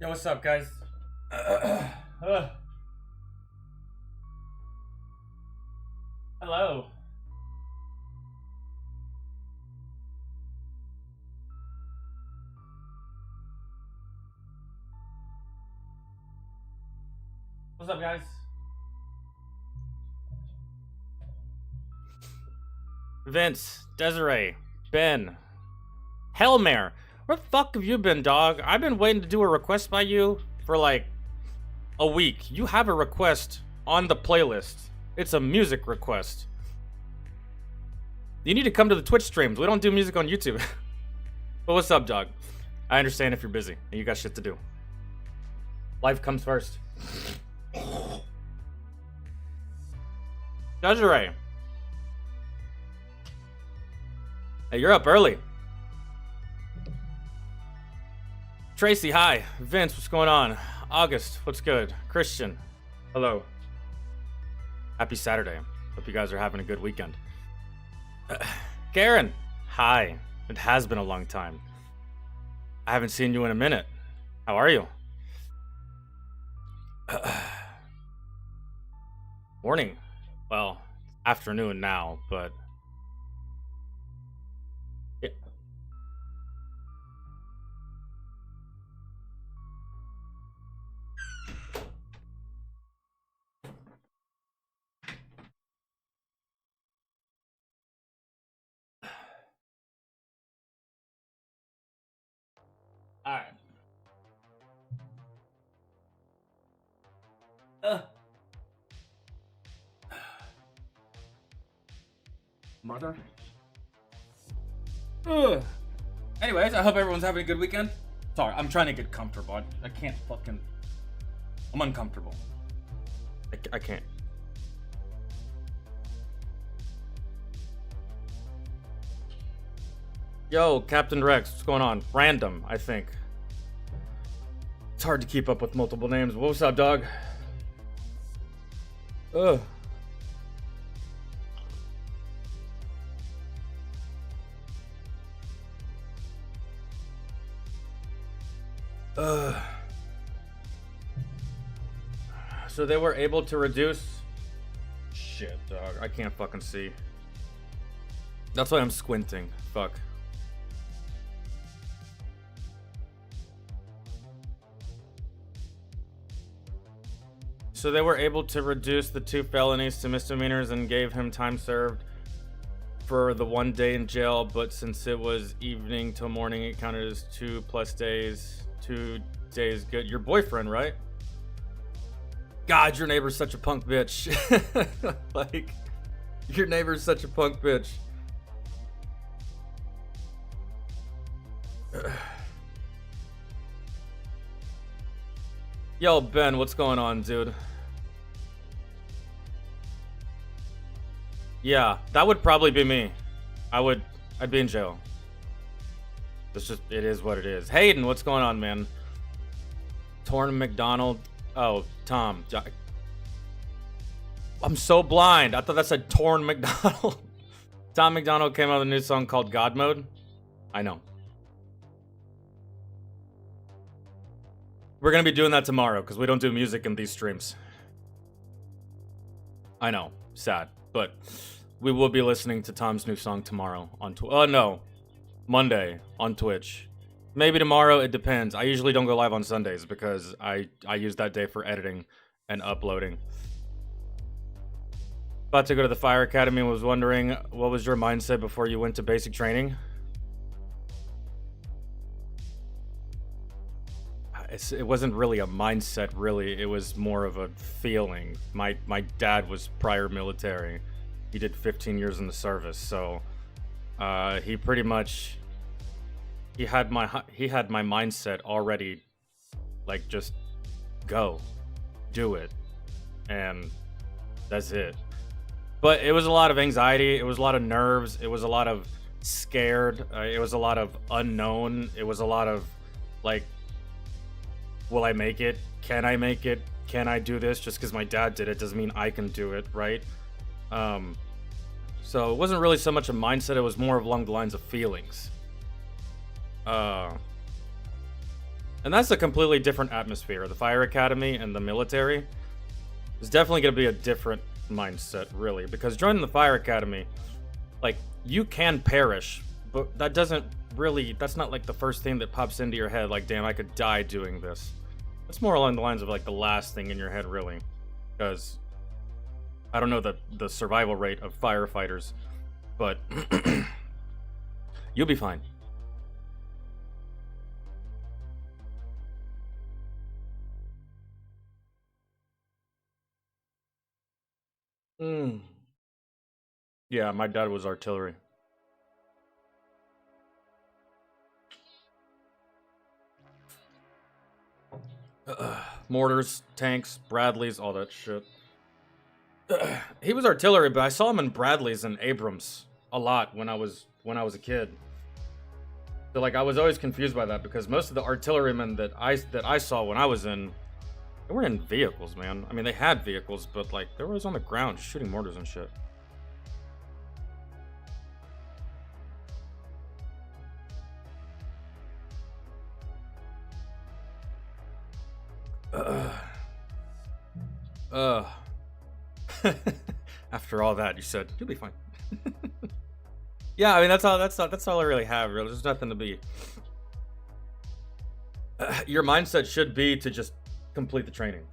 Yo, what's up, guys? Hello. What's up, guys? Vince, Desiree, Ben, Hellmare. Where the fuck have you been, dog? I've been waiting to do a request by you for like a week. You have a request on the playlist. It's a music request. You need to come to the Twitch streams. We don't do music on YouTube. But what's up, dog? I understand if you're busy and you got shit to do. Life comes first. Desiree. Hey, you're up early. Tracy, hi. Vince, what's going on? August, what's good? Christian, hello. Happy Saturday. Hope you guys are having a good weekend. Garen, hi. It has been a long time. I haven't seen you in a minute. How are you? Morning. Well, afternoon now, but... yeah. All right. Uh. Mother. Anyways, I hope everyone's having a good weekend. Sorry, I'm trying to get comfortable. I can't fucking. I'm uncomfortable. I can't. Yo, Captain Rex, what's going on? Random, I think. It's hard to keep up with multiple names. What's up, dog? Ugh. So they were able to reduce... Shit, dog. I can't fucking see. That's why I'm squinting. Fuck. So they were able to reduce the 2 felonies to misdemeanors and gave him time served for the 1 day in jail, but since it was evening till morning, it counted as 2+ days. 2 days good. Your boyfriend, right? God, your neighbor's such a punk bitch. Like, your neighbor's such a punk bitch. Yo, Ben, what's going on, dude? Yeah, that would probably be me. I'd be in jail. It's just, it is what it is. Hayden, what's going on, man? Torn McDonald. Oh, Tom. I'm so blind. I thought that said Torn McDonald. Tom McDonald came out with a new song called God Mode. I know. We're gonna be doing that tomorrow because we don't do music in these streams. I know, sad, but we will be listening to Tom's new song tomorrow on Monday on Twitch. Maybe tomorrow, it depends. I usually don't go live on Sundays because I use that day for editing and uploading. About to go to the Fire Academy, was wondering what was your mindset before you went to basic training? It wasn't really a mindset, really. It was more of a feeling. My dad was prior military. He did 15 years in the service, so he pretty much he had my mindset already, like, just go, do it, and that's it. But it was a lot of anxiety. It was a lot of nerves. It was a lot of scared. It was a lot of unknown. It was a lot of, like, will I make it? Can I make it? Can I do this? Just because my dad did it doesn't mean I can do it, right? So it wasn't really so much a mindset. It was more along the lines of feelings. And And that's a completely different atmosphere. The fire academy and the military is definitely going to be a different mindset, really. Because joining the fire academy, like, you can perish, but that doesn't really, that's not like the first thing that pops into your head, like, damn, I could die doing this. It's more along the lines of like the last thing in your head, really. Because I don't know the survival rate of firefighters, but you'll be fine. Yeah, my dad was artillery. Mortars, tanks, Bradleys, all that shit. He was artillery, but I saw him in Bradleys and Abrams a lot when I was a kid. So like I was always confused by that because most of the artillerymen that I saw when I was in, they weren't in vehicles, man. I mean, they had vehicles, but like they were always on the ground shooting mortars and shit. After all that, you said you'll be fine. Yeah, I mean that's all I really have. Really, there's nothing to be. Your mindset should be to just complete the training,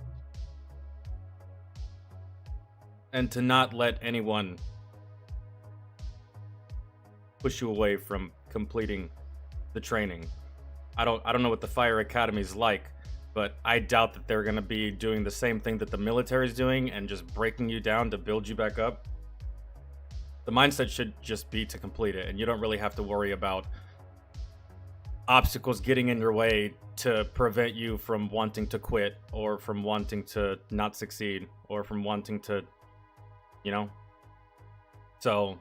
and to not let anyone push you away from completing the training. I don't know what the fire academy's like, but I doubt that they're gonna be doing the same thing that the military's doing and just breaking you down to build you back up. The mindset should just be to complete it, and you don't really have to worry about obstacles getting in your way to prevent you from wanting to quit, or from wanting to not succeed, or from wanting to, you know? So,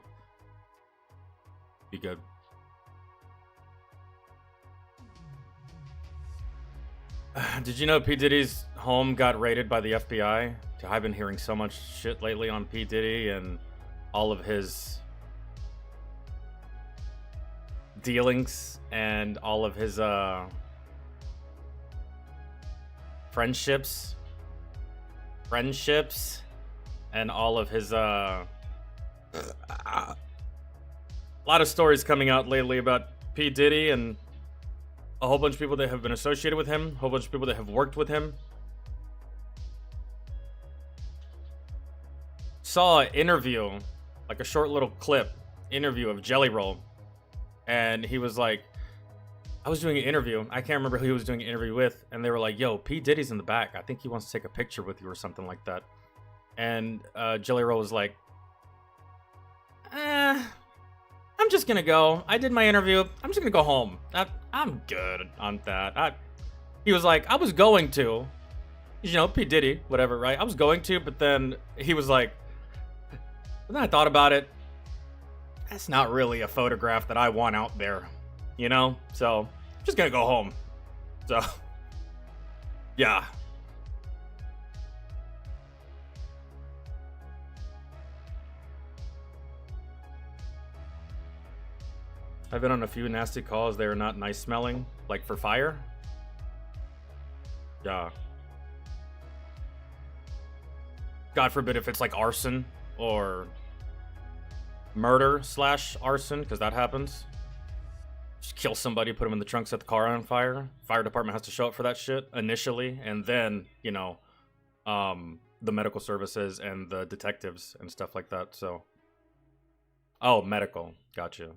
be good. Did you know P. Diddy's home got raided by the FBI? I've been hearing so much shit lately on P. Diddy and all of his dealings and all of his friendships and all of his a lot of stories coming out lately about P. Diddy and a whole bunch of people that have been associated with him, a whole bunch of people that have worked with him. Saw an interview, like a short little clip interview of Jelly Roll, and he was like, I was doing an interview, I can't remember who he was doing an interview with, and they were like, yo, P. Diddy's in the back, I think he wants to take a picture with you or something like that. And Jelly Roll was like, I'm just gonna go. I did my interview. I'm just gonna go home. I'm good on that. He was like, I was going to, you know, P. Diddy, whatever, right? I was going to, but then he was like, but then I thought about it. That's not really a photograph that I want out there, you know? So, I'm just gonna go home. So, yeah. I've been on a few nasty calls. They are not nice smelling, like for fire. Yeah. God forbid if it's like arson or murder/arson, because that happens. Just kill somebody, put them in the trunk, set the car on fire. Fire department has to show up for that shit initially, and then, you know, the medical services and the detectives and stuff like that. So, oh, medical, gotcha.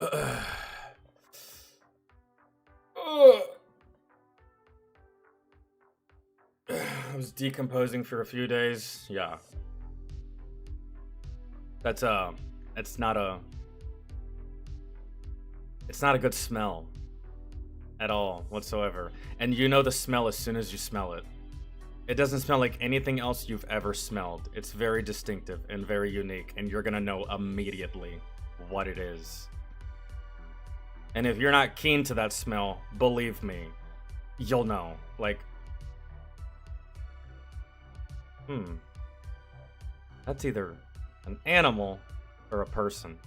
I was decomposing for a few days. Yeah. It's not a good smell at all whatsoever. And you know the smell as soon as you smell it. It doesn't smell like anything else you've ever smelled. It's very distinctive and very unique, and you're gonna know immediately what it is. And if you're not keen to that smell, believe me, you'll know. Like, that's either an animal or a person.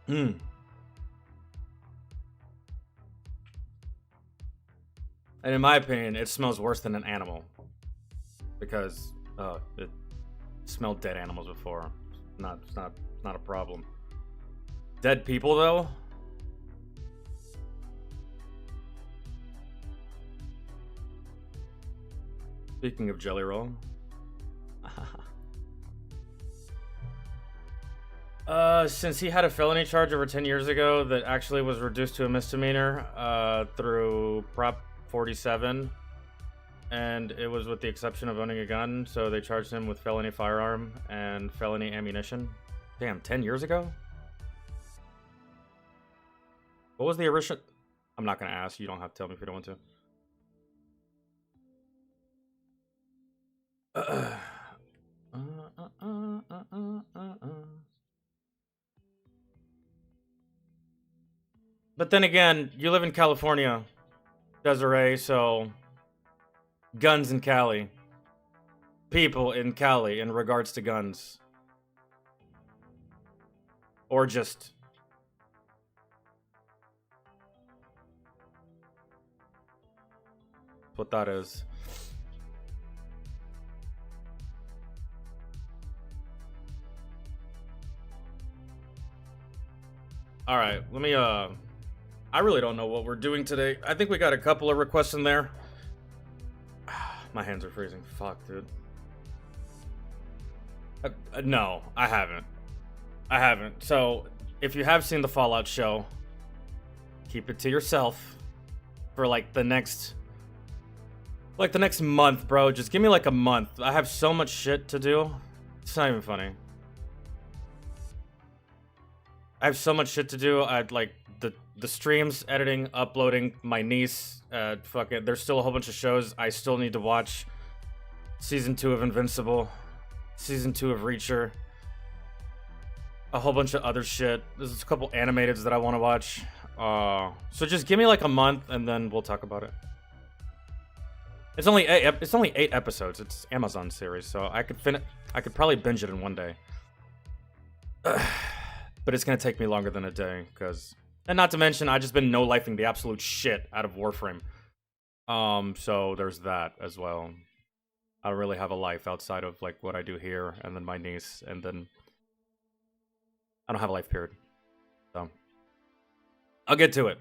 Hmm. And in my opinion, it smells worse than an animal. Because it smelled dead animals before. It's not a problem. Dead people though? Speaking of Jelly Roll. Since he had a felony charge over 10 years ago that actually was reduced to a misdemeanor through Prop 47, and it was with the exception of owning a gun, so they charged him with felony firearm and felony ammunition. Damn, 10 years ago? What was the original? I'm not gonna ask. You don't have to tell me if you don't want to. But then again, you live in California, Desiree, so guns in Cali. People in Cali in regards to guns. Or just what that is. All right, let me I really don't know what we're doing today. I think we got a couple of requests in there. My hands are freezing. Fuck, dude. No, I haven't. I haven't. So, if you have seen the Fallout show, keep it to yourself for like the next month, bro. Just give me like a month. I have so much shit to do. It's not even funny. I have so much shit to do. I'd like the streams, editing, uploading, my niece, fucking there's still a whole bunch of shows I still need to watch. Season 2 of Invincible, Season 2 of Reacher, a whole bunch of other shit. There's a couple animateds that I want to watch. So just give me like a month and then we'll talk about it. It's only 8 episodes. It's Amazon series, so I could probably binge it in one day. But it's gonna take me longer than a day, and not to mention I just been no-lifing the absolute shit out of Warframe. So there's that as well. I don't really have a life outside of like what I do here, and then my niece, and then I don't have a life, period. So I'll get to it.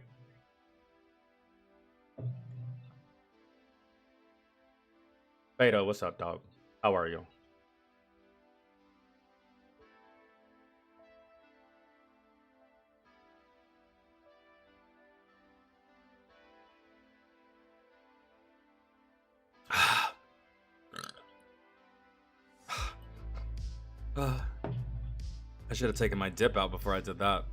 Beta, what's up, dog? How are you? I should have taken my dip out before I did that.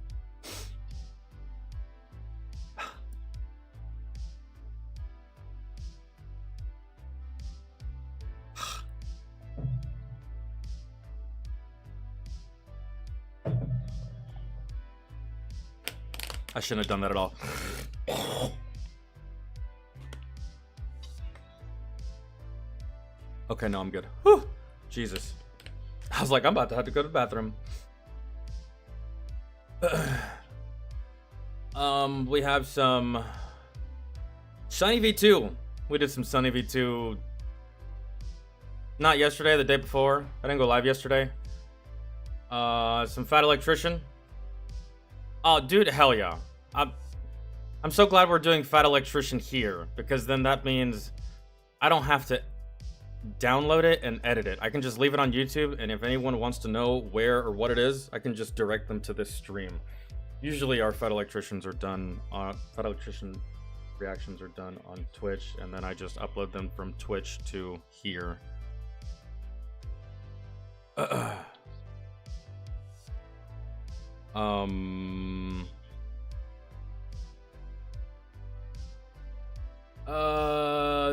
I shouldn't have done that at all. Okay, no, I'm good. Whew. Jesus. I was like, I'm about to have to go to the bathroom. We have some Sunny V2. We did some Sunny V2 not yesterday, the day before. I didn't go live yesterday. Some Fat Electrician. Oh, dude, hell yeah. I'm so glad we're doing Fat Electrician here, because then that means I don't have to download it and edit it. I can just leave it on YouTube, and if anyone wants to know where or what it is, I can just direct them to this stream. Usually our Fat Electricians are done on Fat Electrician reactions are done on Twitch, and then I just upload them from Twitch to here.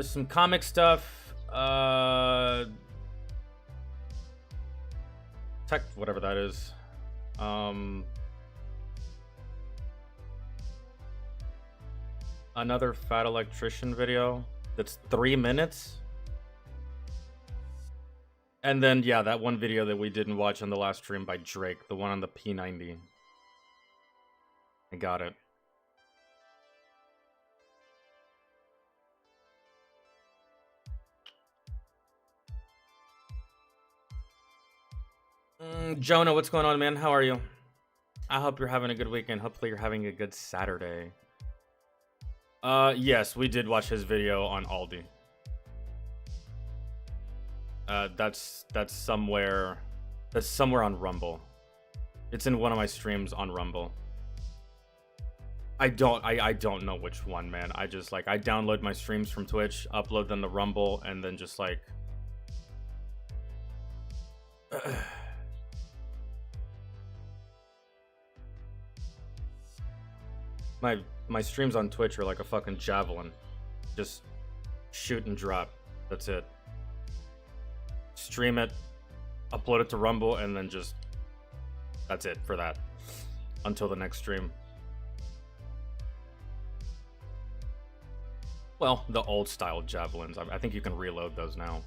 Some comic stuff. Tech, whatever that is. Another Fat Electrician video that's 3 minutes. And then, yeah, that one video that we didn't watch on the last stream by Drake, the one on the P90. I got it. Jonah, what's going on, man? How are you? I hope you're having a good weekend. Hopefully you're having a good Saturday. Yes, we did watch his video on Aldi. That's somewhere on Rumble. It's in one of my streams on Rumble. I don't know which one, man. I just I download my streams from Twitch, upload them to Rumble, and then just my streams on Twitch are like a fucking javelin. Just shoot and drop. That's it. Stream it, upload it to Rumble, and then just that's it for that until the next stream. Well, the old style javelins. I think you can reload those now.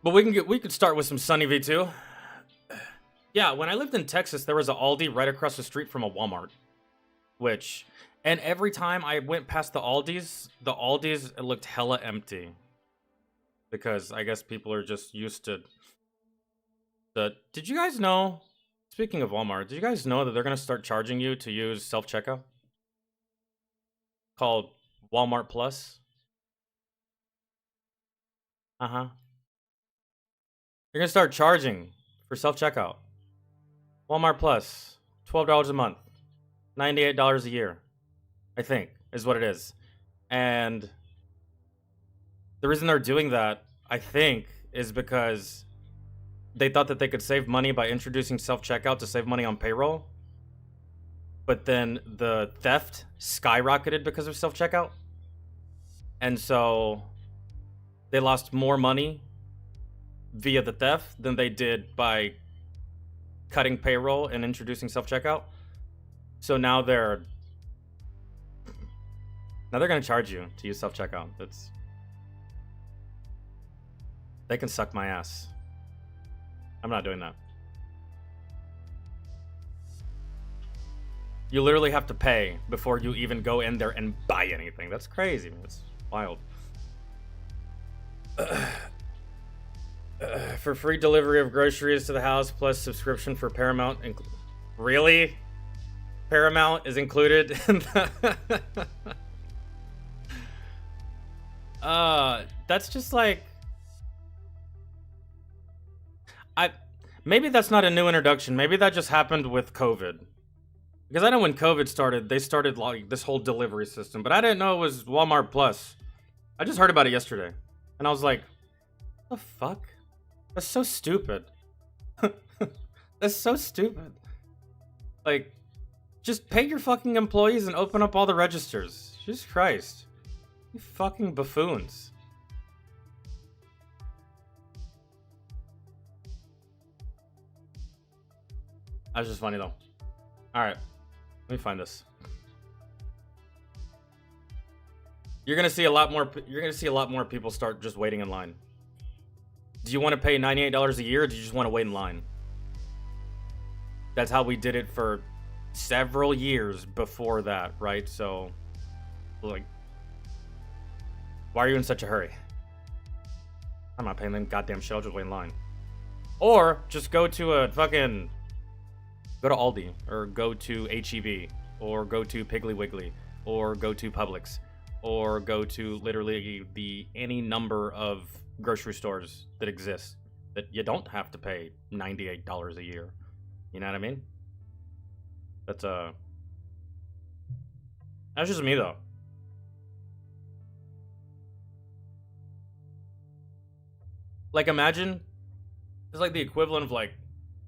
But we could start with some Sunny V2. Yeah, when I lived in Texas, there was an Aldi right across the street from a Walmart. And every time I went past the Aldis, it looked hella empty. Because I guess people are just used to Did you guys know, speaking of Walmart, did you guys know that they're going to start charging you to use self-checkout? Called Walmart Plus. Uh-huh. You're going to start charging for self-checkout. Walmart Plus, $12 a month, $98 a year, I think, is what it is. And the reason they're doing that, I think, is because they thought that they could save money by introducing self-checkout to save money on payroll. But then the theft skyrocketed because of self-checkout. And so they lost more money via the theft than they did by cutting payroll and introducing self-checkout. So now they're going to charge you to use self-checkout. They can suck my ass. I'm not doing that. You literally have to pay before you even go in there and buy anything. That's crazy. That's wild. For free delivery of groceries to the house plus subscription for Paramount. Really? Paramount is included in that? That's just maybe that's not a new introduction. Maybe that just happened with COVID. Because I know when COVID started, they started this whole delivery system, but I didn't know it was Walmart Plus. I just heard about it yesterday, and I was like, "The fuck? That's so stupid. That's so stupid. Just pay your fucking employees and open up all the registers. Jesus Christ, you fucking buffoons." That's just funny though. All right. Let me find this. You're gonna see a lot more people start just waiting in line. Do you want to pay $98 a year, or do you just want to wait in line? That's how we did it for several years before that, right? So, why are you in such a hurry? I'm not paying them goddamn shit. I'll just wait in line. Or just go to Aldi, or go to HEB, or go to Piggly Wiggly, or go to Publix, or go to literally any number of grocery stores that exist that you don't have to pay $98 a year. You know what I mean? That's just me though. Imagine it's the equivalent of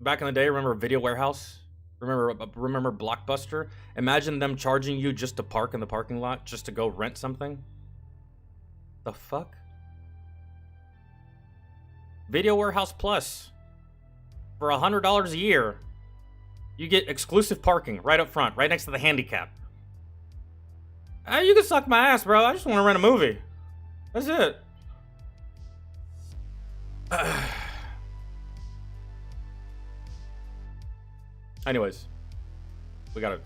back in the day. Remember Video Warehouse? Remember Blockbuster? Imagine them charging you just to park in the parking lot, just to go rent something. The fuck? Video Warehouse Plus. For $100 a year, you get exclusive parking right up front, right next to the handicap. You can suck my ass, bro. I just want to rent a movie. That's it. Anyways, we gotta.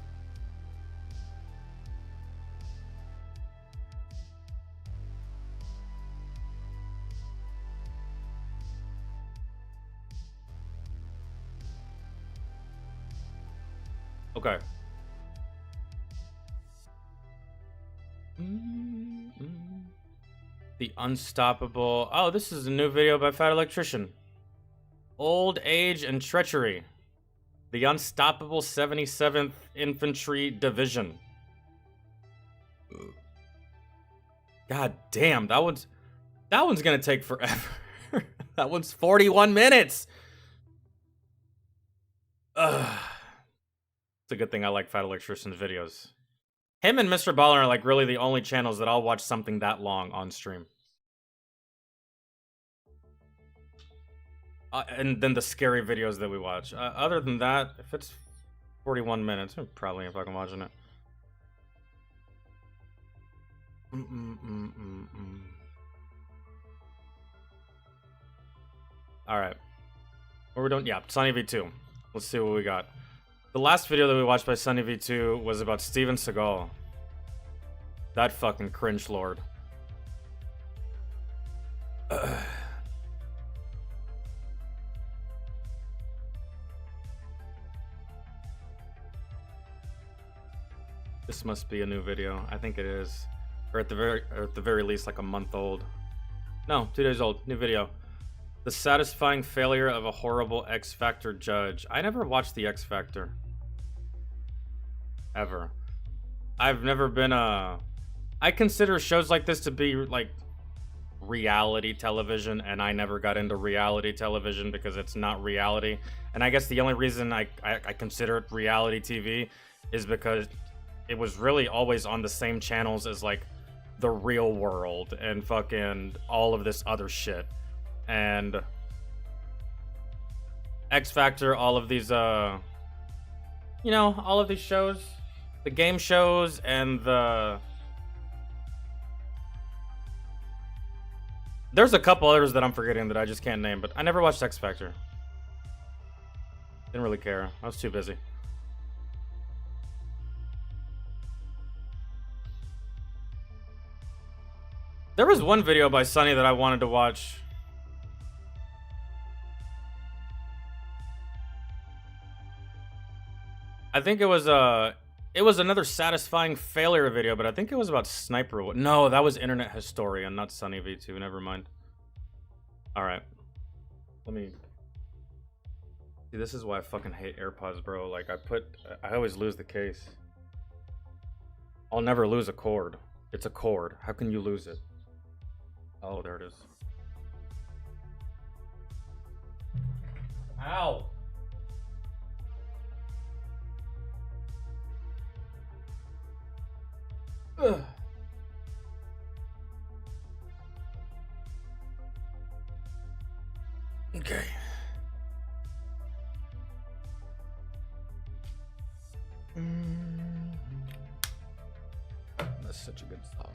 Okay. The Unstoppable. Oh, this is a new video by Fat Electrician. Old Age and Treachery. The Unstoppable 77th Infantry Division. God damn, that one's gonna take forever. That one's 41 minutes. Ugh. It's a good thing I like Fat Electrician's videos. Him and Mr. Baller are like really the only channels that I'll watch something that long on stream. And then the scary videos that we watch. Other than that, if it's 41 minutes, I'm probably ain't fucking watching it. Alright. What we're doing? Yeah, Sunny V2. Let's see what we got. The last video that we watched by Sunny V2 was about Steven Seagal. That fucking cringe lord. This must be a new video. I think it is. Or at the very least like a month old. No, 2 days old. New video. The satisfying failure of a horrible X Factor judge. I never watched the X Factor. Ever. I've never been a... I consider shows like this to be like reality television, and I never got into reality television because it's not reality. And I guess the only reason I consider it reality TV is because it was really always on the same channels as like The Real World and fucking all of this other shit. And X Factor, all of these, you know, all of these shows, the game shows and there's a couple others that I'm forgetting that I just can't name, but I never watched X Factor. Didn't really care. I was too busy. There was one video by Sunny that I wanted to watch. I think it was another satisfying failure video, but I think it was about Sniper. No, that was Internet Historian, not Sunny V2. Never mind. All right, let me. See, this is why I fucking hate AirPods, bro. Like I always lose the case. I'll never lose a cord. It's a cord. How can you lose it? Oh, there it is. Ow. Ugh. Okay. That's such a good song.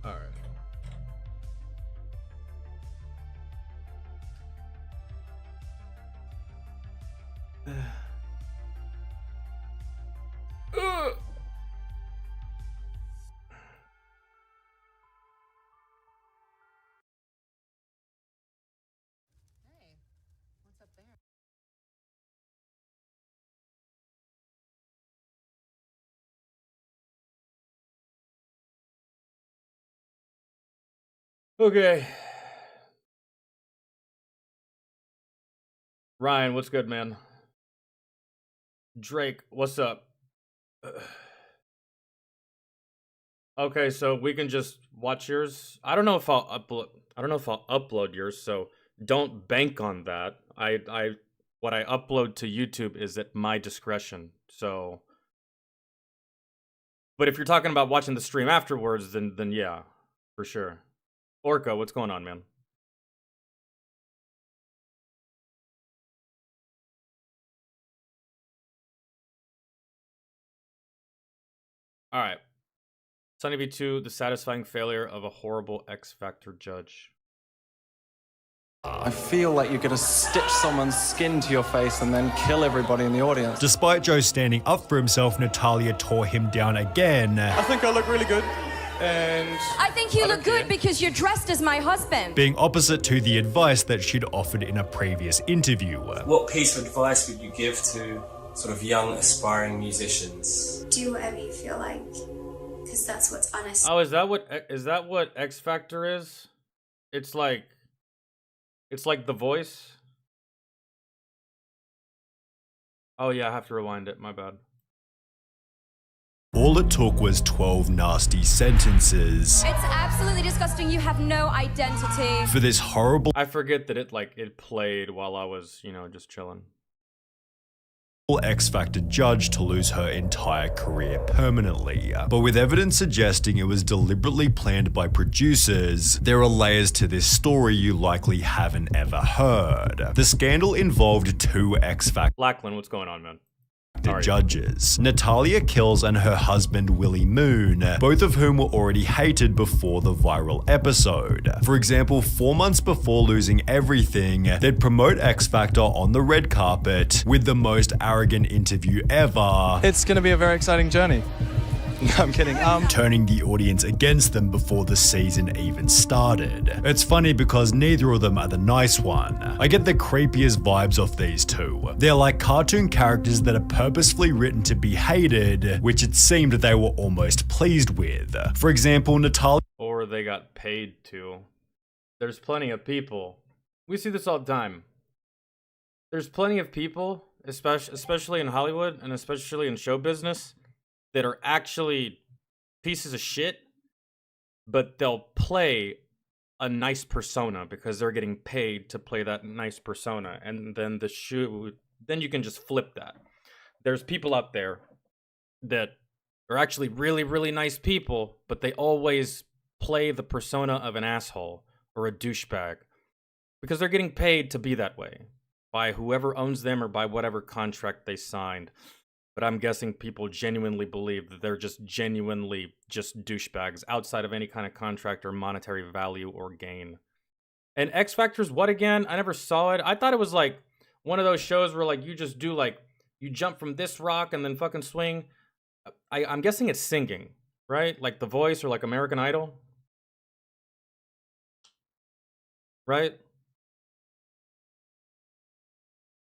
All right. Okay. Ryan, what's good, man? Drake, what's up? Okay, so we can just watch yours. I don't know if I'll upload yours, so don't bank on that. What I upload to YouTube is at my discretion. So, but if you're talking about watching the stream afterwards, then yeah, for sure. Orca, what's going on, man? All right. Sunny V2, the satisfying failure of a horrible X Factor judge. I feel like you're going to stitch someone's skin to your face and then kill everybody in the audience. Despite Joe standing up for himself, Natalia tore him down again. I think I look really good. And I think you look good because you're dressed as my husband. Being opposite to the advice that she'd offered in a previous interview. What piece of advice would you give to sort of young, aspiring musicians? Do whatever you feel like, because that's what's honest. Oh, is that what X Factor is? It's like The Voice. Oh yeah, I have to rewind it. My bad. All it took was 12 nasty sentences. It's absolutely disgusting. You have no identity. For this horrible I forget that it played while I was, just chilling. X Factor judge to lose her entire career permanently. But with evidence suggesting it was deliberately planned by producers, there are layers to this story you likely haven't ever heard. The scandal involved two X Factor Lackland, what's going on, man? judges, Natalia Kills and her husband Willie Moon, both of whom were already hated before the viral episode. For example, 4 months before losing everything, they'd promote X Factor on the red carpet with the most arrogant interview ever. it's going to be a very exciting journey. No, I'm kidding. Turning the audience against them before the season even started. It's funny because neither of them are the nice one. I get the creepiest vibes off these two. They're like cartoon characters that are purposefully written to be hated, which it seemed they were almost pleased with. For example, Natalia Or they got paid to. There's plenty of people. We see this all the time. There's plenty of people, especially in Hollywood and especially in show business, that are actually pieces of shit, but they'll play a nice persona because they're getting paid to play that nice persona, and then then you can just flip that. There's people out there that are actually really, really nice people, but they always play the persona of an asshole or a douchebag because they're getting paid to be that way by whoever owns them or by whatever contract they signed. But I'm guessing people genuinely believe that they're just genuinely just douchebags outside of any kind of contract or monetary value or gain. And X Factor's what again? I never saw it. I thought it was like one of those shows where like you just do like, you jump from this rock and then fucking swing. I'm guessing it's singing, right? Like The Voice or like American Idol. Right?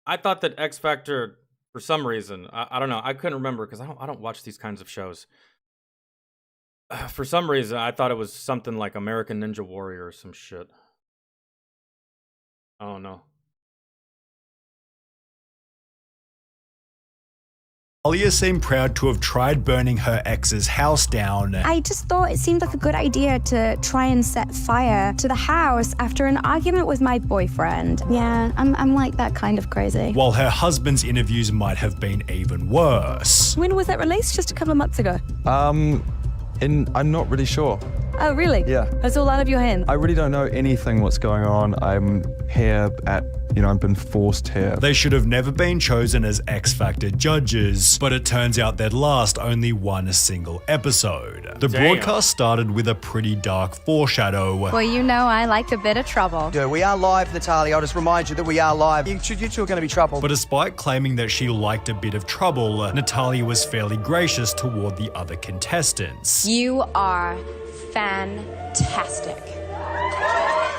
I thought that X Factor... For some reason, I don't know. I couldn't remember because I don't watch these kinds of shows. For some reason, I thought it was something like American Ninja Warrior or some shit. I don't know. Natalia seemed proud to have tried burning her ex's house down. I just thought it seemed like a good idea to try and set fire to the house after an argument with my boyfriend. Yeah, I'm like that kind of crazy. While her husband's interviews might have been even worse. When was that released? Just a couple of months ago. I'm not really sure. Oh, really? Yeah. It's all out of your hands. I really don't know anything what's going on. I'm here at, I've been forced here. They should have never been chosen as X Factor judges, but it turns out they'd last only one single episode. The broadcast started with a pretty dark foreshadow. Well, you know I like a bit of trouble. Yeah, we are live, Natalia. I'll just remind you that we are live. You two are going to be trouble. But despite claiming that she liked a bit of trouble, Natalia was fairly gracious toward the other contestants. You are fantastic.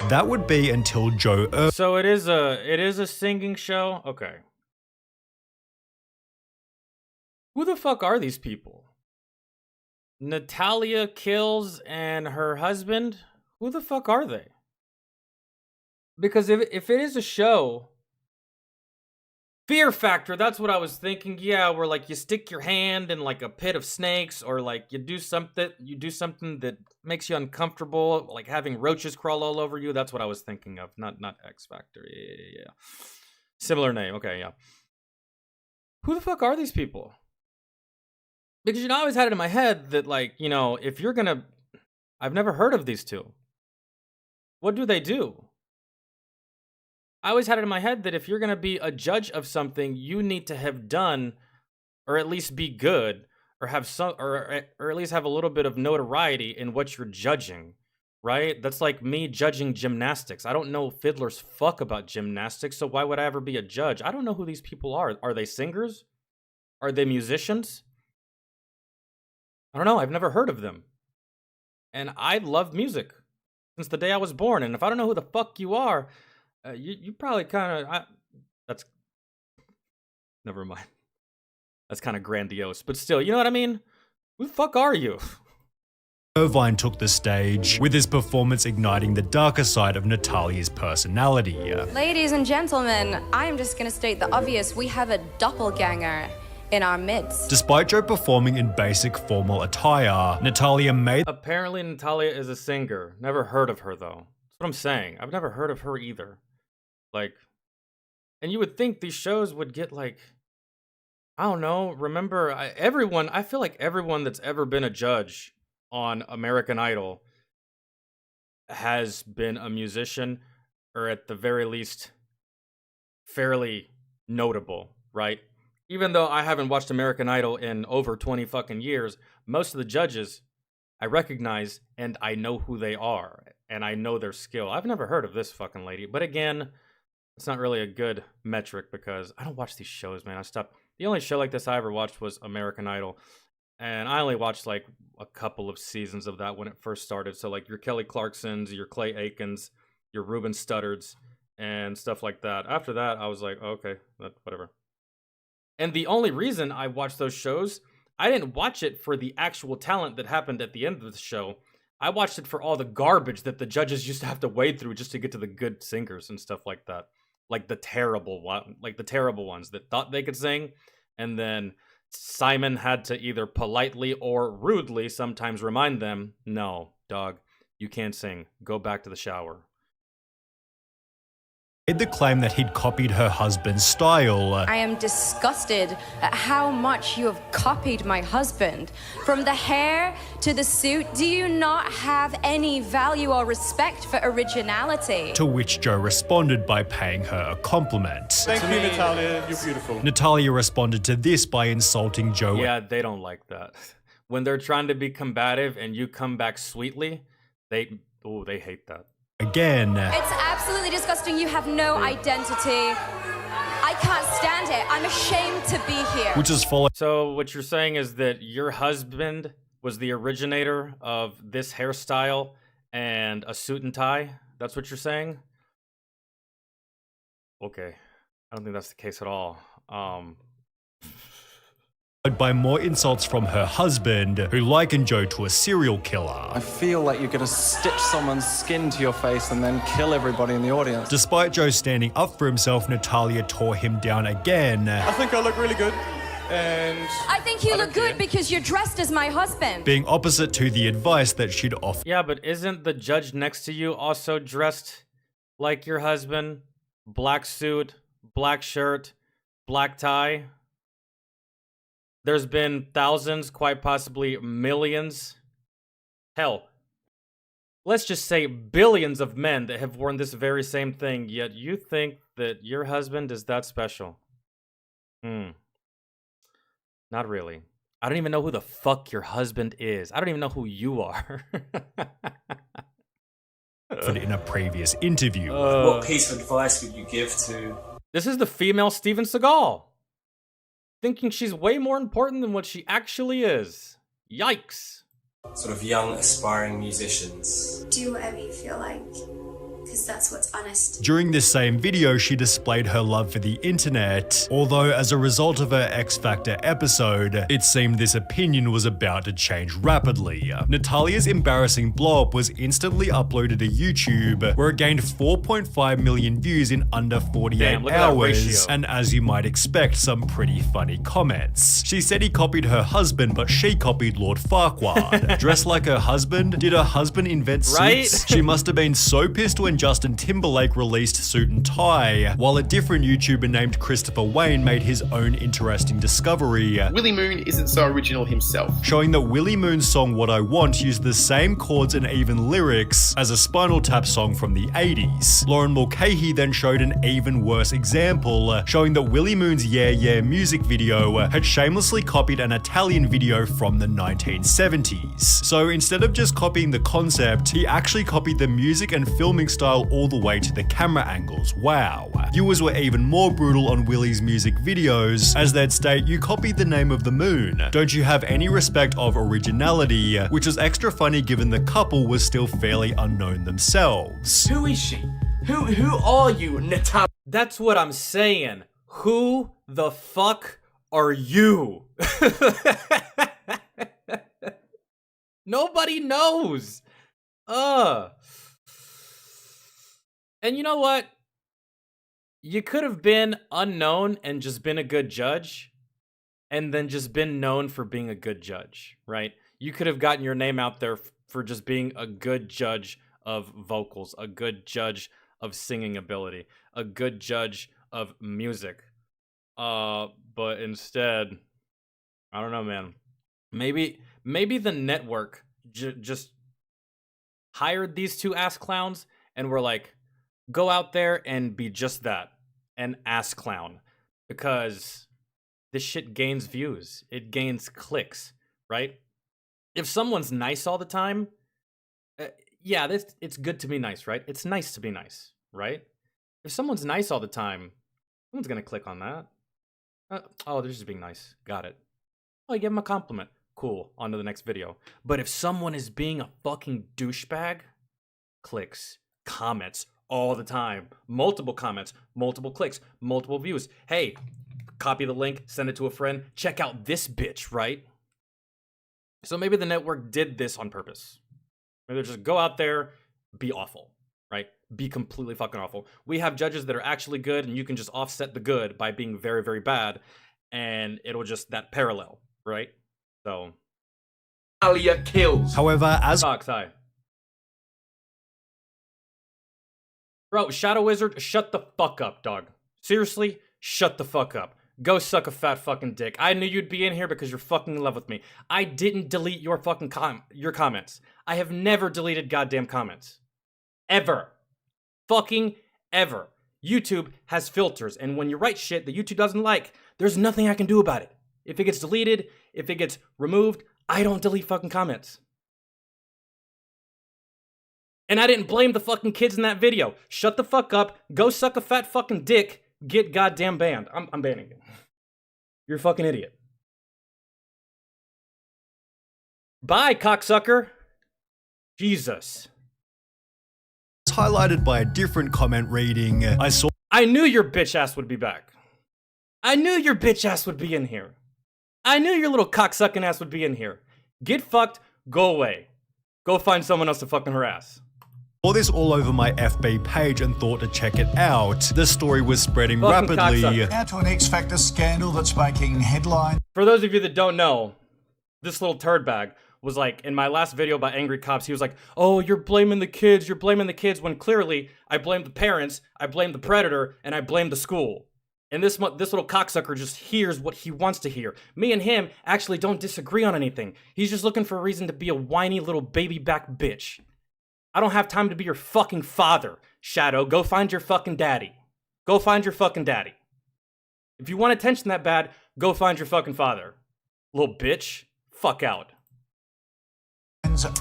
That would be until Joe So it is a singing show? Okay. Who the fuck are these people? Natalia Kills and her husband? Who the fuck are they? Because if it is a show, Fear Factor, that's what I was thinking. Yeah, where like you stick your hand in like a pit of snakes, or like you do something that makes you uncomfortable, like having roaches crawl all over you. That's what I was thinking of. Not X Factor. Yeah. Similar name. Okay, yeah. Who the fuck are these people? Because I always had it in my head that like, if you're gonna, I've never heard of these two. What do they do? I always had it in my head that if you're going to be a judge of something, you need to have done, or at least be good, or have some, or at least have a little bit of notoriety in what you're judging. right? That's like me judging gymnastics. I don't know fiddler's fuck about gymnastics, so why would I ever be a judge? I don't know who these people are. Are they singers? Are they musicians? I don't know. I've never heard of them. And I love music since the day I was born. And if I don't know who the fuck you are, you probably kind of... That's... Never mind. That's kind of grandiose. But still, you know what I mean? Who the fuck are you? Irvine took the stage, with his performance igniting the darker side of Natalia's personality. Ladies and gentlemen, I am just gonna state the obvious. We have a doppelganger in our midst. Despite Joe performing in basic formal attire, Natalia made... Apparently Natalia is a singer. Never heard of her, though. That's what I'm saying. I've never heard of her either. Like... And you would think these shows would get, like... I don't know. Remember, I feel like everyone that's ever been a judge on American Idol has been a musician, or at the very least, fairly notable, right? Even though I haven't watched American Idol in over 20 fucking years, most of the judges I recognize and I know who they are, and I know their skill. I've never heard of this fucking lady, but again, it's not really a good metric because I don't watch these shows, man. I stopped. The only show like this I ever watched was American Idol. And I only watched like a couple of seasons of that when it first started. So like your Kelly Clarksons, your Clay Aikens, your Ruben Studdards, and stuff like that. After that, I was like, oh, okay, whatever. And the only reason I watched those shows, I didn't watch it for the actual talent that happened at the end of the show. I watched it for all the garbage that the judges used to have to wade through just to get to the good singers and stuff like that. Like the terrible ones that thought they could sing, and then Simon had to either politely or rudely sometimes remind them, no, dog, you can't sing. Go back to the shower. Made the claim that he'd copied her husband's style. I am disgusted at how much you have copied my husband. From the hair to the suit, do you not have any value or respect for originality? To which Joe responded by paying her a compliment. Thank you, Natalia. You're beautiful. Natalia responded to this by insulting Joe. Yeah, they don't like that. When they're trying to be combative and you come back sweetly, they hate that. Again. It's absolutely disgusting. You have no identity. I can't stand it. I'm ashamed to be here. Which is followed. So what you're saying is that your husband was the originator of this hairstyle and a suit and tie? That's what you're saying? Okay. I don't think that's the case at all. By more insults from her husband, who likened Joe to a serial killer. I feel like you're gonna stitch someone's skin to your face and then kill everybody in the audience. Despite Joe standing up for himself, Natalia tore him down again. I think I look really good, and... I think you look good because you're dressed as my husband. Being opposite to the advice that she'd offered. Yeah, but isn't the judge next to you also dressed like your husband? Black suit, black shirt, black tie. There's been thousands, quite possibly millions. Hell, let's just say billions of men that have worn this very same thing, yet you think that your husband is that special. Not really. I don't even know who the fuck your husband is. I don't even know who you are. In a previous interview. What piece of advice would you give to... This is the female Steven Seagal. Thinking she's way more important than what she actually is. Yikes. Sort of young, aspiring musicians? Do whatever you feel like, because that's what's honest. During this same video, she displayed her love for the internet, although as a result of her X Factor episode, it seemed this opinion was about to change rapidly. Natalia's embarrassing blow-up was instantly uploaded to YouTube, where it gained 4.5 million views in under 48 hours, and as you might expect, some pretty funny comments. She said he copied her husband, but she copied Lord Farquaad. Dressed like her husband? Did her husband invent suits? She must have been so pissed when Justin Timberlake released Suit and Tie, while a different YouTuber named Christopher Wayne made his own interesting discovery. Willie Moon isn't so original himself, showing that Willie Moon's song What I Want used the same chords and even lyrics as a Spinal Tap song from the 80s. Lauren Mulcahy then showed an even worse example, showing that Willie Moon's Yeah Yeah music video had shamelessly copied an Italian video from the 1970s. So instead of just copying the concept, he actually copied the music and filming style all the way to the camera angles. Wow. Viewers were even more brutal on Willie's music videos, as they'd state, "You copied the name of the moon. Don't you have any respect of originality?" Which was extra funny given the couple was still fairly unknown themselves. Who is she? Who are you, Natalia? That's what I'm saying. Who the fuck are you? Nobody knows. And you know what? You could have been unknown and just been a good judge, and then just been known for being a good judge, right? You could have gotten your name out there for just being a good judge of vocals, a good judge of singing ability, a good judge of music. But instead, I don't know, man. Maybe the network just hired these two ass clowns and were like, go out there and be just that, an ass clown, because this shit gains views. It gains clicks, right? If someone's nice all the time, yeah, it's good to be nice, right? It's nice to be nice, right? If someone's nice all the time, someone's gonna click on that. Oh, they're just being nice. Got it. Oh, I give them a compliment. Cool. On to the next video. But if someone is being a fucking douchebag, clicks, comments all the time, multiple comments, multiple clicks, multiple views. Hey, copy the link, send it to a friend. Check out this bitch, right? So maybe the network did this on purpose. Maybe they just go out there, be awful, right? Be completely fucking awful. We have judges that are actually good, and you can just offset the good by being very, very bad, and it'll just that parallel, right? So, Alia kills. However, as Fox, hi. Bro, Shadow Wizard, shut the fuck up, dog. Seriously, shut the fuck up. Go suck a fat fucking dick. I knew you'd be in here because you're fucking in love with me. I didn't delete your fucking your comments. I have never deleted goddamn comments. Ever. Fucking ever. YouTube has filters, and when you write shit that YouTube doesn't like, there's nothing I can do about it. If it gets deleted, if it gets removed, I don't delete fucking comments. And I didn't blame the fucking kids in that video. Shut the fuck up, go suck a fat fucking dick, get goddamn banned. I'm banning you. You're a fucking idiot. Bye, cocksucker. Jesus. highlighted by a different comment reading, I knew your bitch ass would be back. I knew your bitch ass would be in here. I knew your little cocksucking ass would be in here. Get fucked, go away. Go find someone else to fucking harass. Saw this all over my FB page and thought to check it out. The story was spreading Fucking rapidly. cocksucker. Now to an X Factor scandal that's making headlines. For those of you that don't know, this little turd bag was like, in my last video about Angry Cops, he was like, oh, you're blaming the kids, when clearly I blame the parents, I blame the predator, and I blame the school. And this little cocksucker just hears what he wants to hear. Me and him actually don't disagree on anything. He's just looking for a reason to be a whiny little baby back bitch. I don't have time to be your fucking father, Shadow. Go find your fucking daddy. Go find your fucking daddy. If you want attention that bad, go find your fucking father. Little bitch. Fuck out.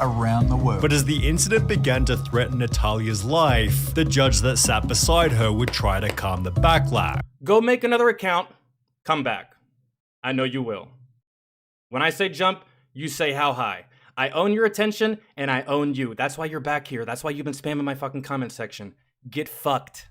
Around the world. But as the incident began to threaten Natalia's life, the judge that sat beside her would try to calm the backlash. Go make another account. Come back. I know you will. When I say jump, you say how high. I own your attention, and I own you. That's why you're back here. That's why you've been spamming my fucking comment section. Get fucked.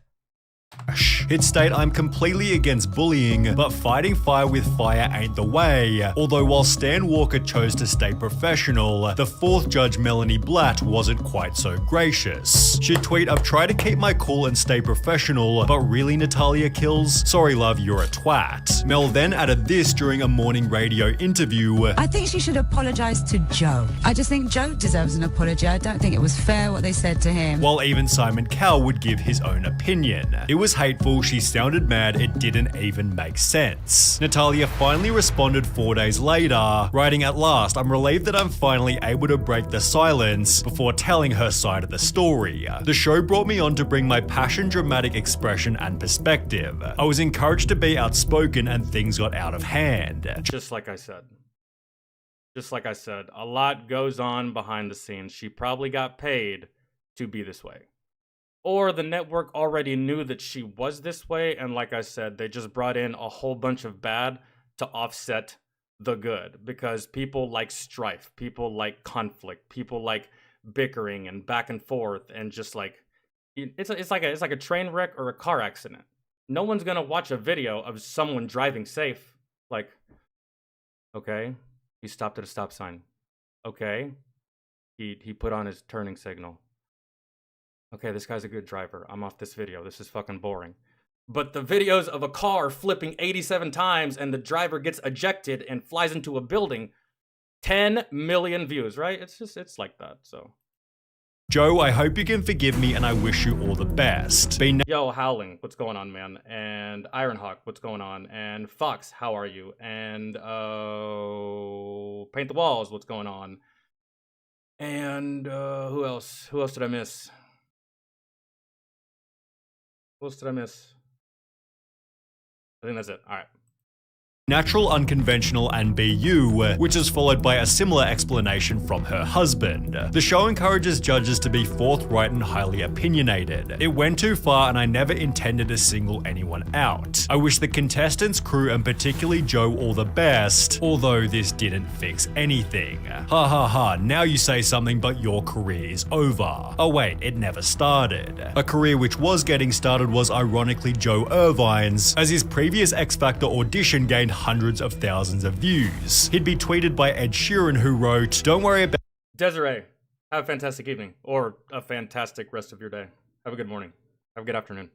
He'd state, "I'm completely against bullying, but fighting fire with fire ain't the way." Although while Stan Walker chose to stay professional, the fourth judge, Melanie Blatt, wasn't quite so gracious. She'd tweet, "I've tried to keep my cool and stay professional, but really, Natalia Kills? Sorry love, you're a twat." Mel then added this during a morning radio interview. "I think she should apologise to Joe. I just think Joe deserves an apology. I don't think it was fair what they said to him." While even Simon Cowell would give his own opinion. "It was hateful, she sounded mad, it didn't even make sense." Natalia finally responded 4 days later, writing, "At last, I'm relieved that I'm finally able to break the silence," before telling her side of the story. "The show brought me on to bring my passion, dramatic expression, and perspective. I was encouraged to be outspoken and things got out of hand." Just like I said. Just like I said, a lot goes on behind the scenes. She probably got paid to be this way. Or the network already knew that she was this way, and like I said, they just brought in a whole bunch of bad to offset the good. Because people like strife, people like conflict, people like bickering and back and forth, and just like, it's like a train wreck or a car accident. No one's gonna watch a video of someone driving safe. Like, okay, he stopped at a stop sign. Okay, he put on his turning signal. Okay, this guy's a good driver. I'm off this video. This is fucking boring. But the videos of a car flipping 87 times and the driver gets ejected and flies into a building, 10 million views, right? It's like that, so. "Joe, I hope you can forgive me and I wish you all the best. Yo, Howling, what's going on, man? And Ironhawk, what's going on? And Fox, how are you? And Paint the Walls, what's going on? And who else? Who else did I miss? What else did I miss? I think that's it. All right. Natural, unconventional, and BU, which is followed by a similar explanation from her husband. The show encourages judges to be forthright and highly opinionated. It went too far and I never intended to single anyone out. I wish the contestants, crew, and particularly Joe all the best, although this didn't fix anything. Ha ha ha, now you say something but your career is over. Oh wait, it never started. A career which was getting started was ironically Joe Irvine's, as his previous X Factor audition gained hundreds of thousands of views. He'd be tweeted by Ed Sheeran, who wrote, "Don't worry about..." Desiree, have a fantastic evening, or a fantastic rest of your day. Have a good morning. Have a good afternoon.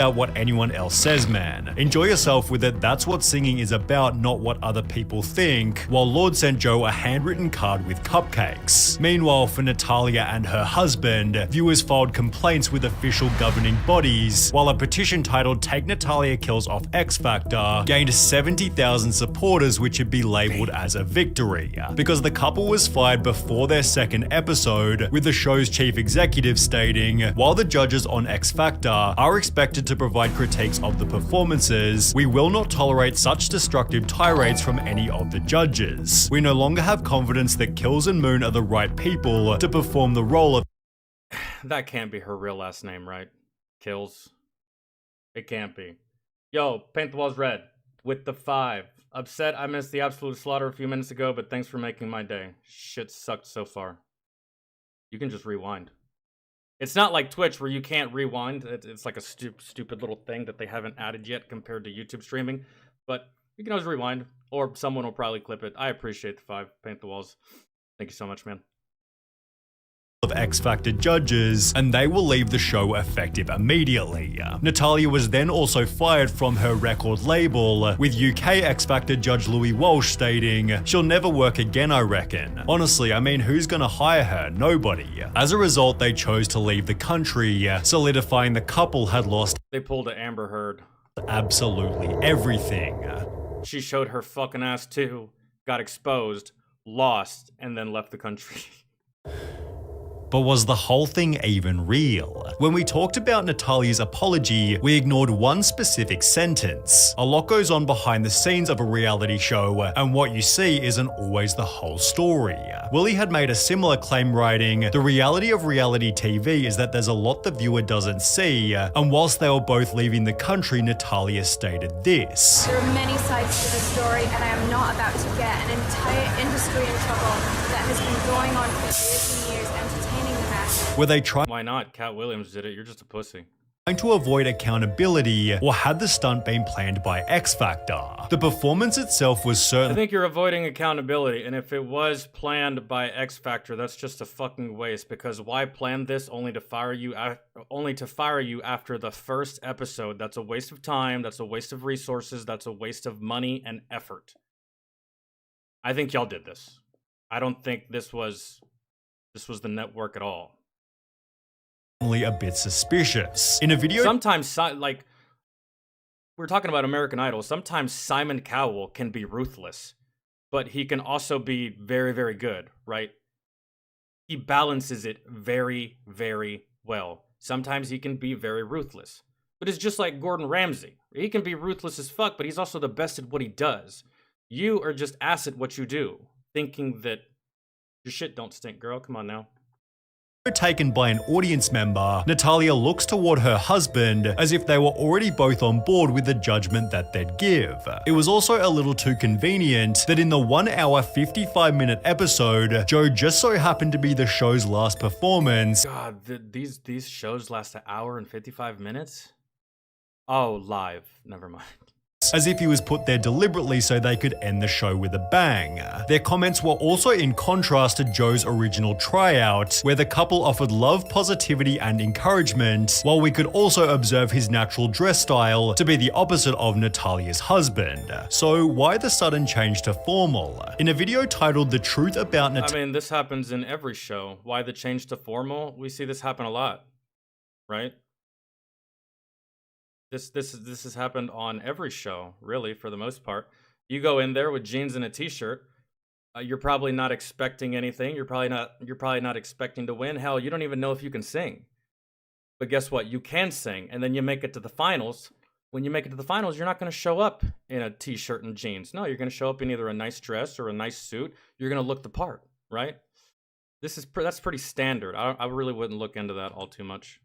What anyone else says, man. Enjoy yourself with it. That's what singing is about, not what other people think. While Lord sent Joe a handwritten card with cupcakes. Meanwhile, for Natalia and her husband, viewers filed complaints with official governing bodies, while a petition titled "Take Natalia Kills Off X Factor" gained 70,000 supporters, which would be labeled as a victory. Because the couple was fired before their second episode, with the show's chief executive stating, "While the judges on X Factor are expected to provide critiques of the performances, we will not tolerate such destructive tirades from any of the judges. We no longer have confidence that Kills and Moon are the right people to perform the role of..." That can't be her real last name, right? Kills. It can't be. Yo, Paint the Walls Red with the 5. Upset I missed the absolute slaughter a few minutes ago, but thanks for making my day. Shit sucked so far. You can just rewind. It's not like Twitch where you can't rewind. It's like a stupid little thing that they haven't added yet compared to YouTube streaming. But you can always rewind, or someone will probably clip it. I appreciate the 5. Paint the Walls. Thank you so much, man. Of X Factor judges, and they will leave the show effective immediately. Natalia was then also fired from her record label, with UK X Factor judge Louis Walsh stating, "She'll never work again, I reckon. Honestly, I mean, who's gonna hire her? Nobody." As a result, they chose to leave the country, solidifying the couple had lost... They pulled a Amber Heard. Absolutely everything. She showed her fucking ass too, got exposed, lost, and then left the country. But was the whole thing even real? When we talked about Natalia's apology, we ignored one specific sentence. A lot goes on behind the scenes of a reality show, and what you see isn't always the whole story. Willie had made a similar claim writing, "The reality of reality TV is that there's a lot the viewer doesn't see," and whilst they were both leaving the country, Natalia stated this. There are many sides to the story, and I am not about to get an entire industry in trouble that has been going on for years and years, entertaining the masses. Where they tried... Why not? Cat Williams did it. You're just a pussy. to avoid accountability, or had the stunt been planned by X Factor? The performance itself was I certainly think you're avoiding accountability, and if it was planned by X Factor, that's just a fucking waste, because why plan this only to fire you after the first episode? That's a waste of time, that's a waste of resources, that's a waste of money and effort. I think y'all did this. I don't think this was the network at all. a bit suspicious. In a video, sometimes, like, we're talking about American Idol, sometimes Simon Cowell can be ruthless, but he can also be very, very good, right? He balances it very, very well. Sometimes he can be very ruthless, but it's just like Gordon Ramsay. He can be ruthless as fuck, but he's also the best at what he does. You are just ass at what you do, thinking that your shit don't stink, girl. Come on now. Taken by an audience member, Natalia looks toward her husband as if they were already both on board with the judgment that they'd give. It was also a little too convenient that in the 1 hour 55-minute episode, Joe just so happened to be the show's last performance. God, these shows last an hour and 55 minutes? Oh, live. Never mind. As if he was put there deliberately so they could end the show with a bang. Their comments were also in contrast to Joe's original tryout, where the couple offered love, positivity, and encouragement, while we could also observe his natural dress style to be the opposite of Natalia's husband. So why the sudden change to formal? In a video titled The Truth About Natalia... I mean, this happens in every show. Why the change to formal? We see this happen a lot, right? This has happened on every show, really, for the most part. You go in there with jeans and a t-shirt, you're probably not expecting anything. You're probably not expecting to win. Hell, you don't even know if you can sing. But guess what? You can sing, and then you make it to the finals. When you make it to the finals, you're not going to show up in a t-shirt and jeans. No, you're going to show up in either a nice dress or a nice suit. You're going to look the part, right? That's pretty standard. I really wouldn't look into that all too much.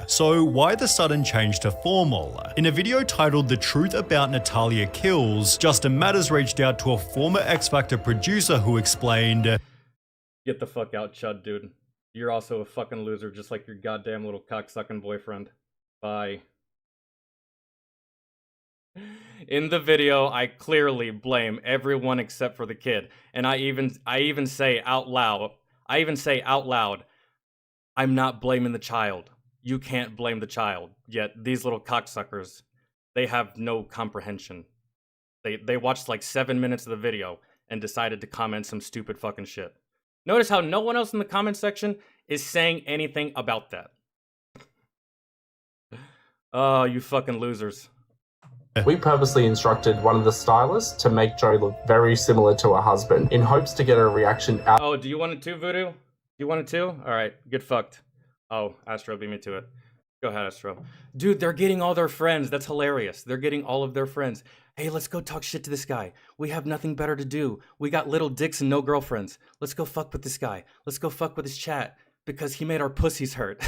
So why the sudden change to formal? In a video titled The Truth About Natalia Kills, Justin Matters reached out to a former X Factor producer who explained, "Get the fuck out, Chud, dude. You're also a fucking loser, just like your goddamn little cocksucking boyfriend. Bye." In the video, I clearly blame everyone except for the kid, and I even say out loud, I'm not blaming the child. You can't blame the child. Yet these little cocksuckers, they have no comprehension. They watched like 7 minutes of the video and decided to comment some stupid fucking shit. Notice how no one else in the comment section is saying anything about that. Oh, you fucking losers. We purposely instructed one of the stylists to make Joe look very similar to her husband in hopes to get a reaction out. Oh, do you want it too, Voodoo? You want it too? Alright, get fucked. Oh, Astro, beat me to it. Go ahead, Astro. Dude, they're getting all their friends. That's hilarious. They're getting all of their friends. Hey, let's go talk shit to this guy. We have nothing better to do. We got little dicks and no girlfriends. Let's go fuck with this guy. Let's go fuck with his chat because he made our pussies hurt.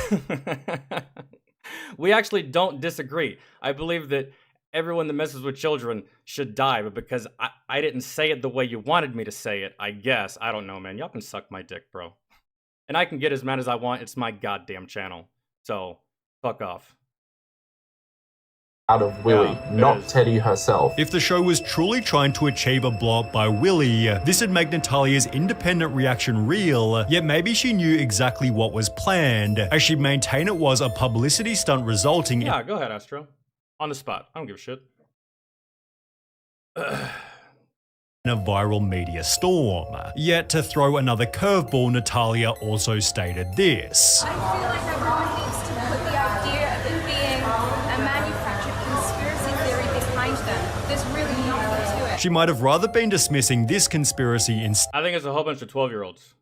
We actually don't disagree. I believe that everyone that messes with children should die, but because I didn't say it the way you wanted me to say it, I guess. I don't know, man. Y'all can suck my dick, bro. And I can get as mad as I want. It's my goddamn channel. So, fuck off. Out of Willie, not Teddy herself. If the show was truly trying to achieve a blow up by Willie, this would make Natalia's independent reaction real, yet maybe she knew exactly what was planned, as she'd maintain it was a publicity stunt resulting in... Yeah, go ahead, Astro. On the spot. I don't give a shit. A viral media storm. Yet to throw another curveball, Natalia also stated this. I feel like everyone needs to put the idea of it being a manufactured conspiracy theory behind them. There's really nothing to it. She might have rather been dismissing this conspiracy instead. I think it's a whole bunch of 12-year-olds.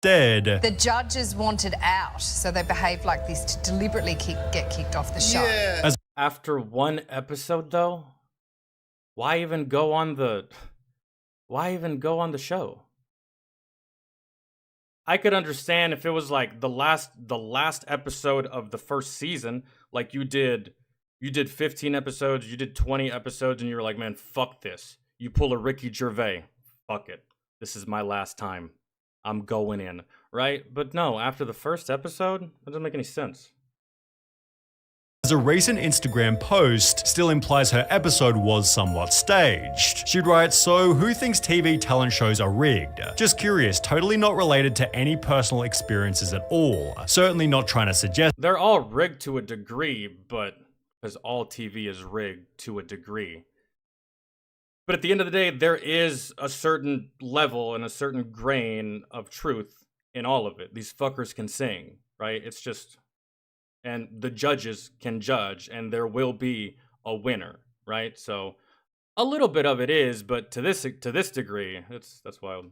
The judges wanted out, so they behaved like this to deliberately get kicked off the show. Yeah. After one episode, though? Why even go on the show? I could understand if it was like the last episode of the first season, like you did 15 episodes, you did 20 episodes, and you were like, man, fuck this. You pull a Ricky Gervais. Fuck it. This is my last time. I'm going in, right? But no, after the first episode, that doesn't make any sense. As a recent Instagram post still implies her episode was somewhat staged. She'd write, "So who thinks TV talent shows are rigged? Just curious, totally not related to any personal experiences at all. Certainly not trying to suggest." They're all rigged to a degree, but because all TV is rigged to a degree. But at the end of the day, there is a certain level and a certain grain of truth in all of it. These fuckers can sing, right? It's just... And the judges can judge, and there will be a winner, right? So a little bit of it is, but to this degree, that's wild.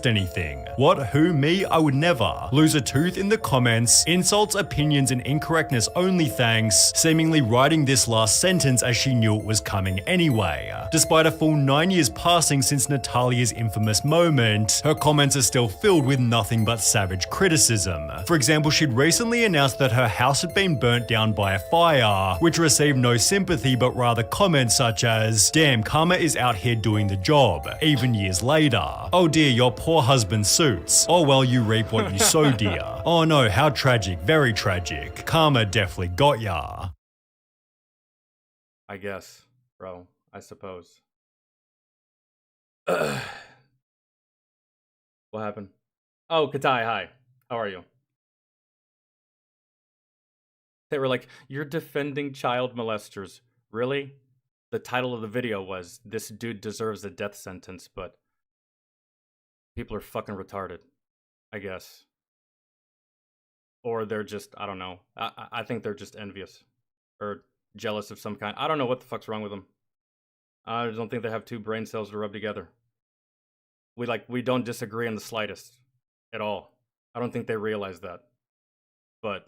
Anything. What? Who? Me? I would never. Lose a tooth in the comments. Insults, opinions, and incorrectness only thanks. Seemingly writing this last sentence as she knew it was coming anyway. Despite a full 9 years passing since Natalia's infamous moment, her comments are still filled with nothing but savage criticism. For example, she'd recently announced that her house had been burnt down by a fire, which received no sympathy but rather comments such as, "Damn, karma is out here doing the job," even years later. "Oh dear, your poor husband suits. Oh well, you reap what you sow, dear. Oh no, how tragic, very tragic. Karma definitely got ya." I guess, bro. I suppose. What happened? Oh, Katai, hi. How are you? They were like, "You're defending child molesters." Really? The title of the video was, "This dude deserves a death sentence," but people are fucking retarded, I guess. Or they're just, I don't know. I think they're just envious. Or jealous of some kind. I don't know what the fuck's wrong with them. I don't think they have two brain cells to rub together. We don't disagree in the slightest. At all. I don't think they realize that. But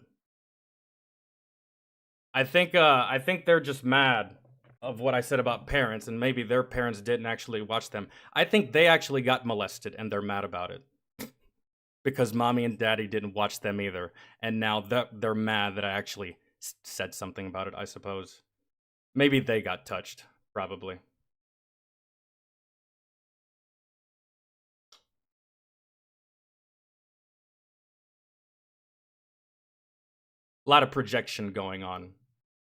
I think they're just mad of what I said about parents, and maybe their parents didn't actually watch them. I think they actually got molested, and they're mad about it. Because mommy and daddy didn't watch them either. And now they're mad that I actually said something about it, I suppose. Maybe they got touched, probably. A lot of projection going on,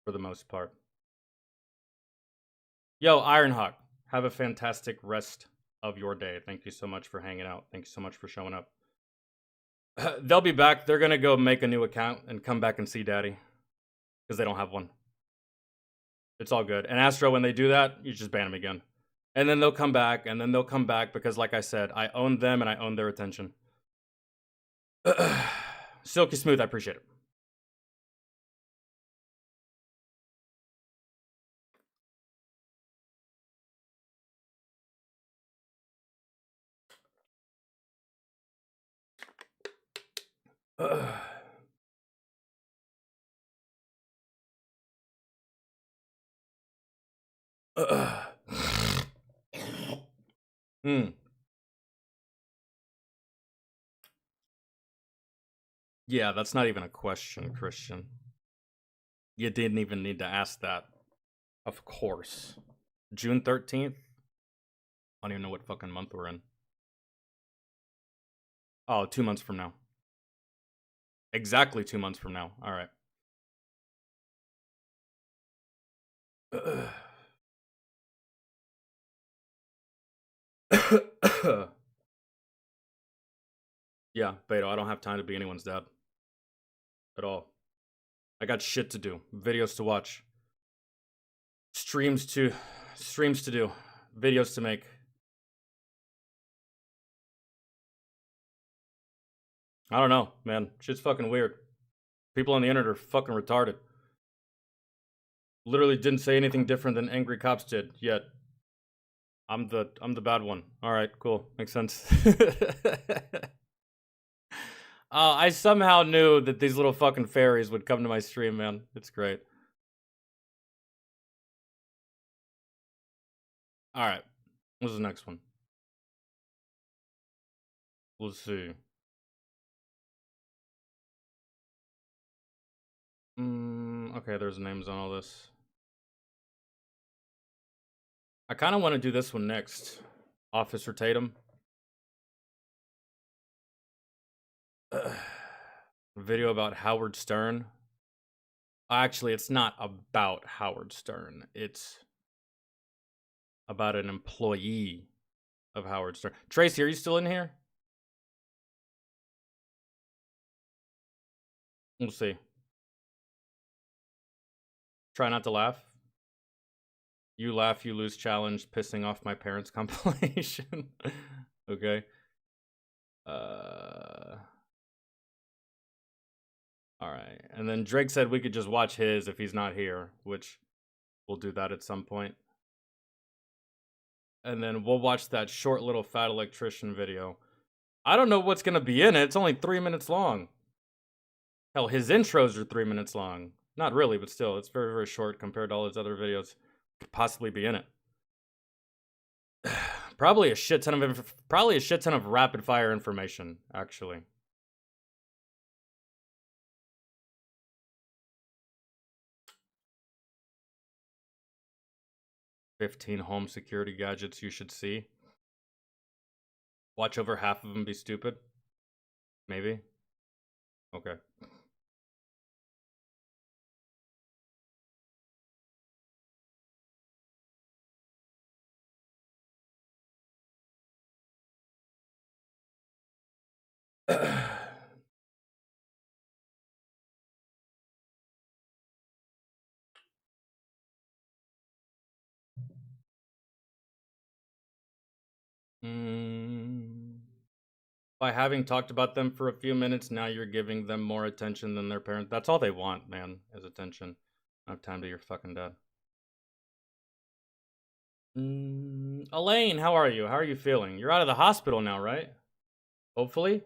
for the most part. Yo, Ironhawk, have a fantastic rest of your day. Thank you so much for hanging out. Thank you so much for showing up. They'll be back. They're going to go make a new account and come back and see daddy. Because they don't have one. It's all good. And Astro, when they do that, you just ban them again. And then they'll come back, and then they'll come back because, like I said, I own them and I own their attention. Silky Smooth, I appreciate it. Yeah, that's not even a question, Christian. You didn't even need to ask that. Of course. June 13th? I don't even know what fucking month we're in. Oh, 2 months from now. Exactly 2 months from now. All right. Yeah, Beto, I don't have time to be anyone's dad. At all. I got shit to do. Videos to watch. Streams to do. Videos to make. I don't know, man. Shit's fucking weird. People on the internet are fucking retarded. Literally didn't say anything different than angry cops did, yet I'm the bad one. Alright, cool. Makes sense. I somehow knew that these little fucking fairies would come to my stream, man. It's great. Alright. What's the next one? Let's see. Okay, there's names on all this. I kind of want to do this one next. Officer Tatum. Video about Howard Stern. Actually, it's not about Howard Stern. It's about an employee of Howard Stern. Tracy, are you still in here? We'll see. Try not to laugh. You laugh, you lose challenge, pissing off my parents compilation. Okay. Alright. And then Drake said we could just watch his if he's not here, which we'll do that at some point. And then we'll watch that short little fat electrician video. I don't know what's gonna be in it. It's only 3 minutes long. Hell, his intros are 3 minutes long. Not really, but still, it's very, very short compared to all his other videos. Could possibly be in it. Probably a shit ton of rapid fire information, actually. "15 home security gadgets you should see." Watch over half of them be stupid? Maybe? Okay. By having talked about them for a few minutes, now you're giving them more attention than their parents. That's all they want, man, is attention. I have time to your fucking dad. Elaine, how are you? How are you feeling? You're out of the hospital now, right? Hopefully?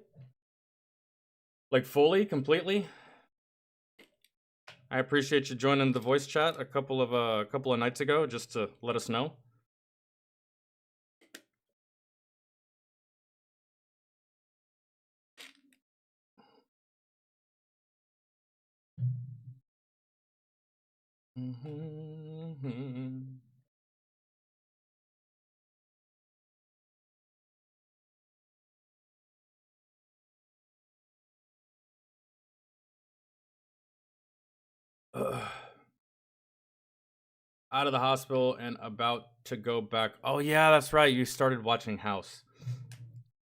Like fully, completely? I appreciate you joining the voice chat a couple of nights ago just to let us know. Out of the hospital and about to go back. Oh yeah, that's right. You started watching House.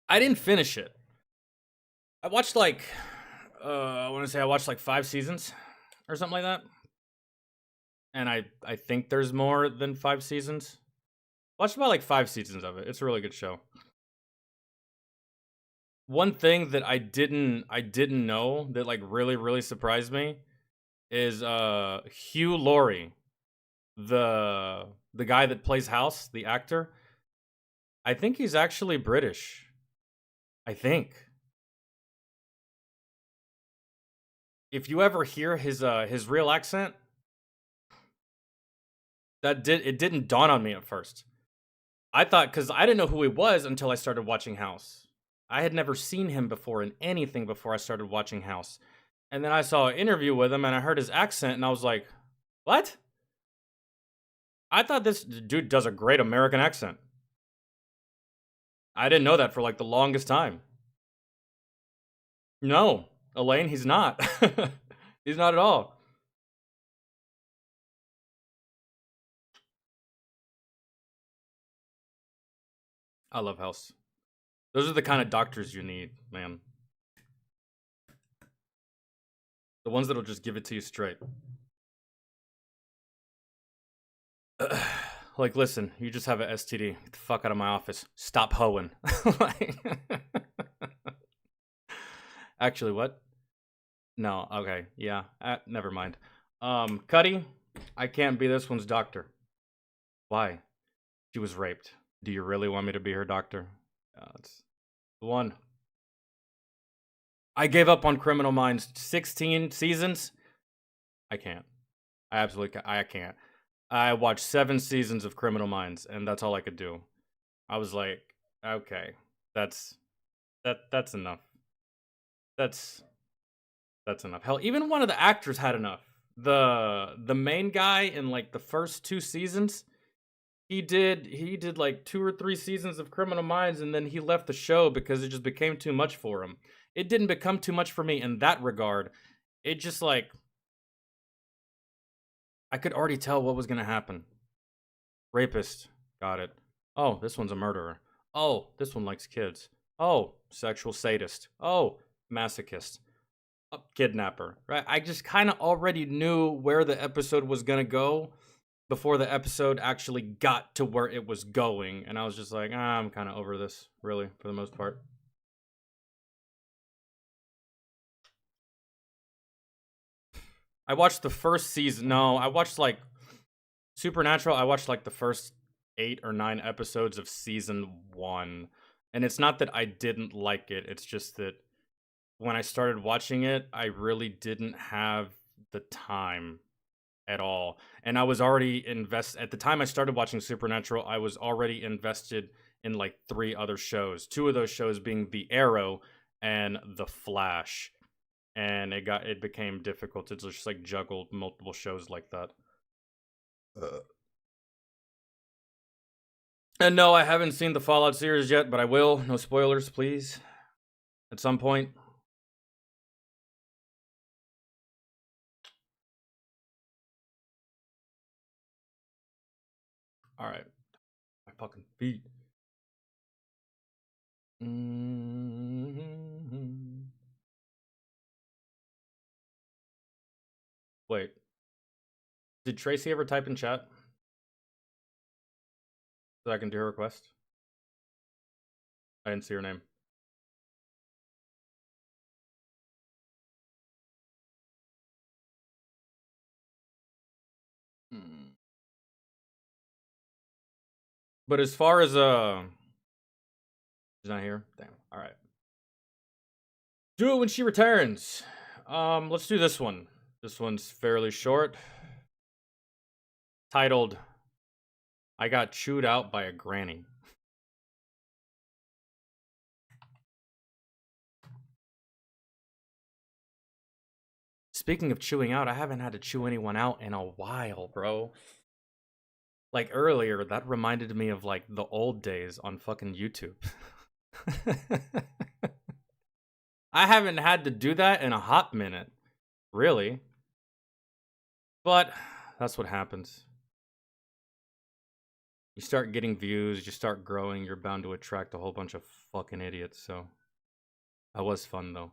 I didn't finish it. I watched like, I want to say I watched like 5 seasons or something like that. And I think there's more than 5 seasons. Watched about like 5 seasons of it. It's a really good show. One thing that I didn't know that like really surprised me is Hugh Laurie, the guy that plays House, the actor. I think he's actually British. I think. If you ever hear his real accent, it didn't dawn on me at first. I thought, because I didn't know who he was until I started watching House. I had never seen him before in anything before I started watching House. And then I saw an interview with him and I heard his accent and I was like, what? I thought this dude does a great American accent. I didn't know that for like the longest time. No, Elaine, he's not. He's not at all. I love House. Those are the kind of doctors you need, man. The ones that'll just give it to you straight. Like, listen, you just have an STD. Get the fuck out of my office. Stop hoeing. Actually, what? No, okay, yeah, never mind. Cuddy, I can't be this one's doctor. Why? She was raped. Do you really want me to be her doctor? That's the one. I gave up on Criminal Minds. 16 seasons? I can't. I absolutely can't. I watched 7 seasons of Criminal Minds, and that's all I could do. I was like, okay, that's enough. That's enough. Hell, even one of the actors had enough. The main guy in like the first 2 seasons, he did like 2 or 3 seasons of Criminal Minds, and then he left the show because it just became too much for him. It didn't become too much for me in that regard. It just like, I could already tell what was gonna happen. Rapist. Got it. Oh, this one's a murderer. Oh, this one likes kids. Oh, sexual sadist. Oh, masochist. Kidnapper. Right? I just kind of already knew where the episode was gonna go before the episode actually got to where it was going. And I was just like, I'm kind of over this, really, for the most part. I watched the first season. No, I watched like Supernatural. I watched like the first 8 or 9 episodes of season 1. And it's not that I didn't like it. It's just that when I started watching it, I really didn't have the time at all. And I was already at the time I started watching Supernatural, I was already invested in like 3 other shows. 2 of those shows being The Arrow and The Flash. And it became difficult to just like juggle multiple shows like that. And no, I haven't seen the Fallout series yet, but I will. No spoilers, please. At some point. All right. My fucking feet. Wait. Did Tracy ever type in chat? So I can do her request? I didn't see her name. But as far as she's not here? Damn. Alright. Do it when she returns. Let's do this one. This one's fairly short. Titled, I Got Chewed Out by a Granny. Speaking of chewing out, I haven't had to chew anyone out in a while, bro. Like earlier, that reminded me of like the old days on fucking YouTube. I haven't had to do that in a hot minute, really. But that's what happens. You start getting views, you start growing, you're bound to attract a whole bunch of fucking idiots, so that was fun though.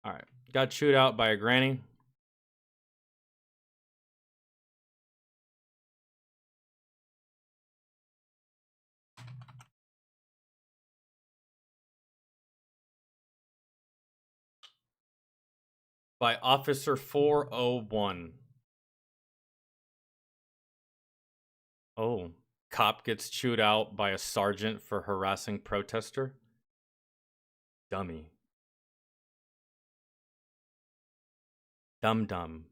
Alright, got chewed out by a granny. By Officer 401. Oh, cop gets chewed out by a sergeant for harassing protester. Dummy. Dum-dum.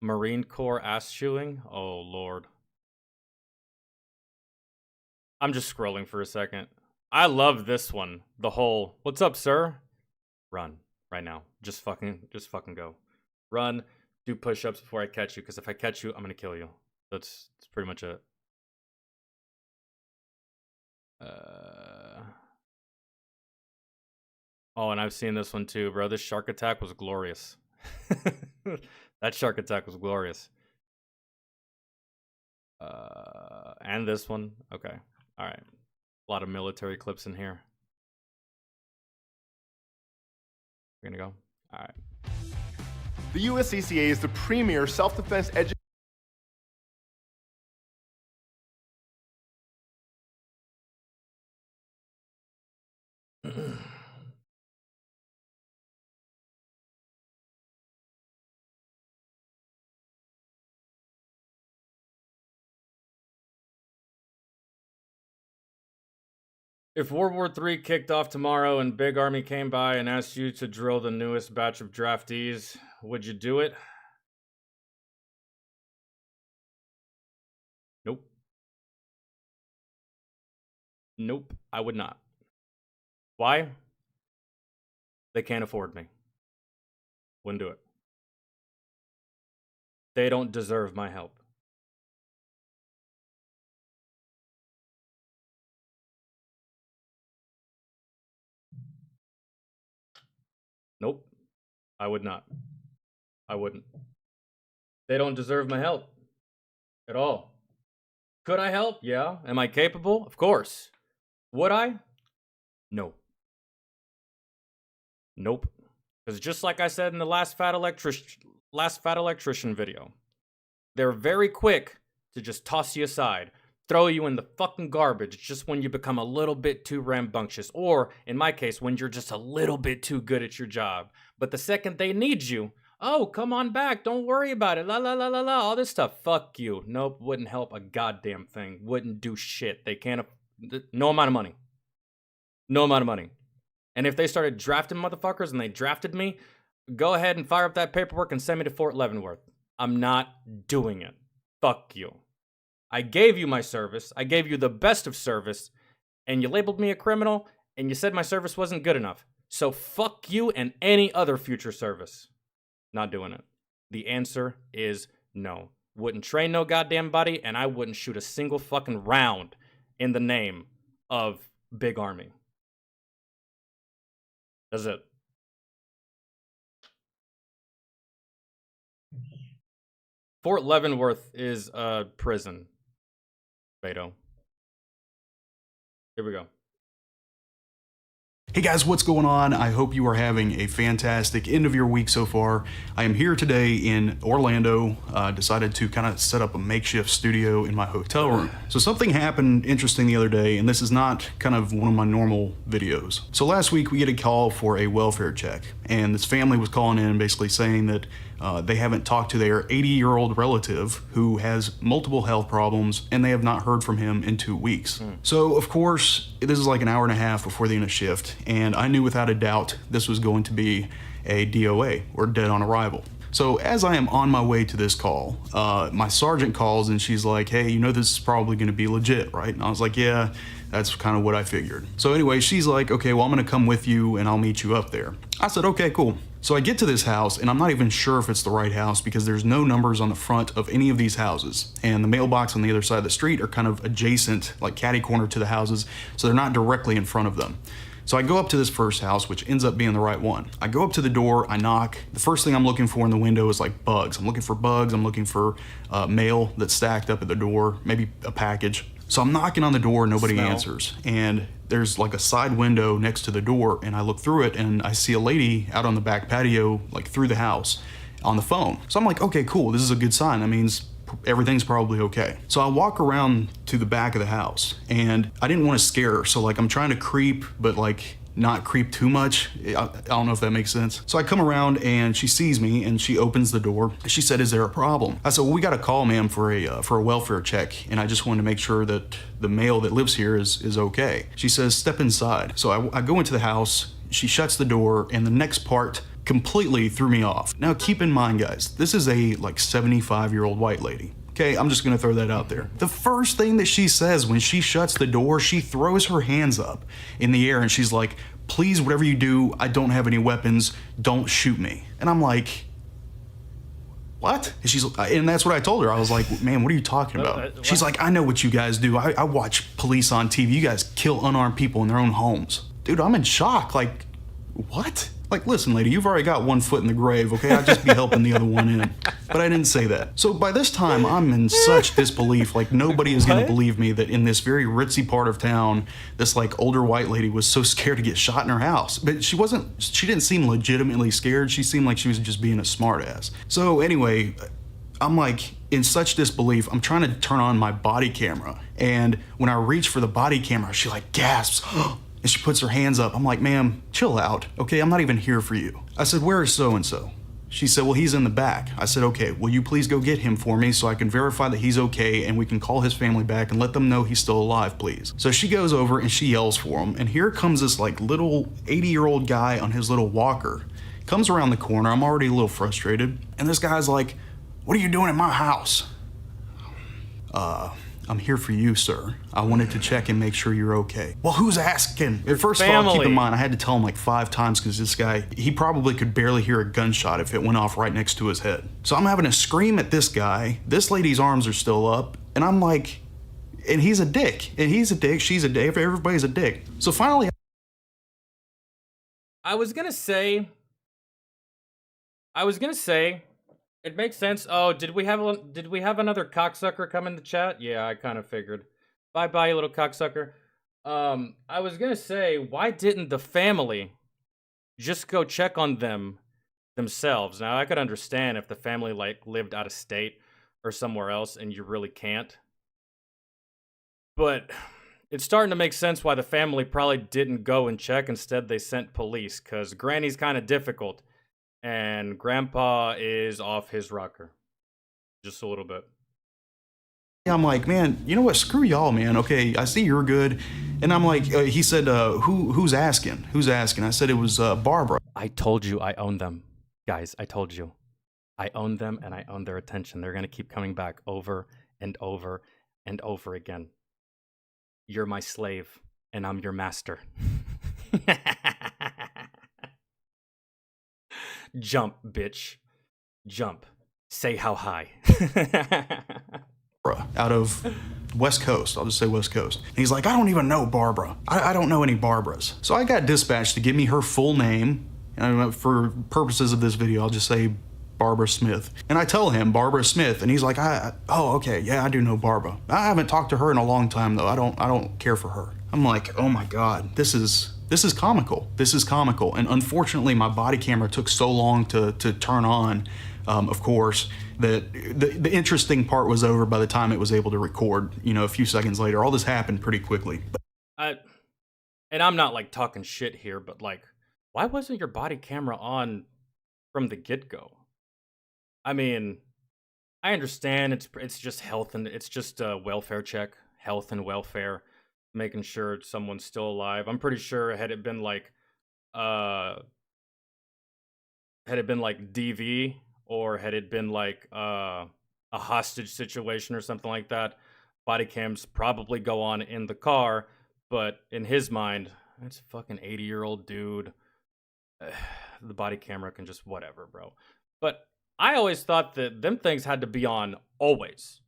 Marine Corps ass chewing? Oh, Lord. I'm just scrolling for a second. I love this one. The whole, what's up, sir? Run. Right now. Just fucking go. Run. Do push-ups before I catch you, because if I catch you, I'm gonna kill you. That's pretty much it. Oh, and I've seen this one too, bro. This shark attack was glorious. That shark attack was glorious. And this one. Okay. All right. A lot of military clips in here. We're gonna go. All right. The USCCA is the premier self-defense education. If World War III kicked off tomorrow and Big Army came by and asked you to drill the newest batch of draftees, would you do it? Nope. Nope, I would not. Why? They can't afford me. Wouldn't do it. They don't deserve my help. Nope. I would not. I wouldn't. They don't deserve my help. At all. Could I help? Yeah. Am I capable? Of course. Would I? No. Nope. Because just like I said in the last fat electrician video, they're very quick to just toss you aside, throw you in the fucking garbage just when you become a little bit too rambunctious, or in my case, when you're just a little bit too good at your job. But the second they need you, oh, come on back, don't worry about it, la la la la la, all this stuff, fuck you. Nope, wouldn't help a goddamn thing, wouldn't do shit. They can't, no amount of money. No amount of money. And if they started drafting motherfuckers and they drafted me, go ahead and fire up that paperwork and send me to Fort Leavenworth. I'm not doing it. Fuck you. I gave you my service. I gave you the best of service. And you labeled me a criminal. And you said my service wasn't good enough. So fuck you and any other future service. Not doing it. The answer is no. Wouldn't train no goddamn body. And I wouldn't shoot a single fucking round in the name of Big Army. That's it. Fort Leavenworth is a prison. Beto. Here we go. Hey guys, what's going on? I hope you are having a fantastic end of your week so far. I am here today in Orlando. Decided to kind of set up a makeshift studio in my hotel room. So something happened interesting the other day, and this is not kind of one of my normal videos. So last week we get a call for a welfare check, and this family was calling in basically saying that they haven't talked to their 80-year-old relative who has multiple health problems, and they have not heard from him in 2 weeks. So of course, this is like an hour and a half before the end of shift, and I knew without a doubt this was going to be a DOA, or dead on arrival. So as I am on my way to this call, my sergeant calls and she's like, hey, you know this is probably gonna be legit, right? And I was like, yeah, that's kind of what I figured. So anyway, she's like, okay, well, I'm gonna come with you and I'll meet you up there. I said, okay, cool. So I get to this house and I'm not even sure if it's the right house because there's no numbers on the front of any of these houses. And the mailbox on the other side of the street are kind of adjacent, like catty corner to the houses, so they're not directly in front of them. So I go up to this first house, which ends up being the right one. I go up to the door, I knock. The first thing I'm looking for in the window is like bugs. I'm looking for bugs, I'm looking for mail that's stacked up at the door, maybe a package. So I'm knocking on the door, nobody answers. And there's like a side window next to the door, and I look through it and I see a lady out on the back patio, like through the house, on the phone. So I'm like, okay, cool, this is a good sign. That means everything's probably okay. So I walk around to the back of the house, and I didn't want to scare her, so like I'm trying to creep, but like not creep too much. I don't know if that makes sense. So I come around and she sees me and she opens the door. She said, is there a problem? I said, well, we got a call, ma'am, for a welfare check, and I just wanted to make sure that the male that lives here is okay. She says, step inside. So I go into the house, she shuts the door, and the next part completely threw me off. Now keep in mind, guys, this is a like 75-year-old white lady. Okay, I'm just gonna throw that out there. The first thing that she says when she shuts the door, she throws her hands up in the air and she's like, please, whatever you do, I don't have any weapons, don't shoot me. And I'm like, what? And that's what I told her. I was like, man, what are you talking about? She's like, I know what you guys do. I watch police on TV. You guys kill unarmed people in their own homes. Dude, I'm in shock. Like, what? Like, listen, lady, you've already got one foot in the grave, okay? I'll just be helping the other one in. But I didn't say that. So by this time, I'm in such disbelief, like nobody is gonna believe me that in this very ritzy part of town, this like older white lady was so scared to get shot in her house. But she didn't seem legitimately scared. She seemed like she was just being a smartass. So anyway, I'm like in such disbelief, I'm trying to turn on my body camera. And when I reach for the body camera, she like gasps, and she puts her hands up. I'm like, ma'am, chill out, okay? I'm not even here for you. I said, where is so-and-so? She said, well, he's in the back. I said, okay, will you please go get him for me so I can verify that he's okay and we can call his family back and let them know he's still alive, please. So she goes over and she yells for him, and here comes this like little 80-year-old guy on his little walker. Comes around the corner, I'm already a little frustrated, and this guy's like, what are you doing in my house? I'm here for you, sir. I wanted to check and make sure you're okay. Well, who's asking? First of all, keep in mind, I had to tell him like 5 times because this guy, he probably could barely hear a gunshot if it went off right next to his head. So I'm having to scream at this guy. This lady's arms are still up, and I'm like, and he's a dick. And he's a dick, she's a dick, everybody's a dick. So finally, I was gonna say, It makes sense. Oh, did we have another cocksucker come in the chat? Yeah, I kind of figured. Bye, you little cocksucker. I was gonna say, why didn't the family just go check on them themselves? Now, I could understand if the family like lived out of state or somewhere else, and you really can't. But it's starting to make sense why the family probably didn't go and check. Instead, they sent police, because Granny's kind of difficult. And Grandpa is off his rocker. Just a little bit. I'm like, man, you know what? Screw y'all, man. Okay, I see you're good. And I'm like, he said, who's asking? Who's asking? I said it was Barbara. I told you I own them. Guys, I told you. I own them and I own their attention. They're going to keep coming back over and over and over again. You're my slave and I'm your master. Jump, bitch. Jump. Say how high. Out of West Coast. I'll just say West Coast. And he's like, I don't even know Barbara. I don't know any Barbaras. So I got dispatched to give me her full name. And for purposes of this video, I'll just say Barbara Smith. And I tell him Barbara Smith, and he's like, oh, okay, yeah, I do know Barbara. I haven't talked to her in a long time though. I don't care for her. I'm like, oh my God, this is comical. This is comical. And unfortunately, my body camera took so long to turn on, of course, that the interesting part was over by the time it was able to record, you know, a few seconds later. All this happened pretty quickly. And I'm not like talking shit here, but like, why wasn't your body camera on from the get-go? I mean, I understand it's just health and it's just a welfare check, health and welfare, making sure someone's still alive. I'm pretty sure had it been like DV, or had it been like a hostage situation or something like that, body cams probably go on in the car. But in his mind, it's a fucking 80-year-old dude. The body camera can just whatever, bro. But I always thought that them things had to be on always.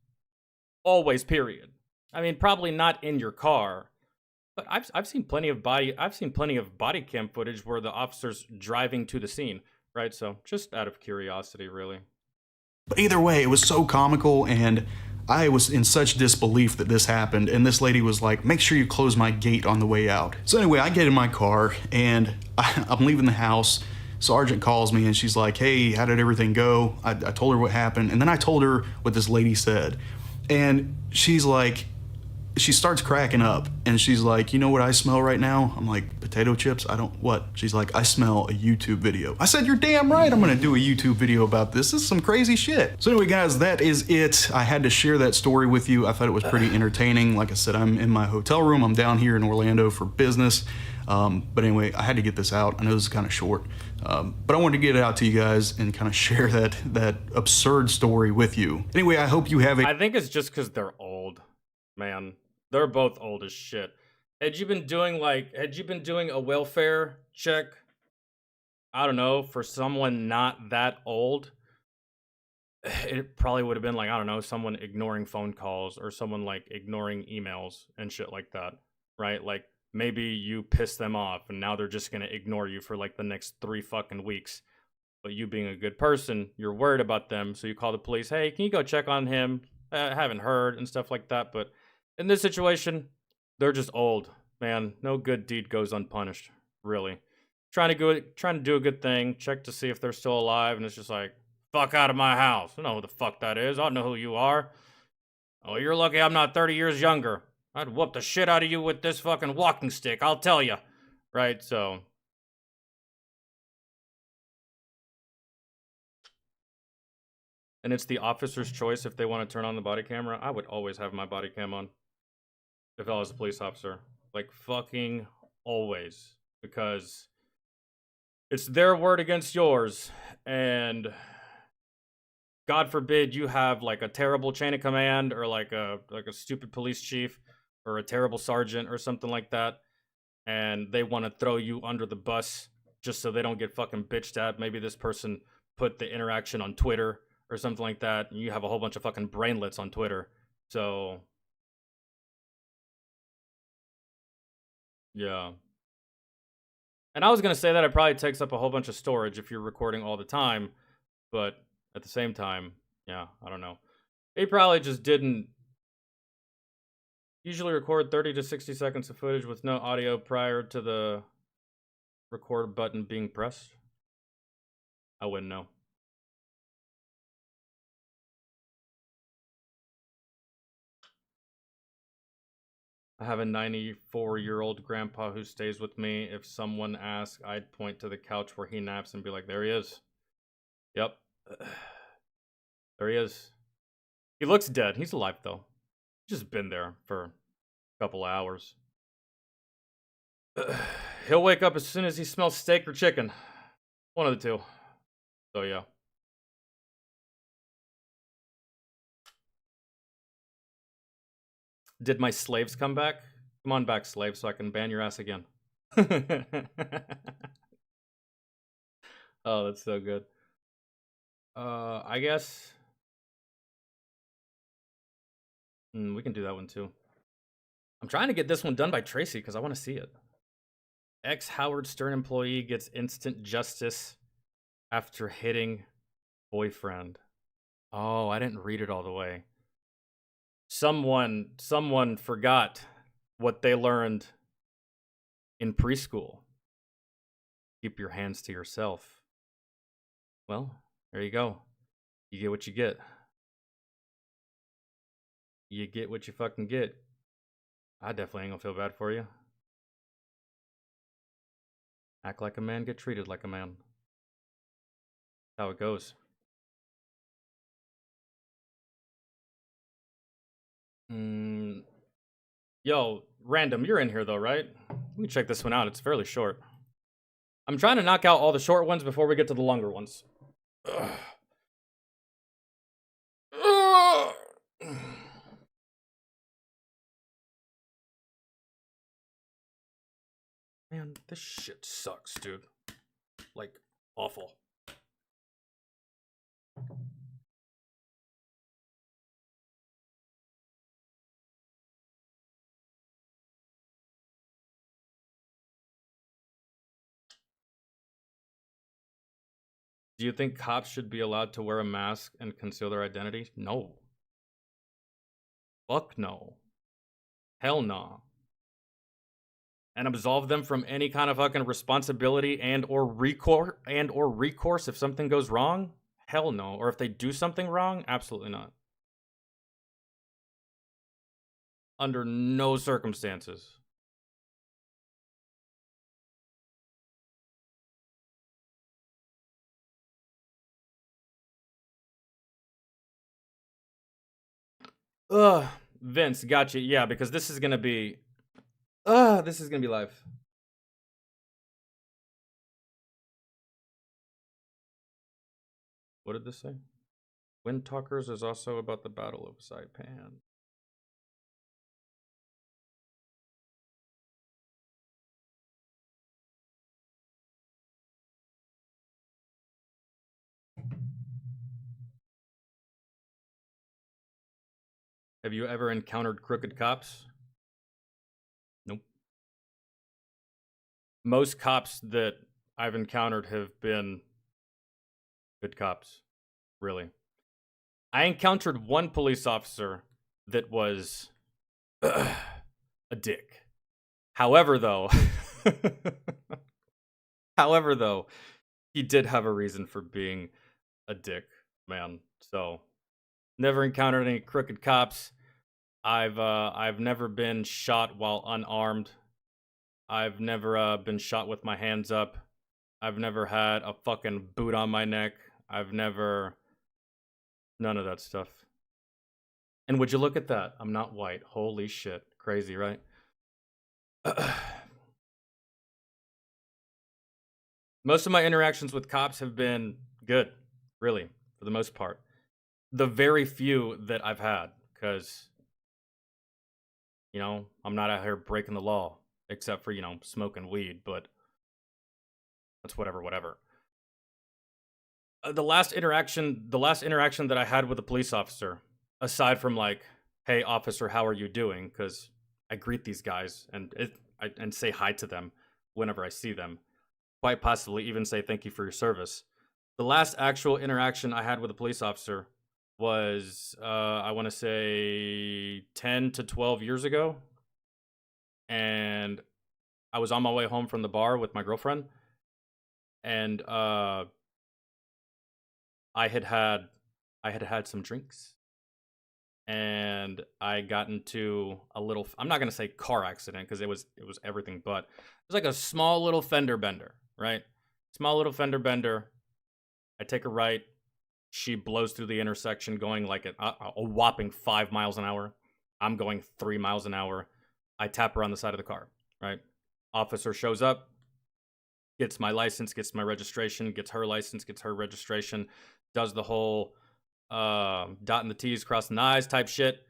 Always, period. I mean, probably not in your car, but I've seen plenty of body cam footage where the officer's driving to the scene, right? So just out of curiosity, really. But either way, it was so comical, and I was in such disbelief that this happened, and this lady was like, make sure you close my gate on the way out. So anyway, I get in my car, and I'm leaving the house. Sergeant calls me, and she's like, hey, how did everything go? I told her what happened, and then I told her what this lady said. And she's like, she starts cracking up, and she's like, you know what I smell right now? I'm like, potato chips? What? She's like, I smell a YouTube video. I said, you're damn right I'm gonna do a YouTube video about this. This is some crazy shit. So anyway, guys, that is it. I had to share that story with you. I thought it was pretty entertaining. Like I said, I'm in my hotel room. I'm down here in Orlando for business. But anyway, I had to get this out. I know this is kind of short, but I wanted to get it out to you guys and kind of share that absurd story with you. Anyway, I hope you have a... I think it's just because they're old, man. They're both old as shit. Had you been doing a welfare check, I don't know, for someone not that old, it probably would have been like, I don't know, someone ignoring phone calls or someone like ignoring emails and shit like that, right? Like maybe you piss them off and now they're just gonna ignore you for like the next 3 fucking weeks. But you being a good person, you're worried about them, so you call the police, hey, can you go check on him? I haven't heard and stuff like that. But in this situation, they're just old, man. No good deed goes unpunished, really. Trying to do a good thing, check to see if they're still alive, and it's just like, fuck out of my house. I don't know who the fuck that is. I don't know who you are. Oh, you're lucky I'm not 30 years younger. I'd whoop the shit out of you with this fucking walking stick, I'll tell you. Right, so... And it's the officer's choice if they want to turn on the body camera. I would always have my body cam on if I was a police officer. Like, fucking always. Because it's their word against yours. And God forbid you have, like, a terrible chain of command or, like a stupid police chief or a terrible sergeant or something like that. And they want to throw you under the bus just so they don't get fucking bitched at. Maybe this person put the interaction on Twitter or something like that, and you have a whole bunch of fucking brainlets on Twitter. So, yeah. And I was going to say that it probably takes up a whole bunch of storage if you're recording all the time, but at the same time, yeah, I don't know. He probably just didn't usually record 30 to 60 seconds of footage with no audio prior to the record button being pressed. I wouldn't know. I have a 94-year-old grandpa who stays with me. If someone asks, I'd point to the couch where he naps and be like, there he is. Yep. There he is. He looks dead. He's alive, though. He's just been there for a couple hours. He'll wake up as soon as he smells steak or chicken. One of the two. So, yeah. Did my slaves come back? Come on back, slave, so I can ban your ass again. Oh, that's so good. I guess... we can do that one, too. I'm trying to get this one done by Tracy, because I want to see it. Ex-Howard Stern employee gets instant justice after hitting boyfriend. Oh, I didn't read it all the way. Someone forgot what they learned in preschool. Keep your hands to yourself. Well, there you go. You get what you get. You get what you fucking get. I definitely ain't gonna feel bad for you. Act like a man, get treated like a man. That's how it goes. Yo, Random, you're in here though, right? Let me check this one out. It's fairly short. I'm trying to knock out all the short ones before we get to the longer ones. Ugh. Ugh. Man, this shit sucks, dude. Like, awful. Do you think cops should be allowed to wear a mask and conceal their identity? No. Fuck no. Hell no. And absolve them from any kind of fucking responsibility and or recourse if something goes wrong? Hell no. Or if they do something wrong? Absolutely not. Under no circumstances. Vince, gotcha. Yeah, because this is gonna be live. What did this say? Wind Talkers is also about the Battle of Saipan. Have you ever encountered crooked cops? Nope. Most cops that I've encountered have been good cops. Really. I encountered one police officer that was a dick. However, though, he did have a reason for being a dick, man. So, never encountered any crooked cops. I've never been shot while unarmed. I've never been shot with my hands up. I've never had a fucking boot on my neck. I've never... None of that stuff. And would you look at that? I'm not white. Holy shit. Crazy, right? Most of my interactions with cops have been good, really, for the most part. The very few that I've had, because, you know, I'm not out here breaking the law, except for, you know, smoking weed, but that's whatever. The last interaction that I had with a police officer, aside from like, "Hey, officer, how are you doing?" Because I greet these guys and say hi to them whenever I see them. Quite possibly even say thank you for your service. The last actual interaction I had with a police officer was, I want to say 10 to 12 years ago. And I was on my way home from the bar with my girlfriend. And I had had some drinks. And I got into a little, I'm not going to say car accident because it was everything, but it was like a small little fender bender, right? Small little fender bender. I take a right. She blows through the intersection going like a whopping 5 miles an hour. I'm going 3 miles an hour. I tap her on the side of the car, right? Officer shows up, gets my license, gets my registration, gets her license, gets her registration, does the whole dotting the T's, crossing the I's type shit.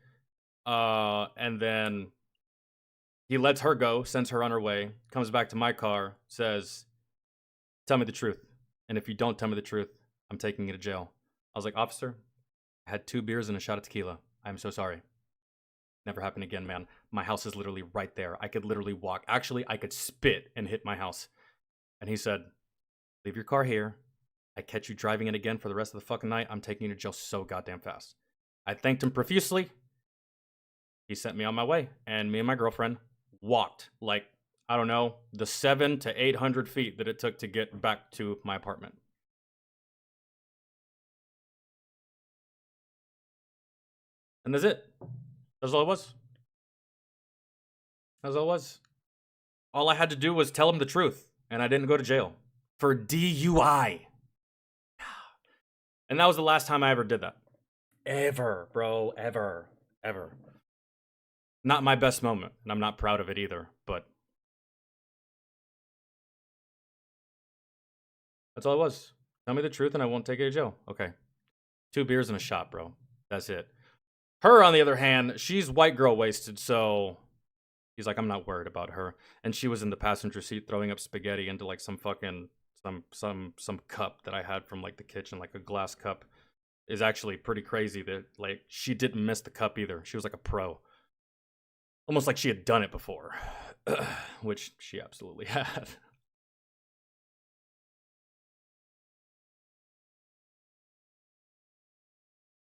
And then he lets her go, sends her on her way, comes back to my car, says, "Tell me the truth. And if you don't tell me the truth, I'm taking you to jail." I was like, "Officer, I had 2 beers and a shot of tequila. I'm so sorry. Never happen again, man. My house is literally right there. I could literally walk. Actually, I could spit and hit my house." And he said, "Leave your car here. I catch you driving it again for the rest of the fucking night, I'm taking you to jail so goddamn fast." I thanked him profusely. He sent me on my way. And me and my girlfriend walked like, I don't know, the 700 to 800 feet that it took to get back to my apartment. And that's it. That's all it was. That's all it was. All I had to do was tell him the truth, and I didn't go to jail for DUI. And that was the last time I ever did that. Ever, bro. Ever. Not my best moment, and I'm not proud of it either, but that's all it was. Tell me the truth and I won't take you to jail. Okay. 2 beers and a shot, bro. That's it. Her, on the other hand, she's white girl wasted, so he's like, I'm not worried about her. And she was in the passenger seat throwing up spaghetti into like some fucking some cup that I had from like the kitchen, like a glass cup. Is actually pretty crazy that like she didn't miss the cup either. She was like a pro. Almost like she had done it before. Which she absolutely had.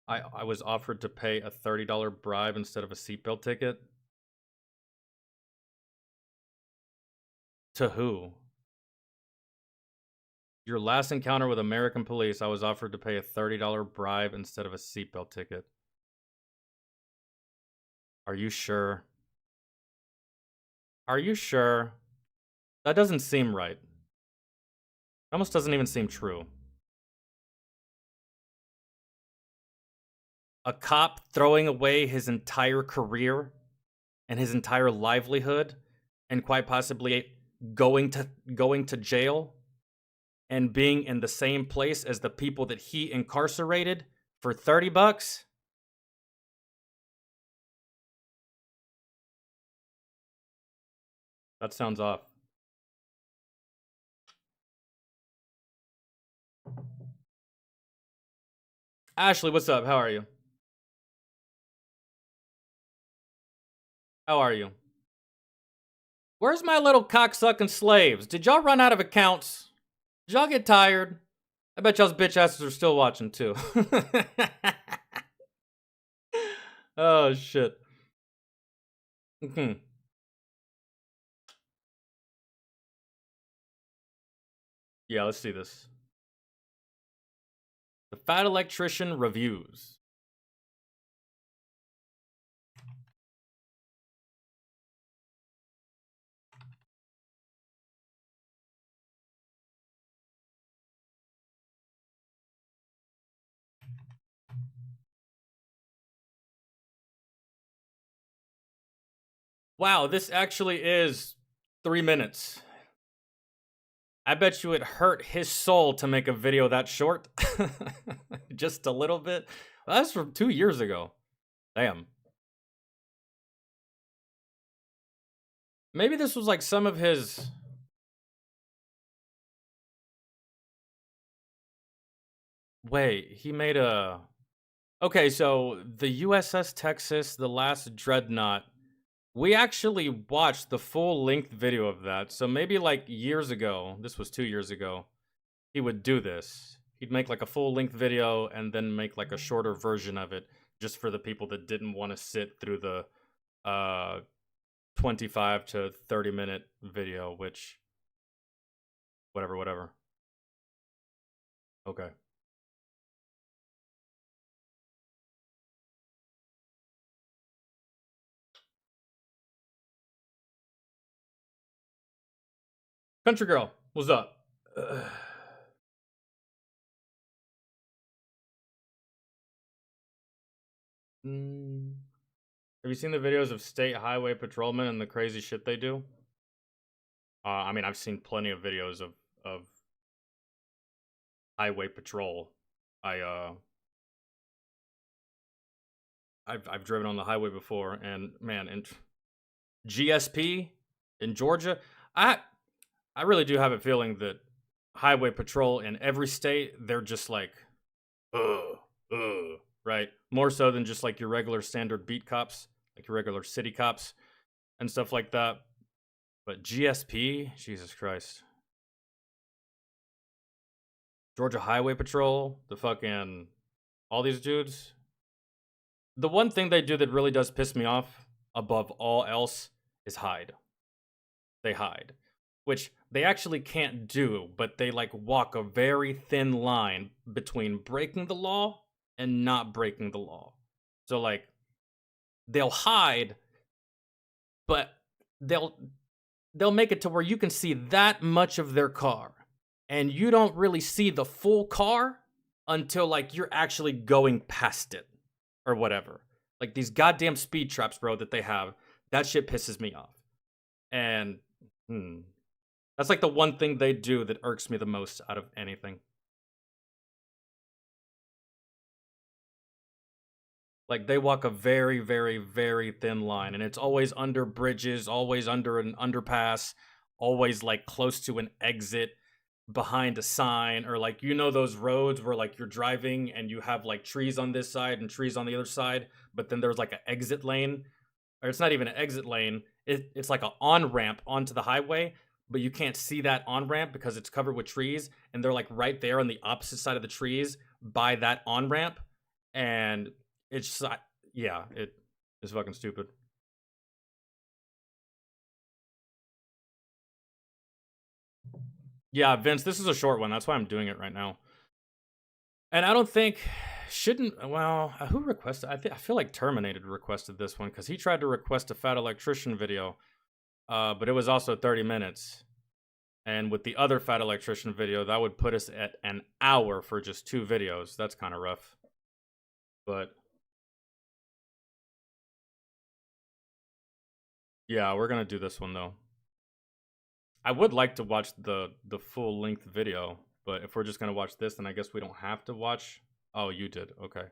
I was offered to pay a $30 bribe instead of a seatbelt ticket. To who? Your last encounter with American police, I was offered to pay a $30 bribe instead of a seatbelt ticket. Are you sure? Are you sure? That doesn't seem right. It almost doesn't even seem true. A cop throwing away his entire career and his entire livelihood and quite possibly going to jail and being in the same place as the people that he incarcerated for $30? That sounds off. Ashley, what's up? How are you? How are you? Where's my little cocksucking slaves? Did y'all run out of accounts? Did y'all get tired? I bet y'all's bitch asses are still watching too. Oh, shit. Yeah, let's see this. The Fat Electrician reviews. Wow, this actually is 3 minutes. I bet you it hurt his soul to make a video that short. Just a little bit. Well, that's from 2 years ago. Damn. Maybe this was like some of his... Wait, he made a... Okay, so the USS Texas, the last dreadnought. We actually watched the full-length video of that. So maybe like years ago, this was 2 years ago, he would do this. he'd make like a full-length video and then make like a shorter version of it just for the people that didn't want to sit through the 25 to 30 minute video, which whatever. Okay. Country girl, what's up? Have you seen the videos of state highway patrolmen and the crazy shit they do? I mean, I've seen plenty of videos of highway patrol. I've driven on the highway before, and man, and GSP in Georgia, I really do have a feeling that highway patrol in every state, they're just like, right? More so than just like your regular standard beat cops, like your regular city cops and stuff like that. But GSP, Jesus Christ. Georgia Highway Patrol, the fucking, all these dudes. The one thing they do that really does piss me off above all else is hide. They hide, which they actually can't do, but they like walk a very thin line between breaking the law and not breaking the law. So like, they'll hide, but they'll make it to where you can see that much of their car, and you don't really see the full car until like you're actually going past it or whatever. Like these goddamn speed traps, bro, that they have, that shit pisses me off. And that's like the one thing they do that irks me the most out of anything. Like they walk a very, very, very thin line, and it's always under bridges, always under an underpass, always like close to an exit, behind a sign, or like, you know, those roads where like you're driving and you have like trees on this side and trees on the other side, but then there's like an exit lane, or it's not even an exit lane, it's like an on-ramp onto the highway, but you can't see that on-ramp because it's covered with trees, and they're like right there on the opposite side of the trees by that on-ramp, and it's just, yeah, it is fucking stupid. Yeah, Vince, this is a short one. That's why I'm doing it right now. And I don't think, who requested? I feel like Terminated requested this one because he tried to request a Fat Electrician video, but it was also 30 minutes. And with the other Fat Electrician video, that would put us at an hour for just 2 videos. That's kind of rough. But yeah, we're gonna do this one though. I would like to watch the full length video, but if we're just gonna watch this, then I guess we don't have to watch. Oh, you did. Okay.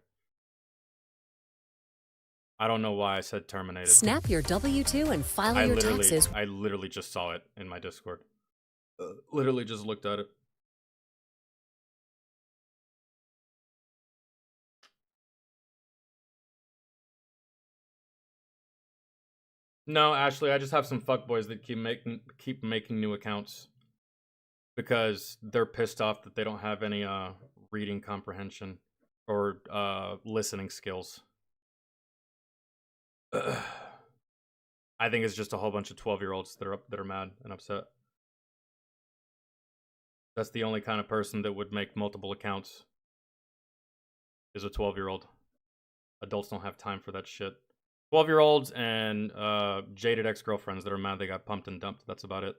I don't know why I said Terminated. Snap your W-2 and file your taxes. I literally just saw it in my Discord. Literally just looked at it. No, Ashley, I just have some fuckboys that keep making new accounts because they're pissed off that they don't have any reading comprehension or listening skills. I think it's just a whole bunch of 12-year-olds that are mad and upset. That's the only kind of person that would make multiple accounts, is a 12-year-old. Adults don't have time for that shit. 12-year-olds and jaded ex-girlfriends that are mad they got pumped and dumped. That's about it.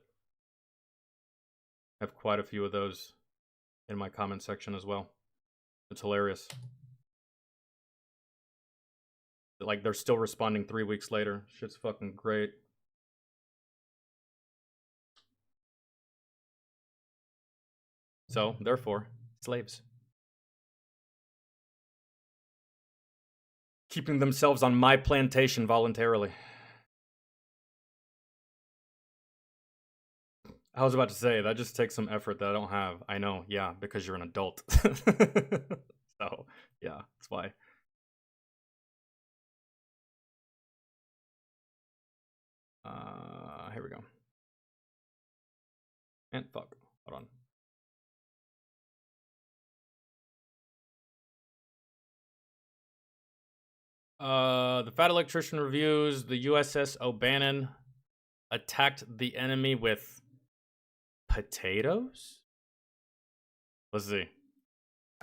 I have quite a few of those in my comment section as well. It's hilarious. Like, they're still responding 3 weeks later. Shit's fucking great. So, therefore, slaves. Keeping themselves on my plantation voluntarily. I was about to say, that just takes some effort that I don't have. I know, yeah, because you're an adult. So, yeah, that's why. Here we go. And fuck, hold on. The Fat Electrician reviews the USS O'Bannon attacked the enemy with potatoes? Let's see.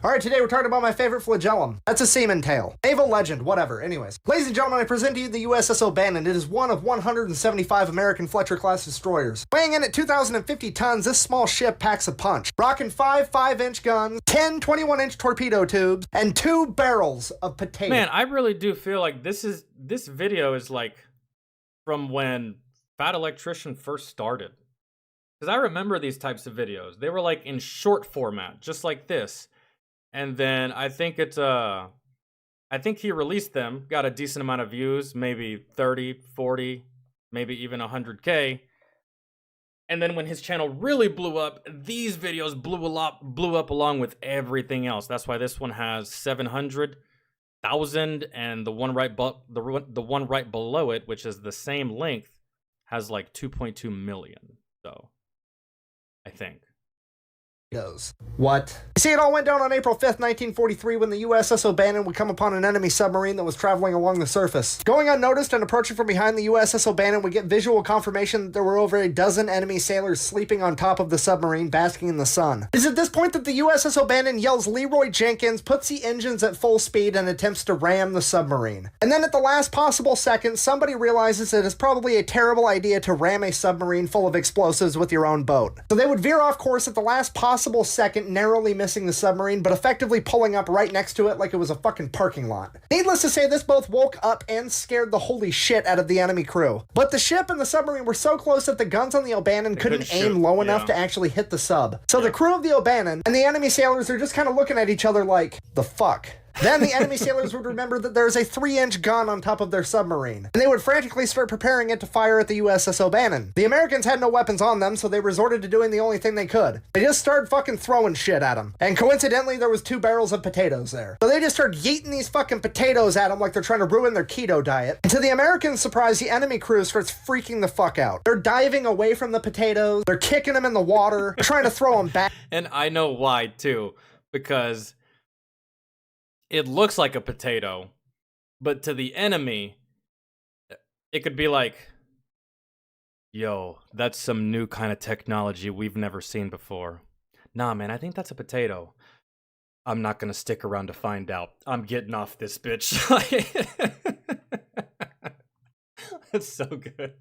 All right, today we're talking about my favorite flagellum. That's a seaman tail. Naval legend, whatever. Anyways, ladies and gentlemen, I present to you the USS O'Bannon. It is one of 175 American Fletcher-class destroyers. Weighing in at 2,050 tons, this small ship packs a punch. Rocking 5 5-inch guns, 10 21-inch torpedo tubes, and 2 barrels of potatoes. Man, I really do feel like this video is like from when Fat Electrician first started. Because I remember these types of videos. They were like in short format, just like this. And then I think he released them, got a decent amount of views, maybe 30, 40, maybe even 100K. And then when his channel really blew up, these videos blew up along with everything else. That's why this one has 700,000, and the one right below it, which is the same length, has like 2.2 million. So I think. What? You see, it all went down on April 5th, 1943, when the USS O'Bannon would come upon an enemy submarine that was traveling along the surface. Going unnoticed and approaching from behind, the USS O'Bannon would get visual confirmation that there were over a dozen enemy sailors sleeping on top of the submarine, basking in the sun. It is at this point that the USS O'Bannon yells Leroy Jenkins, puts the engines at full speed, and attempts to ram the submarine. And then at the last possible second, somebody realizes it is probably a terrible idea to ram a submarine full of explosives with your own boat. So they would veer off course at the last possible second, narrowly missing the submarine, but effectively pulling up right next to it like it was a fucking parking lot. Needless to say, this both woke up and scared the holy shit out of the enemy crew. But the ship and the submarine were so close that the guns on the O'Bannon couldn't aim low enough to actually hit the sub. So the crew of the O'Bannon and the enemy sailors are just kind of looking at each other like, the fuck? Then the enemy sailors would remember that there's a 3-inch gun on top of their submarine, and they would frantically start preparing it to fire at the USS O'Bannon. The Americans had no weapons on them, so they resorted to doing the only thing they could. They just started fucking throwing shit at them. And coincidentally, there was 2 barrels of potatoes there. So they just started yeeting these fucking potatoes at them like they're trying to ruin their keto diet. And to the Americans' surprise, the enemy crew starts freaking the fuck out. They're diving away from the potatoes, they're kicking them in the water, they're trying to throw them back. And I know why, too, because it looks like a potato, but to the enemy, it could be like, yo, that's some new kind of technology we've never seen before. Nah, man, I think that's a potato. I'm not gonna stick around to find out. I'm getting off this bitch. That's so good.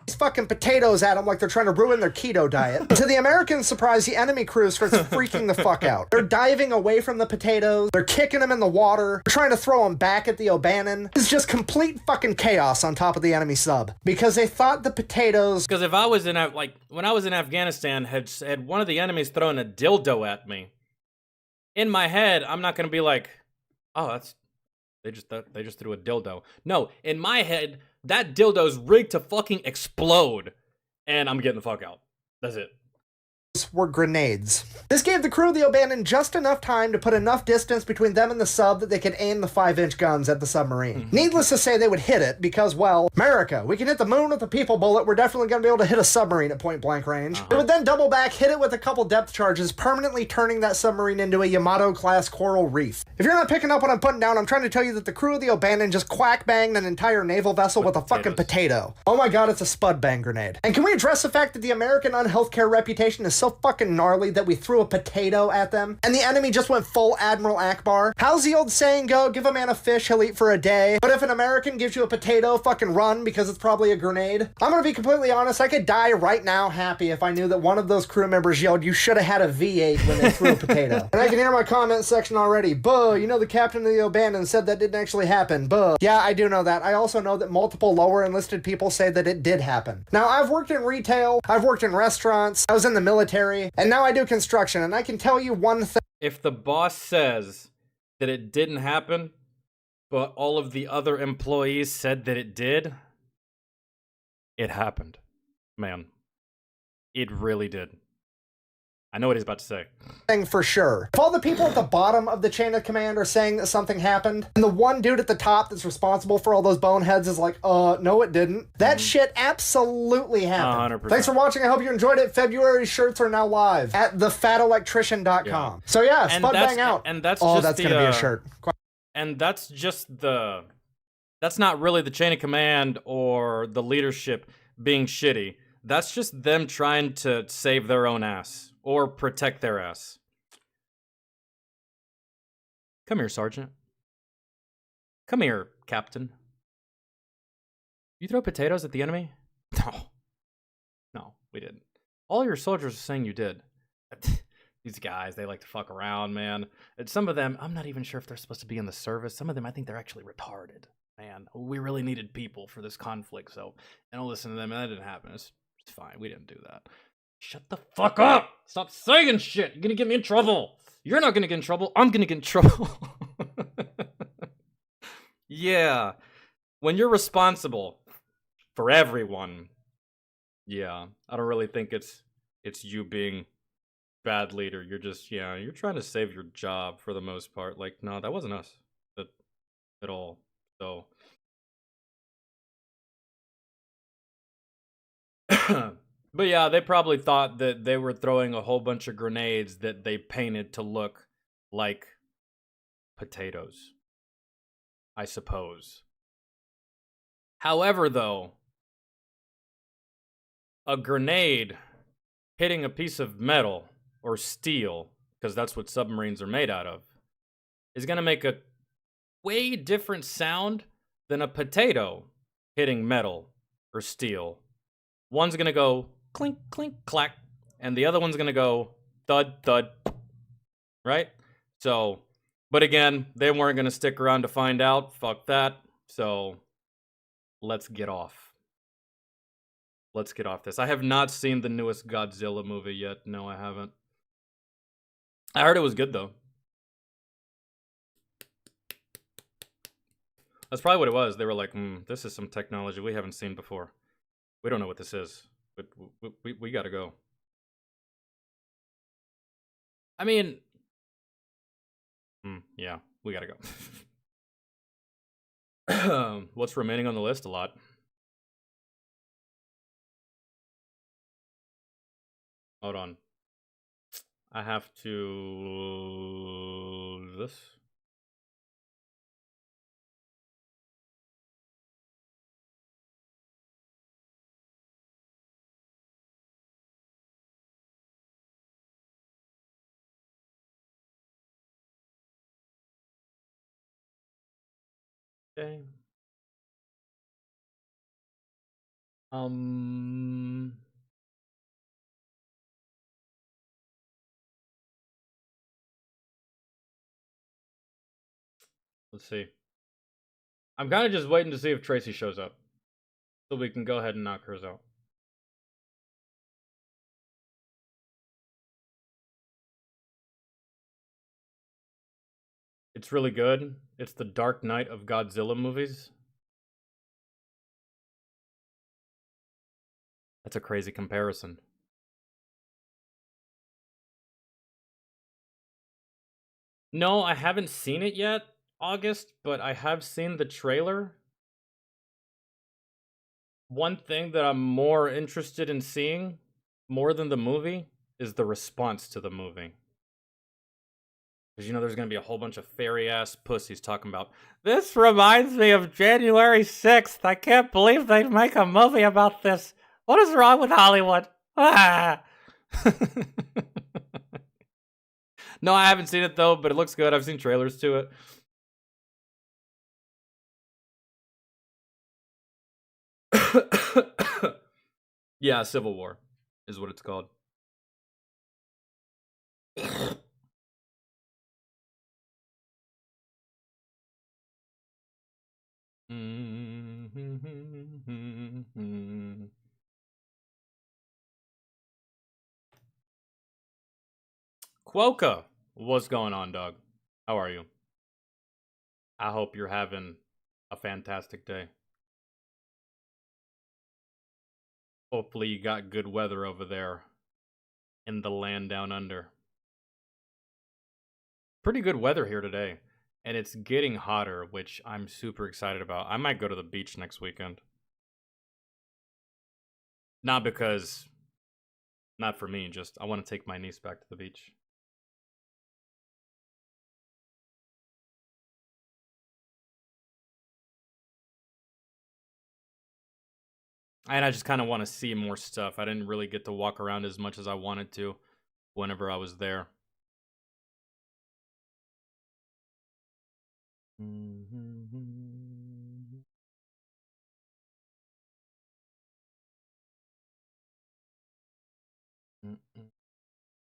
These fucking potatoes at them like they're trying to ruin their keto diet. To the Americans' surprise, the enemy crew starts freaking the fuck out. They're diving away from the potatoes, they're kicking them in the water, they're trying to throw them back at the O'Bannon. It's just complete fucking chaos on top of the enemy sub. Because they thought the potatoes... Because if I was in, when I was in Afghanistan, had one of the enemies thrown a dildo at me, in my head, I'm not gonna be like, oh, they just threw a dildo. No, in my head, that dildo's rigged to fucking explode, and I'm getting the fuck out. That's it. Were grenades. This gave the crew of the O'Bannon just enough time to put enough distance between them and the sub that they could aim the 5-inch guns at the submarine. Needless to say, they would hit it because, well, America, we can hit the moon with a people bullet, we're definitely going to be able to hit a submarine at point blank range. They would then double back, hit it with a couple depth charges, permanently turning that submarine into a Yamato-class coral reef. If you're not picking up what I'm putting down, I'm trying to tell you that the crew of the O'Bannon just quack-banged an entire naval vessel with a fucking potato. Oh my god, it's a spud bang grenade. And can we address the fact that the American unhealthcare reputation is so fucking gnarly that we threw a potato at them and the enemy just went full Admiral Akbar? How's the old saying go? Give a man a fish, he'll eat for a day. But if an American gives you a potato, fucking run because it's probably a grenade. I'm gonna be completely honest, I could die right now happy if I knew that one of those crew members yelled, you should have had a V8 when they threw a potato. And I can hear my comment section already. Buh, you know the captain of the O'Bannon said that didn't actually happen. Buh. Yeah, I do know that. I also know that multiple lower enlisted people say that it did happen. Now, I've worked in retail, I've worked in restaurants, I was in the military, and now I do construction, and I can tell you one thing. If the boss says that it didn't happen, but all of the other employees said that it did, it happened. Man. It really did. I know what he's about to say. Thing for sure. If all the people at the bottom of the chain of command are saying that something happened, and the one dude at the top that's responsible for all those boneheads is like, no it didn't. That shit absolutely happened. 100%. Thanks for watching. I hope you enjoyed it. February shirts are now live at thefatelectrician.com. Yeah. So yeah, Spud Bang out. And that's oh, just that's gonna be a shirt. And that's just the That's not really the chain of command or the leadership being shitty. That's just them trying to save their own ass or protect their ass. Come here, Sergeant. Come here, Captain. You throw potatoes at the enemy? No. No, we didn't. All your soldiers are saying you did. These guys, they like to fuck around, man. And some of them, I'm not even sure if they're supposed to be in the service. Some of them, I think they're actually retarded. Man, we really needed people for this conflict, so I don't listen to them, and that didn't happen. It's fine. We didn't do that. Shut the fuck up! Stop saying shit! You're gonna get me in trouble! You're not gonna get in trouble. I'm gonna get in trouble. Yeah. When you're responsible for everyone, yeah, I don't really think it's you being bad leader. You're just, yeah, you're trying to save your job for the most part. Like, no, that wasn't us at all. So, but yeah, they probably thought that they were throwing a whole bunch of grenades that they painted to look like potatoes, I suppose. However, though, a grenade hitting a piece of metal or steel, because that's what submarines are made out of, is going to make a way different sound than a potato hitting metal or steel. One's going to go clink, clink, clack, and the other one's going to go thud, thud, right? So, but again, they weren't going to stick around to find out. Fuck that. So, let's get off. Let's get off this. I have not seen the newest Godzilla movie yet. No, I haven't. I heard it was good, though. That's probably what it was. They were like, this is some technology we haven't seen before. We don't know what this is, but we gotta go. I mean, yeah, we gotta go. What's remaining on the list? A lot. Hold on. I have to... this? Okay. Let's see. I'm kind of just waiting to see if Tracy shows up, so we can go ahead and knock hers out. It's really good. It's the Dark Knight of Godzilla movies. That's a crazy comparison. No, I haven't seen it yet, August, but I have seen the trailer. One thing that I'm more interested in seeing, more than the movie, is the response to the movie. Because, you know, there's going to be a whole bunch of fairy-ass pussies talking about, this reminds me of January 6th. I can't believe they'd make a movie about this. What is wrong with Hollywood? Ah! No, I haven't seen it, though, but it looks good. I've seen trailers to it. Yeah, Civil War is what it's called. Quokka, what's going on, dog? How are you? I hope you're having a fantastic day. Hopefully you got good weather over there in the land down under. Pretty good weather here today. And it's getting hotter, which I'm super excited about. I might go to the beach next weekend. Not because, not for me, just I want to take my niece back to the beach. And I just kind of want to see more stuff. I didn't really get to walk around as much as I wanted to whenever I was there.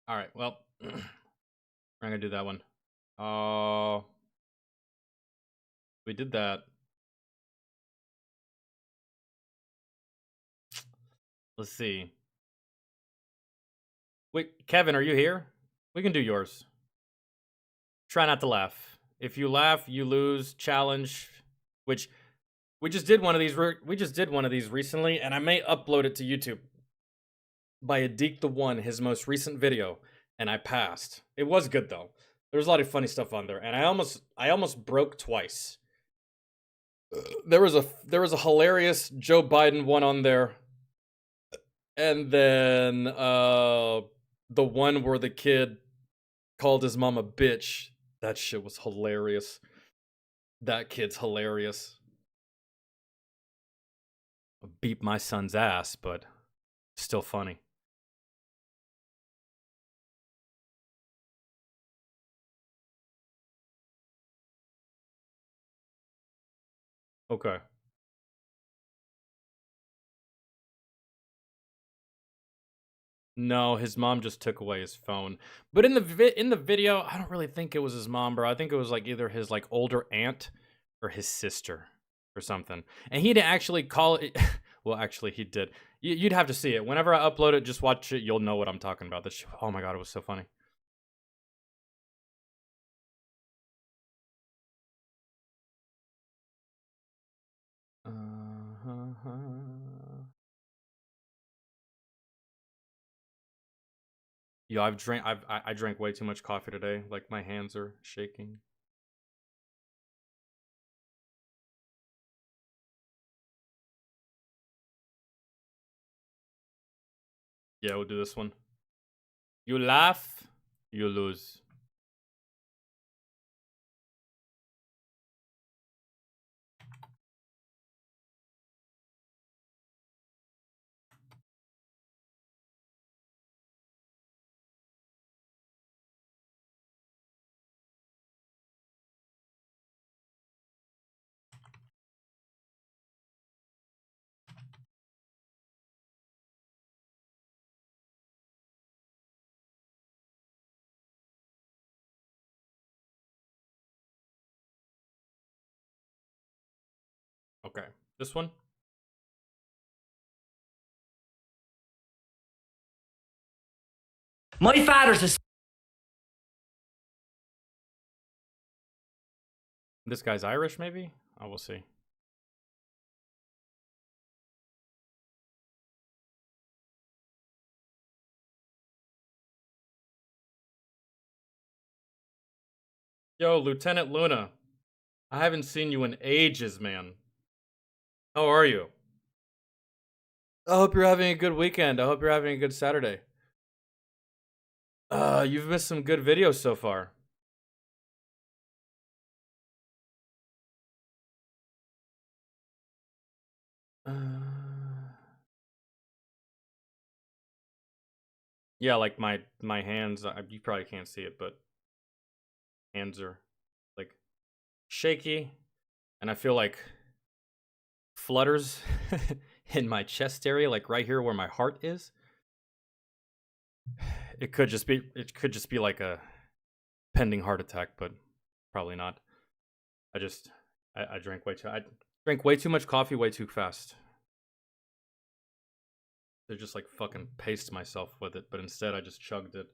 All right, well, I'm gonna do that one. We did that. Let's see. Wait, Kevin, are you here? We can do yours. Try not to laugh. If you laugh, you lose. Challenge, which we just did one of these. We just did one of these recently, and I may upload it to YouTube. By Adik the One, his most recent video, and I passed. It was good though. There was a lot of funny stuff on there, and I almost broke twice. There was a hilarious Joe Biden one on there, and then the one where the kid called his mom a bitch. That shit was hilarious. That kid's hilarious. I beat my son's ass, but still funny. Okay. No, his mom just took away his phone. But in the video, I don't really think it was his mom, bro. I think it was like either his like older aunt or his sister or something. And he didn't actually call it. Well, actually, he did. You'd have to see it. Whenever I upload it, just watch it. You'll know what I'm talking about. This. Oh my god, it was so funny. Yo, I drank way too much coffee today. Like my hands are shaking. Yeah, we'll do this one. You laugh, you lose. Okay, this one. My father's a... This guy's Irish, maybe? I will see. Yo, Lieutenant Luna. I haven't seen you in ages, man. How are you? I hope you're having a good weekend. I hope you're having a good Saturday. You've missed some good videos so far. Yeah, like my hands, you probably can't see it, but hands are like shaky, and I feel like flutters in my chest area, like right here where my heart is. It could just be like a pending heart attack, but probably not. I drank way too much coffee way too fast. I just like fucking paced myself with it, but instead I just chugged it.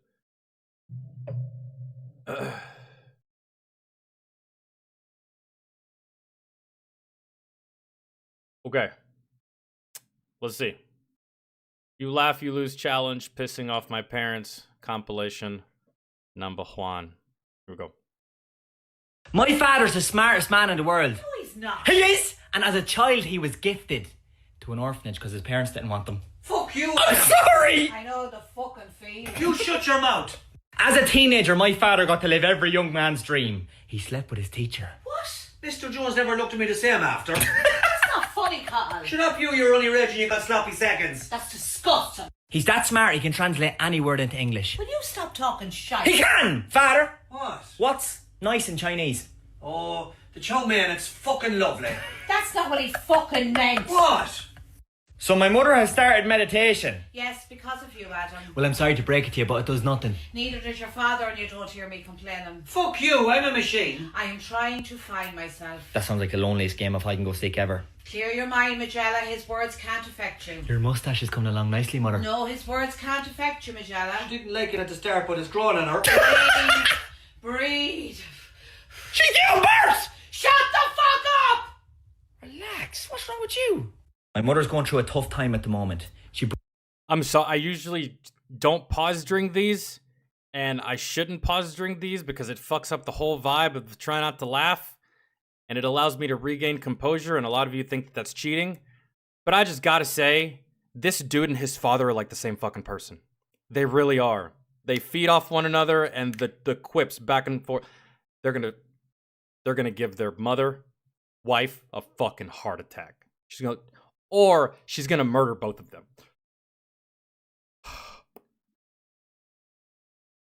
Okay. Let's see. You laugh, you lose challenge, pissing off my parents, compilation, number one. Here we go. My father's the smartest man in the world. No, he's not. He is! And as a child, he was gifted to an orphanage because his parents didn't want them. Fuck you! I'm sorry! I know the fucking feeling. You shut your mouth! As a teenager, my father got to live every young man's dream. He slept with his teacher. What? Mr. Jones never looked at me the same after. That's not mollycoddle. Shut up, you're only red and you got sloppy seconds. That's disgusting. He's that smart, he can translate any word into English. Will you stop talking shite? He can, father! What? What's nice in Chinese? Oh, the chow mein, it's fucking lovely. That's not what he fucking meant. What? So my mother has started meditation. Yes, because of you, Adam. Well, I'm sorry to break it to you, but it does nothing. Neither does your father, and you don't hear me complaining. Fuck you, I'm a machine. I am trying to find myself. That sounds like the loneliest game of hide and go seek ever. Clear your mind, Magella. His words can't affect you. Your moustache is coming along nicely, mother. No, his words can't affect you, Magella. She didn't like it at the start, but it's growing on her. Breathe. She's giving birth! Shut the fuck up! Relax. What's wrong with you? My mother's going through a tough time at the moment. I'm sorry. I usually don't pause during these, and I shouldn't pause during these because it fucks up the whole vibe of trying not to laugh, and it allows me to regain composure, and a lot of you think that's cheating. But I just gotta say, this dude and his father are like the same fucking person. They really are. They feed off one another, and the quips back and forth. They're gonna give their wife, a fucking heart attack. She's gonna murder both of them.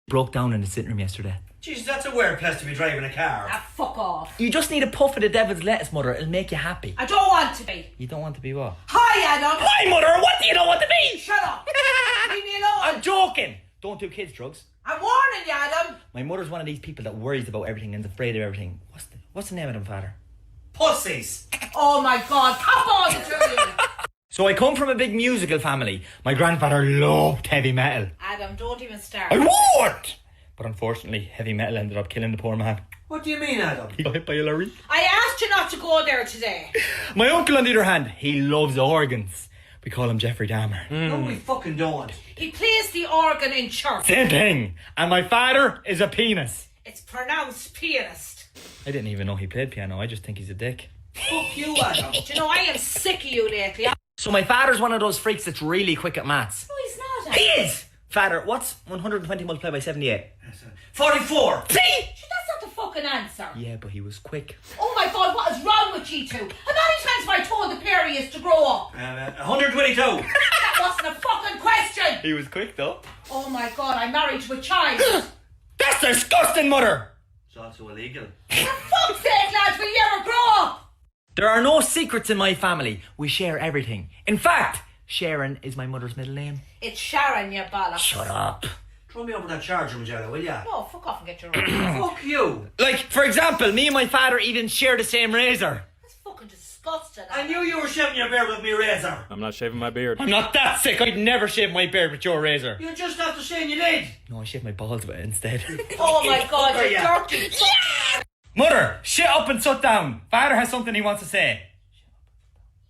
Broke down in the sitting room yesterday. Jesus, that's a weird place to be driving a car. Ah, fuck off. You just need a puff of the devil's lettuce, mother. It'll make you happy. I don't want to be. You don't want to be what? Hi, Adam. Hi, mother. What do you don't want to be? Shut up. Leave me alone. I'm joking. Don't do kids drugs. I'm warning you, Adam. My mother's one of these people that worries about everything and is afraid of everything. What's the name of them, father? Pussies. Oh my God. Come on, Julie. So I come from a big musical family. My grandfather loved heavy metal. Adam, don't even start. I won't! But unfortunately, heavy metal ended up killing the poor man. What do you mean, Adam? He got hit by a lorry. I asked you not to go there today. My uncle, on the other hand, he loves organs. We call him Jeffrey Dahmer. No, we fucking don't. He plays the organ in church. Same thing. And my father is a penis. It's pronounced pianist. I didn't even know he played piano. I just think he's a dick. Fuck you, Adam. Do you know, I am sick of you lately. So my father's one of those freaks that's really quick at maths. No, he's not. He is! Father, what's 120 multiplied by 78? 44. See? That's not the fucking answer. Yeah, but he was quick. Oh my God, what is wrong with you two? How many times have I told the Perry to grow up? 122. That wasn't a fucking question. He was quick, though. Oh my God, I'm married to a child. That's disgusting, mother! It's also illegal. For fuck's sake, lads, will you ever grow up? There are no secrets in my family. We share everything. In fact, Sharon is my mother's middle name. It's Sharon, you bollocks. Shut up. Throw me over that charger, Magella, will ya? No, fuck off and get your own. Fuck you. Like, for example, me and my father even share the same razor. That's fucking disgusting. I knew you were shaving your beard with me razor. I'm not shaving my beard. I'm not that sick. I'd never shave my beard with your razor. You just have to say you did. No, I shave my balls with it instead. Oh my God, you're fucker, dirty. Yeah! Mother, shut up and sit down. Father has something he wants to say.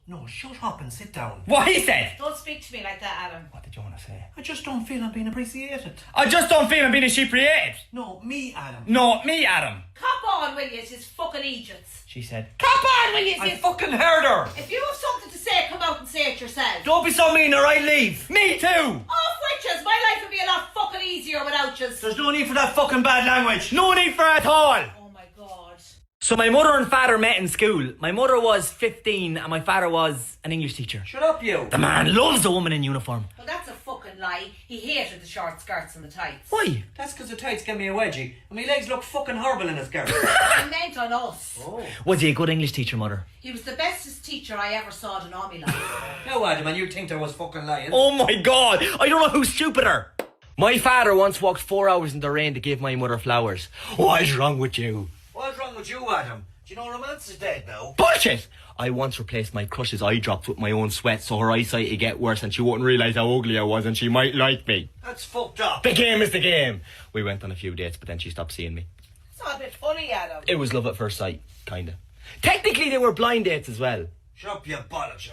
No, shut up and sit down. What he said? Don't speak to me like that, Adam. What did you want to say? I just don't feel I'm being appreciated. I just don't feel I'm being appreciated. No, me, Adam. No, me, Adam. Cop on, will you? It's fucking Egypts. She said. Cop on, will you? I fucking heard her. If you have something to say, come out and say it yourself. Don't be so mean or I leave. Me too. Off witches. My life would be a lot fucking easier without you. There's no need for that fucking bad language. No need for it at all. Oh my God. So my mother and father met in school. My mother was 15 and my father was an English teacher. Shut up, you. The man loves a woman in uniform. Well, that's a fucking lie. He hated the short skirts and the tights. Why? That's because the tights give me a wedgie and my legs look fucking horrible in a skirt. I meant on us. Oh. Was he a good English teacher, mother? He was the bestest teacher I ever saw in all my life. No, Adam, and you think there was fucking lying. Oh my God. I don't know who's stupider. My father once walked 4 hours in the rain to give my mother flowers. What's wrong with you? What's wrong with you, Adam? Do you know romance is dead now? Bullshit! I once replaced my crush's eye drops with my own sweat so her eyesight would get worse and she wouldn't realise how ugly I was and she might like me. That's fucked up. The game is the game. We went on a few dates but then she stopped seeing me. It's not a bit funny, Adam. It was love at first sight, kinda. Technically they were blind dates as well. Shut up, you bollocks.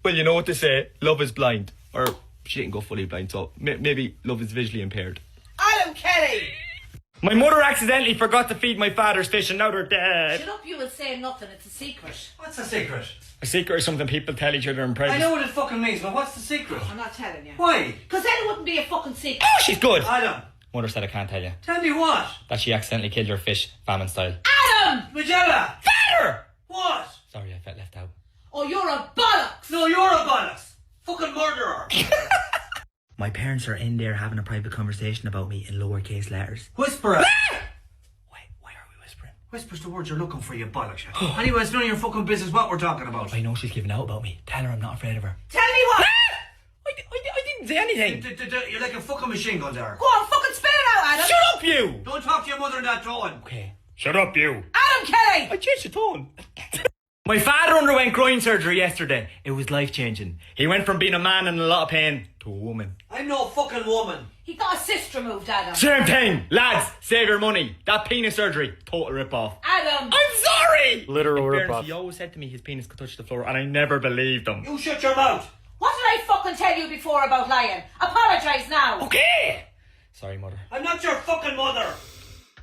Well, you know what they say, love is blind. Or she didn't go fully blind, so maybe love is visually impaired. Adam Kelly! My mother accidentally forgot to feed my father's fish and now they're dead. Shut up, you and say nothing. It's a secret. What's the secret? A secret is something people tell each other in private. I know what it fucking means, but what's the secret? I'm not telling you. Why? Because then it wouldn't be a fucking secret. Oh, she's good. Adam. Mother said I can't tell you. Tell me what? That she accidentally killed her fish, famine style. Adam! Magella! Father! What? Sorry, I felt left out. Oh, you're a bollocks! No, you're a bollocks! Fucking murderer! My parents are in there having a private conversation about me in lowercase letters. Whisper it! Whisper's the words you're looking for, you bollocks. Anyway, it's none of your fucking business what we're talking about. I know she's giving out about me. Tell her I'm not afraid of her. Tell me what! I didn't say anything. You're like a fucking machine gun there. Go on, fucking spit it out, Adam! Shut up, you! Don't talk to your mother in that tone. Okay. Shut up, you. Adam Kelly! I changed the tone. My father underwent groin surgery yesterday. It was life-changing. He went from being a man in a lot of pain to a woman. I'm no fucking woman. He got a cyst removed, Adam. Same thing. Lads, save your money. That penis surgery, total rip-off. Adam! I'm sorry! Literal In fairness, rip-off. he always said to me his penis could touch the floor, and I never believed him. You shut your mouth. What did I fucking tell you before about lying? Apologise now. Okay! Sorry, mother. I'm not your fucking mother.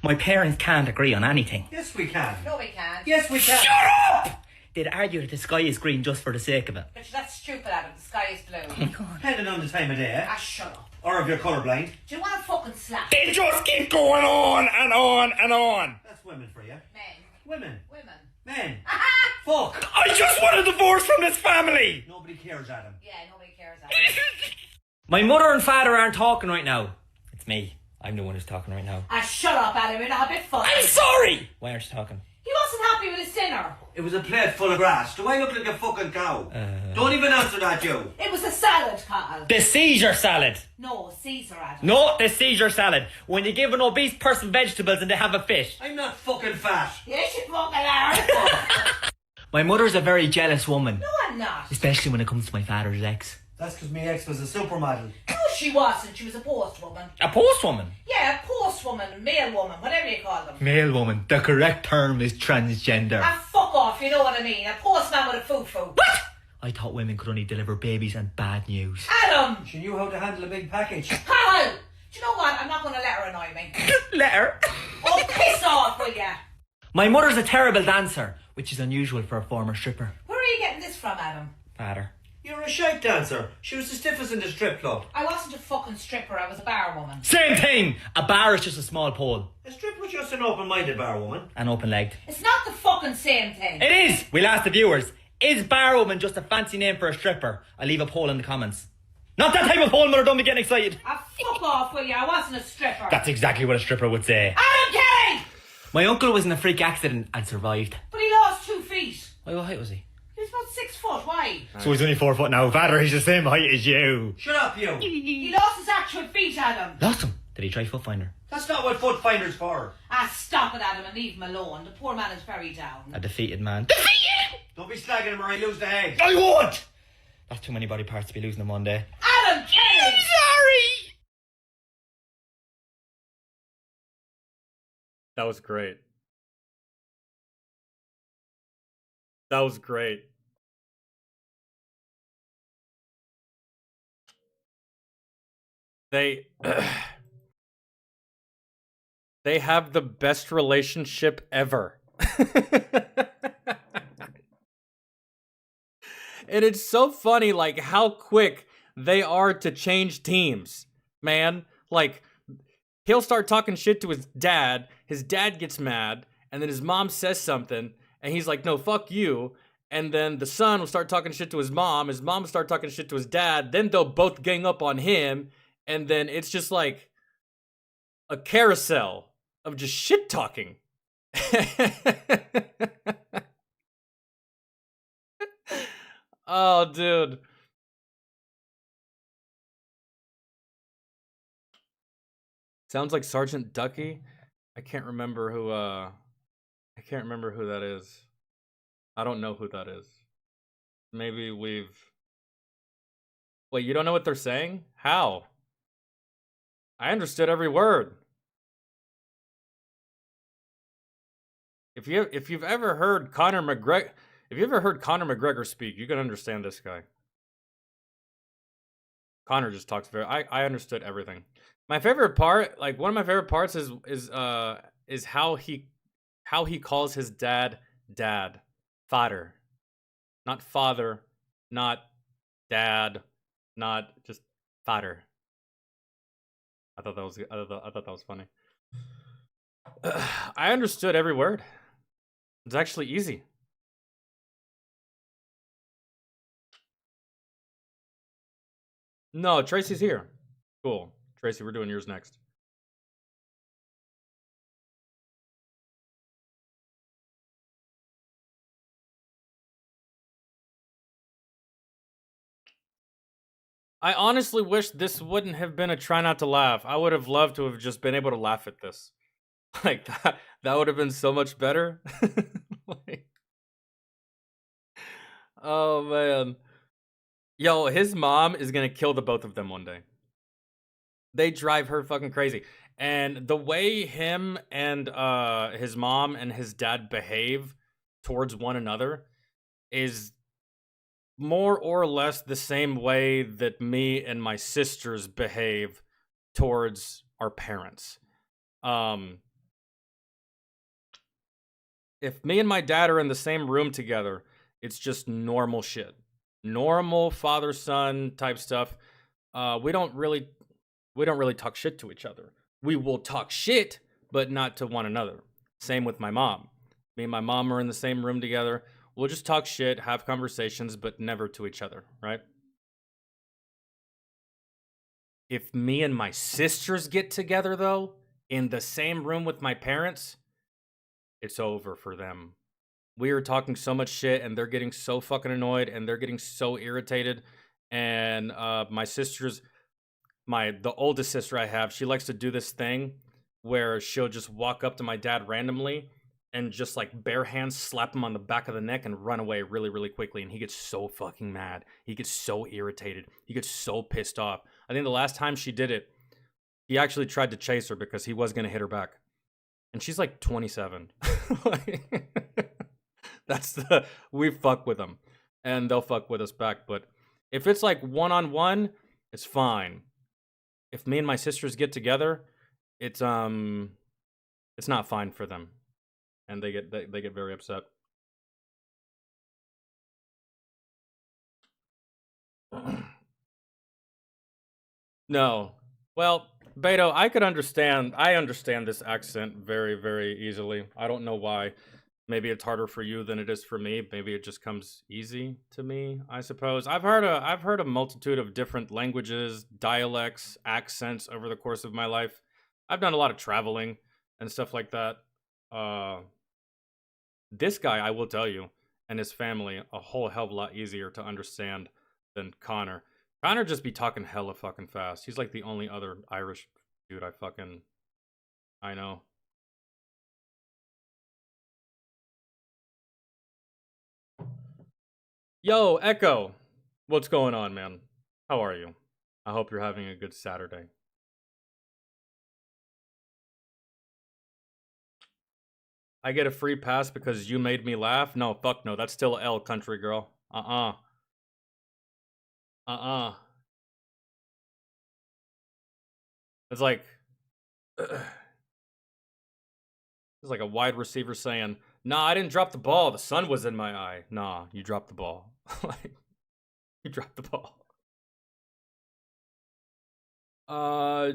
My parents can't agree on anything. Yes, we can. No, we can't. Yes, we can. Shut up! They'd argue that the sky is green just for the sake of it. But that's stupid, Adam. The sky is blue. Oh my God. Depending on the time of day, eh? Ah, shut up. Or if you're colourblind. Do you want a fucking slap? They just keep going on and on and on. That's women for you. Men. Women. Women. Men. Aha! Fuck. I just want a divorce from this family. Nobody cares, Adam. Yeah, nobody cares, Adam. My mother and father aren't talking right now. It's me. I'm the one who's talking right now. Ah, shut up, Adam. You're not a bit funny. I'm sorry! Why aren't you talking? He wasn't happy with his dinner. It was a plate full of grass. Do I look like a fucking cow? Don't even answer that, you. It was a salad, Carl. The Caesar salad. No, Caesar, Adam. No, the Caesar salad. When you give an obese person vegetables and they have a fish. I'm not fucking fat. Yes, you fucking are. My mother's a very jealous woman. No, I'm not. Especially when it comes to my father's ex. That's because my ex was a supermodel. No, she wasn't. She was a post woman. A post woman? Yeah, a post woman, male woman, whatever you call them. Male woman. The correct term is transgender. Ah, fuck off, you know what I mean. A postman with a foo-foo. What? I thought women could only deliver babies and bad news. Adam! She knew how to handle a big package. Carl! Do you know what? I'm not going to let her annoy me. Let her. Oh, piss off, will ya? My mother's a terrible dancer, which is unusual for a former stripper. Where are you getting this from, Adam? Father. You're a shite dancer. She was the stiffest in the strip club. I wasn't a fucking stripper, I was a bar woman. Same thing! A bar is just a small pole. A strip was just an open-minded bar woman. And open-legged. It's not the fucking same thing. It is! We'll ask the viewers. Is bar woman just a fancy name for a stripper? I'll leave a poll in the comments. Not that type of poll, mother, don't be getting excited. Ah, fuck off, will ya? I wasn't a stripper. That's exactly what a stripper would say. Adam Kelly! My uncle was in a freak accident and survived. But he lost 2 feet. What height was he? He was about 6 foot. Why? So he's only 4 foot now. Father, he's the same height as you. Shut up, you. He lost his actual feet, Adam. Lost him. Did he try foot finder? That's not what foot finder's for. Ah, stop it, Adam, and leave him alone. The poor man is very down. A defeated man. Defeated! Don't be slagging him or I lose the head. I won't! That's too many body parts to be losing them one day. Adam Kelly! I'm sorry! That was great. That was great. They they have the best relationship ever. And it's so funny, like, how quick they are to change teams, man. Like, he'll start talking shit to his dad gets mad, and then his mom says something, and he's like, no, fuck you. And then the son will start talking shit to his mom will start talking shit to his dad, then they'll both gang up on him, and then it's just like a carousel of just shit talking. Oh, dude. Sounds like Sergeant Ducky. I can't remember who that is. I don't know who that is. Maybe we've... Wait, you don't know what they're saying? How? I understood every word. If you've ever heard Conor McGregor speak, you can understand this guy. Conor just talks I understood everything. My favorite part, like one of my favorite parts is how he calls his dad father. Not father, not dad, not just father. I thought that was funny. I understood every word. It's actually easy. No, Tracy's here. Cool. Tracy, we're doing yours next. I honestly wish this wouldn't have been a try not to laugh. I would have loved to have just been able to laugh at this. Like, that would have been so much better. Like, oh, man. Yo, his mom is gonna kill the both of them one day. They drive her fucking crazy. And the way him and his mom and his dad behave towards one another is more or less the same way that me and my sisters behave towards our parents. If me and my dad are in the same room together, it's just normal shit. Normal father-son type stuff. We don't really talk shit to each other. We will talk shit, but not to one another. Same with my mom. Me and my mom are in the same room together. We'll just talk shit, have conversations, but never to each other, right? If me and my sisters get together, though, in the same room with my parents, it's over for them. We are talking so much shit, and they're getting so fucking annoyed, and they're getting so irritated. And my sisters, the oldest sister I have, she likes to do this thing where she'll just walk up to my dad randomly and just like bare hands slap him on the back of the neck and run away really, really quickly. And he gets so fucking mad. He gets so irritated. He gets so pissed off. I think the last time she did it, he actually tried to chase her because he was going to hit her back. And she's like 27. We fuck with them. And they'll fuck with us back. But if it's like one-on-one, it's fine. If me and my sisters get together, it's not fine for them. And they get very upset. No. Well, Beto, I understand this accent very, very easily. I don't know why. Maybe it's harder for you than it is for me. Maybe it just comes easy to me, I suppose. I've heard a multitude of different languages, dialects, accents over the course of my life. I've done a lot of traveling and stuff like that. This guy, I will tell you, and his family, a whole hell of a lot easier to understand than Connor. Connor just be talking hella fucking fast. He's like the only other Irish dude I know. Yo, Echo. What's going on, man? How are you? I hope you're having a good Saturday. I get a free pass because you made me laugh? No, fuck no. That's still L, country girl. It's like a wide receiver saying, "Nah, I didn't drop the ball. The sun was in my eye." Nah, you dropped the ball. Like, you dropped the ball.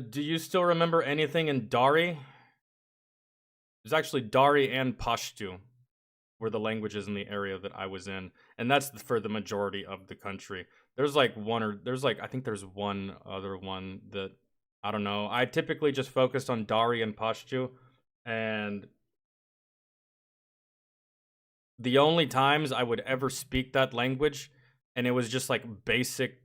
Do you still remember anything in Dari? There's actually Dari and Pashto were the languages in the area that I was in, and that's for the majority of the country. I think there's one other one that I don't know. I typically just focused on Dari and Pashto, and the only times I would ever speak that language, and it was just like basic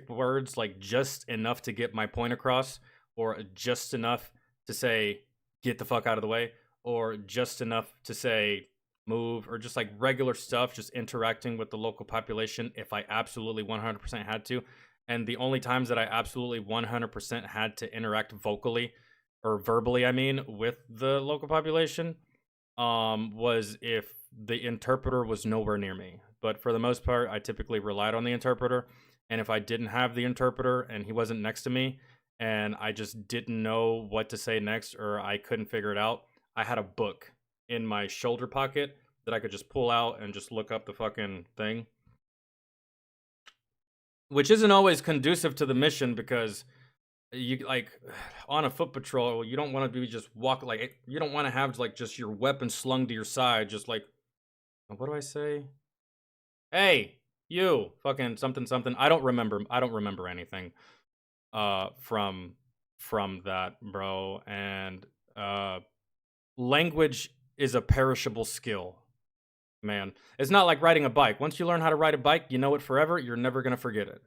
words, like just enough to get my point across, or just enough to say, get the fuck out of the way, or just enough to say, move, or just like regular stuff, just interacting with the local population if I absolutely 100% had to. And the only times that I absolutely 100% had to interact vocally, or verbally, I mean, with the local population, was if the interpreter was nowhere near me. But for the most part, I typically relied on the interpreter. And if I didn't have the interpreter and he wasn't next to me, and I just didn't know what to say next, or I couldn't figure it out, I had a book in my shoulder pocket that I could just pull out and just look up the fucking thing. Which isn't always conducive to the mission, because you, like, on a foot patrol, you don't want to be just you don't want to have like just your weapon slung to your side, just like, what do I say? Hey, You fucking something something. I don't remember anything from that, bro. And language is a perishable skill, man. It's not like riding a bike. Once you learn how to ride a bike, you know it forever. You're never going to forget it.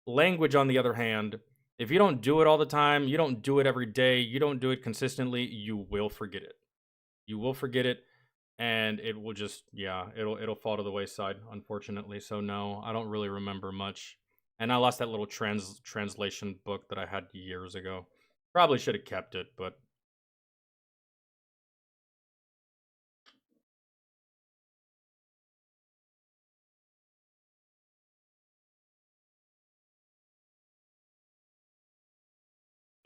Language, on the other hand, if you don't do it all the time, you don't do it every day, you don't do it consistently, you will forget it. You will forget it, and it will just, yeah, it'll fall to the wayside, unfortunately. So no, I don't really remember much. And I lost that little translation book that I had years ago. Probably should have kept it, but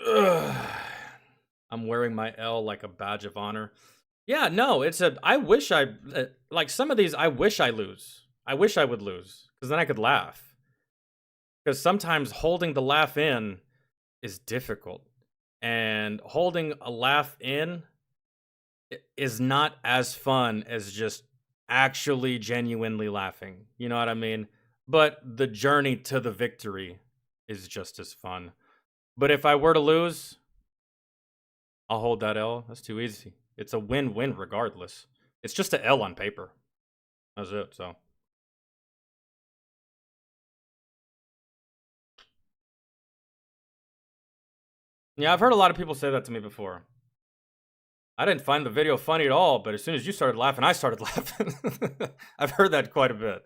ugh. I'm wearing my L like a badge of honor. Yeah, no, I wish like some of these, I wish I lose. I wish I would lose, because then I could laugh. Because sometimes holding the laugh in is difficult. And holding a laugh in is not as fun as just actually genuinely laughing. You know what I mean? But the journey to the victory is just as fun. But if I were to lose, I'll hold that L. That's too easy. It's a win-win regardless. It's just an L on paper. That's it, so. Yeah, I've heard a lot of people say that to me before. I didn't find the video funny at all, but as soon as you started laughing, I started laughing. I've heard that quite a bit.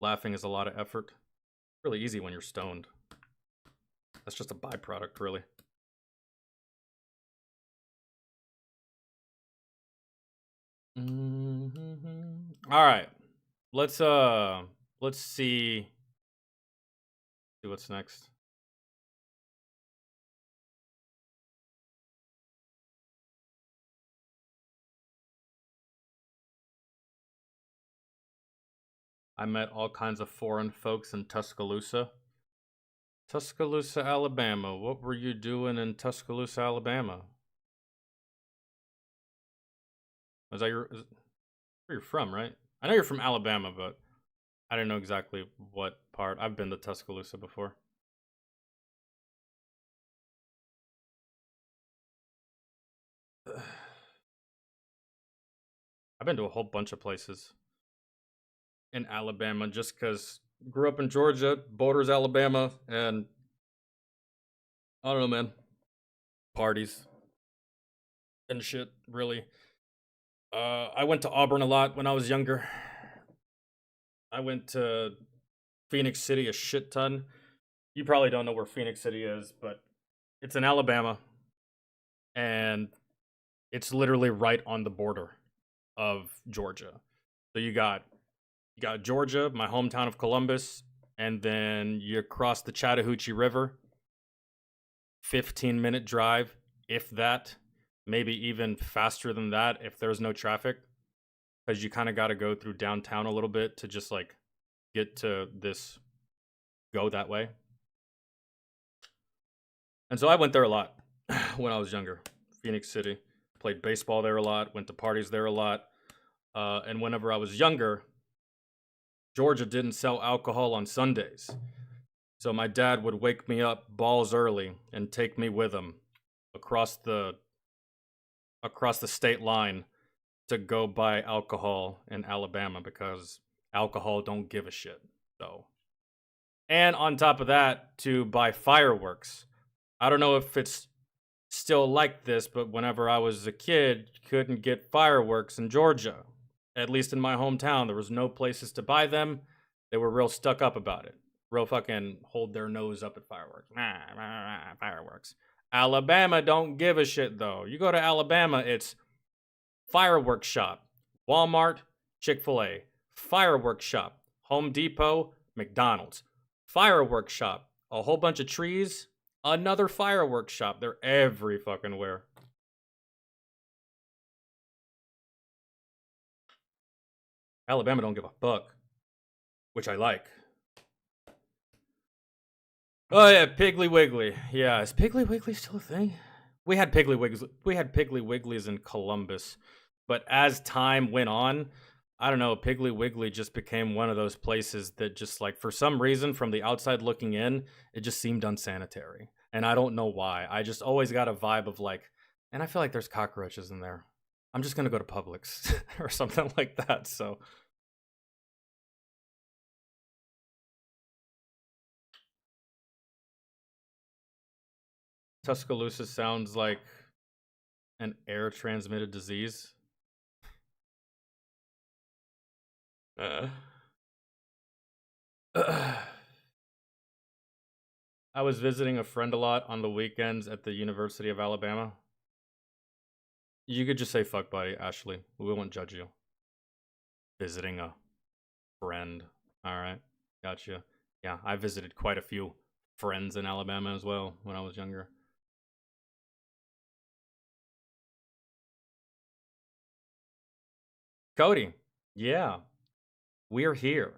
Laughing is a lot of effort. Really easy when you're stoned. That's just a byproduct, really. All right. Let's see what's next. I met all kinds of foreign folks in Tuscaloosa. Tuscaloosa, Alabama. What were you doing in Tuscaloosa, Alabama? Is that where you're from, right? I know you're from Alabama, but I don't know exactly what part. I've been to Tuscaloosa before. I've been to a whole bunch of places in Alabama just because grew up in Georgia, borders Alabama, and I don't know, man. Parties and shit, really. I went to Auburn a lot when I was younger. I went to Phoenix City a shit ton. You probably don't know where Phoenix City is, but it's in Alabama. And it's literally right on the border of Georgia. So you got Georgia, my hometown of Columbus, and then you cross the Chattahoochee River. 15-minute drive, if that. Maybe even faster than that if there's no traffic. Because you kind of got to go through downtown a little bit to just like get to this, go that way. And so I went there a lot when I was younger. Phoenix City. Played baseball there a lot, went to parties there a lot. And whenever I was younger, Georgia didn't sell alcohol on Sundays. So my dad would wake me up balls early and take me with him across the state line to go buy alcohol in Alabama because alcohol don't give a shit. So, and on top of that, to buy fireworks. I don't know if it's still like this, but whenever I was a kid, you couldn't get fireworks in Georgia. At least in my hometown, there was no places to buy them. They were real stuck up about it. Real fucking hold their nose up at fireworks. Fireworks. Alabama don't give a shit, though. You go to Alabama, it's fireworks shop, Walmart, Chick-fil-A, fireworks shop, Home Depot, McDonald's, fireworks shop, a whole bunch of trees, another fireworks shop. They're every fucking where. Alabama don't give a fuck, which I like. Oh yeah, Piggly Wiggly. Yeah, is Piggly Wiggly still a thing? We had Piggly Wigglies. We had Piggly Wigglies in Columbus, but as time went on, I don't know. Piggly Wiggly just became one of those places that just like for some reason, from the outside looking in, it just seemed unsanitary, and I don't know why. I just always got a vibe of like, and I feel like there's cockroaches in there. I'm just gonna go to Publix or something like that. So. Tuscaloosa sounds like an air transmitted disease. I was visiting a friend a lot on the weekends at the University of Alabama. You could just say fuck buddy, Ashley. We won't judge you. Visiting a friend. Alright. Gotcha. Yeah, I visited quite a few friends in Alabama as well when I was younger. Cody, yeah, we're here.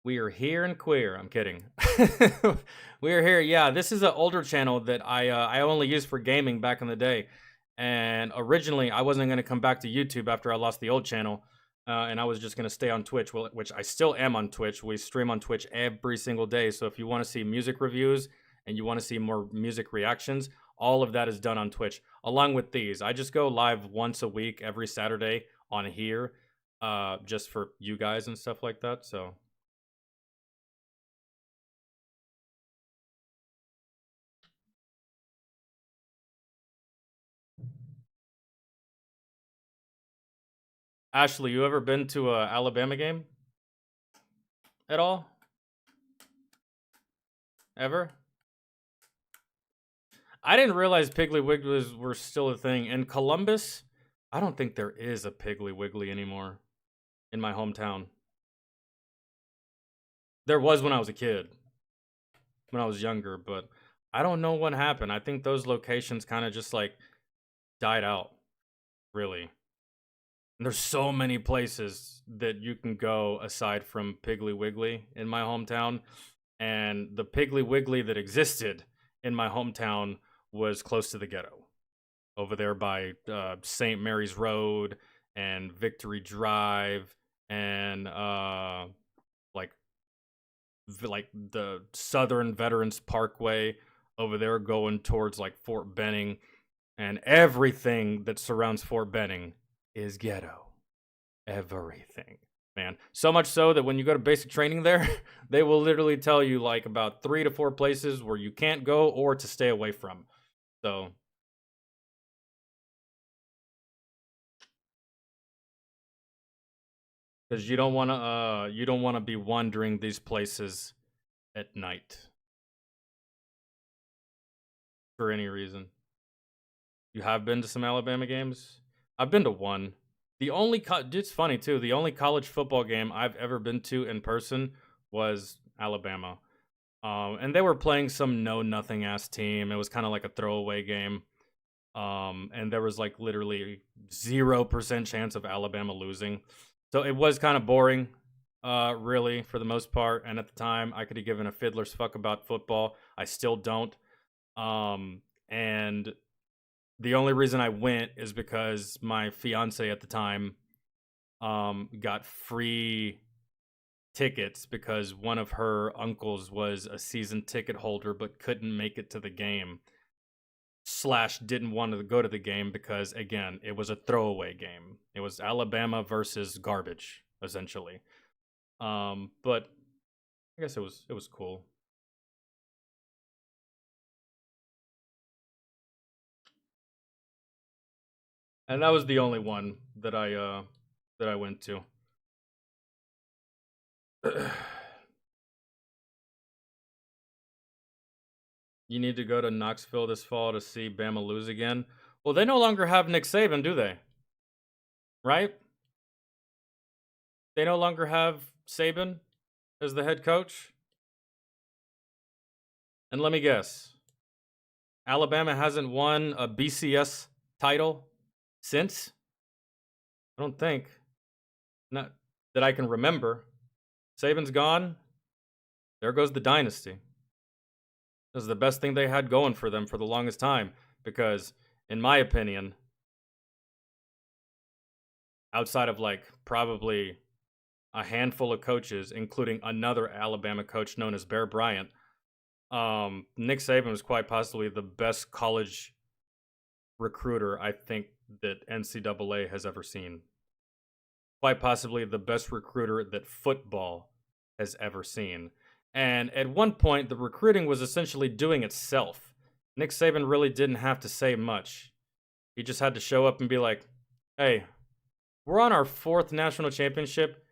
We are here and queer. I'm kidding. We are here. Yeah, this is an older channel that I only used for gaming back in the day. And originally, I wasn't going to come back to YouTube after I lost the old channel. And I was just going to stay on Twitch, which I still am on Twitch. We stream on Twitch every single day. So if you want to see music reviews and you want to see more music reactions, all of that is done on Twitch, along with these. I just go live once a week, every Saturday on here, just for you guys and stuff like that. So. Ashley, you ever been to a Alabama game? At all? Ever? I didn't realize Piggly Wigglies were still a thing. In Columbus, I don't think there is a Piggly Wiggly anymore in my hometown. There was when I was a kid, when I was younger, but I don't know what happened. I think those locations kind of just like died out, really. And there's so many places that you can go aside from Piggly Wiggly in my hometown. And the Piggly Wiggly that existed in my hometown was close to the ghetto. Over there by St. Mary's Road and Victory Drive and like the Southern Veterans Parkway over there going towards like Fort Benning. And everything that surrounds Fort Benning is ghetto. Everything, man. So much so that when you go to basic training there, they will literally tell you like about 3 to 4 places where you can't go or to stay away from. So because you don't want to be wandering these places at night for any reason. You have been to some Alabama games? I've been to one. The only it's funny too. The only college football game I've ever been to in person was Alabama, and they were playing some know-nothing ass team. It was kind of like a throwaway game, and there was like literally 0% chance of Alabama losing. So it was kind of boring, really, for the most part. And at the time, I could have given a fiddler's fuck about football. I still don't. And the only reason I went is because my fiance at the time got free tickets because one of her uncles was a season ticket holder but couldn't make it to the game. / didn't want to go to the game because, again, it was a throwaway game. It was Alabama versus garbage, essentially. But I guess it was cool. And that was the only one that I went to. You need to go to Knoxville this fall to see Bama lose again. Well, they no longer have Nick Saban, do they? Right? They no longer have Saban as the head coach. And let me guess. Alabama hasn't won a BCS title since? I don't think. Not that I can remember. Saban's gone. There goes the dynasty. This is the best thing they had going for them for the longest time. Because, in my opinion, outside of like probably a handful of coaches, including another Alabama coach known as Bear Bryant, Nick Saban was quite possibly the best college recruiter I think that NCAA has ever seen. Quite possibly the best recruiter that football has ever seen. And at one point, the recruiting was essentially doing itself. Nick Saban really didn't have to say much. He just had to show up and be like, hey, we're on our 4th national championship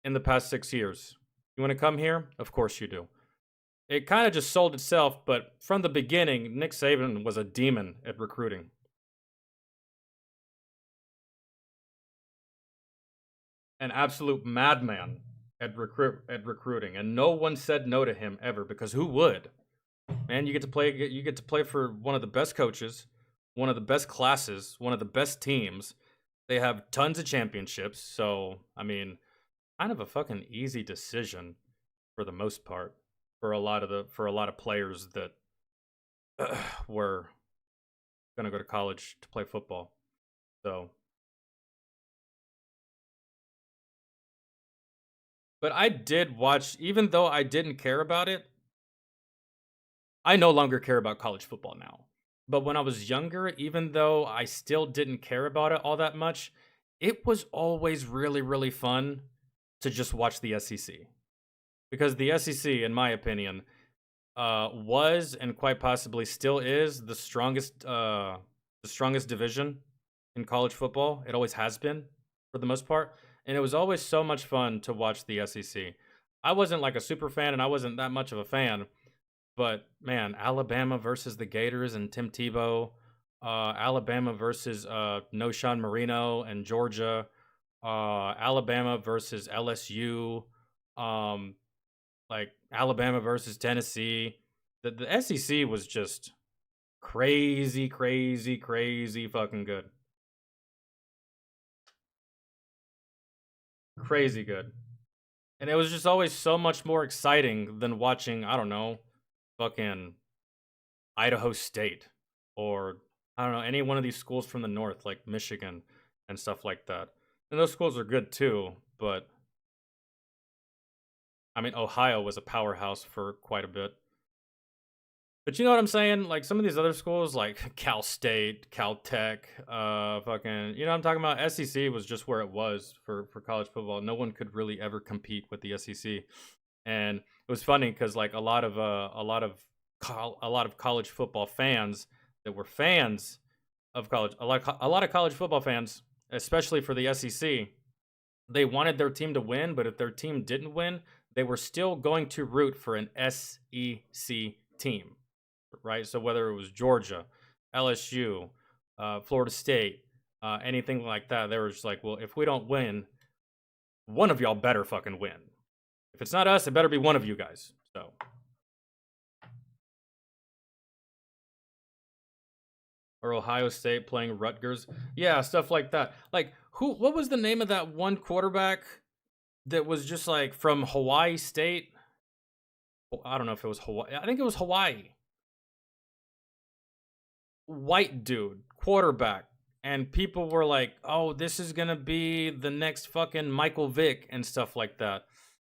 in the past 6 years. You want to come here? Of course you do. It kind of just sold itself, but from the beginning, Nick Saban was a demon at recruiting. An absolute madman at recruiting, and no one said no to him ever, because who would? Man, you get to play for one of the best coaches, one of the best classes, one of the best teams. They have tons of championships, so I mean, kind of a fucking easy decision for the most part for a lot of players that were gonna go to college to play football. So, but I did watch, even though I didn't care about it. I no longer care about college football now. But when I was younger, even though I still didn't care about it all that much, it was always really, really fun to just watch the SEC. Because the SEC, in my opinion, was and quite possibly still is the strongest division in college football. It always has been, for the most part. And it was always so much fun to watch the SEC. I wasn't like a super fan, and I wasn't that much of a fan. But, man, Alabama versus the Gators and Tim Tebow. Alabama versus Noshawn Marino and Georgia. Alabama versus LSU. Like, Alabama versus Tennessee. The SEC was just crazy, crazy, crazy fucking good. Crazy good. And it was just always so much more exciting than watching, I don't know, fucking Idaho State, or I don't know, any one of these schools from the north, like Michigan and stuff like that. And those schools are good too, but I mean, Ohio was a powerhouse for quite a bit. But you know what I'm saying? Like some of these other schools, like Cal State, Caltech, fucking, you know what I'm talking about? SEC was just where it was for college football. No one could really ever compete with the SEC. And it was funny because like a lot of college football fans that were fans of college, a lot of college football fans, especially for the SEC, they wanted their team to win, but if their team didn't win, they were still going to root for an SEC team, right? So whether it was Georgia, LSU, Florida State, anything like that, they were just like, well, if we don't win, one of y'all better fucking win. If it's not us, it better be one of you guys. So, or Ohio State playing Rutgers. Yeah, stuff like that. Like, what was the name of that one quarterback that was just like from Hawaii State? I don't know if it was Hawaii. I think it was Hawaii. White dude, quarterback. And people were like, oh, this is going to be the next fucking Michael Vick and stuff like that.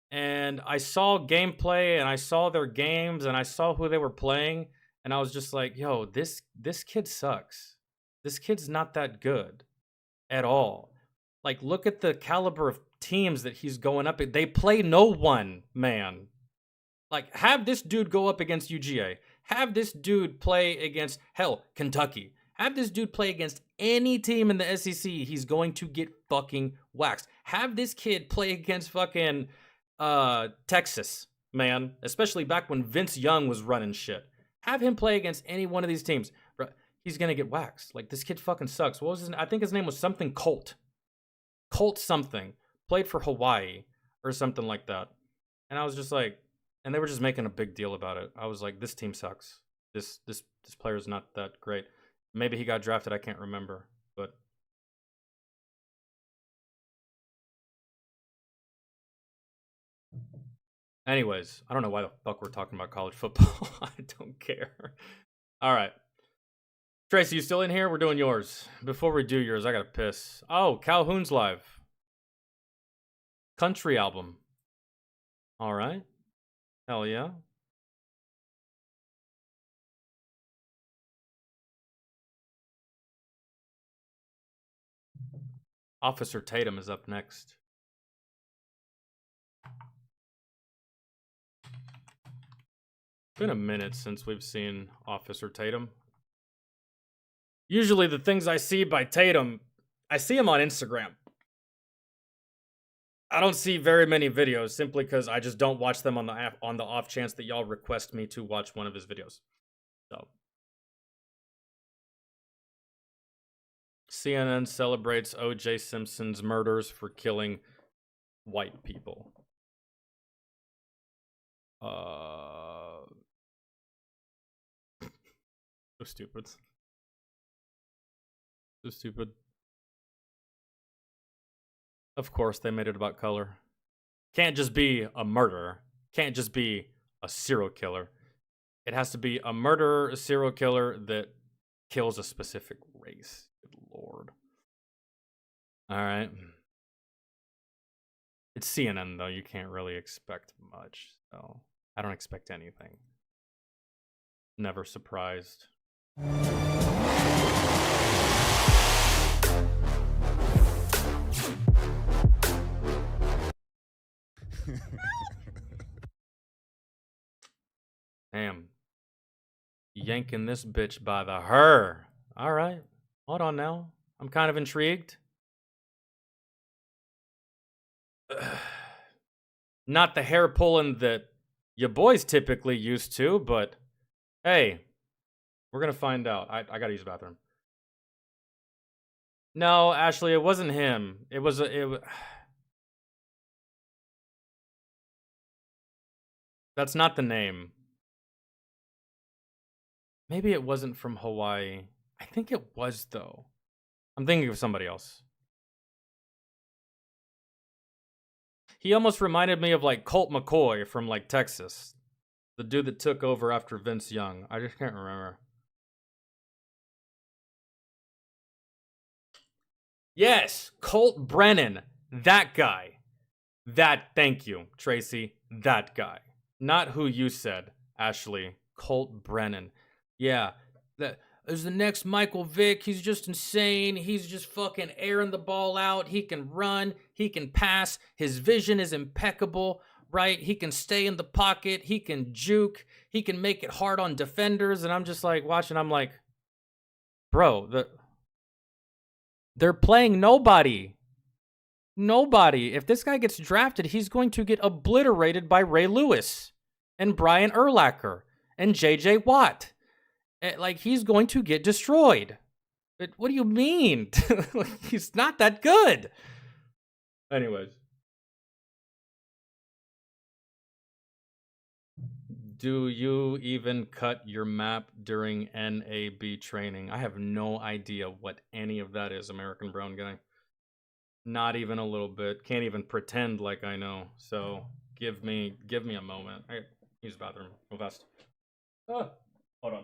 And I saw gameplay and I saw their games and I saw who they were playing. And I was just like, yo, this kid sucks. This kid's not that good at all. Like, look at the caliber of teams that he's going up. They play no one, man. Like, have this dude go up against UGA. Have this dude play against, hell, Kentucky. Have this dude play against any team in the SEC. He's going to get fucking waxed. Have this kid play against fucking Texas, man. Especially back when Vince Young was running shit. Have him play against any one of these teams. He's going to get waxed. Like, this kid fucking sucks. What was his name? I think his name was something Colt. Colt something. Played for Hawaii or something like that. And I was just like, and they were just making a big deal about it. I was like, this team sucks. This player's not that great. Maybe he got drafted, I can't remember. But Anyways, I don't know why the fuck we're talking about college football. I don't care. All right. Tracy, you still in here? We're doing yours. Before we do yours, I gotta piss. Oh, Calhoun's live. Country album. All right. Hell yeah. Officer Tatum is up next. It's been a minute since we've seen Officer Tatum. Usually the things I see by Tatum, I see him on Instagram. I don't see very many videos simply because I just don't watch them on the app on the off chance that y'all request me to watch one of his videos. So CNN celebrates O.J. Simpson's murders for killing white people. So stupid. So stupid. Of course, they made it about color. Can't just be a murderer. Can't just be a serial killer. It has to be a murderer, a serial killer that kills a specific race. Good lord. All right. It's CNN, though. You can't really expect much. So I don't expect anything. Never surprised. Damn. Yanking this bitch by the hair. All right. Hold on now. I'm kind of intrigued. Not the hair pulling that your boys typically used to, but hey, we're going to find out. I got to use the bathroom. No, Ashley, it wasn't him. It was That's not the name. Maybe it wasn't from Hawaii. I think it was, though. I'm thinking of somebody else. He almost reminded me of, like, Colt McCoy from, like, Texas. The dude that took over after Vince Young. I just can't remember. Yes, Colt Brennan. That guy. Thank you, Tracy. That guy. Not who you said, Ashley. Colt Brennan. Yeah, that is the next Michael Vick. He's just insane. He's just fucking airing the ball out. He can run. He can pass. His vision is impeccable, right? He can stay in the pocket. He can juke. He can make it hard on defenders. And I'm just like watching. I'm like, bro, they're playing nobody. Nobody. If this guy gets drafted, he's going to get obliterated by Ray Lewis and Brian Urlacher and J.J. Watt. Like, he's going to get destroyed. What do you mean? He's not that good. Anyways. Do you even cut your map during NAB training? I have no idea what any of that is, American Brown Guy. Not even a little bit. Can't even pretend like I know. So give me a moment. I use the bathroom real fast. Hold on.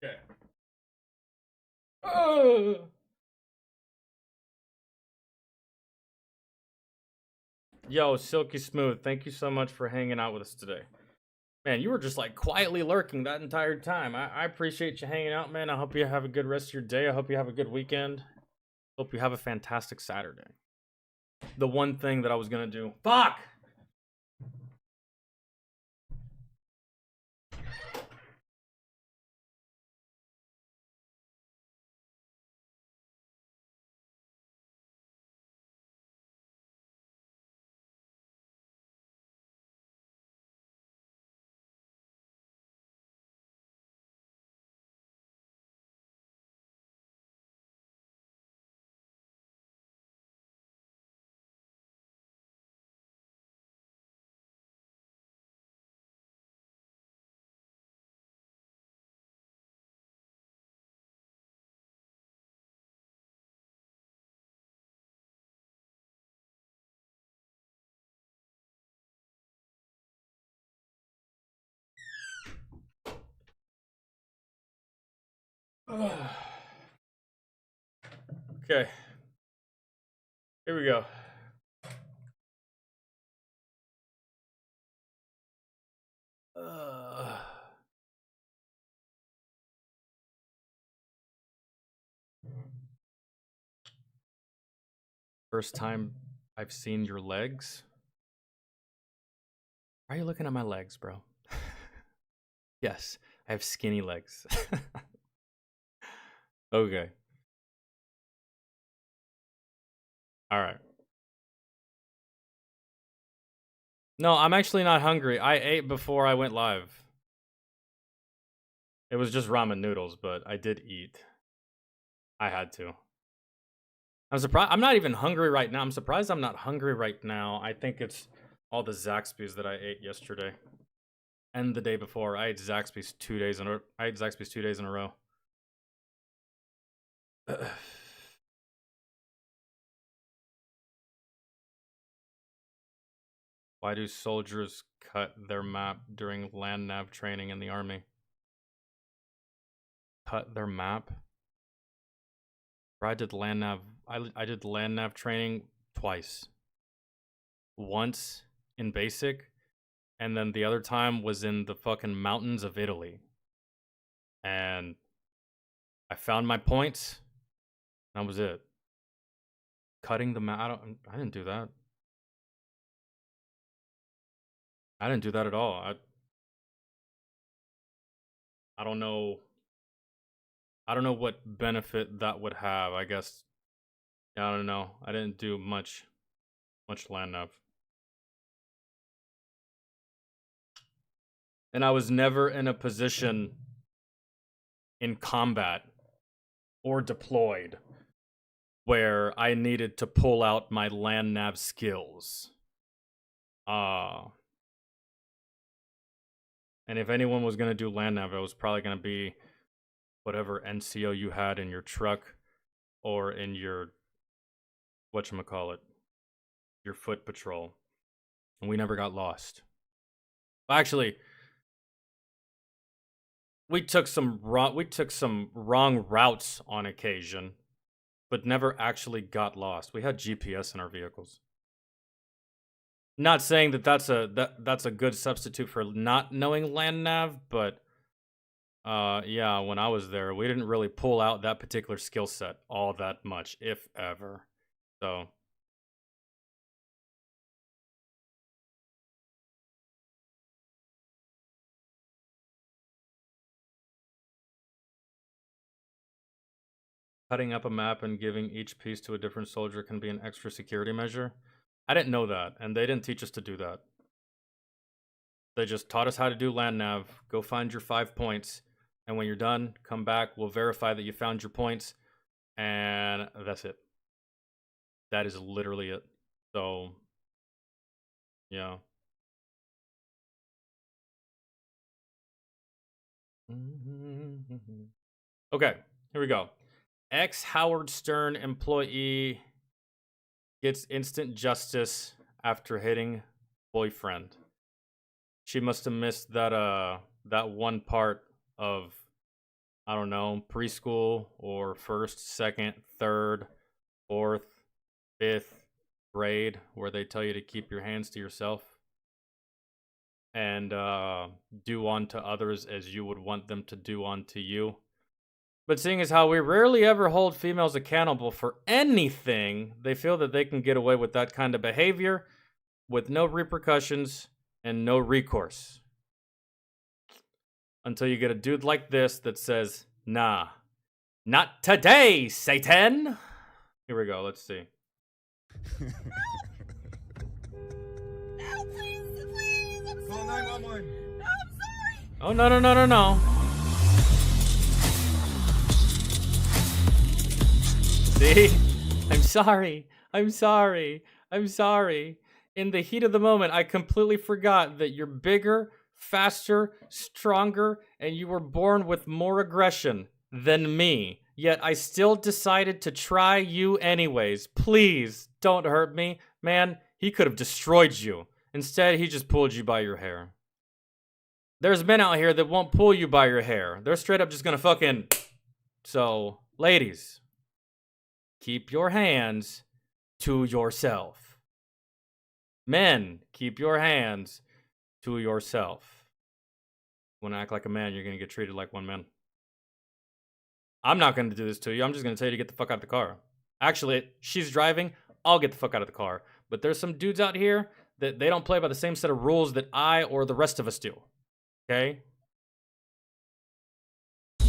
Okay. Oh. Yo, Silky Smooth, thank you so much for hanging out with us today. Man, you were just like quietly lurking that entire time. I appreciate you hanging out, man. I hope you have a good rest of your day. I hope you have a good weekend. Hope you have a fantastic Saturday. The one thing that I was gonna do. Fuck! Okay. Here we go. First time I've seen your legs. Why are you looking at my legs, bro? Yes, I have skinny legs. Okay. All right. No, I'm actually not hungry. I ate before I went live. It was just ramen noodles, but I did eat. I had to. I'm surprised. I'm not even hungry right now. I'm surprised I'm not hungry right now. I think it's all the Zaxby's that I ate yesterday and the day before. I ate Zaxby's 2 days in a row. Why do soldiers cut their map during land nav training in the army? Cut their map? I did land nav. I did land nav training twice. Once in basic, and then the other time was in the fucking mountains of Italy. And I found my points. That was it. Cutting the map. I didn't do that. I didn't do that at all. I don't know. I don't know what benefit that would have. I guess. I don't know. I didn't do much land nav. And I was never in a position in combat or deployed where I needed to pull out my land nav skills. And if anyone was going to do land nav, it was probably going to be whatever NCO you had in your truck or in your, whatchamacallit, your foot patrol. And we never got lost. Actually, we took some wrong routes on occasion, but never actually got lost. We had GPS in our vehicles. Not saying that that's a good substitute for not knowing land nav, but yeah, when I was there, we didn't really pull out that particular skill set all that much, if ever. So cutting up a map and giving each piece to a different soldier can be an extra security measure. I didn't know that, and they didn't teach us to do that. They just taught us how to do land nav. Go find your 5 points, and when you're done, come back. We'll verify that you found your points, and that's it. That is literally it. So, yeah. Okay, here we go. Ex-Howard Stern employee gets instant justice after hitting boyfriend. She must have missed that one part of I don't know, preschool or first, second, third, fourth, fifth grade, where they tell you to keep your hands to yourself and do unto others as you would want them to do unto you. But seeing as how we rarely ever hold females accountable for anything, they feel that they can get away with that kind of behavior with no repercussions and no recourse. Until you get a dude like this that says, nah, not today, Satan. Here we go, let's see. No, please, I'm sorry. No, I'm sorry. Oh, no. See? I'm sorry. In the heat of the moment, I completely forgot that you're bigger, faster, stronger, and you were born with more aggression than me. Yet I still decided to try you anyways. Please, don't hurt me. Man, he could have destroyed you. Instead, he just pulled you by your hair. There's men out here that won't pull you by your hair. They're straight up just gonna fucking... So, ladies, keep your hands to yourself. Men, keep your hands to yourself. When I act like a man, you're gonna get treated like one man. I'm not gonna do this to you. I'm just gonna tell you to get the fuck out of the car. Actually, she's driving. I'll get the fuck out of the car. But there's some dudes out here that they don't play by the same set of rules that I or the rest of us do. Okay? I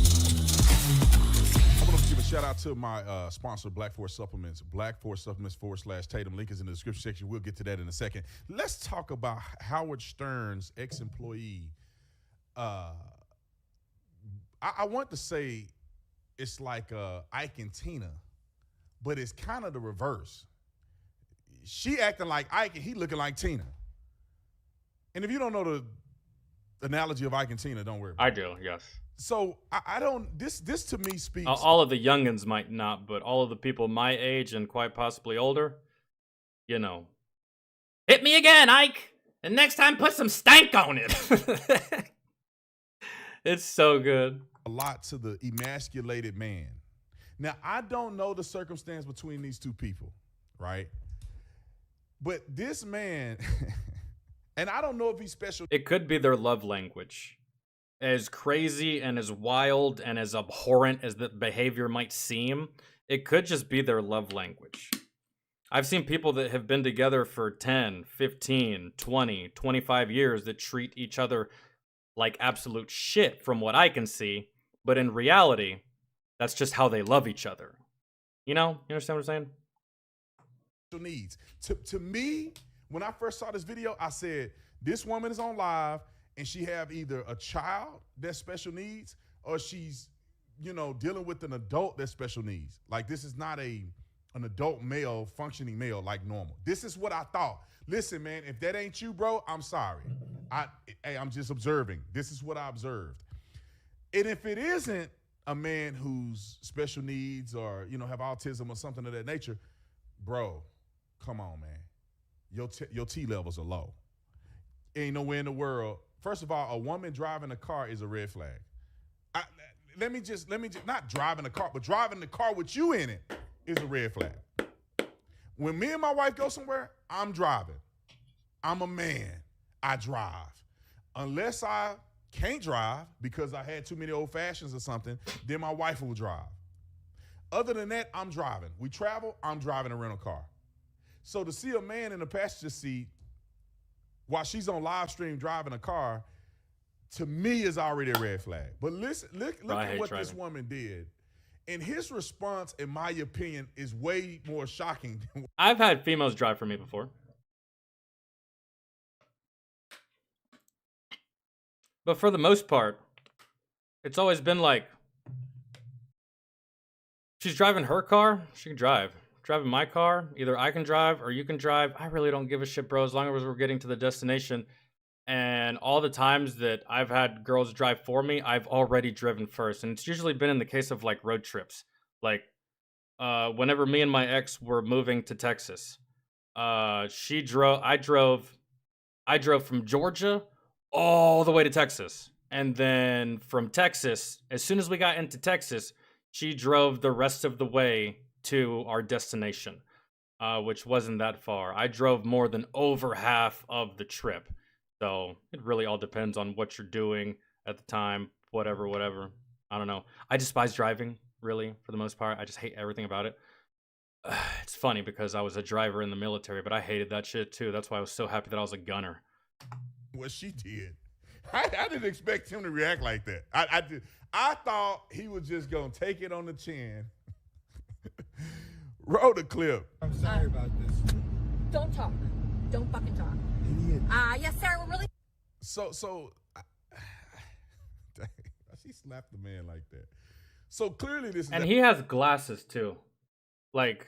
want to give a shout out to my sponsor, Black Force Supplements. Black Force Supplements /Tatum. Link is in the description section. We'll get to that in a second. Let's talk about Howard Stern's ex-employee. I want to say it's like Ike and Tina, but it's kind of the reverse. She acting like Ike and he looking like Tina. And if you don't know the analogy of Ike and Tina, don't worry about I it. do, yes. So I don't, this to me speaks. All of the youngins might not, but all of the people my age and quite possibly older, you know. Hit me again, Ike! And next time put some stank on it. It's so good. A lot to the emasculated man. Now, I don't know the circumstance between these two people, right? But this man, and I don't know if he's special. It could be their love language. As crazy and as wild and as abhorrent as the behavior might seem, it could just be their love language. I've seen people that have been together for 10, 15, 20, 25 years that treat each other like absolute shit from what I can see, but in reality, that's just how they love each other. You know? You understand what I'm saying? Needs. To me, when I first saw this video, I said, this woman is on live and she have either a child that's special needs or she's, you know, dealing with an adult that's special needs. Like, this is not an adult male, functioning male like normal. This is what I thought. Listen, man, if that ain't you, bro, I'm sorry. I'm just observing. This is what I observed. And if it isn't a man who's special needs or, you know, have autism or something of that nature, bro, come on, man. Your T levels are low. Ain't nowhere in the world. First of all, a woman driving a car is a red flag. Let me just not driving a car, but driving the car with you in it is a red flag. When me and my wife go somewhere, I'm driving. I'm a man. I drive. Unless I can't drive because I had too many old fashions or something, then my wife will drive. Other than that, I'm driving. We travel, I'm driving a rental car. So to see a man in the passenger seat while she's on live stream driving a car, to me is already a red flag. But listen, look at what this woman did. And his response, in my opinion, is way more shocking than I've had females drive for me before. But for the most part, it's always been like, she's driving her car, she can drive. Driving my car, either I can drive or you can drive. I really don't give a shit, bro, as long as we're getting to the destination. And all the times that I've had girls drive for me, I've already driven first. And it's usually been in the case of like road trips. Like whenever me and my ex were moving to Texas, I drove from Georgia all the way to Texas. And then from Texas, as soon as we got into Texas, she drove the rest of the way to our destination, which wasn't that far. I drove more than over half of the trip. So it really all depends on what you're doing at the time, whatever. I don't know. I despise driving, really, for the most part. I just hate everything about it. It's funny because I was a driver in the military, but I hated that shit too. That's why I was so happy that I was a gunner. What she did. I didn't expect him to react like that. I thought he was just going to take it on the chin. Roll the clip. I'm sorry about this. Don't talk. Don't fucking talk. Idiot. Yes, Sarah, we're really... Dang, she slapped the man like that. So clearly this is... And he has glasses too. Like...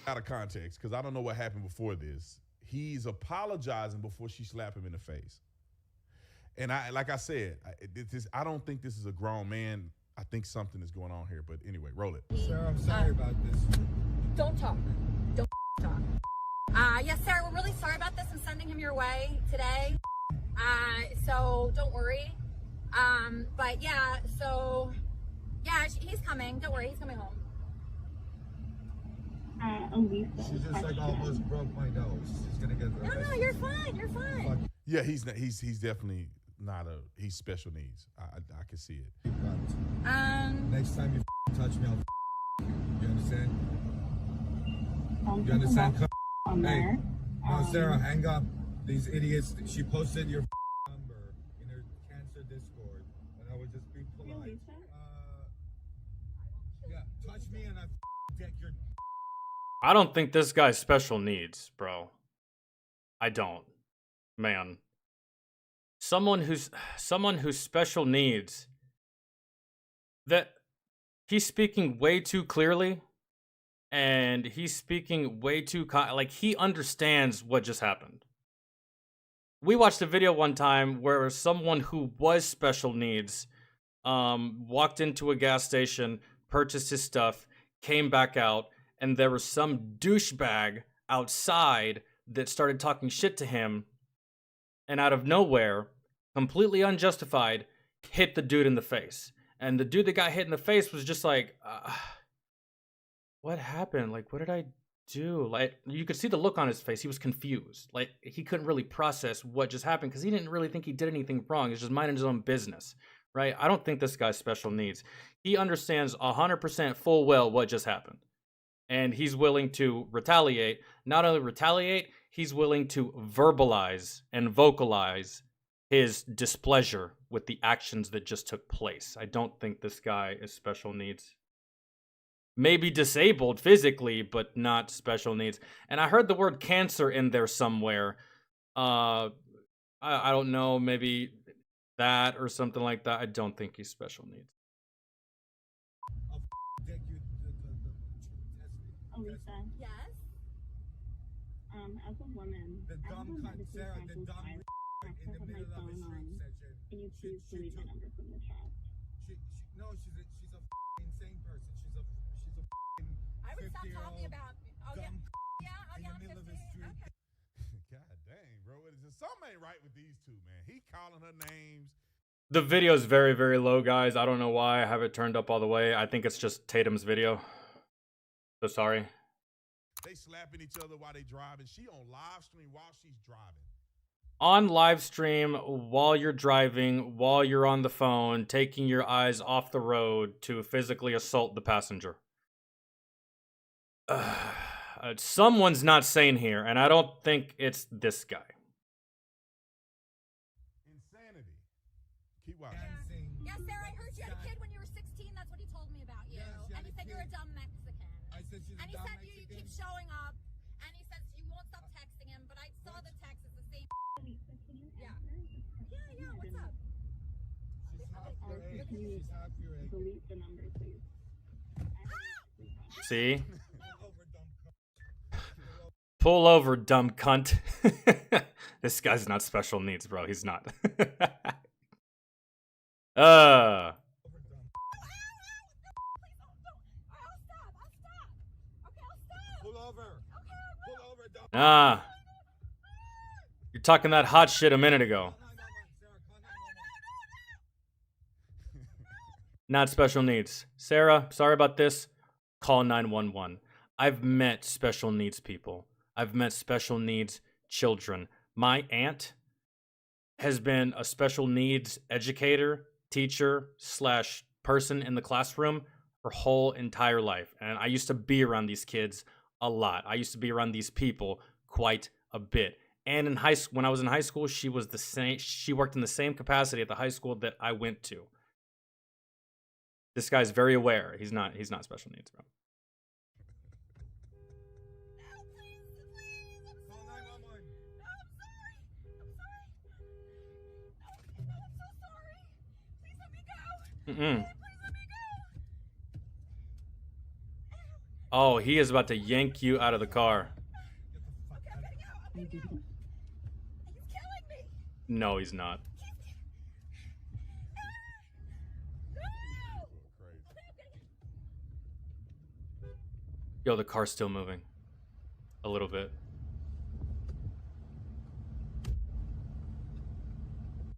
Out of context, because I don't know what happened before this. He's apologizing before she slapped him in the face. And like I said, I don't think this is a grown man. I think something is going on here. But anyway, roll it. Sarah, I'm sorry about this. Don't talk. Don't talk. Yes, Sarah, we're really sorry about this. I'm sending him your way today. So don't worry. But yeah, he's coming. Don't worry, he's coming home. She just like almost broke my nose. She's gonna get the No, you're fine. You're fine. Yeah, he's definitely not he's special needs. I can see it. Next time you touch me, you understand? You understand? Hey, no, Sarah, hang up. These idiots. She posted your number in her cancer Discord, and I would just be polite. Yeah, touch me and I deck your. I don't think this guy's special needs, bro. I don't. Man. Someone who's special needs, that he's speaking way too clearly, and he's speaking way too like he understands what just happened. We watched a video one time where someone who was special needs walked into a gas station, purchased his stuff, came back out, and there was some douchebag outside that started talking shit to him, and out of nowhere, completely unjustified, hit the dude in the face. And the dude that got hit in the face was just like, what happened? Like, what did I do? Like, you could see the look on his face. He was confused. Like, he couldn't really process what just happened because he didn't really think he did anything wrong. He's just minding his own business, right? I don't think this guy's special needs. He understands 100% full well what just happened. And he's willing to retaliate. Not only retaliate, he's willing to verbalize and vocalize his displeasure with the actions that just took place. I don't think this guy is special needs. Maybe disabled physically, but not special needs. And I heard the word cancer in there somewhere. I don't know, maybe that or something like that. I don't think he's special needs. Lisa. Yes? As a woman, The dumb cunt, Sarah, the dumb in the middle of the street section. Can you please delete the number from the chat? No, she's a insane person. She's a I would stop 50-year-old talking about me. Oh, dumb yeah, in the middle of the 50. street. Okay. God dang, bro. Something ain't right with these two, man. He calling her names. The video is very, very low, guys. I don't know why I have it turned up all the way. I think it's just Tatum's video. So sorry. They slapping each other while they driving. She on live stream while she's driving. On live stream, while you're driving, while you're on the phone, taking your eyes off the road to physically assault the passenger. Someone's not sane here, and I don't think it's this guy. Insanity. Keep watching. Yeah, Sarah, I heard you had a kid when you were 16. That's what he told me about you. And he said you're a dumb Mexican. I said she's And he a dumb said you keep showing up. And he says you won't stop texting him. But I saw the text. It's the same. Yeah. Yeah, what's up? Delete the number, please. See? Pull over, dumb cunt. This guy's not special needs, bro. He's not. You're talking that hot shit a minute ago. not special needs. Sarah, sorry about this. Call 911. I've met special needs people. I've met special needs children. My aunt has been a special needs educator, teacher, / person in the classroom her whole entire life. And I used to be around these kids a lot. I used to be around these people quite a bit. And in when I was in high school, she was the same. She worked in the same capacity at the high school that I went to. This guy's very aware. He's not special needs, bro. Mm-mm. Oh, he is about to yank you out of the car. No, he's not. Yo, the car's still moving. A little bit.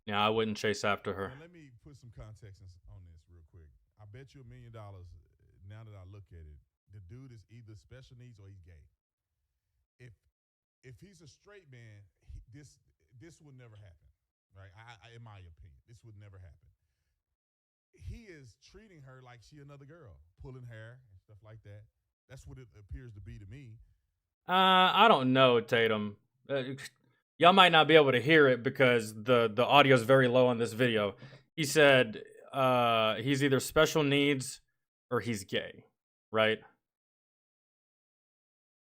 Yeah, I wouldn't chase after her. Now, let me put some context on this real quick. I bet you $1 million, now that I look at it, the dude is either special needs or he's gay. If he's a straight man, this would never happen, right? In my opinion, this would never happen. He is treating her like she another girl, pulling hair and stuff like that. That's what it appears to be to me. I don't know, Tatum. Y'all might not be able to hear it because the audio is very low on this video. He said he's either special needs or he's gay, right?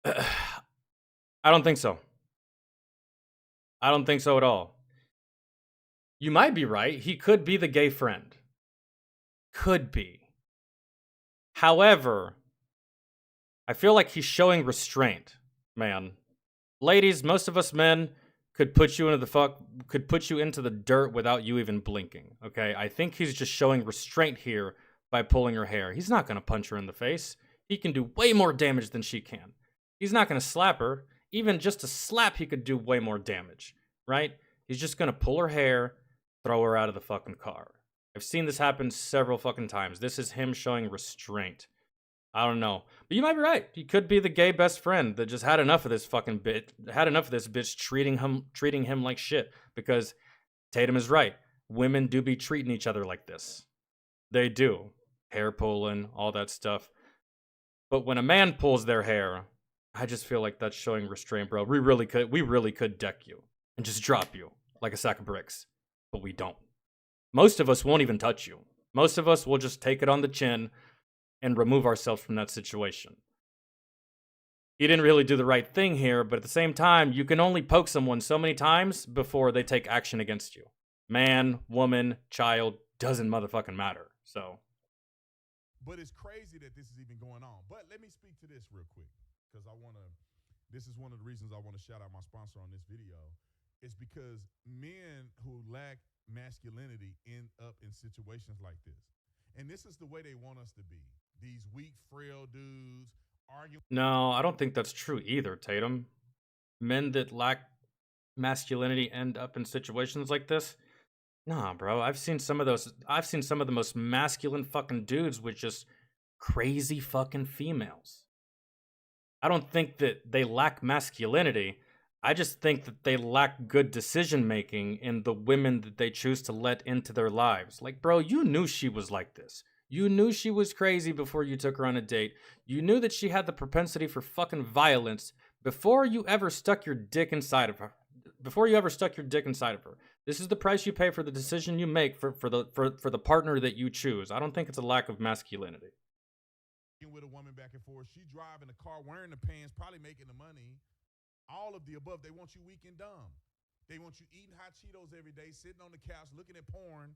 I don't think so. I don't think so at all. You might be right. He could be the gay friend. Could be. However, I feel like he's showing restraint, man. Ladies, most of us men could put you into the dirt without you even blinking, okay? I think he's just showing restraint here by pulling her hair. He's not going to punch her in the face. He can do way more damage than she can. He's not going to slap her. Even just a slap, he could do way more damage, right? He's just going to pull her hair, throw her out of the fucking car. I've seen this happen several fucking times. This is him showing restraint. I don't know. But you might be right. He could be the gay best friend that just had enough of this fucking bitch, had enough of this bitch treating him like shit. Because Tatum is right. Women do be treating each other like this. They do. Hair pulling, all that stuff. But when a man pulls their hair, I just feel like that's showing restraint, bro. We really could deck you and just drop you like a sack of bricks. But we don't. Most of us won't even touch you. Most of us will just take it on the chin and remove ourselves from that situation. He didn't really do the right thing here, but at the same time, you can only poke someone so many times before they take action against you. Man, woman, child, doesn't motherfucking matter. So. But it's crazy that this is even going on. But let me speak to this real quick, because this is one of the reasons I want to shout out my sponsor on this video. It's because men who lack masculinity end up in situations like this. And this is the way they want us to be. These weak, frail dudes arguing. No, I don't think that's true either, Tatum. Men that lack masculinity end up in situations like this? Nah, bro. I've seen some of the most masculine fucking dudes with just crazy fucking females. I don't think that they lack masculinity. I just think that they lack good decision making in the women that they choose to let into their lives. Like, bro, you knew she was like this. You knew she was crazy before you took her on a date. You knew that she had the propensity for fucking violence before you ever stuck your dick inside of her. This is the price you pay for the decision you make for the partner that you choose. I don't think it's a lack of masculinity. With a woman back and forth, she driving the car, wearing the pants, probably making the money. All of the above. They want you weak and dumb. They want you eating hot Cheetos every day, sitting on the couch, looking at porn,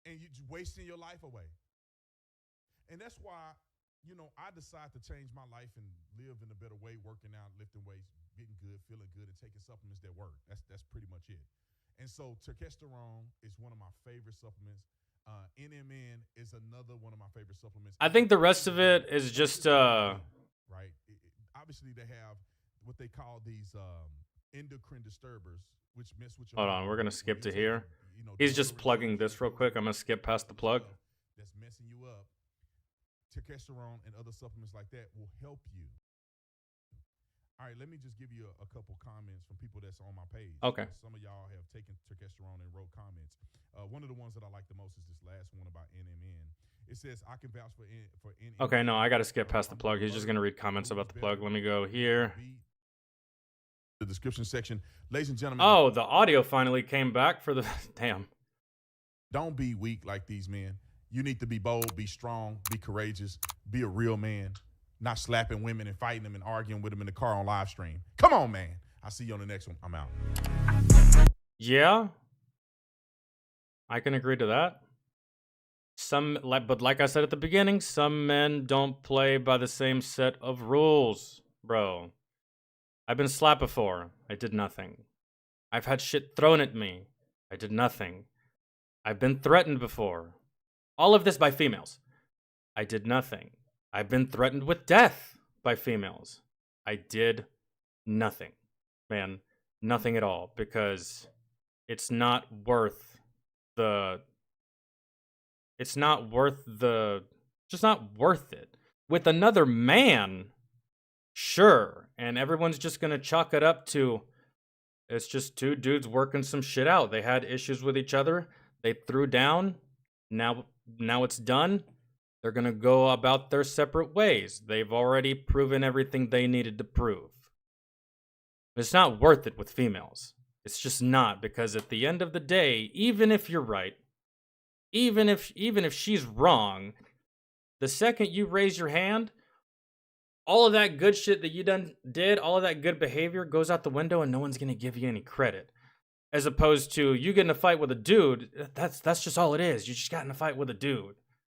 and you just wasting your life away. And that's why, I decide to change my life and live in a better way, working out, lifting weights, getting good, feeling good, and taking supplements that work. That's pretty much it. And so testosterone is one of my favorite supplements. NMN is another one of my favorite supplements. I think the rest of it is just right. Obviously, they have what they call these endocrine disturbers, which mess with your. Hold on, we're gonna skip to here. He's just plugging this real quick. I'm gonna skip past the plug. that's messing you up, testosterone and other supplements like that will help you. All right, let me just give you a couple comments from people that's on my page. Okay. Some of y'all have taken testosterone and wrote comments. One of the ones that I like the most is this last one about NMN. It says, I can vouch for NMN. Okay, no, I got to skip past the plug. He's just going to read comments about the plug. Let me go here. The description section. Ladies and gentlemen. Oh, the audio finally came back for the... Damn. Don't be weak like these men. You need to be bold, be strong, be courageous, be a real man. Not slapping women and fighting them and arguing with them in the car on live stream. Come on, man. I'll see you on the next one. I'm out. Yeah. I can agree to that. But like I said at the beginning, some men don't play by the same set of rules, bro. I've been slapped before. I did nothing. I've had shit thrown at me. I did nothing. I've been threatened before. All of this by females. I did nothing. I've been threatened with death by females. I did nothing. Man, nothing at all. Because it's not worth the... It's not worth the... Just not worth it. With another man, sure. And everyone's just going to chalk it up to... It's just two dudes working some shit out. They had issues with each other. They threw down. Now it's done. They're going to go about their separate ways. They've already proven everything they needed to prove. It's not worth it with females. It's just not, because at the end of the day, even if you're right, even if she's wrong, the second you raise your hand, all of that good shit that you did, all of that good behavior goes out the window and no one's going to give you any credit. As opposed to you getting in a fight with a dude, that's just all it is. You just got in a fight with a dude.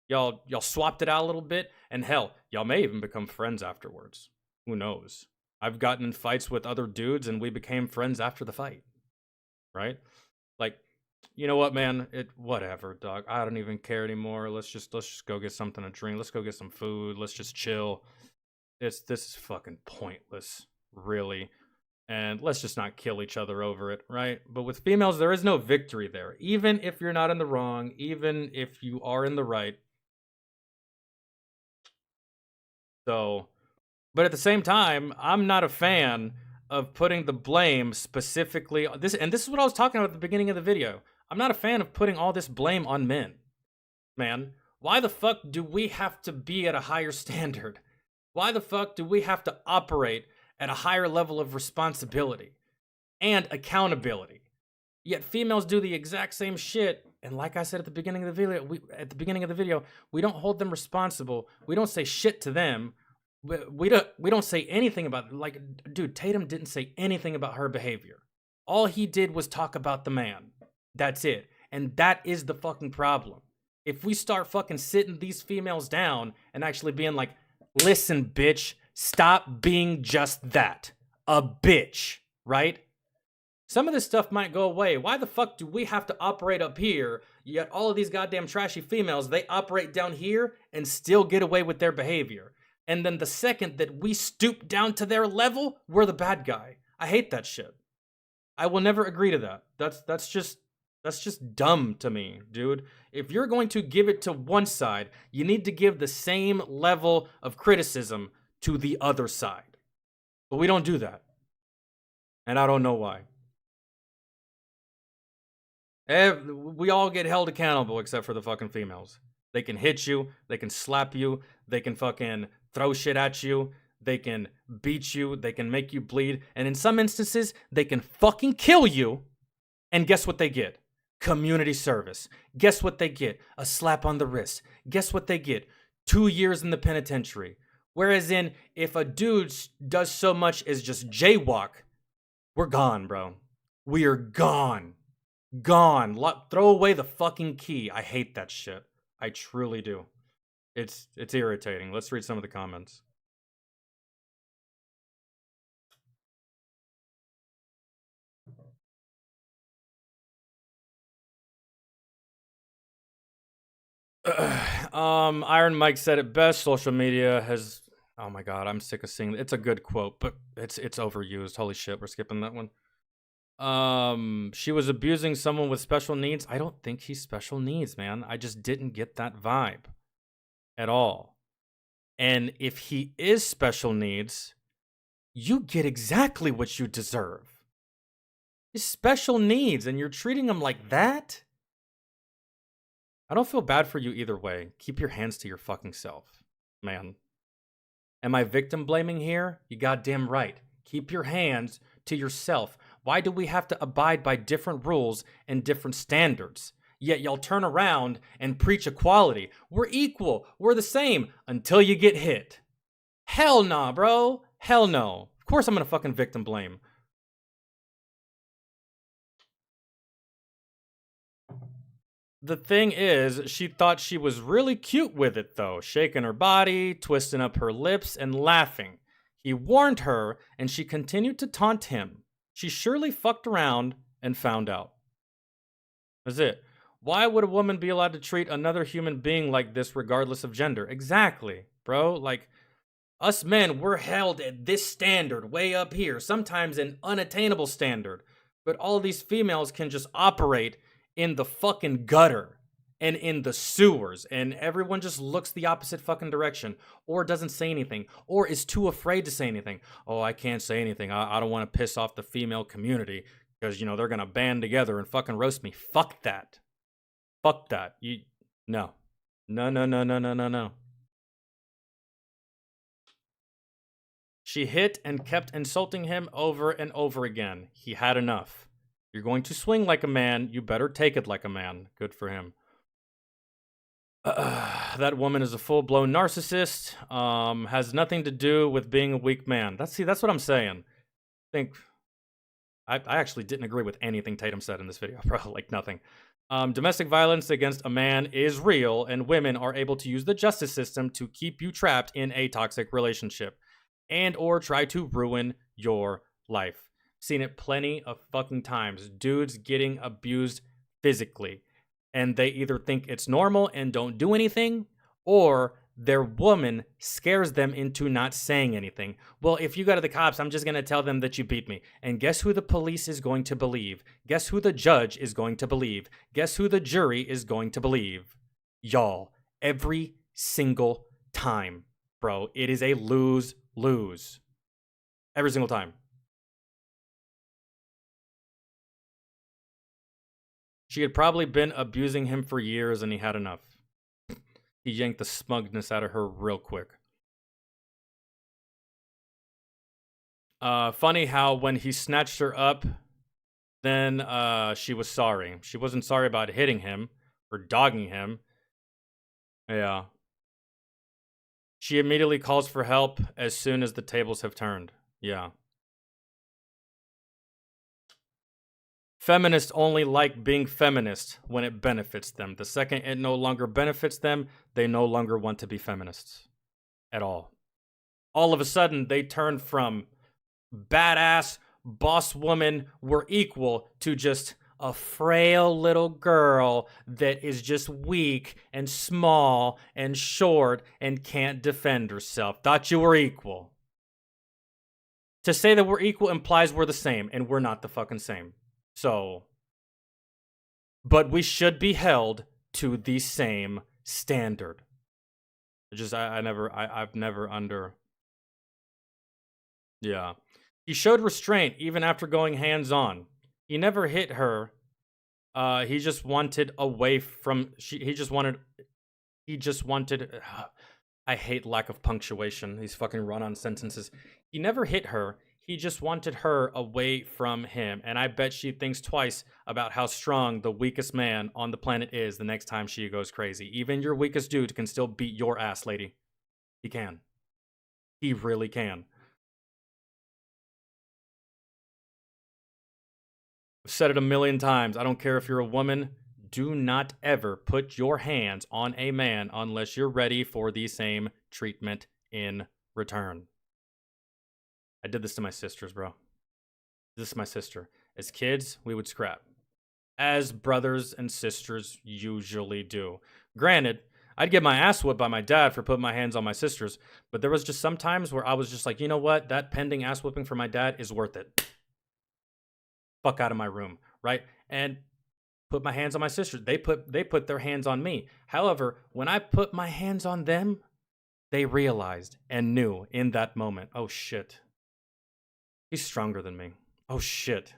Y'all swapped it out a little bit, and hell, y'all may even become friends afterwards. Who knows? I've gotten in fights with other dudes, and we became friends after the fight. Right? Like, you know what, man? Whatever, dog. I don't even care anymore. Let's just go get something to drink. Let's go get some food. Let's just chill. This is fucking pointless, really. And let's just not kill each other over it, right? But with females, there is no victory there. Even if you're not in the wrong, even if you are in the right. So, but at the same time, I'm not a fan of putting the blame specifically on this. And this is what I was talking about at the beginning of the video. I'm not a fan of putting all this blame on men. Man, why the fuck do we have to be at a higher standard? Why the fuck do we have to operate at a higher level of responsibility and accountability? Yet females do the exact same shit. And like I said at the beginning of the video, we don't hold them responsible. We don't say shit to them. We don't say anything about it. Like, dude, Tatum didn't say anything about her behavior. All he did was talk about the man. That's it. And that is the fucking problem. If we start fucking sitting these females down and actually being like, listen, bitch, stop being just that. A bitch, right? Some of this stuff might go away. Why the fuck do we have to operate up here, yet all of these goddamn trashy females, they operate down here and still get away with their behavior? And then the second that we stoop down to their level, we're the bad guy. I hate that shit. I will never agree to that. That's just dumb to me, dude. If you're going to give it to one side, you need to give the same level of criticism to the other side. But we don't do that. And I don't know why. We all get held accountable except for the fucking females. They can hit you, they can slap you, they can fucking throw shit at you, they can beat you, they can make you bleed, and in some instances, they can fucking kill you. And guess what they get? Community service. Guess what they get? A slap on the wrist. Guess what they get? 2 years in the penitentiary. Whereas if a dude does so much as just jaywalk, we're gone, bro. We are gone. Gone. Throw away the fucking key. I hate that shit. I truly do. It's irritating. Let's read some of the comments. Iron Mike said it best. Social media has... Oh my god, I'm sick of seeing it. It's a good quote, but it's overused. Holy shit, we're skipping that one. She was abusing someone with special needs. I don't think he's special needs, man. I just didn't get that vibe at all. And if he is special needs, you get exactly what you deserve. He's special needs, and you're treating him like that? I don't feel bad for you either way. Keep your hands to your fucking self, man. Am I victim blaming here? You goddamn right. Keep your hands to yourself. Why do we have to abide by different rules and different standards? Yet y'all turn around and preach equality. We're equal. We're the same until you get hit. Hell nah, bro. Hell no. Of course I'm gonna fucking victim blame. The thing is, she thought she was really cute with it though, shaking her body, twisting up her lips, and laughing. He warned her, and she continued to taunt him. She surely fucked around and found out. That's it. Why would a woman be allowed to treat another human being like this regardless of gender? Exactly, bro. Like, us men, we're held at this standard way up here, sometimes an unattainable standard. But all these females can just operate in the fucking gutter and in the sewers, and everyone just looks the opposite fucking direction, or doesn't say anything, or is too afraid to say anything. Oh, I can't say anything. I don't want to piss off the female community because, you know, they're gonna band together and fucking roast me. Fuck that. Fuck that. No. No. She hit and kept insulting him over and over again. He had enough. You're going to swing like a man. You better take it like a man. Good for him. That woman is a full-blown narcissist. Has nothing to do with being a weak man. That's what I'm saying. I actually didn't agree with anything Tatum said in this video, bro. Like nothing. Domestic violence against a man is real, and women are able to use the justice system to keep you trapped in a toxic relationship and or try to ruin your life. Seen it plenty of fucking times. Dudes getting abused physically. And they either think it's normal and don't do anything, or their woman scares them into not saying anything. Well, if you go to the cops, I'm just going to tell them that you beat me. And guess who the police is going to believe? Guess who the judge is going to believe? Guess who the jury is going to believe? Y'all. Every single time, bro. It is a lose-lose. Every single time. She had probably been abusing him for years and he had enough. He yanked the smugness out of her real quick. Funny how when he snatched her up, then she was sorry. She wasn't sorry about hitting him or dogging him. Yeah. She immediately calls for help as soon as the tables have turned. Yeah. Feminists only like being feminist when it benefits them. The second it no longer benefits them, they no longer want to be feminists at all. All of a sudden, they turn from badass boss woman, we're equal, to just a frail little girl that is just weak and small and short and can't defend herself. Thought you were equal. To say that we're equal implies we're the same, and we're not the fucking same. So, but we should be held to the same standard. I've never under. Yeah. He showed restraint even after going hands-on. He never hit her. He just wanted away from, he just wanted, I hate lack of punctuation. These fucking run-on sentences. He never hit her. He just wanted her away from him. And I bet she thinks twice about how strong the weakest man on the planet is the next time she goes crazy. Even your weakest dude can still beat your ass, lady. He can. He really can. I've said it a million times. I don't care if you're a woman. Do not ever put your hands on a man unless you're ready for the same treatment in return. I did this to my sisters, bro. This is my sister. As kids, we would scrap. As brothers and sisters usually do. Granted, I'd get my ass whooped by my dad for putting my hands on my sisters, but there was just some times where I was just like, you know what? That pending ass whooping for my dad is worth it. fuck out of my room, right? And put my hands on my sister. They put their hands on me. However, when I put my hands on them, they realized and knew in that moment, oh shit, he's stronger than me. Oh shit,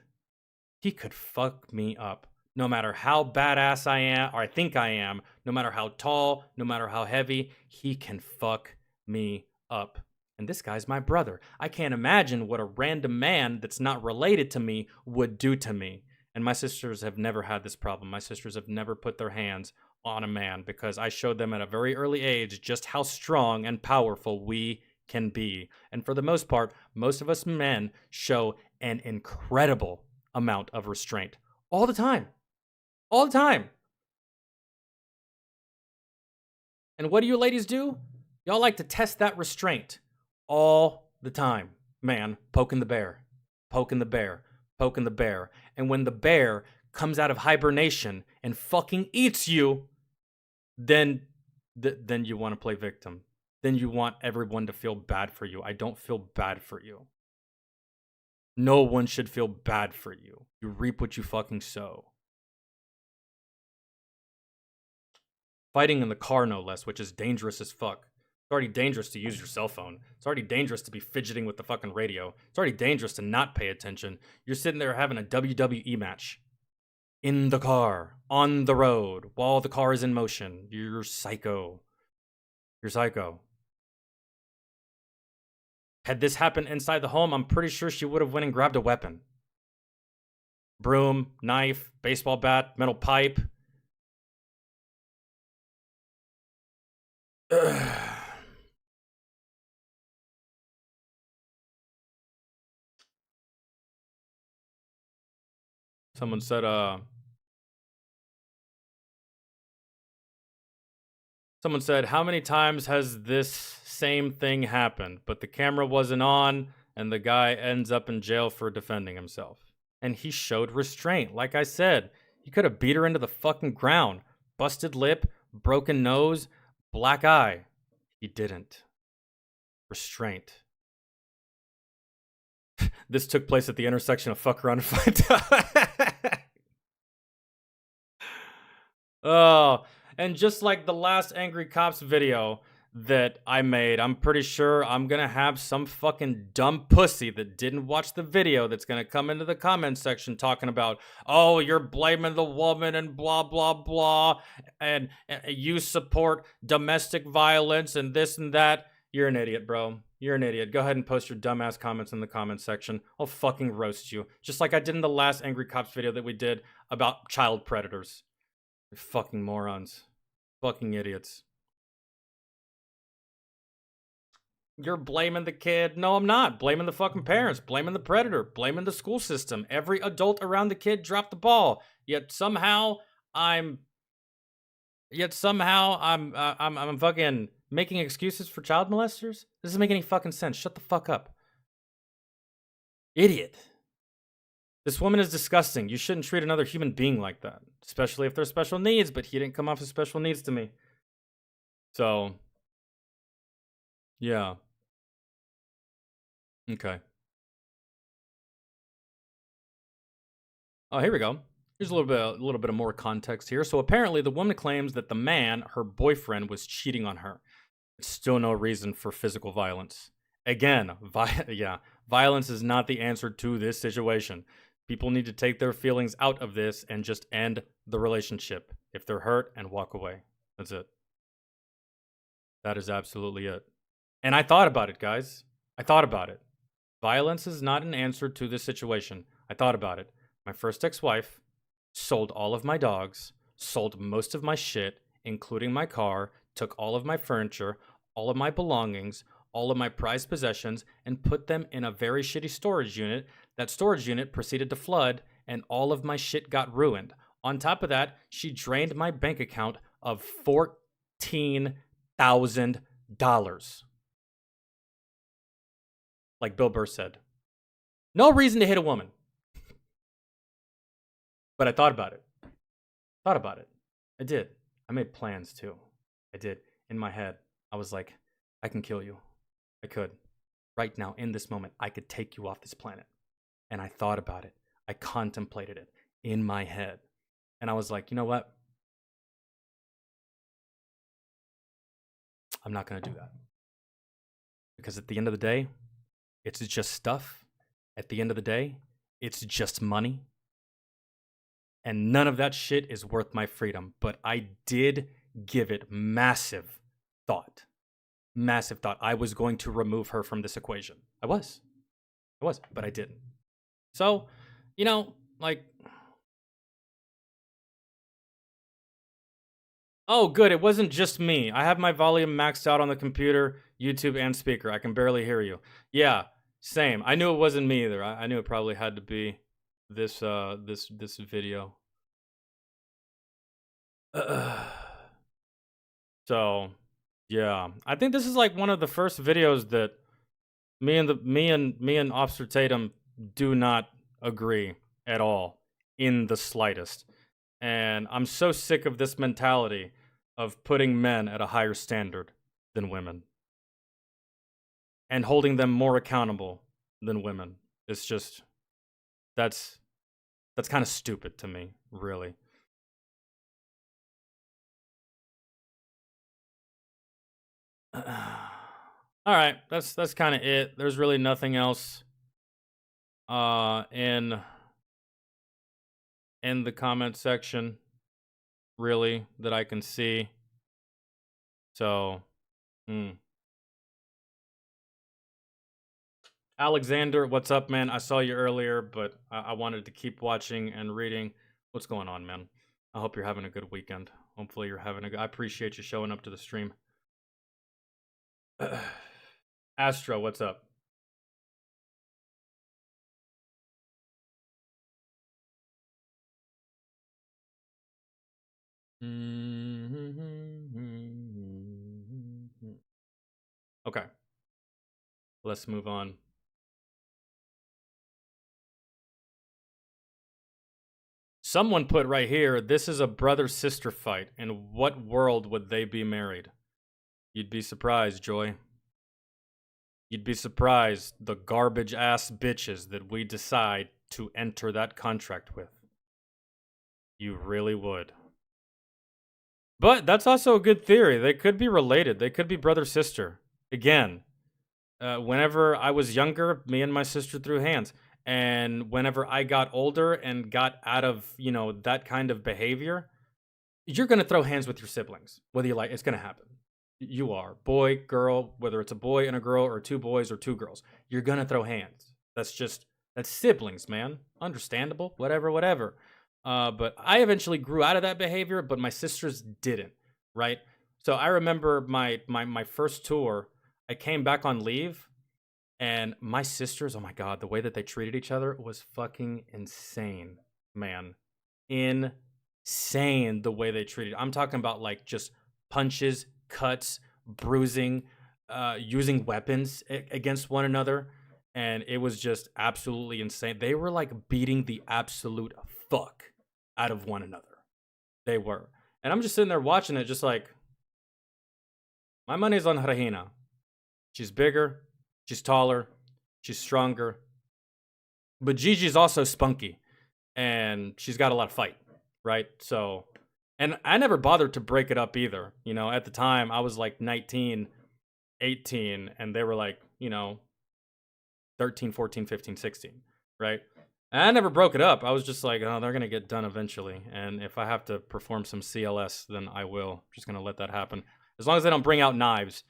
he could fuck me up. No matter how badass I am, or I think I am, no matter how tall, no matter how heavy, he can fuck me up. And this guy's my brother. I can't imagine what a random man that's not related to me would do to me. And my sisters have never had this problem. My sisters have never put their hands on a man because I showed them at a very early age just how strong and powerful we can be. And for the most part, most of us men show an incredible amount of restraint all the time. All the time. And what do you ladies do? Y'all like to test that restraint all the time. Man, poking the bear, poking the bear, poking the bear. And when the bear comes out of hibernation and fucking eats you, then you want to play victim. Then you want everyone to feel bad for you. I don't feel bad for you. No one should feel bad for you. You reap what you fucking sow. Fighting in the car, no less, which is dangerous as fuck. It's already dangerous to use your cell phone. It's already dangerous to be fidgeting with the fucking radio. It's already dangerous to not pay attention. You're sitting there having a WWE match. In the car, on the road, while the car is in motion. You're psycho. You're psycho. Had this happened inside the home, I'm pretty sure she would have went and grabbed a weapon. Broom, knife, baseball bat, metal pipe. Someone said, how many times has this same thing happened, but the camera wasn't on and the guy ends up in jail for defending himself? And he showed restraint. Like I said, he could have beat her into the fucking ground. Busted lip, broken nose, black eye. He didn't. Restraint. This took place at the intersection of fuck around and find out. Oh, and just like the last Angry Cops video that I made, I'm pretty sure I'm gonna have some fucking dumb pussy that didn't watch the video that's gonna come into the comment section talking about, oh, you're blaming the woman and blah, blah, blah, and you support domestic violence and this and that. You're an idiot, bro. You're an idiot. Go ahead and post your dumbass comments in the comment section. I'll fucking roast you. Just like I did in the last Angry Cops video that we did about child predators. You're fucking morons. Fucking idiots. You're blaming the kid. No, I'm not. Blaming the fucking parents. Blaming the predator. Blaming the school system. Every adult around the kid dropped the ball. Yet somehow I'm fucking making excuses for child molesters? This doesn't make any fucking sense. Shut the fuck up. Idiot. This woman is disgusting. You shouldn't treat another human being like that. Especially if they're special needs, but he didn't come off as special needs to me. So, yeah. Okay. Oh, here we go. Here's a little bit of more context here. So apparently the woman claims that the man, her boyfriend, was cheating on her. It's still no reason for physical violence. Again, violence is not the answer to this situation. People need to take their feelings out of this and just end the relationship if they're hurt and walk away. That's it. That is absolutely it. And I thought about it, guys. I thought about it. Violence is not an answer to this situation. I thought about it. My first ex-wife sold all of my dogs, sold most of my shit, including my car, took all of my furniture, all of my belongings, all of my prized possessions, and put them in a very shitty storage unit. That storage unit proceeded to flood, and all of my shit got ruined. On top of that, she drained my bank account of $14,000. Like Bill Burr said, no reason to hit a woman. But I thought about it. I did. I made plans too. I did. In my head, I was like, I can kill you. I could. Right now, in this moment, I could take you off this planet. And I thought about it. I contemplated it in my head. And I was like, you know what? I'm not going to do that. Because at the end of the day, it's just stuff. At the end of the day, it's just money. And none of that shit is worth my freedom. But I did give it massive thought. Massive thought. I was going to remove her from this equation. I was, but I didn't. So, you know, like, oh, good. It wasn't just me. I have my volume maxed out on the computer, YouTube, and speaker. I can barely hear you. Yeah, same. I knew it wasn't me either. I knew it probably had to be this this video. So, yeah, I think this is like one of the first videos that me and Officer Tatum do not agree at all in the slightest. And I'm so sick of this mentality of putting men at a higher standard than women and holding them more accountable than women. It's just, that's kind of stupid to me, really. All right, that's kind of it. There's really nothing else in the comment section, really, that I can see. So, Alexander, what's up, man? I saw you earlier, but I wanted to keep watching and reading. What's going on, man? I hope you're having a good weekend. Hopefully you're having a good... I appreciate you showing up to the stream. Astro, what's up? Okay. Let's move on. Someone put right here, this is a brother-sister fight. In what world would they be married? You'd be surprised, Joy. You'd be surprised the garbage-ass bitches that we decide to enter that contract with. You really would. But that's also a good theory. They could be related. They could be brother-sister. Again, whenever I was younger, me and my sister threw hands. And whenever I got older and got out of, you know, that kind of behavior, you're going to throw hands with your siblings. Whether you like, it's going to happen. You are. Boy, girl, whether it's a boy and a girl or two boys or two girls, you're going to throw hands. That's siblings, man. Understandable. Whatever. But I eventually grew out of that behavior, but my sisters didn't, right? So I remember my first tour, I came back on leave, and my sisters, oh my God, the way that they treated each other was fucking insane, man. Insane the way they treated. I'm talking about like just punches, cuts, bruising, using weapons against one another. And it was just absolutely insane. They were like beating the absolute fuck out of one another. They were. And I'm just sitting there watching it just like, my money's on Regina. She's bigger. She's taller, she's stronger, but Gigi's also spunky, and she's got a lot of fight, right? So, and I never bothered to break it up either. You know, at the time, I was like 19, 18, and they were like, you know, 13, 14, 15, 16, right? And I never broke it up. I was just like, oh, they're going to get done eventually, and if I have to perform some CLS, then I will. I'm just going to let that happen. As long as they don't bring out knives.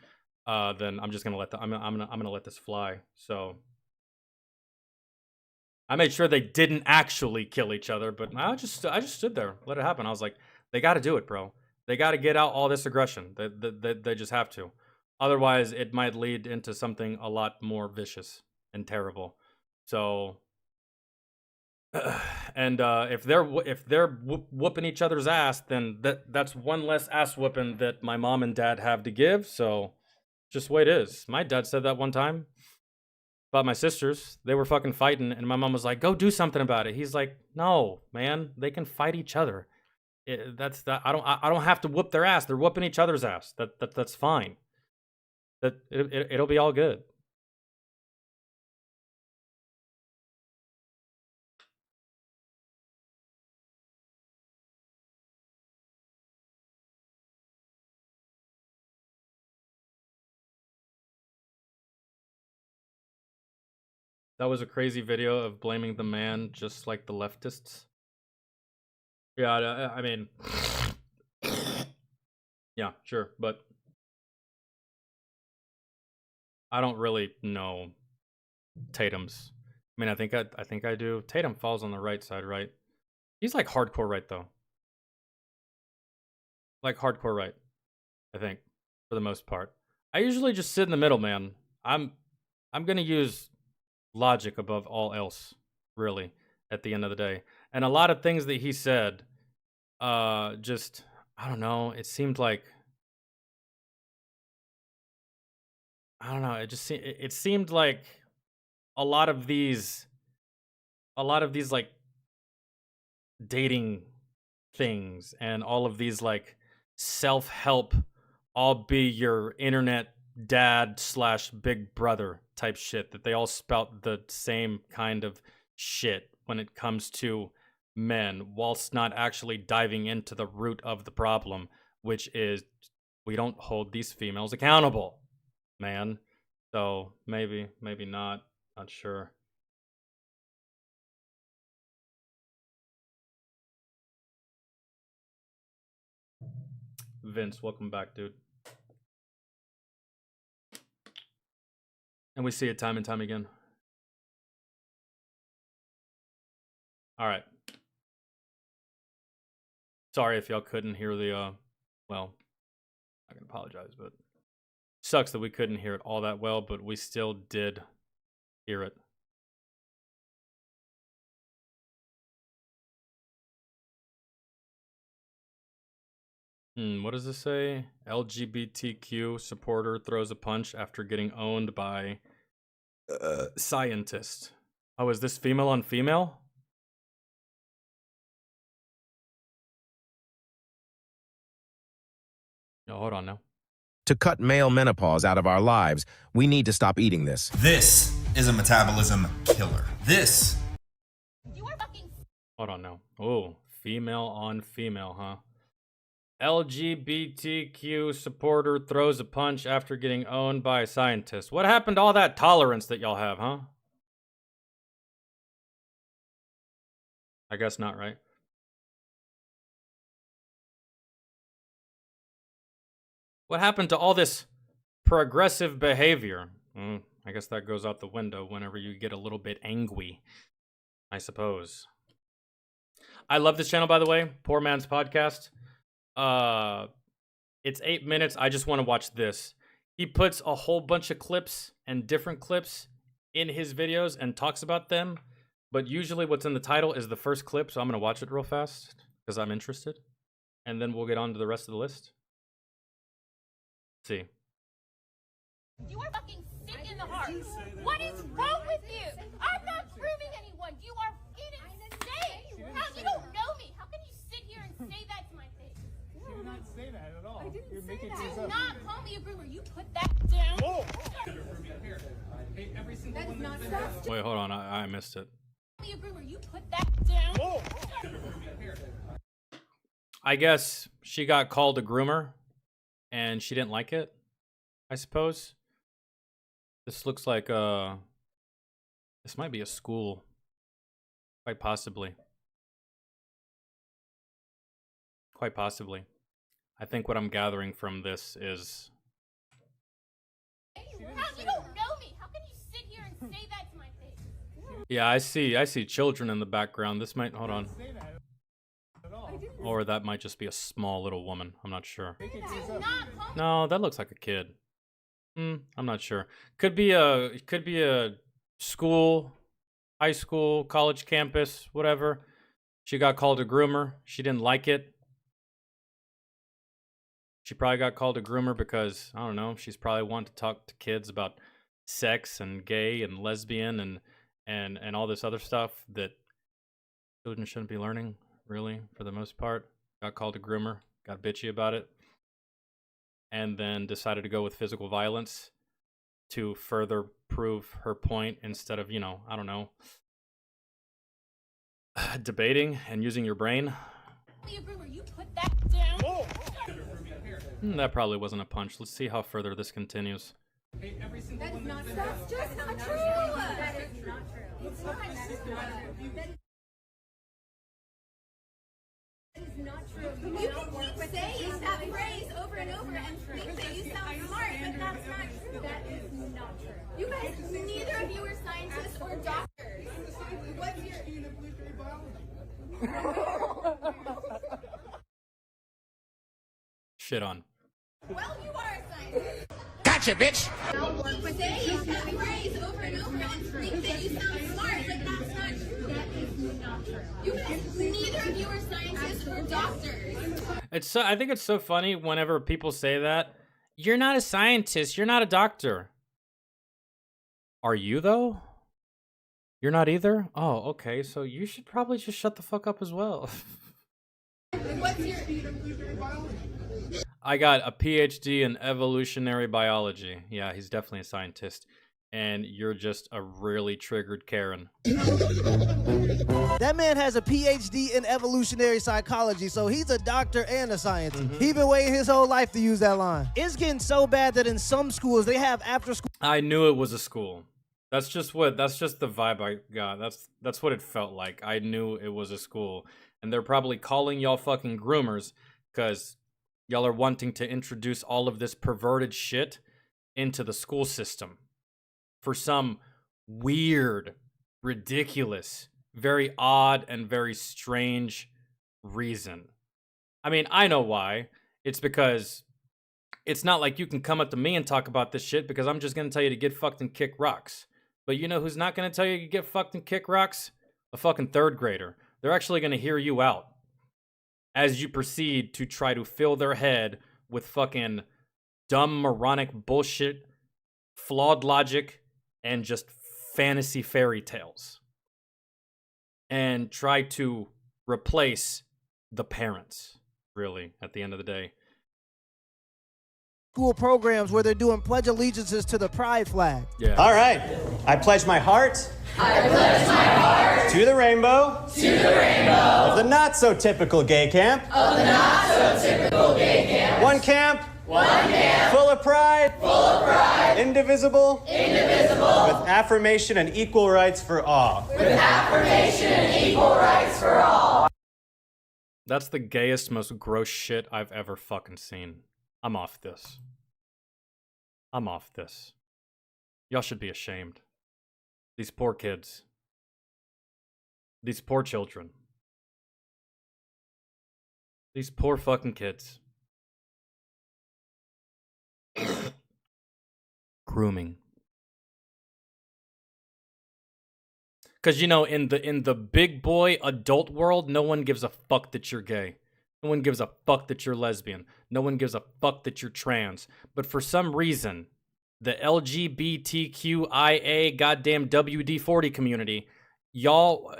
Then I'm just gonna let I'm gonna let this fly. So I made sure they didn't actually kill each other, but I just stood there, let it happen. I was like, they got to do it, bro. They got to get out all this aggression. They just have to. Otherwise, it might lead into something a lot more vicious and terrible. So, and if they're whooping each other's ass, then that's one less ass whooping that my mom and dad have to give. So. Just the way it is. My dad said that one time about my sisters. They were fucking fighting, and my mom was like, "Go do something about it." He's like, "No, man. They can fight each other. I don't have to whoop their ass. They're whooping each other's ass. That's fine. It'll be all good." That was a crazy video of blaming the man, just like the leftists. Yeah, I mean, yeah, sure, but I don't really know Tatum's. I mean, I think I do. Tatum falls on the right side, right? He's like hardcore right though. Like hardcore right, I think, for the most part. I usually just sit in the middle, man. I'm gonna use logic above all else, really, at the end of the day. And a lot of things that he said, just, I don't know, it seemed like, I don't know, it seemed like a lot of these like dating things and all of these like self-help, I'll be your internet dad / big brother type shit, that they all spout the same kind of shit when it comes to men, whilst not actually diving into the root of the problem, which is we don't hold these females accountable, man. So maybe not sure. Vince, welcome back, dude. And we see it time and time again. All right. Sorry if y'all couldn't hear the, well, I can apologize, but sucks that we couldn't hear it all that well, but we still did hear it. What does this say? LGBTQ supporter throws a punch after getting owned by scientist. Oh, is this female on female? No, hold on now. To cut male menopause out of our lives, we need to stop eating this. This is a metabolism killer. This. Hold on now. Oh, female on female, huh? LGBTQ supporter throws a punch after getting owned by a scientist. What happened to all that tolerance that y'all have, huh? I guess not, right? What happened to all this progressive behavior? I guess that goes out the window whenever you get a little bit angry, I suppose. I love this channel, by the way. Poor Man's Podcast. It's 8 minutes. I just want to watch this. He puts a whole bunch of clips and different clips in his videos and talks about them. But usually what's in the title is the first clip. So I'm going to watch it real fast because I'm interested. And then we'll get on to the rest of the list. See. You are fucking sick in the heart. What is wrong with you? I'm not grooming anyone. You are insane. How you don't know me? How can you sit here and say that to my face? You did not say that at all. I didn't You're say making that. things Do up. not call me a groomer. You put that down. Oh. Hey, every single That is one not that's fact. Wait, hold on. I missed it. Call me a groomer. You put that down. Oh. I guess she got called a groomer and she didn't like it, I suppose. This looks like this might be a school. Quite possibly. Quite possibly. I think what I'm gathering from this is How you don't know me? How can you sit here and say that to my face? yeah, I see children in the background. This might hold on. Or that might just be a small little woman. I'm not sure. No, that looks like a kid. I'm not sure. Could be a school, high school, college campus, whatever. She got called a groomer. She didn't like it. She probably got called a groomer because, I don't know, she's probably wanting to talk to kids about sex and gay and lesbian and all this other stuff that children shouldn't be learning, really, for the most part. Got called a groomer, got bitchy about it, and then decided to go with physical violence to further prove her point instead of, I don't know, debating and using your brain. Call me a groomer. You put that down. Oh. That probably wasn't a punch. Let's see how further this continues. Hey, every single That is one not that's That's just not true. That is not true. You can keep saying that phrase over and over and think that you sound smart, but that's not true. That is not true. You guys, neither of you are scientists or doctors. What's your Shit on. Well, you are a scientist. Gotcha, bitch! But saying that phrase over and over and think that you sound smart, but that's not true. That is not true. You guys, neither of you are scientists or doctors. I think it's so funny whenever people say that. You're not a scientist. You're not a doctor. Are you, though? You're not either? Oh, okay. So you should probably just shut the fuck up as well. What's your I got a PhD in evolutionary biology. Yeah, he's definitely a scientist. And you're just a really triggered Karen. That man has a PhD in evolutionary psychology, so he's a doctor and a scientist. He's been waiting his whole life to use that line. It's getting so bad that in some schools they have after school. I knew it was a school. That's just the vibe I got. That's what it felt like. I knew it was a school. And they're probably calling y'all fucking groomers because y'all are wanting to introduce all of this perverted shit into the school system. For some weird, ridiculous, very odd, and very strange reason. I mean, I know why. It's because it's not like you can come up to me and talk about this shit because I'm just going to tell you to get fucked and kick rocks. But you know who's not going to tell you to get fucked and kick rocks? A fucking third grader. They're actually going to hear you out as you proceed to try to fill their head with fucking dumb, moronic bullshit, flawed logic, and just fantasy fairy tales. And try to replace the parents, really, at the end of the day. School programs where they're doing pledge allegiances to the pride flag. Yeah. All right. I pledge my heart. I pledge my heart To the rainbow. to the rainbow Of the not so typical gay camp. of the not so typical gay camp. One camp. One camp. Full of pride. Full of pride. Indivisible. Indivisible. With affirmation and equal rights for all. With affirmation and equal rights for all. That's the gayest, most gross shit I've ever fucking seen. I'm off this. I'm off this. Y'all should be ashamed. These poor kids. These poor children. These poor fucking kids. Grooming. Because, you know, in the big boy adult world, no one gives a fuck that you're gay. No one gives a fuck that you're lesbian. No one gives a fuck that you're trans. But for some reason, the LGBTQIA goddamn WD-40 community, y'all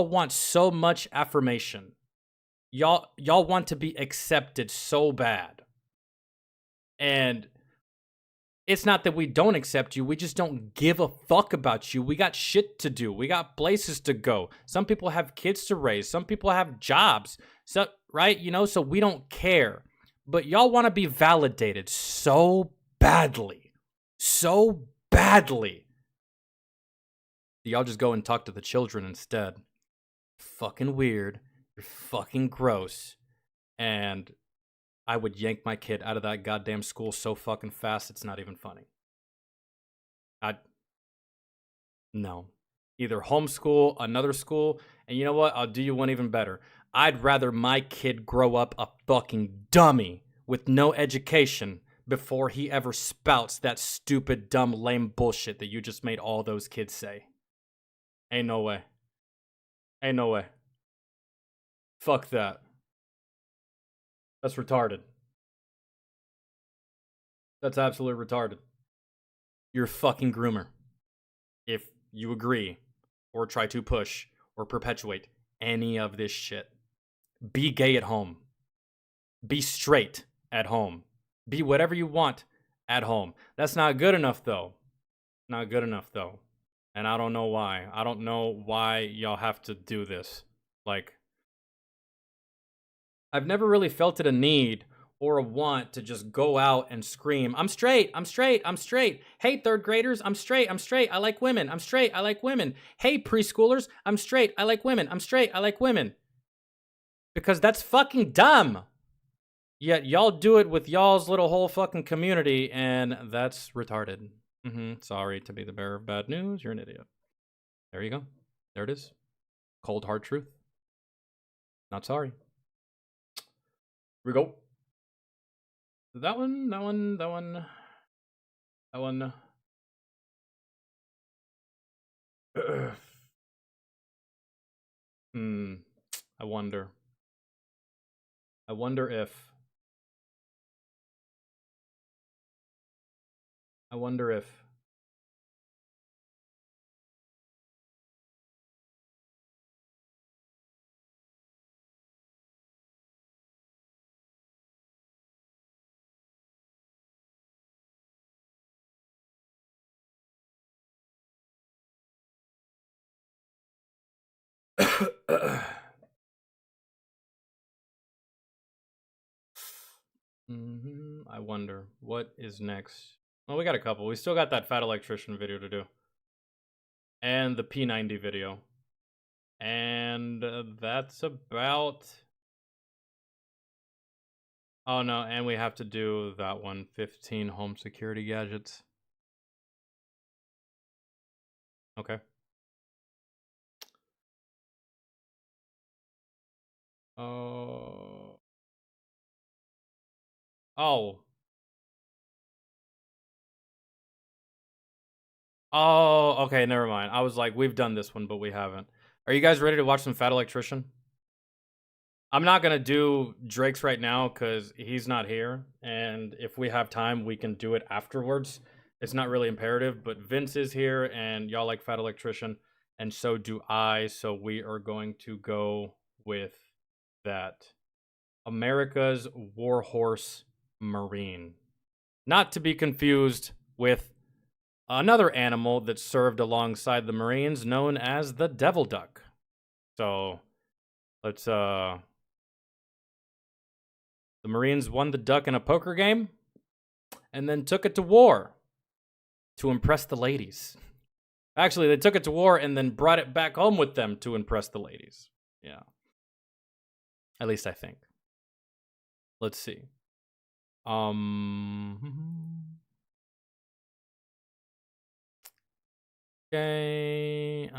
want so much affirmation. Y'all want to be accepted so bad. And it's not that we don't accept you. We just don't give a fuck about you. We got shit to do. We got places to go. Some people have kids to raise. Some people have jobs. So, right? You know, so we don't care. But y'all want to be validated so badly. So badly. Y'all just go and talk to the children instead. Fucking weird. You're fucking gross. And I would yank my kid out of that goddamn school so fucking fast, it's not even funny. No. Either homeschool, another school, and you know what? I'll do you one even better. I'd rather my kid grow up a fucking dummy with no education before he ever spouts that stupid, dumb, lame bullshit that you just made all those kids say. Ain't no way. Ain't no way. Fuck that. That's retarded. That's absolutely retarded. You're a fucking groomer. If you agree, or try to push, or perpetuate any of this shit. Be gay at home. Be straight at home. Be whatever you want at home. That's not good enough, though. Not good enough, though. And I don't know why. I don't know why y'all have to do this. Like, I've never really felt it a need or a want to just go out and scream, I'm straight, I'm straight, I'm straight. Hey, third graders, I'm straight, I like women, I'm straight, I like women. Hey, preschoolers, I'm straight, I like women, I'm straight, I like women. Because that's fucking dumb. Yet y'all do it with y'all's little whole fucking community, and that's retarded. Sorry to be the bearer of bad news, you're an idiot. There you go. There it is. Cold hard truth. Not sorry. Here we go. That one. I wonder if. I wonder what is next. Well, we got a couple. We still got that fat electrician video to do, and the P90 video, and that's about. Oh no, and we have to do that one. 15 home security gadgets. Okay. Oh. Oh, okay, never mind. I was like, we've done this one, but we haven't. Are you guys ready to watch some Fat Electrician? I'm not going to do Drake's right now because he's not here. And if we have time, we can do it afterwards. It's not really imperative, but Vince is here and y'all like Fat Electrician. And so do I. So we are going to go with that. America's Warhorse Marine. Not to be confused with another animal that served alongside the Marines known as the devil duck. So let's the Marines won the duck in a poker game and then took it to war to impress the ladies. Actually, they took it to war and then brought it back home with them to impress the ladies. Yeah. At least I think. Let's see. Okay.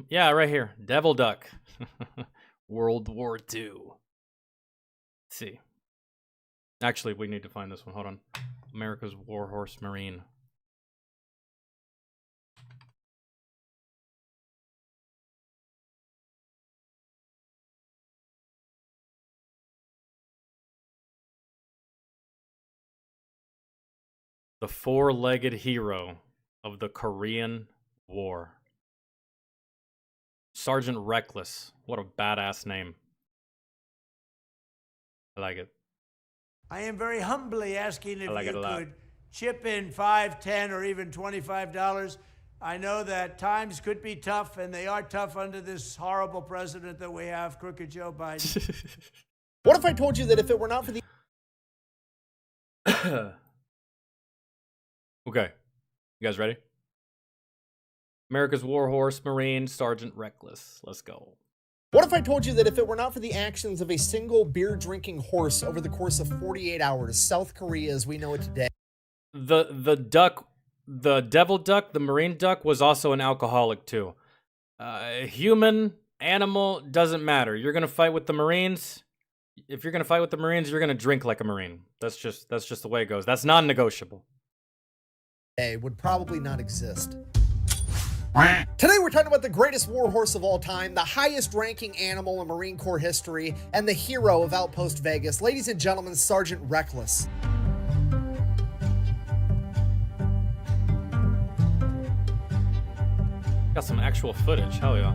Yeah, right here. Devil Duck. World War II. Let's see. Actually, we need to find this one. Hold on. America's Warhorse Marine. The four-legged hero of the Korean War. Sergeant Reckless. What a badass name. I like it. I am very humbly asking if like you it could chip in $5, $10, or even $25. I know that times could be tough, and they are tough under this horrible president that we have, Crooked Joe Biden. What if I told you that if it were not for the... Okay. You guys ready? America's Warhorse Marine, Sergeant Reckless. Let's go. What if I told you that if it were not for the actions of a single beer-drinking horse over the course of 48 hours, South Korea as we know it today... The duck, the devil duck, the marine duck was also an alcoholic too. Human, animal, doesn't matter. You're gonna fight with the Marines. If you're gonna fight with the Marines, you're gonna drink like a Marine. That's just the way it goes. That's non-negotiable. Would probably not exist. Today we're talking about the greatest warhorse of all time, the highest ranking animal in Marine Corps history, and the hero of Outpost Vegas. Ladies and gentlemen, Sergeant Reckless. Got some actual footage, hell yeah.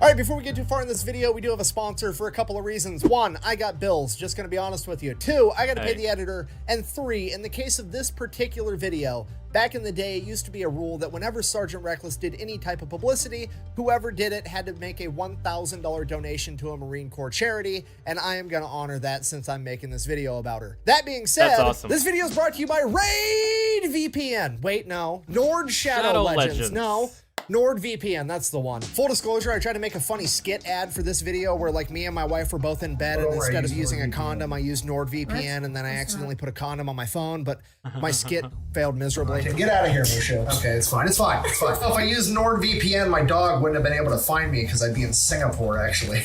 All right, before we get too far in this video, we do have a sponsor for a couple of reasons. One, I got bills, just gonna be honest with you. Two, I gotta pay the editor. And three, in the case of this particular video, back in the day, it used to be a rule that whenever Sergeant Reckless did any type of publicity, whoever did it had to make a $1,000 donation to a Marine Corps charity, and I am gonna honor that since I'm making this video about her. That being said, That's awesome. This video is brought to you by Raid VPN. Wait, no. Nord Shadow Legends. No. NordVPN, that's the one. Full disclosure, I tried to make a funny skit ad for this video where like me and my wife were both in bed, and instead of using a condom, I used NordVPN, and then I accidentally put a condom on my phone, but my skit failed miserably. Okay, get out of here, Mushu. Okay, it's fine, it's fine, it's fine. If I used NordVPN, my dog wouldn't have been able to find me because I'd be in Singapore, actually.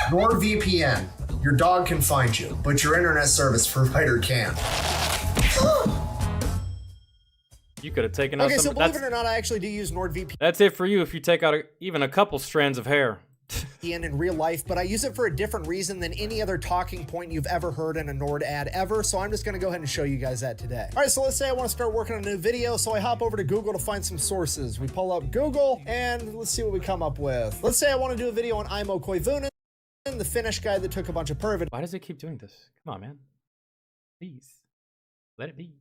NordVPN, your dog can find you, but your internet service provider can't. You could have taken out Okay, some. so believe it or not, I actually do use NordVPN. That's it for you if you take out even a couple strands of hair. In real life, but I use it for a different reason than any other talking point you've ever heard in a Nord ad ever, so I'm just gonna go ahead and show you guys that today. All right, so let's say I wanna start working on a new video, so I hop over to Google to find some sources. We pull up Google, and let's see what we come up with. Let's say I wanna do a video on Imo Koivunen, the Finnish guy that took a bunch of pervert. Why does it keep doing this? Come on, man. Please. Let it be.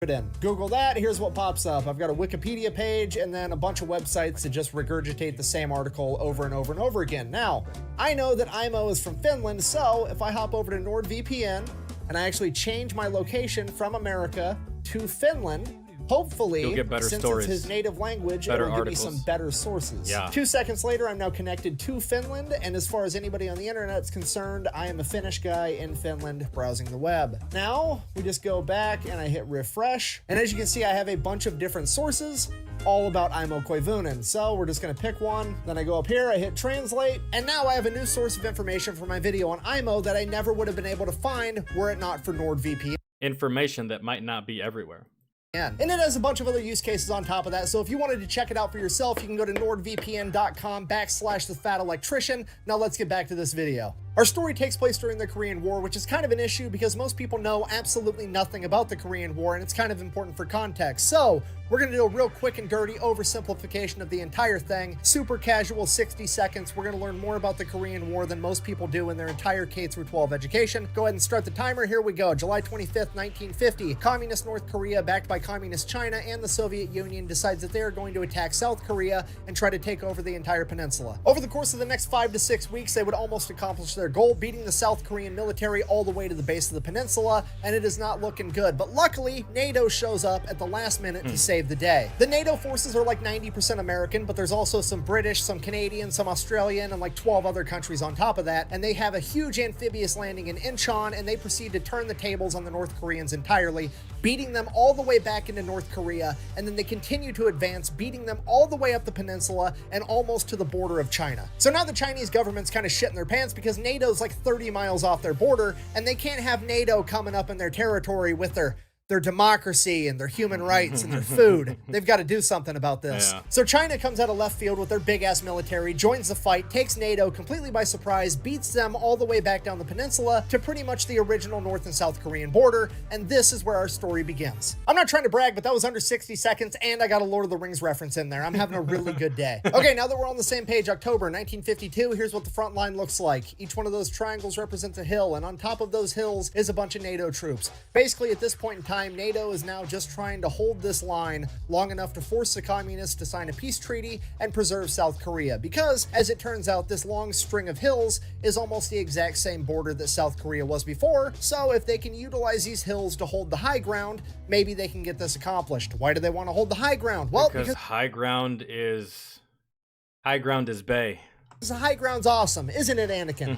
In. Google that, here's what pops up. I've got a Wikipedia page and then a bunch of websites that just regurgitate the same article over and over and over again. Now, I know that IMO is from Finland, so if I hop over to NordVPN and I actually change my location from America to Finland, hopefully, you'll get better since stories. It's his native language, Better it'll give me articles. some better sources. Yeah. 2 seconds later, I'm now connected to Finland, and as far as anybody on the internet is concerned, I am a Finnish guy in Finland browsing the web. Now, we just go back and I hit refresh, and as you can see, I have a bunch of different sources all about Imo Koivunen. So we're just gonna pick one, then I go up here, I hit translate, and now I have a new source of information for my video on Imo that I never would have been able to find were it not for NordVPN. Information that might not be everywhere. And it has a bunch of other use cases on top of that, so if you wanted to check it out for yourself, you can go to nordvpn.com/thefatelectrician. Now let's get back to this video. Our story takes place during the Korean War, which is kind of an issue because most people know absolutely nothing about the Korean War, and it's kind of important for context. So we're gonna do a real quick and dirty oversimplification of the entire thing. Super casual, 60 seconds. We're gonna learn more about the Korean War than most people do in their entire K-12 education. Go ahead and start the timer. Here we go. July 25th, 1950. Communist North Korea, backed by Communist China and the Soviet Union, decides that they are going to attack South Korea and try to take over the entire peninsula. Over the course of the next 5 to 6 weeks, they would almost accomplish their goal, beating the South Korean military all the way to the base of the peninsula, and it is not looking good. But luckily, NATO shows up at the last minute to save the day. The NATO forces are like 90% American, but there's also some British, some Canadian, some Australian, and like 12 other countries on top of that, and they have a huge amphibious landing in Incheon, and they proceed to turn the tables on the North Koreans entirely, beating them all the way back into North Korea, and then they continue to advance, beating them all the way up the peninsula and almost to the border of China. So now the Chinese government's kind of shitting their pants because NATO's like 30 miles off their border, and they can't have NATO coming up in their territory with their democracy and their human rights and their food. They've got to do something about this. Yeah. So China comes out of left field with their big-ass military, joins the fight, takes NATO completely by surprise, beats them all the way back down the peninsula to pretty much the original North and South Korean border, and this is where our story begins. I'm not trying to brag, but that was under 60 seconds, and I got a Lord of the Rings reference in there. I'm having a really good day. Okay, now that we're on the same page, October 1952, here's what the front line looks like. Each one of those triangles represents a hill, and on top of those hills is a bunch of NATO troops. Basically, at this point in time, NATO is now just trying to hold this line long enough to force the communists to sign a peace treaty and preserve South Korea, because, as it turns out, this long string of hills is almost the exact same border that South Korea was before, so if they can utilize these hills to hold the high ground, maybe they can get this accomplished. Why do they want to hold the high ground? Well, because high ground is bay. the high ground's awesome, isn't it, Anakin?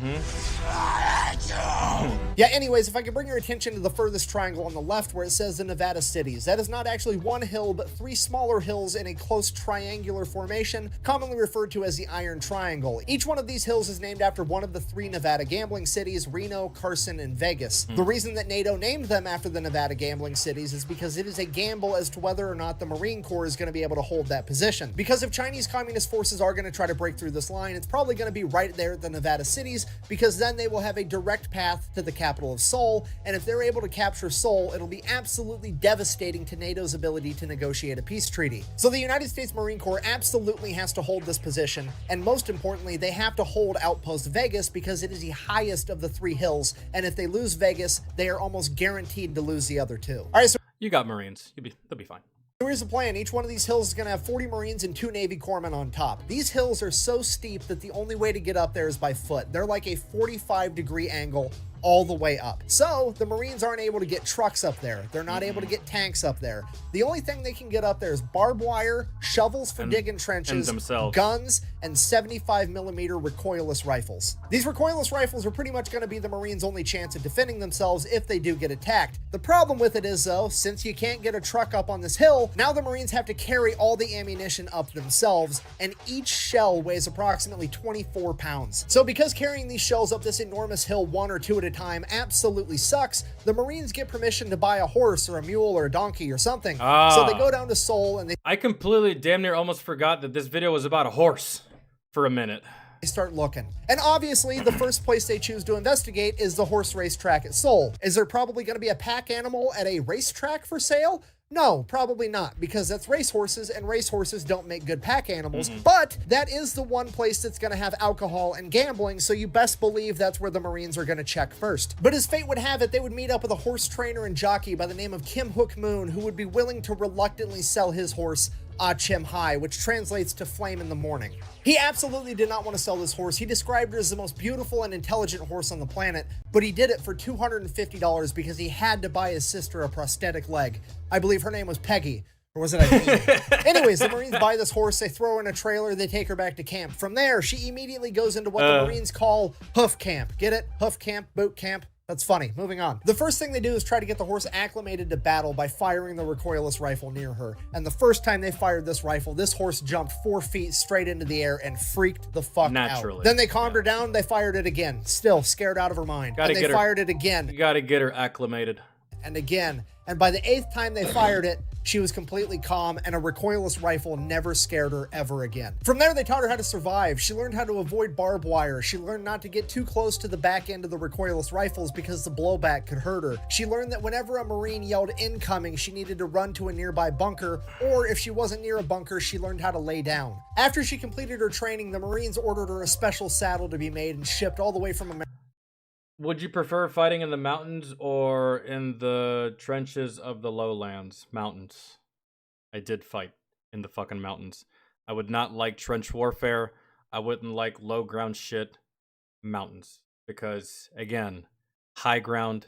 Yeah, anyways, if I could bring your attention to the furthest triangle on the left where it says the Nevada cities. That is not actually one hill, but 3 smaller hills in a close triangular formation, commonly referred to as the Iron Triangle. Each one of these hills is named after one of the 3 Nevada gambling cities, Reno, Carson, and Vegas. The reason that NATO named them after the Nevada gambling cities is because it is a gamble as to whether or not the Marine Corps is going to be able to hold that position. Because if Chinese Communist forces are going to try to break through this line, it's probably going to be right there at the Nevada cities, because then they will have a direct direct path to the capital of Seoul, and if they're able to capture Seoul, it'll be absolutely devastating to NATO's ability to negotiate a peace treaty. So the United States Marine Corps absolutely has to hold this position, and most importantly, they have to hold Outpost Vegas because it is the highest of the 3 hills, and if they lose Vegas, they are almost guaranteed to lose the other 2. All right, so you got Marines. They'll be fine. here's the plan. Each one of these hills is going to have 40 Marines and 2 Navy corpsmen on top. These hills are so steep that the only way to get up there is by foot. They're like a 45-degree angle all the way up. So the Marines aren't able to get trucks up there. They're not able to get tanks up there. The only thing they can get up there is barbed wire, shovels for digging trenches, guns, and 75mm recoilless rifles. These recoilless rifles are pretty much going to be the Marines' only chance at defending themselves if they do get attacked. The problem with it is, though, since you can't get a truck up on this hill, now the Marines have to carry all the ammunition up themselves, and each shell weighs approximately 24 pounds. So because carrying these shells up this enormous hill 1 or 2 at a time absolutely sucks, the Marines get permission to buy a horse or a mule or a donkey or something. So they go down to Seoul and I completely damn near almost forgot that this video was about a horse for a minute. They start looking. And obviously, the first place they choose to investigate is the horse racetrack at Seoul. Is there probably going to be a pack animal at a racetrack for sale? No, probably not, because that's racehorses, and racehorses don't make good pack animals. But that is the one place that's going to have alcohol and gambling, so you best believe that's where the Marines are going to check first. But as fate would have it, they would meet up with a horse trainer and jockey by the name of Kim Hook Moon, who would be willing to reluctantly sell his horse Chim Hai, which translates to flame in the morning. He absolutely did not want to sell this horse. He described it as the most beautiful and intelligent horse on the planet, but he did it for $250 because he had to buy his sister a prosthetic leg. I believe her name was Peggy. Or was it Anyways, the Marines buy this horse, they throw her in a trailer, they take her back to camp. From there, she immediately goes into what the Marines call hoof camp. Get it? Hoof camp, boot camp. That's funny. Moving on. The first thing they do is try to get the horse acclimated to battle by firing the recoilless rifle near her. And the first time they fired this rifle, this horse jumped 4 feet straight into the air and freaked the fuck out. Then they calmed her down, they fired it again, still scared out of her mind. And they fired it again. You gotta get her acclimated. And again. And by the 8th time they fired it, she was completely calm, and a recoilless rifle never scared her ever again. From there, they taught her how to survive. She learned how to avoid barbed wire. She learned not to get too close to the back end of the recoilless rifles because the blowback could hurt her. She learned that whenever a Marine yelled incoming, she needed to run to a nearby bunker, or if she wasn't near a bunker, she learned how to lay down. After she completed her training, the Marines ordered her a special saddle to be made and shipped all the way from America. Would you prefer fighting in the mountains or in the trenches of the lowlands? Mountains. I did fight in the fucking mountains. I would not like trench warfare. I wouldn't like low ground shit. Mountains. Because, again, high ground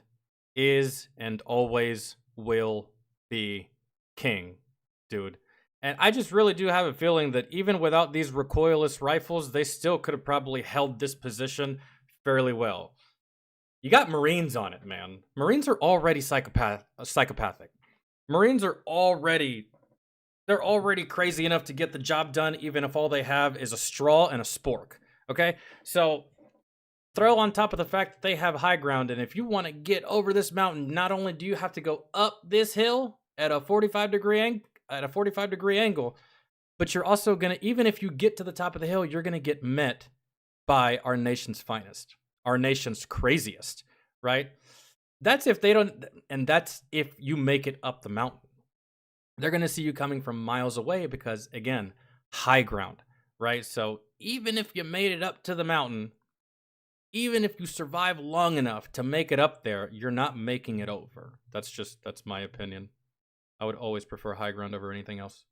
is and always will be king, dude. And I just really do have a feeling that even without these recoilless rifles, they still could have probably held this position fairly well. You got Marines on it, man. Marines are already psychopathic. Marines are already crazy enough to get the job done, even if all they have is a straw and a spork. Okay? So throw on top of the fact that they have high ground, and if you want to get over this mountain, not only do you have to go up this hill at a 45-degree angle, but you're also gonna, even if you get to the top of the hill, you're gonna get met by our nation's finest. Our nation's craziest, right? That's if they don't, and that's if you make it up the mountain. They're going to see you coming from miles away because, again, high ground, right? So even if you made it up to the mountain, even if you survive long enough to make it up there, you're not making it over. That's my opinion. I would always prefer high ground over anything else.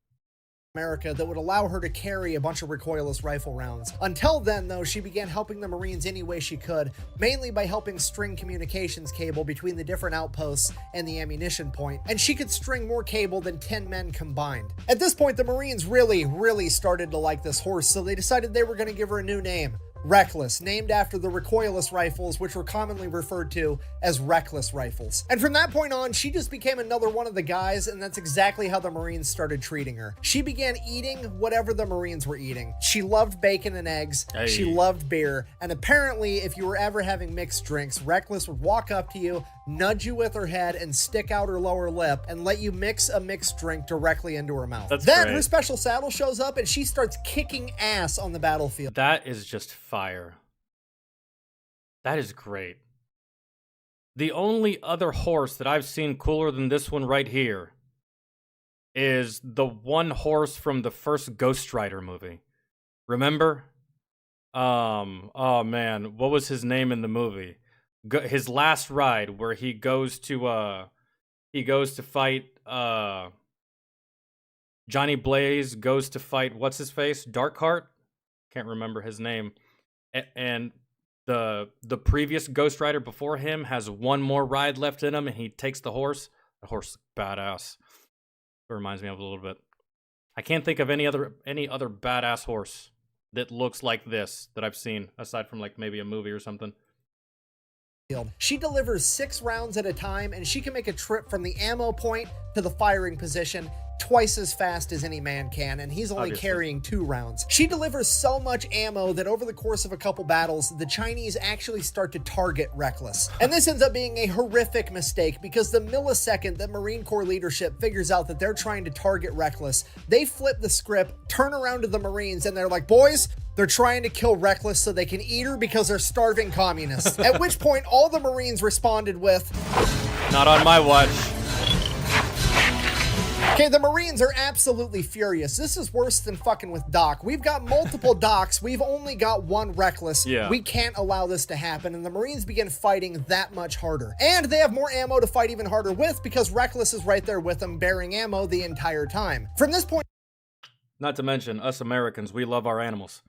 America that would allow her to carry a bunch of recoilless rifle rounds. Until then, though, she began helping the Marines any way she could, mainly by helping string communications cable between the different outposts and the ammunition point, and she could string more cable than 10 men combined. At this point, the Marines really started to like this horse, so they decided they were going to give her a new name. Reckless, named after the recoilless rifles, which were commonly referred to as reckless rifles. And from that point on, she just became another one of the guys, and that's exactly how the Marines started treating her. She began eating whatever the Marines were eating. She loved bacon and eggs, She loved beer, and apparently, if you were ever having mixed drinks, Reckless would walk up to you, nudge you with her head, and stick out her lower lip, and let you mix a mixed drink directly into her mouth. Then her special saddle shows up, and she starts kicking ass on the battlefield. That is just fire. That is great. The only other horse that I've seen cooler than this one right here is the one horse from the first Ghost Rider movie. Remember? Oh man, what was his name in the movie? His last ride, where he goes to fight Johnny Blaze goes to fight what's his face? Darkheart? Can't remember his name. And the previous Ghost Rider before him has one more ride left in him, and he takes the horse. The horse is badass. It reminds me of a little bit. I can't think of any other badass horse that looks like this that I've seen, aside from like maybe a movie or something. She delivers 6 rounds at a time, and she can make a trip from the ammo point to the firing position twice as fast as any man can, and he's only carrying 2 rounds. She delivers so much ammo that over the course of a couple battles, the Chinese actually start to target Reckless. And this ends up being a horrific mistake, because the millisecond that Marine Corps leadership figures out that they're trying to target Reckless, they flip the script, turn around to the Marines, and they're like, boys, they're trying to kill Reckless so they can eat her because they're starving communists. At which point, all the Marines responded with, "Not on my watch." Okay, the Marines are absolutely furious. This is worse than fucking with Doc. We've got multiple Docs. We've only got one Reckless. Yeah. We can't allow this to happen. And the Marines begin fighting that much harder. And they have more ammo to fight even harder with, because Reckless is right there with them, bearing ammo the entire time. From this point Not to mention, us Americans, we love our animals.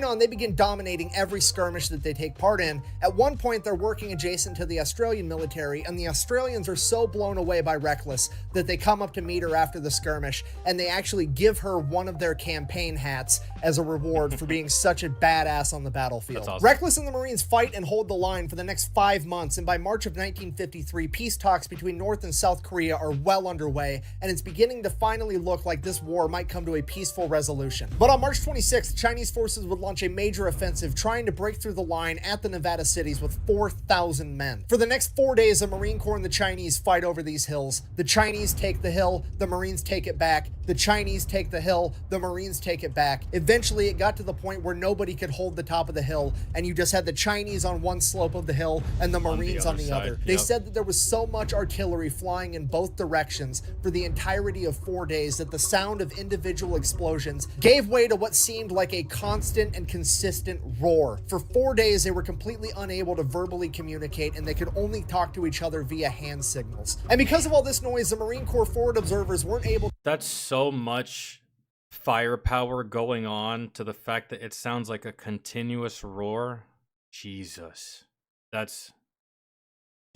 on, they begin dominating every skirmish that they take part in. At one point, they're working adjacent to the Australian military, and the Australians are so blown away by Reckless that they come up to meet her after the skirmish, and they actually give her one of their campaign hats as a reward for being such a badass on the battlefield. That's awesome. Reckless and the Marines fight and hold the line for the next 5 months, and by March of 1953, peace talks between North and South Korea are well underway, and it's beginning to finally look like this war might come to a peaceful resolution. But on March 26th, Chinese forces would launch a major offensive trying to break through the line at the Nevada cities with 4,000 men. For the next 4 days, the Marine Corps and the Chinese fight over these hills. The Chinese take the hill, the Marines take it back. The Chinese take the hill, the Marines take it back. Eventually, it got to the point where nobody could hold the top of the hill, and you just had the Chinese on one slope of the hill and the Marines on the other. They said that there was so much artillery flying in both directions for the entirety of 4 days that the sound of individual explosions gave way to what seemed like a constant and consistent roar. For 4 days, they were completely unable to verbally communicate, and they could only talk to each other via hand signals. And because of all this noise, the Marine Corps forward observers weren't able. That's so much firepower going on to the fact that it sounds like a continuous roar. Jesus. That's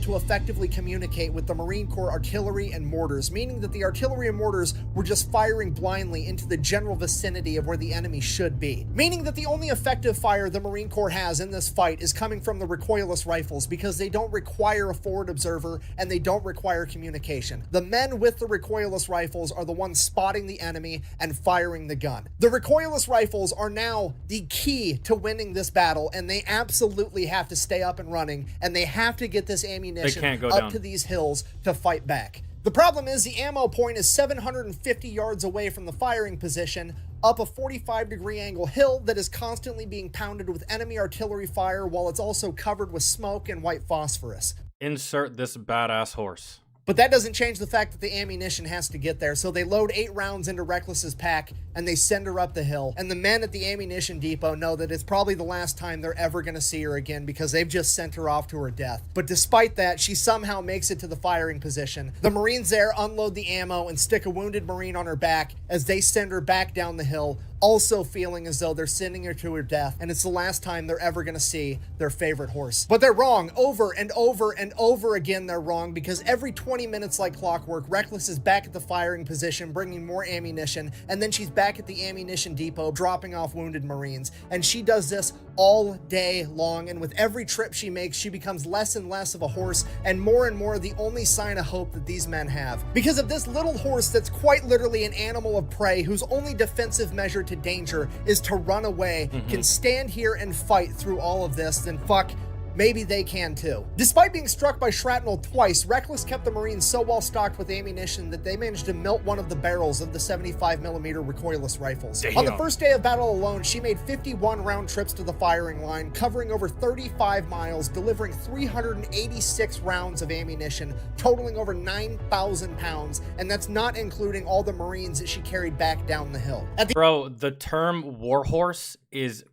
to effectively communicate with the Marine Corps artillery and mortars, meaning that the artillery and mortars were just firing blindly into the general vicinity of where the enemy should be. Meaning that the only effective fire the Marine Corps has in this fight is coming from the recoilless rifles, because they don't require a forward observer and they don't require communication. The men with the recoilless rifles are the ones spotting the enemy and firing the gun. The recoilless rifles are now the key to winning this battle, and they absolutely have to stay up and running, and they have to get this ammunition up to these hills to fight back. The problem is the ammo point is 750 yards away from the firing position, up a 45-degree angle hill that is constantly being pounded with enemy artillery fire, while it's also covered with smoke and white phosphorus. insert this badass horse. But that doesn't change the fact that the ammunition has to get there, so they load 8 rounds into Reckless's pack, and they send her up the hill. And the men at the ammunition depot know that it's probably the last time they're ever going to see her again, because they've just sent her off to her death. But despite that, she somehow makes it to the firing position. The Marines there unload the ammo and stick a wounded Marine on her back as they send her back down the hill, also feeling as though they're sending her to her death, and it's the last time they're ever going to see their favorite horse. But they're wrong. Over and over and over again, they're wrong, because every 20 minutes like clockwork, Reckless is back at the firing position, bringing more ammunition, and then she's back at the ammunition depot, dropping off wounded Marines. And she does this all day long, and with every trip she makes, she becomes less and less of a horse, and more the only sign of hope that these men have. Because of this little horse that's quite literally an animal of prey, whose only defensive measure to danger is to run away, can stand here and fight through all of this, then fuck, maybe they can too. Despite being struck by shrapnel twice, Reckless kept the Marines so well stocked with ammunition that they managed to melt one of the barrels of the 75mm recoilless rifles. Damn. On the first day of battle alone, she made 51 round trips to the firing line, covering over 35 miles, delivering 386 rounds of ammunition, totaling over 9,000 pounds, and that's not including all the Marines that she carried back down the hill. Bro, the term warhorse is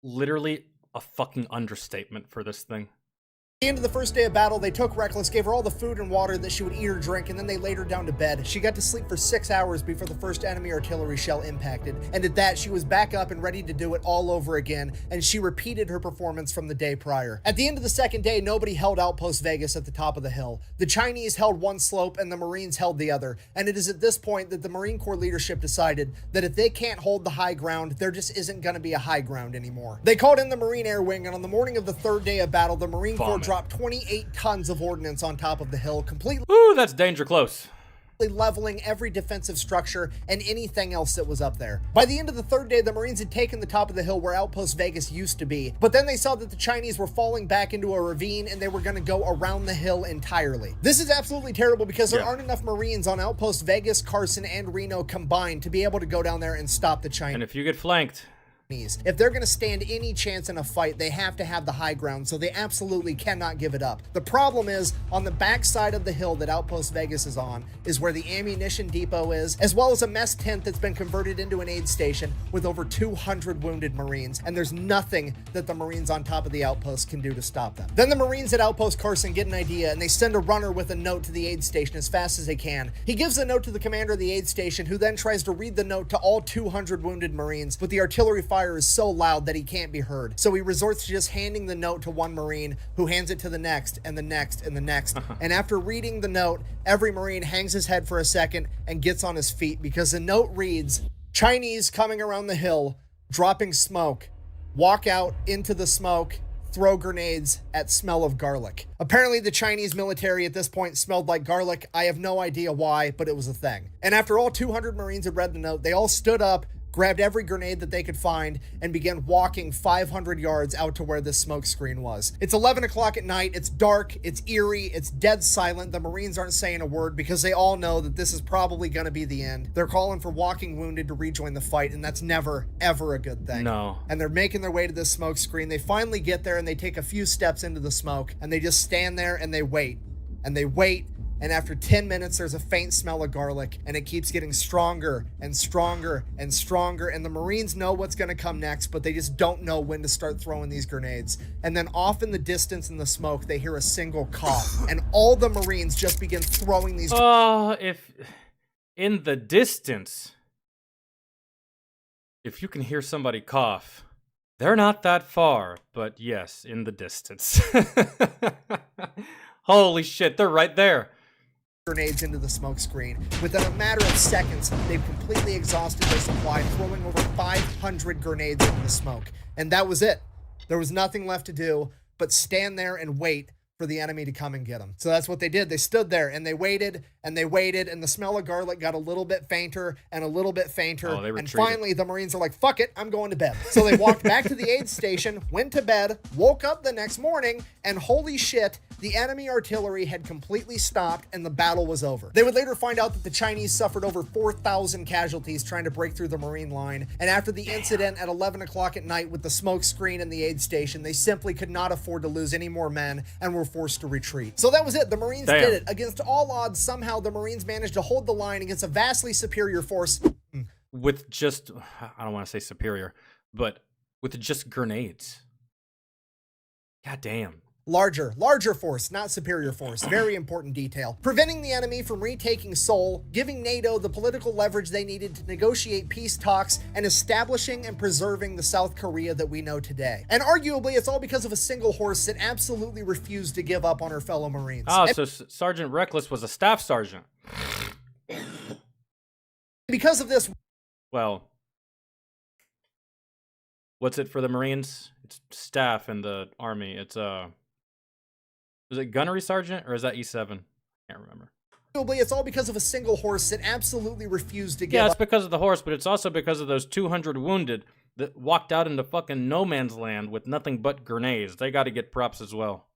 literally a fucking understatement for this thing. At the end of the first day of battle, they took Reckless, gave her all the food and water that she would eat or drink, and then they laid her down to bed. She got to sleep for 6 hours before the first enemy artillery shell impacted, and at that, she was back up and ready to do it all over again, and she repeated her performance from the day prior. At the end of the second day, nobody held Outpost Vegas at the top of the hill. The Chinese held one slope, and the Marines held the other, and it is at this point that the Marine Corps leadership decided that if they can't hold the high ground, there just isn't going to be a high ground anymore. They called in the Marine Air Wing, and on the morning of the third day of battle, the Marine Corps dropped 28 tons of ordnance on top of the hill, completely Ooh, that's danger close. leveling every defensive structure and anything else that was up there. By the end of the third day, the Marines had taken the top of the hill where Outpost Vegas used to be, but then they saw that the Chinese were falling back into a ravine and they were going to go around the hill entirely. This is absolutely terrible because there aren't enough Marines on Outpost Vegas, Carson, and Reno combined to be able to go down there and stop the Chinese. And if you get flanked, if they're going to stand any chance in a fight, they have to have the high ground, so they absolutely cannot give it up. The problem is, on the back side of the hill that Outpost Vegas is on, is where the ammunition depot is, as well as a mess tent that's been converted into an aid station with over 200 wounded Marines, and there's nothing that the Marines on top of the outpost can do to stop them. Then the Marines at Outpost Carson get an idea, and they send a runner with a note to the aid station as fast as they can. He gives the note to the commander of the aid station, who then tries to read the note to all 200 wounded Marines, but the artillery fire is so loud that he can't be heard. So he resorts to just handing the note to one Marine, who hands it to the next, and the next, and the next. And after reading the note, every Marine hangs his head for a second and gets on his feet, because the note reads, "Chinese coming around the hill, dropping smoke. Walk out into the smoke, throw grenades at smell of garlic." Apparently the Chinese military at this point smelled like garlic. I have no idea why, but it was a thing. And after all 200 Marines had read the note, they all stood up, grabbed every grenade that they could find, and began walking 500 yards out to where this smoke screen was. It's 11 o'clock at night, it's dark, it's eerie, it's dead silent. The Marines aren't saying a word because they all know that this is probably gonna be the end. They're calling for walking wounded to rejoin the fight, and that's never, ever a good thing. No. And they're making their way to this smoke screen. They finally get there, and they take a few steps into the smoke, and they just stand there and they wait. And they wait, and after 10 minutes, there's a faint smell of garlic, and it keeps getting stronger and stronger and stronger, and the Marines know what's going to come next, but they just don't know when to start throwing these grenades. And then off in the distance in the smoke, they hear a single cough, and all the Marines just begin throwing these... if in the distance, if you can hear somebody cough, they're not that far, but yes, in the distance. Holy shit, they're right there. Grenades into the smoke screen. Within a matter of seconds, they've completely exhausted their supply, throwing over 500 grenades into the smoke. And that was it. There was nothing left to do but stand there and wait for the enemy to come and get them. So that's what they did. They stood there and they waited and they waited, and the smell of garlic got a little bit fainter and a little bit fainter. Oh, they and retreated. finally the Marines are like, fuck it, I'm going to bed. So they walked back to the aid station, went to bed, woke up the next morning, and holy shit, the enemy artillery had completely stopped and the battle was over. They would later find out that the Chinese suffered over 4,000 casualties trying to break through the Marine line, and after the incident at 11 o'clock at night with the smoke screen and the aid station, they simply could not afford to lose any more men and were forced to retreat. So that was it. The Marines did it. Against all odds, somehow the Marines managed to hold the line against a vastly superior force. With just, I don't want to say superior, but with just grenades. God damn. Larger force, not superior force. Very important detail. Preventing the enemy from retaking Seoul, giving NATO the political leverage they needed to negotiate peace talks, and establishing and preserving the South Korea that we know today. And arguably, it's all because of a single horse that absolutely refused to give up on her fellow Marines. Oh, so Sergeant Reckless was a staff sergeant. Because of this... Well, what's it for the Marines? It's staff in the Army. It's is it gunnery sergeant or is that E7? Can't remember. It's all because of a single horse that absolutely refused to give Yeah, up. it's because of the horse, but it's also because of those 200 wounded that walked out into fucking no man's land with nothing but grenades. They got to get props as well.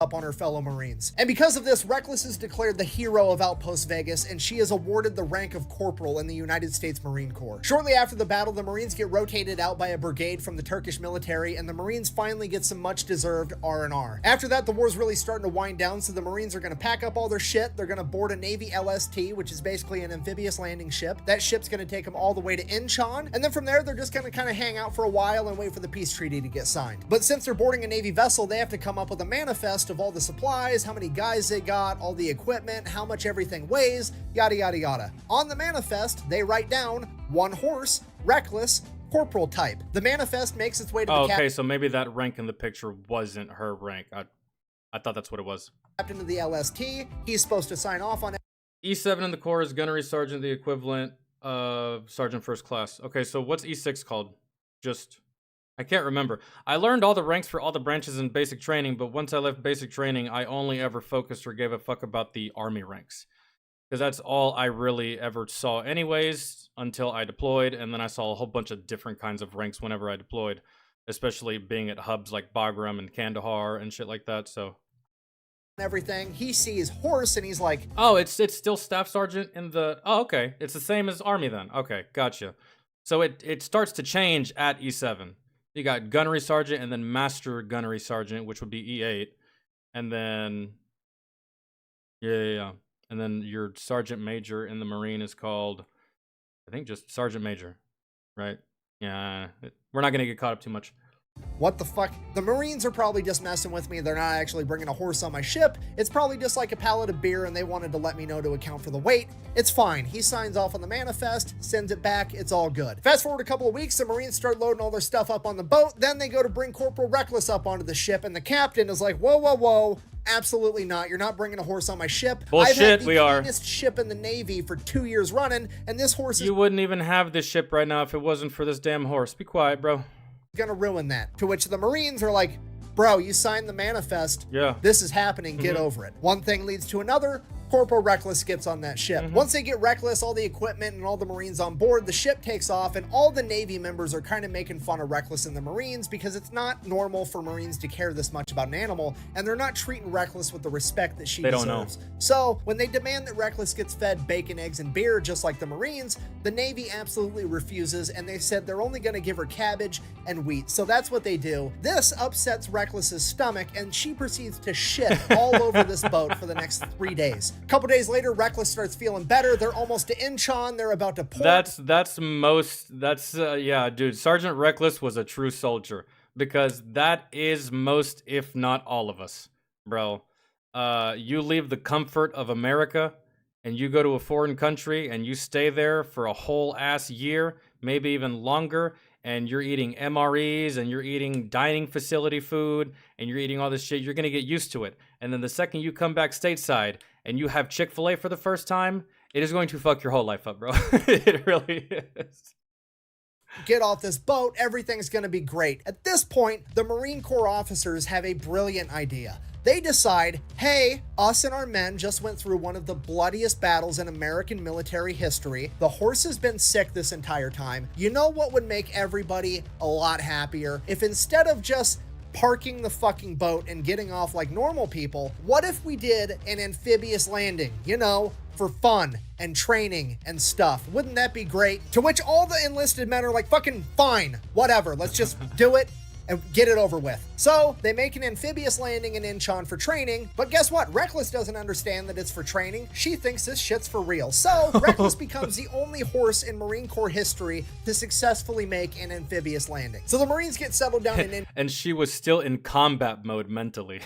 Up on her fellow Marines. And because of this, Reckless is declared the hero of Outpost Vegas, and she is awarded the rank of corporal in the United States Marine Corps. Shortly after the battle, the Marines get rotated out by a brigade from the Turkish military, and the Marines finally get some much-deserved R&R. After that, the war's really starting to wind down, so the Marines are going to pack up all their shit. They're going to board a Navy LST, which is basically an amphibious landing ship. That ship's going to take them all the way to Incheon, and then from there, they're just going to kind of hang out for a while and wait for the peace treaty to get signed. But since they're boarding a Navy vessel, they have to come up with a manifest of all the supplies, how many guys they got, all the equipment, how much everything weighs, yada yada yada. On the manifest, they write down 1 horse, Reckless, corporal type. The manifest makes its way to the okay, so maybe that rank in the picture wasn't her rank. I thought that's what it was. Captain of the LST. He's supposed to sign off on it. E7 in the Corps is gunnery sergeant, the equivalent of sergeant first class. Okay, so what's E6 called? I can't remember. I learned all the ranks for all the branches in basic training, but once I left basic training, I only ever focused or gave a fuck about the Army ranks. Because that's all I really ever saw anyways, until I deployed, and then I saw a whole bunch of different kinds of ranks whenever I deployed, especially being at hubs like Bagram and Kandahar and shit like that, so... Everything. He sees horse, and he's like... Oh, it's still staff sergeant in the... Oh, okay. It's the same as Army then. Okay, gotcha. So it starts to change at E7. You got gunnery sergeant and then master gunnery sergeant, which would be E8. And then, yeah. And then your sergeant major in the Marine is called, I think, just sergeant major, right? Yeah, we're not going to get caught up too much. What the fuck? The Marines are probably just messing with me. They're not actually bringing a horse on my ship. It's probably just like a pallet of beer, and they wanted to let me know to account for the weight. It's fine. He signs off on the manifest, sends it back. It's all good. Fast forward a couple of weeks, the Marines start loading all their stuff up on the boat. Then they go to bring Corporal Reckless up onto the ship, and the captain is like, whoa. Absolutely not. You're not bringing a horse on my ship. Bullshit, I've had the we are. cleanest ship in the Navy for 2 years running, and this horse is... You wouldn't even have this ship right now if it wasn't for this damn horse. Be quiet, bro. Gonna ruin that. To which the Marines are like, bro, you signed the manifest. Yeah. This is happening. Get over it. One thing leads to another. Corporal Reckless gets on that ship. Once they get Reckless, all the equipment and all the Marines on board, the ship takes off, and all the Navy members are kind of making fun of Reckless and the Marines because it's not normal for Marines to care this much about an animal, and they're not treating Reckless with the respect that she deserves. So when they demand that Reckless gets fed bacon, eggs, and beer just like the Marines, the Navy absolutely refuses, and they said they're only going to give her cabbage and wheat. So that's what they do. This upsets Reckless's stomach, and she proceeds to shit all over this boat for the next 3 days. A couple days later, Reckless starts feeling better. They're almost to Incheon. They're about to port. Yeah, dude. Sergeant Reckless was a true soldier because that is most, if not all of us, bro. You leave the comfort of America and you go to a foreign country and you stay there for a whole ass year, maybe even longer, and you're eating MREs and you're eating dining facility food and you're eating all this shit, you're gonna get used to it. And then the second you come back stateside and you have Chick-fil-A for the first time, it is going to fuck your whole life up, bro. It really is. Get off this boat, everything's gonna be great. At this point, the Marine Corps officers have a brilliant idea. They decide, hey, us and our men just went through one of the bloodiest battles in American military history. The horse has been sick this entire time. You know what would make everybody a lot happier? If instead of just parking the fucking boat and getting off like normal people, what if we did an amphibious landing, you know, for fun and training and stuff? Wouldn't that be great? To which all the enlisted men are like, fucking fine, whatever, let's just do it and get it over with. So they make an amphibious landing in Incheon for training, but guess what? Reckless doesn't understand that it's for training. She thinks this shit's for real. So Reckless becomes the only horse in Marine Corps history to successfully make an amphibious landing. So the Marines get settled down in and she was still in combat mode mentally.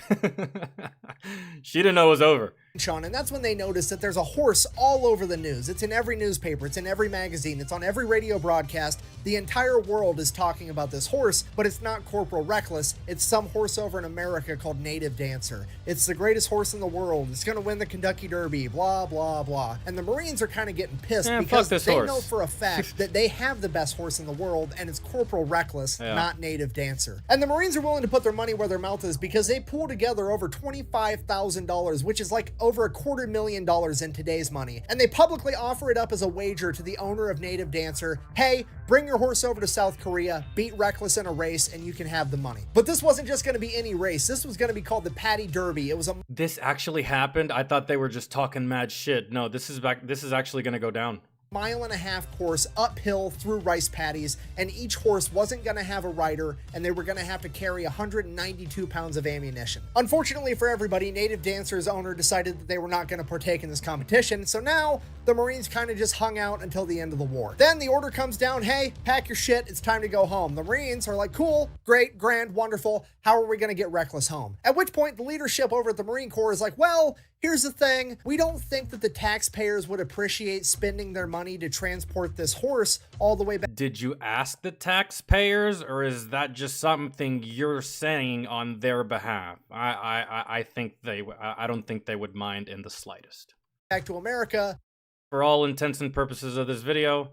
She didn't know it was over. Incheon, and that's when they notice that there's a horse all over the news. It's in every newspaper, it's in every magazine, it's on every radio broadcast. The entire world is talking about this horse, but it's not Corporal Reckless, it's some horse over in America called Native Dancer. It's the greatest horse in the world. It's going to win the Kentucky Derby, blah, blah, blah. And the Marines are kind of getting pissed because they know for a fact that they have the best horse in the world, and it's Corporal Reckless, not Native Dancer. And the Marines are willing to put their money where their mouth is because they pull together over $25,000, which is like over $250,000 in today's money. And they publicly offer it up as a wager to the owner of Native Dancer. Hey, bring your horse over to South Korea, beat Reckless in a race, and you can have the money. But this wasn't just going to be any race. This was going to be called the Paddy Derby. It was a... This actually happened? I thought they were just talking mad shit. No, this is actually going to go down. mile-and-a-half course uphill through rice paddies, and each horse wasn't going to have a rider, and they were going to have to carry 192 pounds of ammunition. Unfortunately for everybody, Native Dancer's owner decided that they were not going to partake in this competition, so now the Marines kind of just hung out until the end of the war. Then the order comes down, hey, pack your shit, it's time to go home. The Marines are like, cool, great, grand, wonderful, how are we going to get Reckless home? At which point the leadership over at the Marine Corps is like, well, here's the thing, we don't think that the taxpayers would appreciate spending their money to transport this horse all the way back. Did you ask the taxpayers, or is that just something you're saying on their behalf? I don't think they would mind in the slightest. Back to America. For all intents and purposes of this video,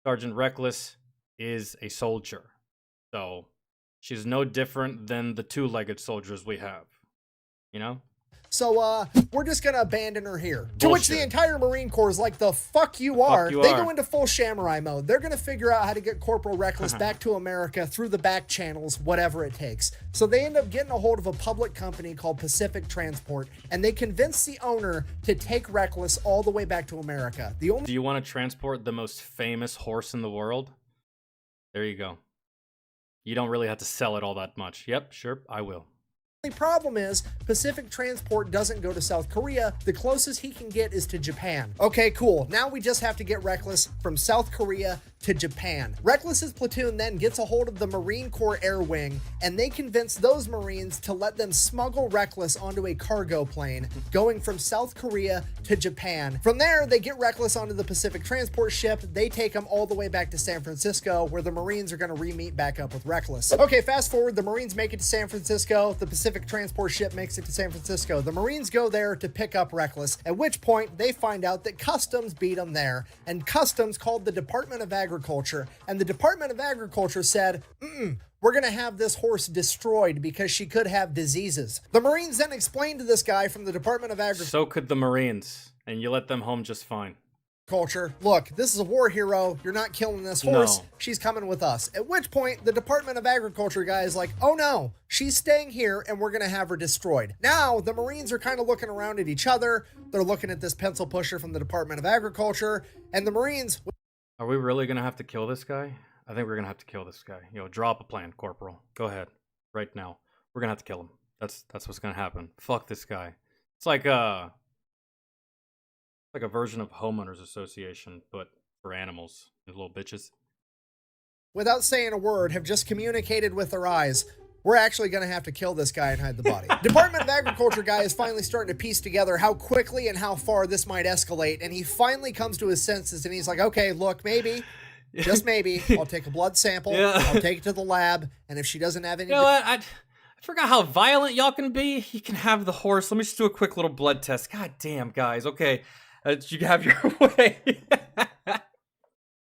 Sergeant Reckless is a soldier. So she's no different than the two-legged soldiers we have, you know? So, we're just gonna abandon her here. Bullshit. To which the entire Marine Corps is like, the fuck you are. They go into full samurai mode. They're gonna figure out how to get Corporal Reckless back to America through the back channels, whatever it takes. So they end up getting a hold of a public company called Pacific Transport, and they convince the owner to take Reckless all the way back to America. Do you want to transport the most famous horse in the world? There you go. You don't really have to sell it all that much. Yep, sure, I will. The problem is Pacific Transport doesn't go to South Korea. The closest he can get is to Japan. Okay, cool. Now we just have to get Reckless from South Korea to Japan. Reckless's platoon then gets a hold of the Marine Corps Air Wing, and they convince those Marines to let them smuggle Reckless onto a cargo plane going from South Korea to Japan. From there, they get Reckless onto the Pacific Transport ship. They take him all the way back to San Francisco, where the Marines are going to re-meet back up with Reckless. Okay, fast forward, the Marines make it to San Francisco. The Pacific Transport ship makes it to San Francisco. The Marines go there to pick up Reckless, at which point they find out that Customs beat them there, and Customs called the Department of Agriculture, and the Department of Agriculture said, we're going to have this horse destroyed because she could have diseases. The Marines then explained to this guy from the Department of Agriculture. So could the Marines, and you let them home just fine. Look, this is a war hero. You're not killing this horse. No. She's coming with us. At which point, the Department of Agriculture guy is like, oh no, she's staying here and we're going to have her destroyed. Now, the Marines are kind of looking around at each other. They're looking at this pencil pusher from the Department of Agriculture, and the Marines... Are we really going to have to kill this guy? I think we're going to have to kill this guy. Drop a plan, Corporal. Go ahead. Right now. We're going to have to kill him. That's what's going to happen. Fuck this guy. It's like a version of homeowners association, but for animals. You little bitches. Without saying a word, have just communicated with their eyes. We're actually going to have to kill this guy and hide the body. Department of Agriculture guy is finally starting to piece together how quickly and how far this might escalate, and he finally comes to his senses, and he's like, okay, look, maybe, just maybe, I'll take a blood sample, I'll take it to the lab, and if she doesn't have any... You know what? I forgot how violent y'all can be. You can have the horse. Let me just do a quick little blood test. God damn, guys. Okay, you can have your way.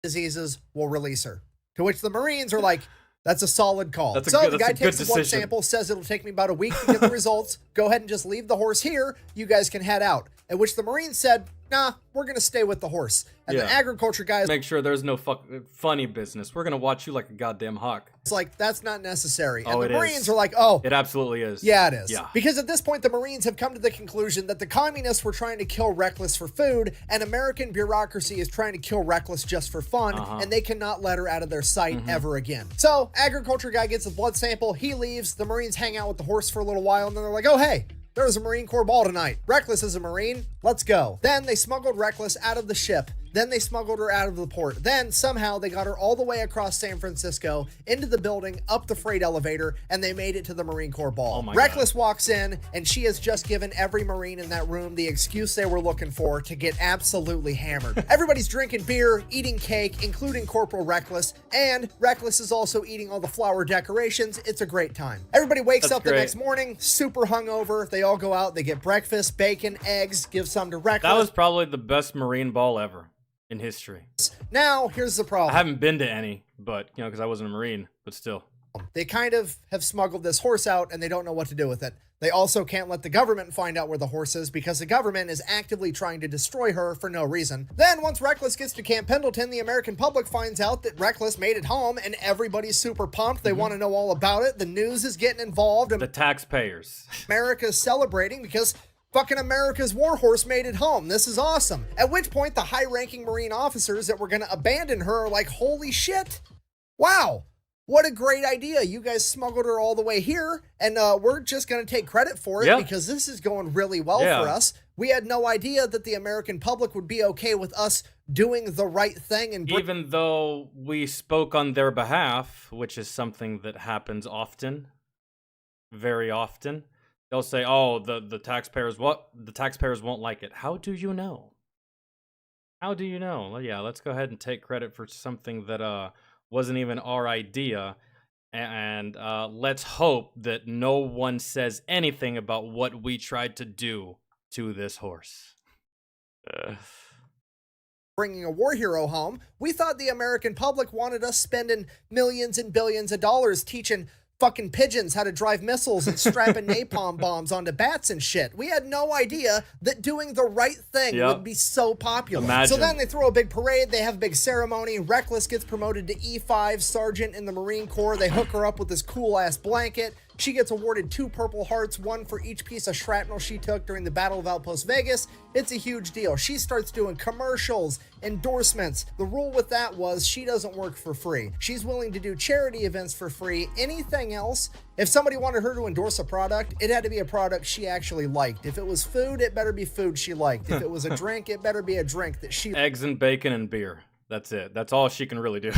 Diseases will release her. To which the Marines are like, that's a solid call. The guy takes the blood sample, says it'll take me about a week to get the results. Go ahead and just leave the horse here. You guys can head out. At which the Marines said, nah, we're going to stay with the horse. And the agriculture guys... Make sure there's no funny business. We're going to watch you like a goddamn hawk. It's like, that's not necessary. And the Marines are like, oh... It absolutely is. Yeah, it is. Yeah. Because at this point, the Marines have come to the conclusion that the communists were trying to kill Reckless for food, and American bureaucracy is trying to kill Reckless just for fun, and they cannot let her out of their sight ever again. So, agriculture guy gets a blood sample, he leaves, the Marines hang out with the horse for a little while, and then they're like, oh, hey, there was a Marine Corps ball tonight. Reckless is a Marine. Let's go. Then they smuggled Reckless out of the ship, Then they smuggled her out of the port. Then somehow they got her all the way across San Francisco, into the building, up the freight elevator, and they made it to the Marine Corps ball. Oh my Reckless walks in, and she has just given every Marine in that room the excuse they were looking for to get absolutely hammered. Everybody's drinking beer, eating cake, including Corporal Reckless, and Reckless is also eating all the flower decorations. It's a great time. Everybody wakes up the next morning, super hungover. They all go out, they get breakfast, bacon, eggs, give some to Reckless. That was probably the best Marine ball ever in history. Now, here's the problem. I haven't been to any, but, you know, because I wasn't a Marine, but still. They kind of have smuggled this horse out and they don't know what to do with it. They also can't let the government find out where the horse is because the government is actively trying to destroy her for no reason. Then once Reckless gets to Camp Pendleton, the American public finds out that Reckless made it home and everybody's super pumped. They want to know all about it. The news is getting involved. The taxpayers. America's celebrating because fucking America's warhorse made it home. This is awesome. At which point the high-ranking Marine officers that were going to abandon her are like, holy shit. Wow. What a great idea. You guys smuggled her all the way here, and we're just going to take credit for it because this is going really well for us. We had no idea that the American public would be okay with us doing the right thing. And even though we spoke on their behalf, which is something that happens often, very often, they'll say, oh, the taxpayers, the taxpayers won't like it. How do you know? How do you know? Well, yeah, let's go ahead and take credit for something that wasn't even our idea, and let's hope that no one says anything about what we tried to do to this horse. Bringing a war hero home, we thought the American public wanted us spending millions and billions of dollars teaching fucking pigeons how to drive missiles and strapping napalm bombs onto bats and shit. We had no idea that doing the right thing would be so popular. Imagine. So then they throw a big parade, they have a big ceremony. Reckless gets promoted to E5 sergeant in the Marine Corps. They hook her up with this cool ass blanket. She gets awarded 2 Purple Hearts, 1 for each piece of shrapnel she took during the Battle of Outpost Vegas. It's a huge deal. She starts doing commercials, endorsements. The rule with that was she doesn't work for free. She's willing to do charity events for free. Anything else, if somebody wanted her to endorse a product, it had to be a product she actually liked. If it was food, it better be food she liked. If it was a drink, it better be a drink that she Eggs and bacon and beer. That's it. That's all she can really do.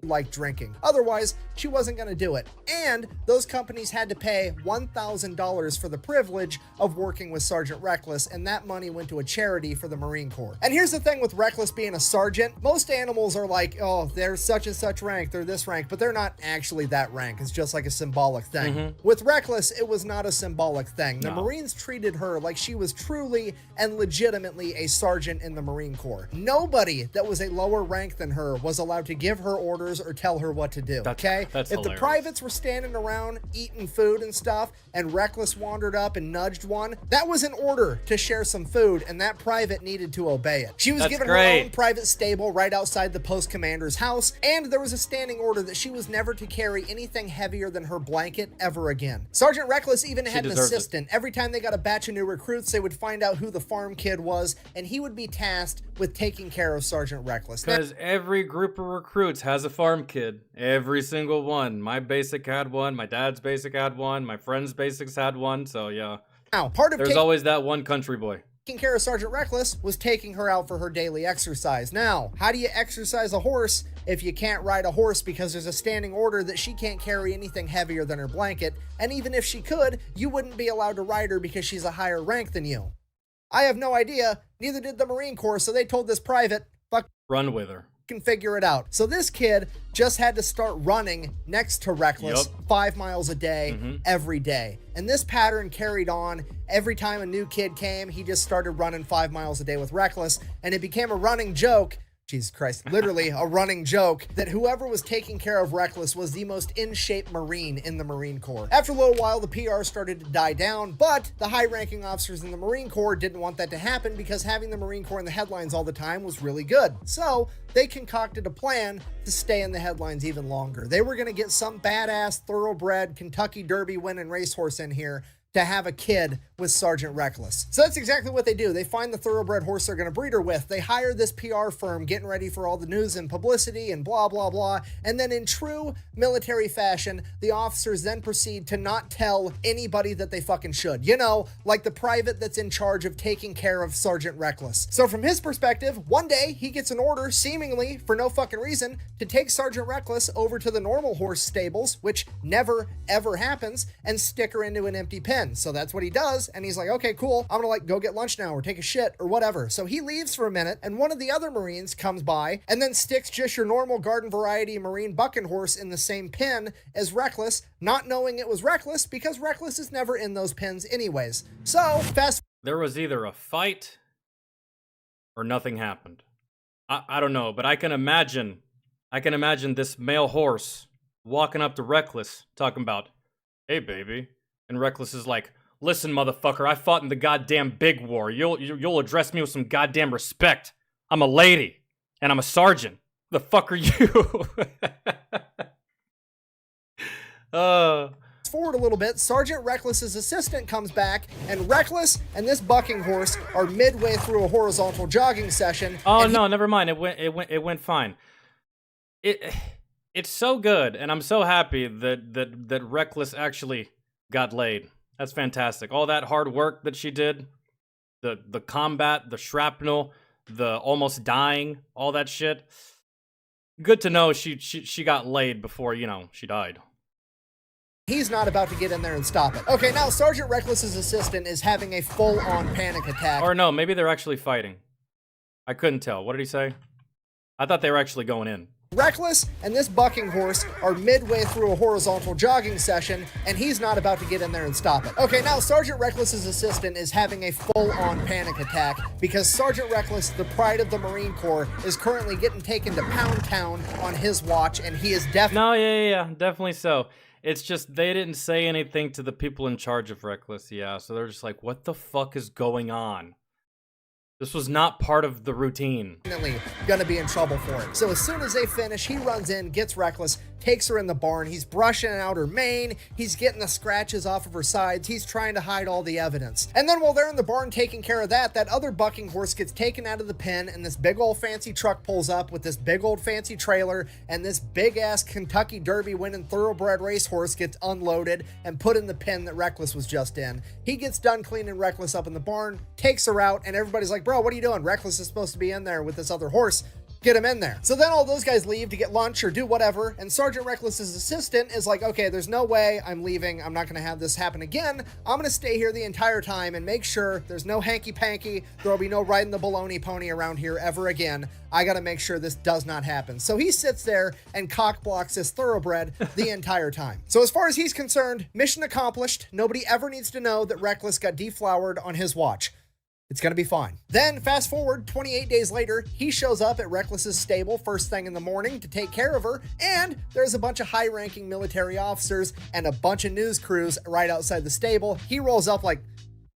like drinking. Otherwise, she wasn't going to do it. And those companies had to pay $1,000 for the privilege of working with Sergeant Reckless, and that money went to a charity for the Marine Corps. And here's the thing with Reckless being a sergeant. Most animals are like, oh, they're such and such rank, they're this rank, but they're not actually that rank. It's just like a symbolic thing. With Reckless, it was not a symbolic thing. The Marines treated her like she was truly and legitimately a sergeant in the Marine Corps. Nobody that was a lower rank than her was allowed to give her orders or tell her what to do. That's if hilarious. the privates were standing around eating food and stuff and Reckless wandered up and nudged one, that was an order to share some food, and that private needed to obey it. She was given her own private stable right outside the post commander's house, and there was a standing order that she was never to carry anything heavier than her blanket ever again. Sergeant Reckless even had an assistant. Every time they got a batch of new recruits, they would find out who the farm kid was, and he would be tasked with taking care of Sergeant Reckless. Because every group of recruits has a farm kid. Every single one. My basic had one. My dad's basic had one. My friend's basics had one. So yeah. Now, part of there's always that one country boy. Taking care of Sergeant Reckless was taking her out for her daily exercise. Now, how do you exercise a horse if you can't ride a horse because there's a standing order that she can't carry anything heavier than her blanket? And even if she could, you wouldn't be allowed to ride her because she's a higher rank than you. I have no idea. Neither did the Marine Corps, so they told this private, fuck, run with her. Can figure it out. So this kid just had to start running next to Reckless 5 miles a day, every day. And this pattern carried on. Every time a new kid came, he just started running 5 miles a day with Reckless, and it became a running joke. Jesus Christ, literally a running joke that whoever was taking care of Reckless was the most in-shape Marine in the Marine Corps. After a little while, the PR started to die down, but the high-ranking officers in the Marine Corps didn't want that to happen because having the Marine Corps in the headlines all the time was really good. So they concocted a plan to stay in the headlines even longer. They were going to get some badass, thoroughbred, Kentucky Derby winning racehorse in here to have a kid with Sergeant Reckless. So that's exactly what they do. They find the thoroughbred horse they're going to breed her with. They hire this PR firm getting ready for all the news and publicity and blah, blah, blah. And then in true military fashion, the officers then proceed to not tell anybody that they fucking should. You know, like the private that's in charge of taking care of Sergeant Reckless. So from his perspective, one day he gets an order, seemingly for no fucking reason, to take Sergeant Reckless over to the normal horse stables, which never, ever happens, and stick her into an empty pen. So that's what he does, and he's like, okay, cool, I'm gonna like go get lunch now or take a shit or whatever. So he leaves for a minute, and one of the other Marines comes by and then sticks just your normal garden variety Marine bucking horse in the same pen as Reckless, not knowing it was Reckless because Reckless is never in those pens anyways. So fast. There was either a fight or nothing happened. I don't know, but I can imagine this male horse walking up to Reckless talking about, hey baby, and Reckless is like, listen motherfucker, I fought in the goddamn big war. You'll address me with some goddamn respect. I'm a lady and I'm a sergeant. The fuck are you? Forward a little bit, Sergeant Reckless's assistant comes back, and Reckless and this bucking horse are midway through a horizontal jogging session. Oh no, never mind. It went fine. It's so good, and I'm so happy that Reckless actually got laid. That's fantastic. All that hard work that she did, the combat, the shrapnel, the almost dying, all that shit. Good to know she got laid before, you know, she died. He's not about to get in there and stop it. Okay, now Sergeant Reckless's assistant is having a full-on panic attack. Or no, maybe they're actually fighting. I couldn't tell. What did he say? I thought they were actually going in. Reckless and this bucking horse are midway through a horizontal jogging session, and he's not about to get in there and stop it. Okay, now Sergeant Reckless's assistant is having a full-on panic attack because Sergeant Reckless, the pride of the Marine Corps, is currently getting taken to Pound Town on his watch, and he is definitely... No, yeah, definitely so. It's just they didn't say anything to the people in charge of Reckless, yeah, so they're just like, what the fuck is going on? This was not part of the routine. Gonna be in trouble for it. So as soon as they finish, he runs in, gets Reckless, takes her in the barn. He's brushing out her mane. He's getting the scratches off of her sides. He's trying to hide all the evidence. And then while they're in the barn taking care of that, that other bucking horse gets taken out of the pen, and this big old fancy truck pulls up with this big old fancy trailer, and this big ass Kentucky Derby winning thoroughbred racehorse gets unloaded and put in the pen that Reckless was just in. He gets done cleaning Reckless up in the barn, takes her out, and everybody's like, bro, what are you doing? Reckless is supposed to be in there with this other horse. Get him in there. So then all those guys leave to get lunch or do whatever, and Sergeant Reckless's assistant is like, okay, there's no way I'm leaving. I'm not going to have this happen again. I'm going to stay here the entire time and make sure there's no hanky-panky. There'll be no riding the baloney pony around here ever again. I got to make sure this does not happen. So he sits there and cock blocks this thoroughbred the entire time. So as far as he's concerned, mission accomplished. Nobody ever needs to know that Reckless got deflowered on his watch. It's gonna be fine. Then, fast forward 28 days later, he shows up at Reckless's stable first thing in the morning to take care of her, and there's a bunch of high-ranking military officers and a bunch of news crews right outside the stable. He rolls up like,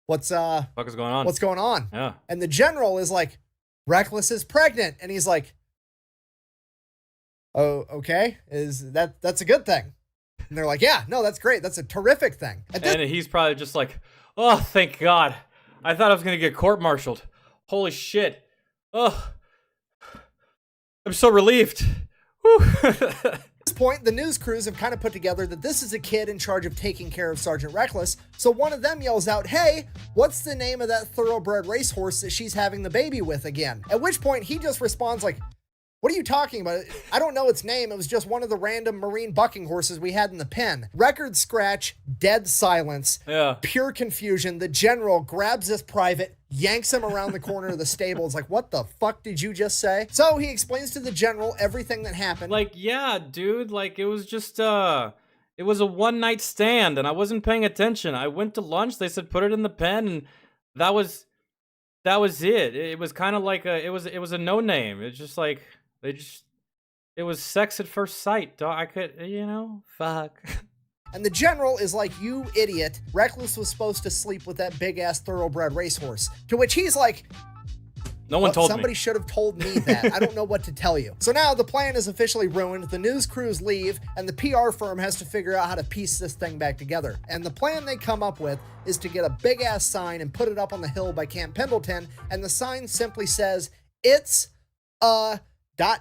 what's fuck is going on? What's going on? Yeah. And the general is like, Reckless is pregnant, and he's like, oh, okay, that's a good thing. And they're like, yeah, no, that's great, that's a terrific thing. And he's probably just like, oh, thank God. I thought I was going to get court-martialed. Holy shit. Oh, I'm so relieved. At this point, the news crews have kind of put together that this is a kid in charge of taking care of Sergeant Reckless, so one of them yells out, hey, what's the name of that thoroughbred racehorse that she's having the baby with again? At which point, he just responds like, what are you talking about? I don't know its name. It was just one of the random Marine bucking horses we had in the pen. Record scratch, dead silence, pure confusion. The general grabs this private, yanks him around the corner of the stable. It's like, what the fuck did you just say? So he explains to the general everything that happened. Like, yeah, dude, like it was just, it was a one-night stand and I wasn't paying attention. I went to lunch. They said, put it in the pen, and that was it. It was kind of like it was a no-name. It's just like, it was sex at first sight, dog. I could, fuck. And the general is like, you idiot. Reckless was supposed to sleep with that big-ass thoroughbred racehorse. To which he's like, No one told me. Somebody should have told me that. I don't know what to tell you. So now the plan is officially ruined. The news crews leave, and the PR firm has to figure out how to piece this thing back together. And the plan they come up with is to get a big-ass sign and put it up on the hill by Camp Pendleton, and the sign simply says, "It's a... ... Yeah,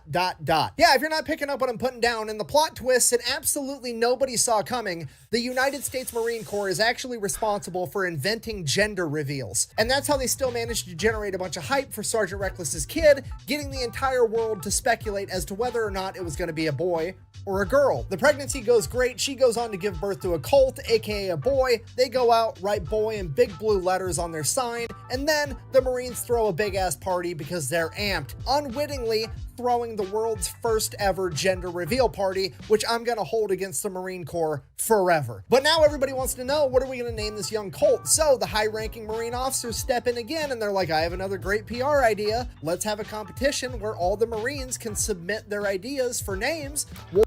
if you're not picking up what I'm putting down, in the plot twists that absolutely nobody saw coming, the United States Marine Corps is actually responsible for inventing gender reveals. And that's how they still managed to generate a bunch of hype for Sergeant Reckless's kid, getting the entire world to speculate as to whether or not it was going to be a boy or a girl. The pregnancy goes great. She goes on to give birth to a colt, aka a boy. They go out, write boy in big blue letters on their sign, and then the Marines throw a big ass party because they're amped, unwittingly throwing the world's first ever gender reveal party, which I'm gonna hold against the Marine Corps forever. But now everybody wants to know, what are we gonna name this young colt? So the high-ranking Marine officers step in again, and they're like, I have another great PR idea. Let's have a competition where all the Marines can submit their ideas for names.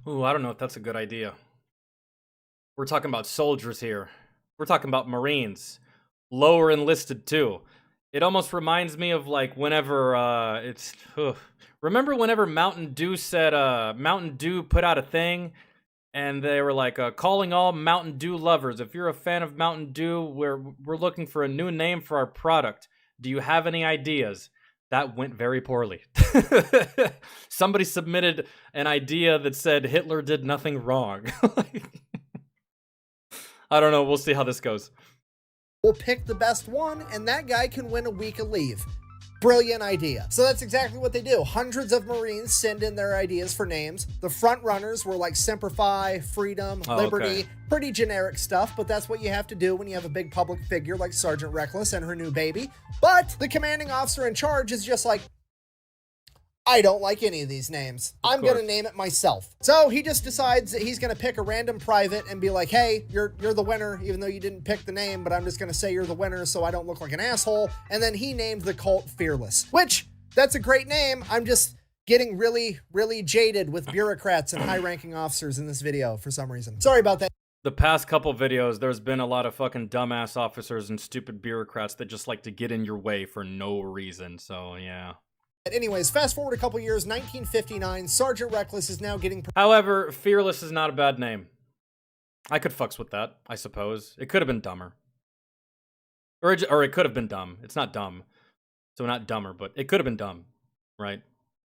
Ooh, I don't know if that's a good idea. We're talking about soldiers here. We're talking about Marines. Lower enlisted, too. It almost reminds me of, like, whenever, remember whenever Mountain Dew said, Mountain Dew put out a thing, and they were like, calling all Mountain Dew lovers. If you're a fan of Mountain Dew, we're looking for a new name for our product. Do you have any ideas? That went very poorly. Somebody submitted an idea that said Hitler did nothing wrong. I don't know. We'll see how this goes. We'll pick the best one, and that guy can win a week of leave. Brilliant idea. So that's exactly what they do. Hundreds of Marines send in their ideas for names. The front runners were like Semper Fi, Freedom, Liberty, okay. Pretty generic stuff, but that's what you have to do when you have a big public figure like Sergeant Reckless and her new baby. But the commanding officer in charge is just like, I don't like any of these names. I'm going to name it myself. So he just decides that he's going to pick a random private and be like, hey, you're the winner, even though you didn't pick the name, but I'm just going to say you're the winner so I don't look like an asshole. And then he named the cult Fearless, which, that's a great name. I'm just getting really, really jaded with bureaucrats and high-ranking officers in this video for some reason. Sorry about that. The past couple videos, there's been a lot of fucking dumbass officers and stupid bureaucrats that just like to get in your way for no reason, so yeah. Anyways, fast forward a couple years, 1959, Sergeant Reckless is now getting... However, Fearless is not a bad name. I could fucks with that, I suppose. It could have been dumber. Or it could have been dumb. It's not dumb. So not dumber, but it could have been dumb, right?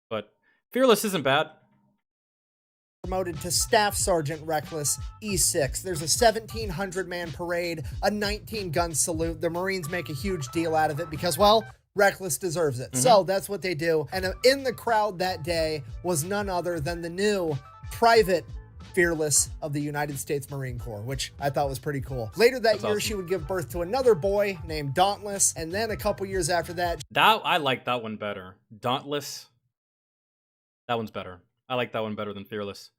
But Fearless isn't bad. Promoted to Staff Sergeant Reckless, E6. There's a 1,700-man parade, a 19-gun salute. The Marines make a huge deal out of it because, well... Reckless deserves it. So that's what they do. And in the crowd that day was none other than the new Private Fearless of the United States Marine Corps, which I thought was pretty cool. Later that year, she would give birth to another boy named Dauntless. And then a couple years after that... I like that one better. Dauntless. That one's better. I like that one better than Fearless.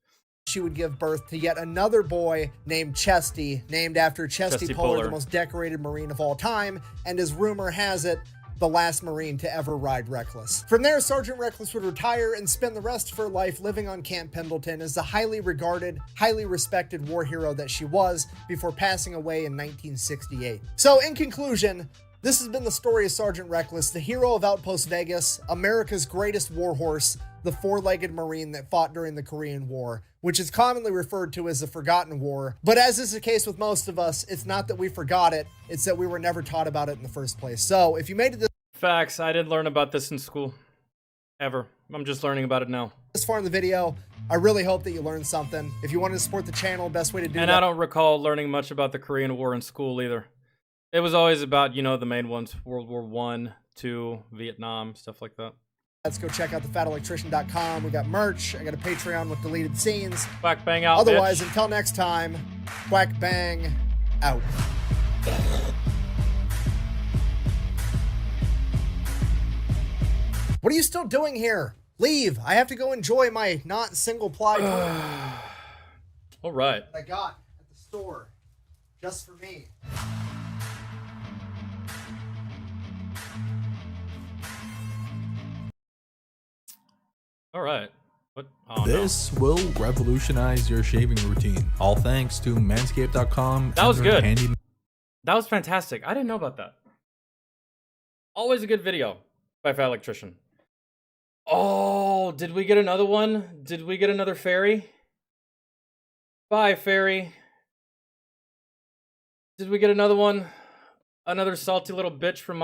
She would give birth to yet another boy named Chesty, named after Chesty Puller, the most decorated Marine of all time. And as rumor has it, the last Marine to ever ride Reckless. From there, Sergeant Reckless would retire and spend the rest of her life living on Camp Pendleton as the highly regarded, highly respected war hero that she was before passing away in 1968. So in conclusion, this has been the story of Sergeant Reckless, the hero of Outpost Vegas, America's greatest warhorse, the four-legged Marine that fought during the Korean War, which is commonly referred to as the Forgotten War. But as is the case with most of us, it's not that we forgot it, it's that we were never taught about it in the first place. So if you made it this Facts, I didn't learn about this in school. Ever. I'm just learning about it now. This far in the video, I really hope that you learned something. If you wanted to support the channel, best way to do that. And I don't recall learning much about the Korean War in school either. It was always about, you know, the main ones. World War I, II, Vietnam, stuff like that. Let's go check out thefatelectrician.com. We got merch. I got a Patreon with deleted scenes. Quack bang out, Otherwise, bitch. Until next time, quack bang out. What are you still doing here? Leave. I have to go enjoy my not single ply toilet All right. that I got at the store just for me. All right. What? Oh, This will revolutionize your shaving routine. All thanks to manscaped.com. That was good. That was fantastic. I didn't know about that. Always a good video. Bye, fat electrician. Oh, did we get another one? Did we get another fairy? Bye, fairy. Did we get another one? Another salty little bitch from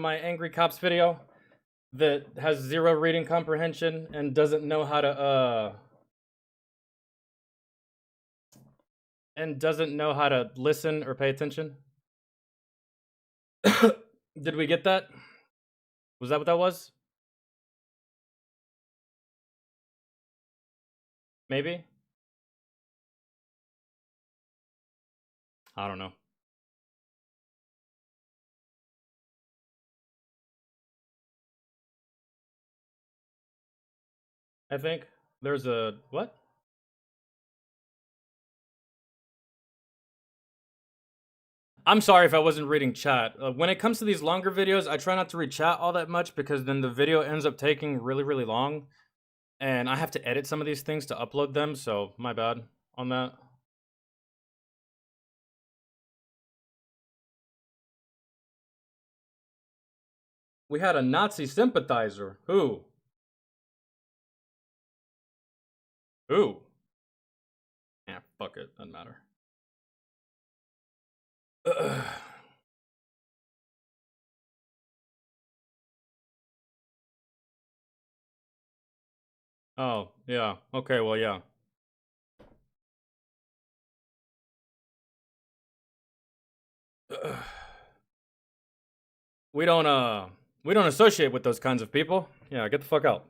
my Angry Cops video that has 0 reading comprehension and doesn't know how to listen or pay attention. Did we get that? Was that what that was? Maybe? I don't know. I think there's a what? I'm sorry if I wasn't reading chat. When it comes to these longer videos, I try not to read chat all that much because then the video ends up taking really, really long. And I have to edit some of these things to upload them, so my bad on that. We had a Nazi sympathizer. Who? Who? Yeah, fuck it. Doesn't matter. Oh, yeah. Okay, well, yeah. We don't associate with those kinds of people. Yeah, get the fuck out.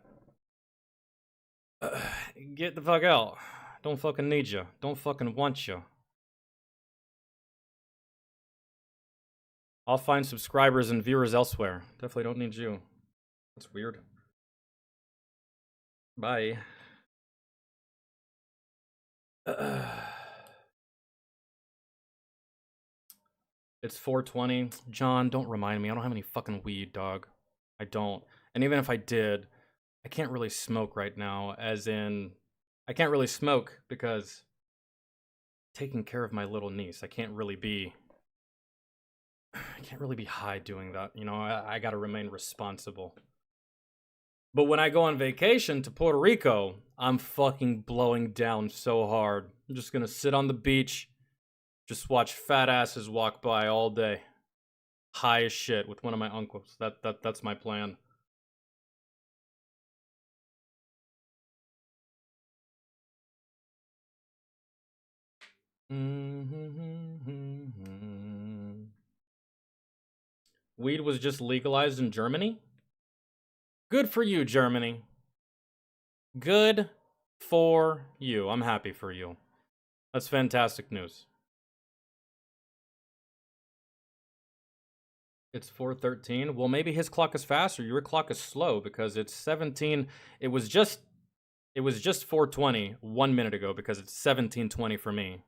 Get the fuck out. Don't fucking need you. Don't fucking want you. I'll find subscribers and viewers elsewhere. Definitely don't need you. That's weird. Bye. It's 4:20. John, don't remind me. I don't have any fucking weed, dog. I don't. And even if I did, I can't really smoke right now. As in, I can't really smoke because taking care of my little niece. I can't really be high doing that. You know, I gotta remain responsible. But when I go on vacation to Puerto Rico, I'm fucking blowing down so hard. I'm just gonna sit on the beach, just watch fat asses walk by all day. High as shit with one of my uncles. That's my plan. Weed was just legalized in Germany? Good for you, Germany. Good for you. I'm happy for you. That's fantastic news. It's 4:13. Well, maybe his clock is faster. Your clock is slow because it's 17. It was just 4:20 1 minute ago because it's 17:20 for me.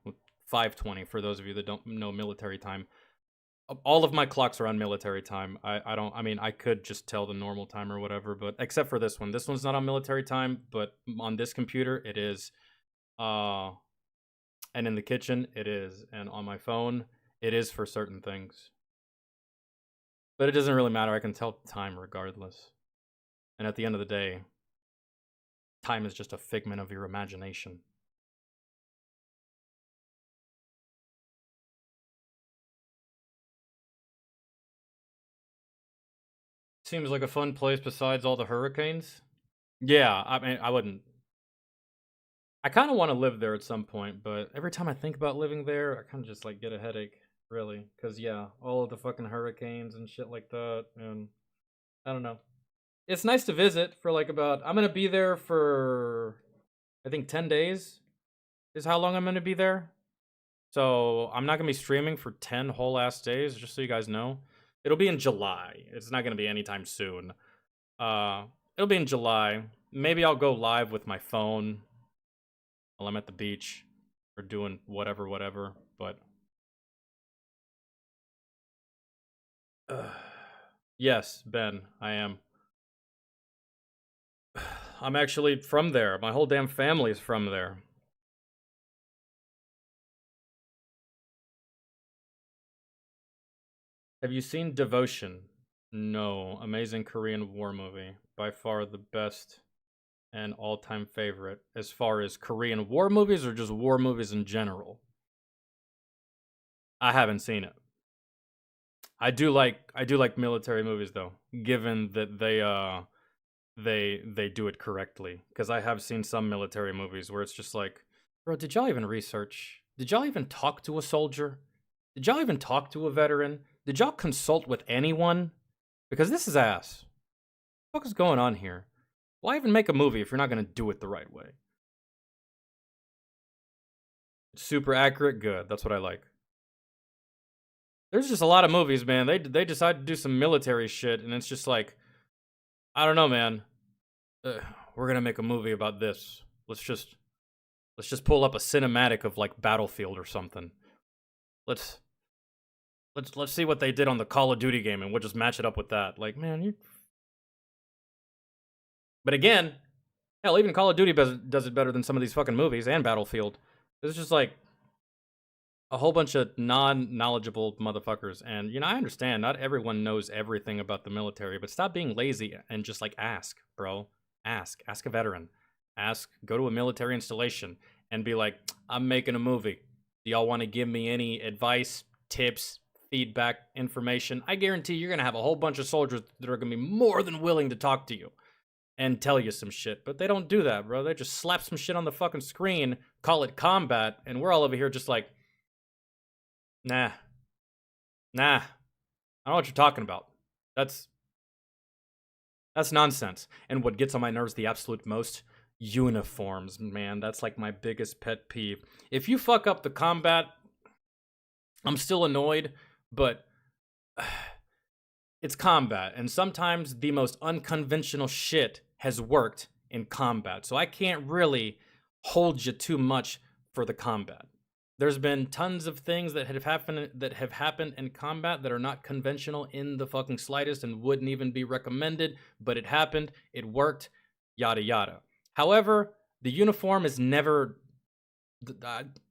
5:20 for those of you that don't know military time. All of my clocks are on military time. I mean, I could just tell the normal time or whatever, but except for this one. This one's not on military time, but on this computer it is. And in the kitchen it is, and on my phone it is for certain things. But it doesn't really matter. I can tell time regardless. And at the end of the day, time is just a figment of your imagination. Seems like a fun place besides all the hurricanes. Yeah, I mean, I wouldn't. I kind of want to live there at some point, but every time I think about living there, I kind of just like get a headache, really. Because, yeah, all of the fucking hurricanes and shit like that, and I don't know. It's nice to visit for like about, I'm going to be there for, I think 10 days is how long I'm going to be there. So I'm not going to be streaming for 10 whole ass days, just so you guys know. It'll be in July. It's not going to be anytime soon. It'll be in July. Maybe I'll go live with my phone while I'm at the beach or doing whatever, but yes, Ben, I am. I'm actually from there. My whole damn family is from there. Have you seen Devotion? No, amazing Korean war movie. By far the best and all-time favorite as far as Korean war movies or just war movies in general. I haven't seen it. I do like military movies though, given that they do it correctly. Because I have seen some military movies where it's just like, bro, did y'all even research? Did y'all even talk to a soldier? Did y'all even talk to a veteran? Did y'all consult with anyone? Because this is ass. What the fuck is going on here? Why even make a movie if you're not gonna do it the right way? Super accurate, good. That's what I like. There's just a lot of movies, man. They decide to do some military shit, and it's just like, I don't know, man. We're gonna make a movie about this. Let's just pull up a cinematic of like Battlefield or something. Let's see what they did on the Call of Duty game, and we'll just match it up with that. Like, man, you. But again, hell, even Call of Duty does it better than some of these fucking movies and Battlefield. It's just like a whole bunch of non-knowledgeable motherfuckers. And, you know, I understand not everyone knows everything about the military, but stop being lazy and just like ask, bro. Ask a veteran. Go to a military installation and be like, I'm making a movie. Do y'all want to give me any advice, tips, feedback, information? I guarantee you're going to have a whole bunch of soldiers that are going to be more than willing to talk to you and tell you some shit. But they don't do that, bro. They just slap some shit on the fucking screen, call it combat, and we're all over here just like, Nah. I don't know what you're talking about. That's nonsense. And what gets on my nerves the absolute most? Uniforms, man. That's like my biggest pet peeve. If you fuck up the combat, I'm still annoyed, but it's combat. And sometimes the most unconventional shit has worked in combat. So I can't really hold you too much for the combat. There's been tons of things that have happened in combat that are not conventional in the fucking slightest and wouldn't even be recommended, but it happened, it worked, yada yada. However, the uniform is never.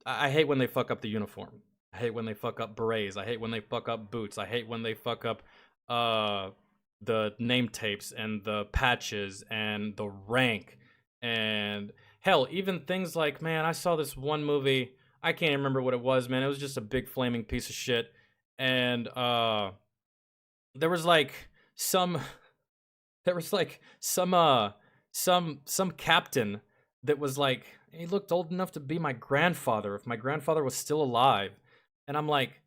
I hate when they fuck up the uniform. I hate when they fuck up berets. I hate when they fuck up boots. I hate when they fuck up the name tapes and the patches and the rank. And hell, even things like, man, I saw this one movie. I can't even remember what it was, man. It was just a big flaming piece of shit. And there was some captain that was like, he looked old enough to be my grandfather if my grandfather was still alive. And I'm like,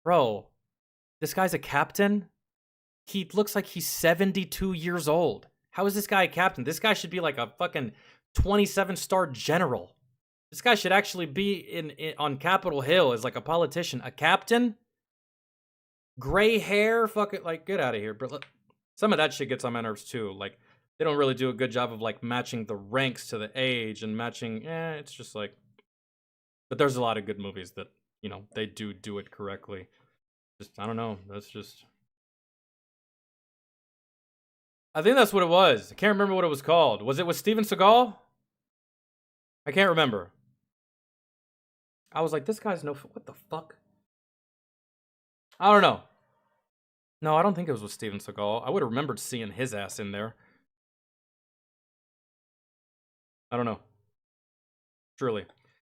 bro, this guy's a captain? He looks like he's 72 years old. How is this guy a captain? This guy should be like a fucking 27-star general. This guy should actually be on Capitol Hill as like a politician. A captain? Gray hair? Fuck it, like, get out of here. But some of that shit gets on my nerves too. Like, they don't really do a good job of like matching the ranks to the age and matching, it's just like. But there's a lot of good movies that, you know, they do it correctly. Just, I don't know, that's just. I think that's what it was. I can't remember what it was called. Was it with Steven Seagal? I can't remember. I was like, this guy's what the fuck? I don't know. No, I don't think it was with Steven Seagal. I would have remembered seeing his ass in there. I don't know. Truly.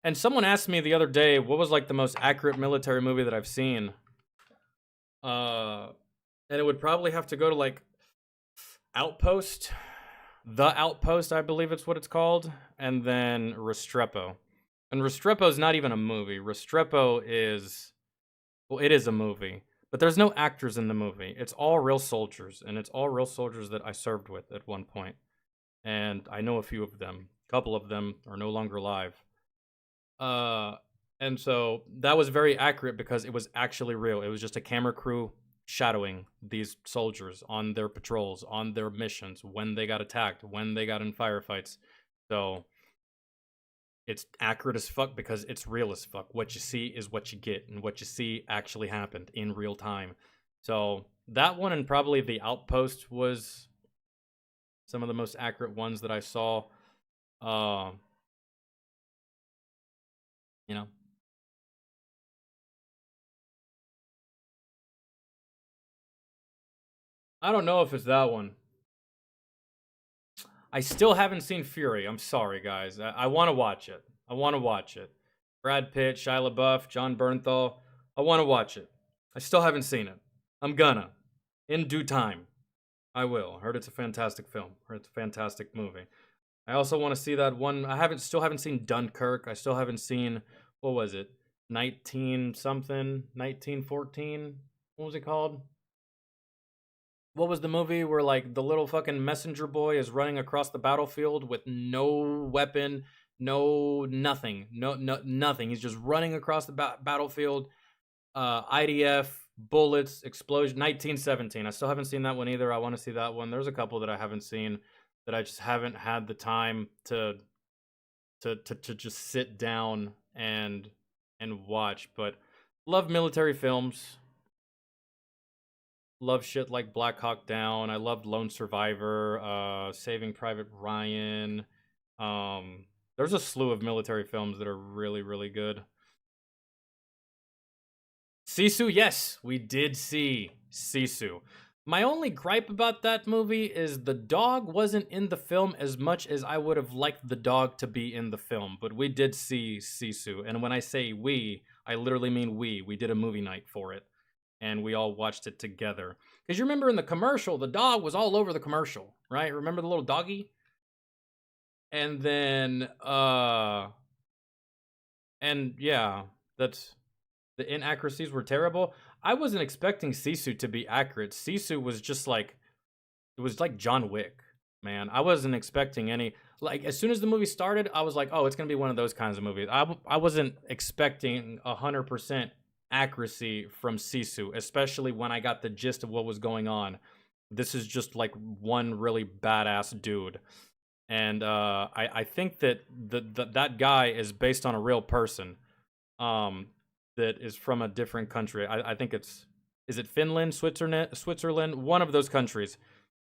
And someone asked me the other day, what was like the most accurate military movie that I've seen? And it would probably have to go to like Outpost. The Outpost, I believe it's what it's called. And then Restrepo. And Restrepo's not even a movie. Restrepo is, well, it is a movie. But there's no actors in the movie. It's all real soldiers. And it's all real soldiers that I served with at one point. And I know a few of them. A couple of them are no longer alive. And so that was very accurate because it was actually real. It was just a camera crew shadowing these soldiers on their patrols, on their missions, when they got attacked, when they got in firefights. So it's accurate as fuck because it's real as fuck. What you see is what you get, and what you see actually happened in real time. So that one and probably The Outpost was some of the most accurate ones that I saw. You know. I don't know if it's that one. I still haven't seen Fury. I'm sorry, guys. I want to watch it. I want to watch it. Brad Pitt, Shia LaBeouf, John Bernthal. I want to watch it. I still haven't seen it. I'm gonna. In due time. I will. Heard it's a fantastic film. Heard it's a fantastic movie. I also want to see that one. Still haven't seen Dunkirk. I still haven't seen, what was it? 1914? What was it called? What was the movie where like the little fucking messenger boy is running across the battlefield with no weapon, nothing. He's just running across the battlefield. IDF, bullets, explosion. 1917. I still haven't seen that one either. I want to see that one. There's a couple that I haven't seen that I just haven't had the time to just sit down and watch. But love military films. Love shit like Black Hawk Down. I loved Lone Survivor, Saving Private Ryan. There's a slew of military films that are really, really good. Sisu, yes, we did see Sisu. My only gripe about that movie is the dog wasn't in the film as much as I would have liked the dog to be in the film, but we did see Sisu. And when I say we, I literally mean we. We did a movie night for it. And we all watched it together. Because you remember in the commercial, the dog was all over the commercial, right? Remember the little doggy? And then, and yeah, that's, the inaccuracies were terrible. I wasn't expecting Sisu to be accurate. Sisu was just like, it was like John Wick, man. I wasn't expecting any, like, as soon as the movie started, I was like, oh, it's going to be one of those kinds of movies. I wasn't expecting 100% accuracy from Sisu, especially when I got the gist of what was going on. This is just like one really badass dude. And I think that that guy is based on a real person that is from a different country. I think is it Finland, Switzerland, one of those countries.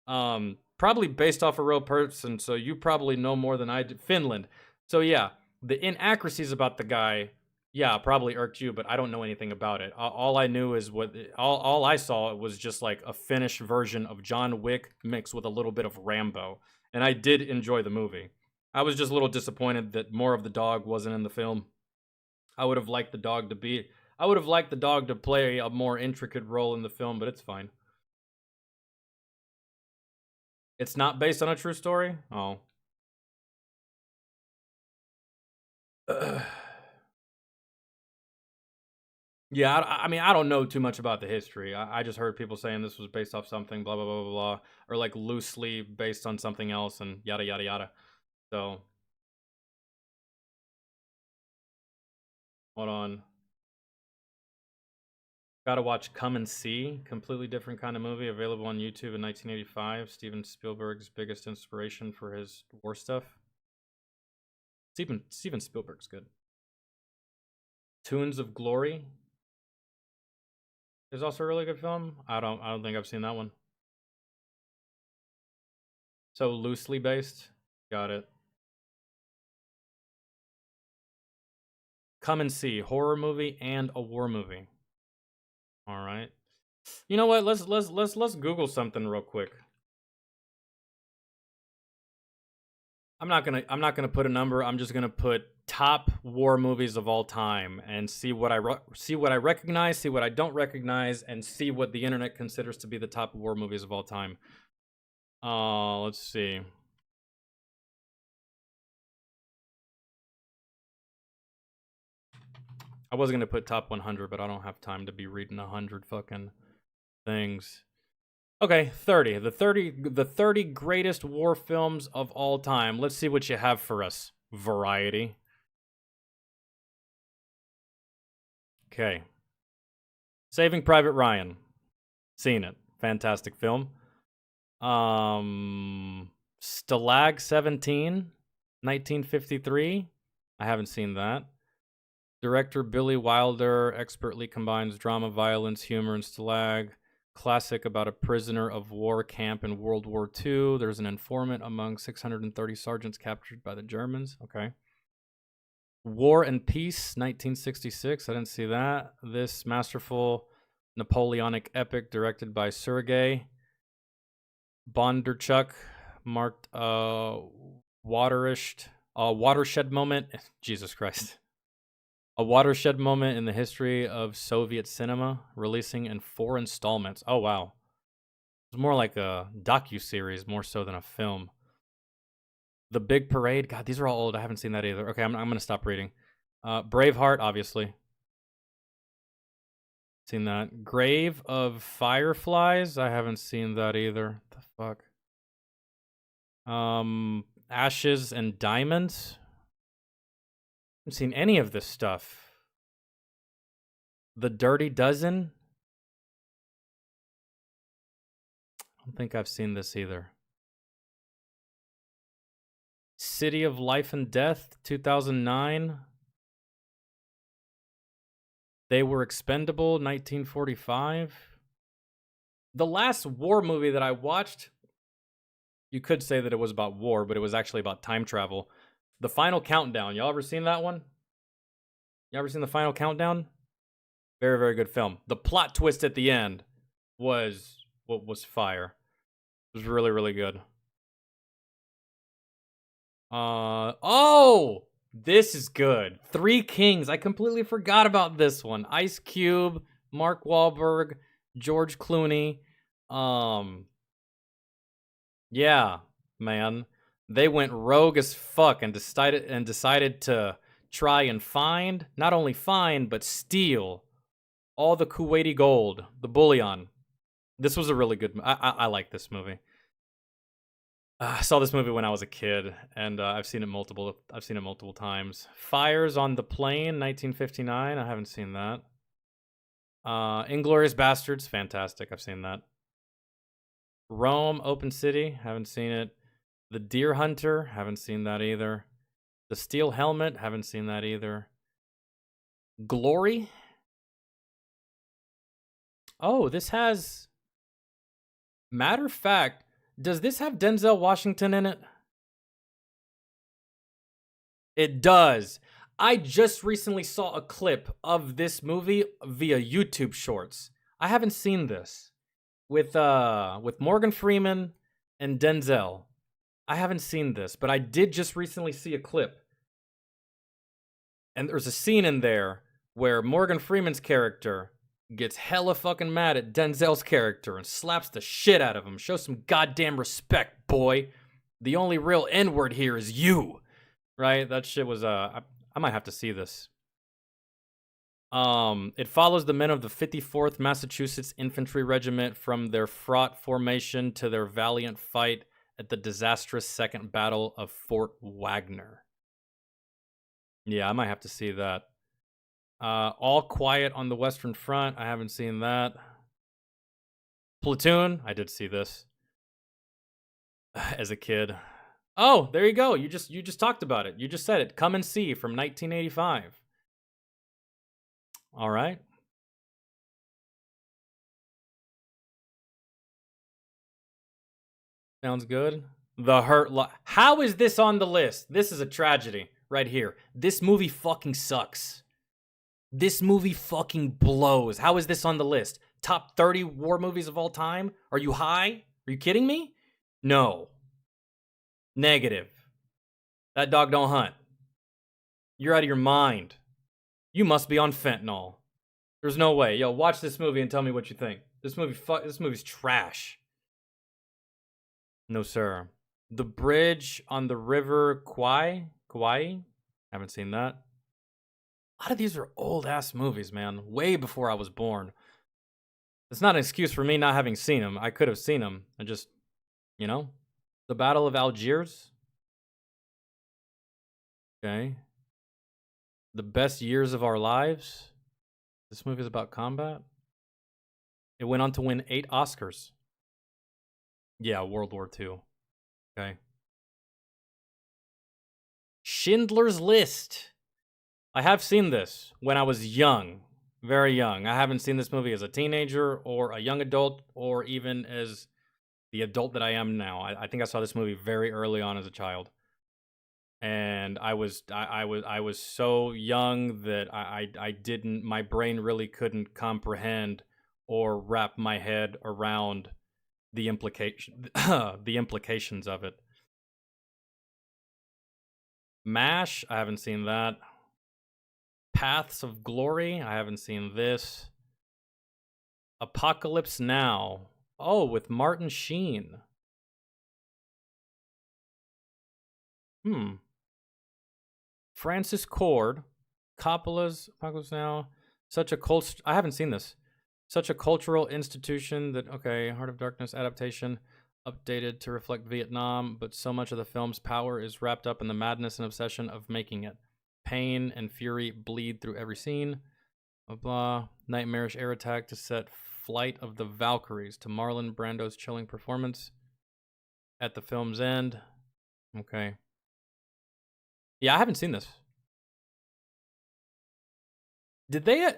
Probably based off a real person, so you probably know more than I do. Finland. So yeah, the inaccuracies about the guy, yeah, probably irked you, but I don't know anything about it. All I knew is all I saw was just like a finished version of John Wick mixed with a little bit of Rambo. And I did enjoy the movie. I was just a little disappointed that more of the dog wasn't in the film. I would have liked the dog to play a more intricate role in the film, but it's fine. It's not based on a true story? Oh. Yeah, I mean, I don't know too much about the history. I just heard people saying this was based off something, blah, blah, blah, blah, blah, or like loosely based on something else and yada, yada, yada. So, hold on. Gotta watch Come and See, completely different kind of movie, available on YouTube in 1985. Steven Spielberg's biggest inspiration for his war stuff. Steven Spielberg's good. Tunes of Glory. There's also a really good film. I don't think I've seen that one. So loosely based. Got it. Come and See, horror movie and a war movie. All right. You know what? Let's Google something real quick. I'm not gonna put a number. I'm just gonna put top war movies of all time and see what I recognize, see what I don't recognize, and see what the internet considers to be the top war movies of all time. Let's see. I was gonna put top 100, but I don't have time to be reading 100 fucking things. Okay, 30. The 30 greatest war films of all time. Let's see what you have for us. Variety. Okay. Saving Private Ryan. Seen it. Fantastic film. Stalag 17, 1953. I haven't seen that. Director Billy Wilder expertly combines drama, violence, humor, and Stalag. Classic about a prisoner of war camp in World War II. There's an informant among 630 sergeants captured by the Germans. Okay. War and Peace, 1966. I didn't see that. This masterful Napoleonic epic directed by Sergei Bondarchuk marked watershed moment. Jesus Christ. A watershed moment in the history of Soviet cinema, releasing in 4 installments. Oh, wow. It's more like a docu-series, more so than a film. The Big Parade. God, these are all old. I haven't seen that either. Okay, I'm going to stop reading. Braveheart, obviously. Seen that. Grave of Fireflies. I haven't seen that either. What the fuck? Ashes and Diamonds. I haven't seen any of this stuff. The Dirty Dozen. I don't think I've seen this either. City of Life and Death, 2009. They Were Expendable, 1945. The last war movie that I watched, you could say that it was about war, but it was actually about time travel. The Final Countdown. Y'all ever seen that one? You ever seen The Final Countdown? Very, very good film. The plot twist at the end was what was fire. It was really, really good. Oh! This is good. Three Kings. I completely forgot about this one. Ice Cube, Mark Wahlberg, George Clooney. Yeah, man. They went rogue as fuck and decided to try and find, not only find, but steal all the Kuwaiti gold, the bullion. This was a really good. I like this movie. I saw this movie when I was a kid, and I've seen it multiple times. Fires on the Plain, 1959. I haven't seen that. Inglourious Bastards, fantastic. I've seen that. Rome, Open City, haven't seen it. The Deer Hunter, haven't seen that either. The Steel Helmet, haven't seen that either. Glory. Oh, this has. Matter of fact, does this have Denzel Washington in it? It does. I just recently saw a clip of this movie via YouTube Shorts. I haven't seen this with Morgan Freeman and Denzel. I haven't seen this, but I did just recently see a clip. And there's a scene in there where Morgan Freeman's character gets hella fucking mad at Denzel's character and slaps the shit out of him. Show some goddamn respect, boy. The only real N-word here is you. Right? That shit was, I might have to see this. It follows the men of the 54th Massachusetts Infantry Regiment from their fraught formation to their valiant fight at the disastrous Second Battle of Fort Wagner. Yeah, I might have to see that. All Quiet on the Western Front. I haven't seen that. Platoon. I did see this as a kid. Oh, there you go. You just talked about it. You just said it. Come and See from 1985. All right. Sounds good. The Hurt How is this on the list? This is a tragedy right here. This movie fucking sucks. This movie fucking blows. How is this on the list? Top 30 war movies of all time? Are you high? Are you kidding me? No. Negative. That dog don't hunt. You're out of your mind. You must be on fentanyl. There's no way. Yo, watch this movie and tell me what you think. This movie's trash. No, sir. The Bridge on the River Kwai? Haven't seen that. A lot of these are old-ass movies, man. Way before I was born. It's not an excuse for me not having seen them. I could have seen them. I just, The Battle of Algiers. Okay. The Best Years of Our Lives. This movie is about combat. It went on to win 8 Oscars. Yeah, World War II. Okay. Schindler's List. I have seen this when I was young, very young. I haven't seen this movie as a teenager or a young adult or even as the adult that I am now. I think I saw this movie very early on as a child. And I was so young that my brain really couldn't comprehend or wrap my head around the implication, the implications of it. MASH, I haven't seen that. Paths of Glory, I haven't seen this. Apocalypse Now. Oh, with Martin Sheen. Francis Cord. Coppola's Apocalypse Now. I haven't seen this. Such a cultural institution that, okay, Heart of Darkness adaptation, updated to reflect Vietnam, but so much of the film's power is wrapped up in the madness and obsession of making it. Pain and fury bleed through every scene. Blah, blah. Nightmarish air attack to set Flight of the Valkyries to Marlon Brando's chilling performance at the film's end. Okay. Yeah, I haven't seen this. Did they...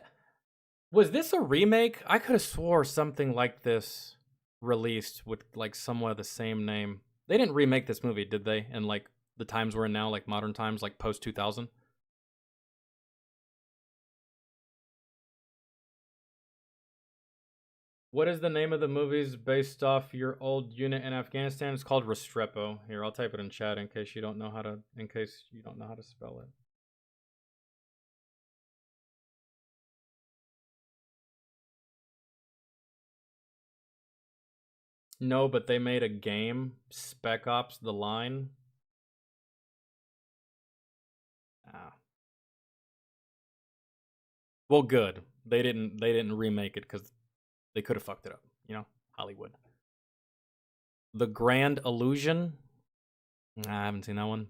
Was this a remake? I could have swore something like this released with like somewhat the same name. They didn't remake this movie, did they? In like the times we're in now, like modern times, like post 2000. What is the name of the movies based off your old unit in Afghanistan? It's called Restrepo. Here, I'll type it in chat in case you don't know how to spell it. No, but they made a game, Spec Ops: The Line. Well, good. They didn't remake it because they could have fucked it up, you know? Hollywood. The Grand Illusion. I haven't seen that one.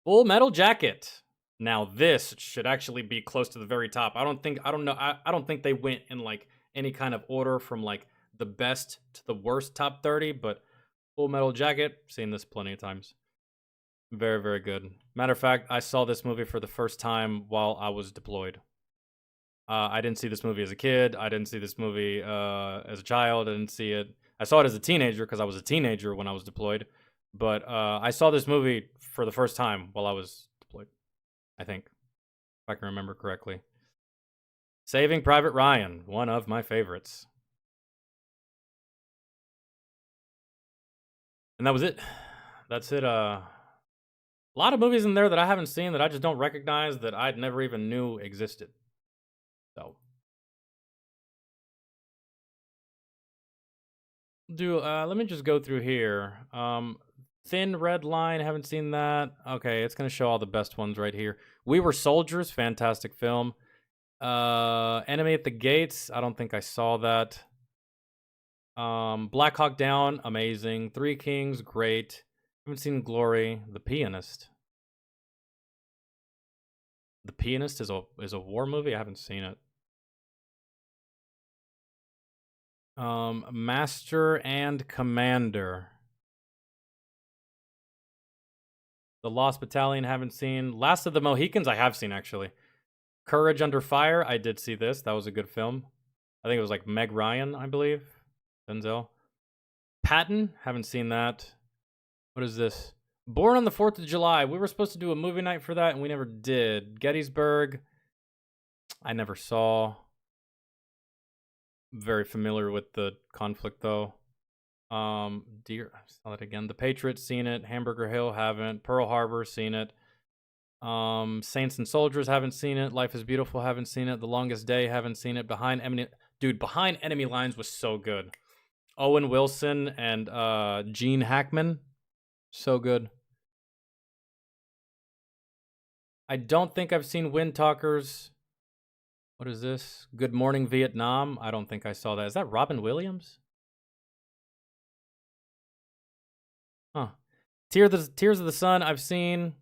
Full Metal Jacket. Now this should actually be close to the very top. I don't think they went in like any kind of order from like the best to the worst top 30, but Full Metal Jacket, seen this plenty of times. Very, very good. Matter of fact, I saw this movie for the first time while I was deployed. I didn't see this movie as a kid. I didn't see this movie as a child. I didn't see it. I saw it as a teenager because I was a teenager when I was deployed. But I saw this movie for the first time while I was deployed, I think, if I can remember correctly. Saving Private Ryan, one of my favorites. And that was it. That's it. A lot of movies in there that I haven't seen that I just don't recognize that I'd never even knew existed. So. Let me just go through here. Thin Red Line, haven't seen that. Okay, it's going to show all the best ones right here. We Were Soldiers, fantastic film. Enemy at the Gates, I don't think I saw that. Black Hawk Down, amazing. Three Kings, great. Haven't seen Glory. The Pianist. The Pianist is a war movie. I haven't seen it. Master and Commander. The Lost Battalion, haven't seen. Last of the Mohicans, I have seen actually. Courage Under Fire, I did see this. That was a good film. I think it was like Meg Ryan, I believe. Denzel. Patton, haven't seen that. What is this? Born on the 4th of July. We were supposed to do a movie night for that, and we never did. Gettysburg, I never saw. Very familiar with the conflict, though. I saw it again. The Patriots, seen it. Hamburger Hill, haven't. Pearl Harbor, seen it. Saints and Soldiers, haven't seen it. Life is Beautiful, haven't seen it. The Longest Day, haven't seen it. Behind Enemy Lines was so good. Owen Wilson and Gene Hackman, so good. I don't think I've seen Wind Talkers. What is this? Good Morning Vietnam. I don't think I saw that. Is that Robin Williams? Huh. Tears of the Sun, I've seen.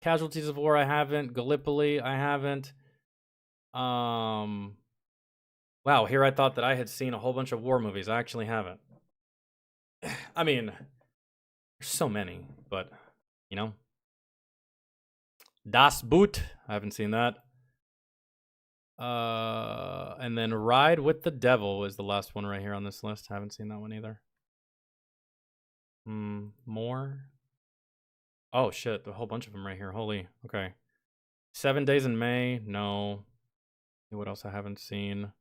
Casualties of War, I haven't. Gallipoli, I haven't. Wow, here I thought that I had seen a whole bunch of war movies. I actually haven't. I mean, there's so many, but, you know. Das Boot, I haven't seen that. And then Ride with the Devil is the last one right here on this list. I haven't seen that one either. More? Oh, shit, a whole bunch of them right here. Holy, okay. 7 Days in May, no. What else I haven't seen?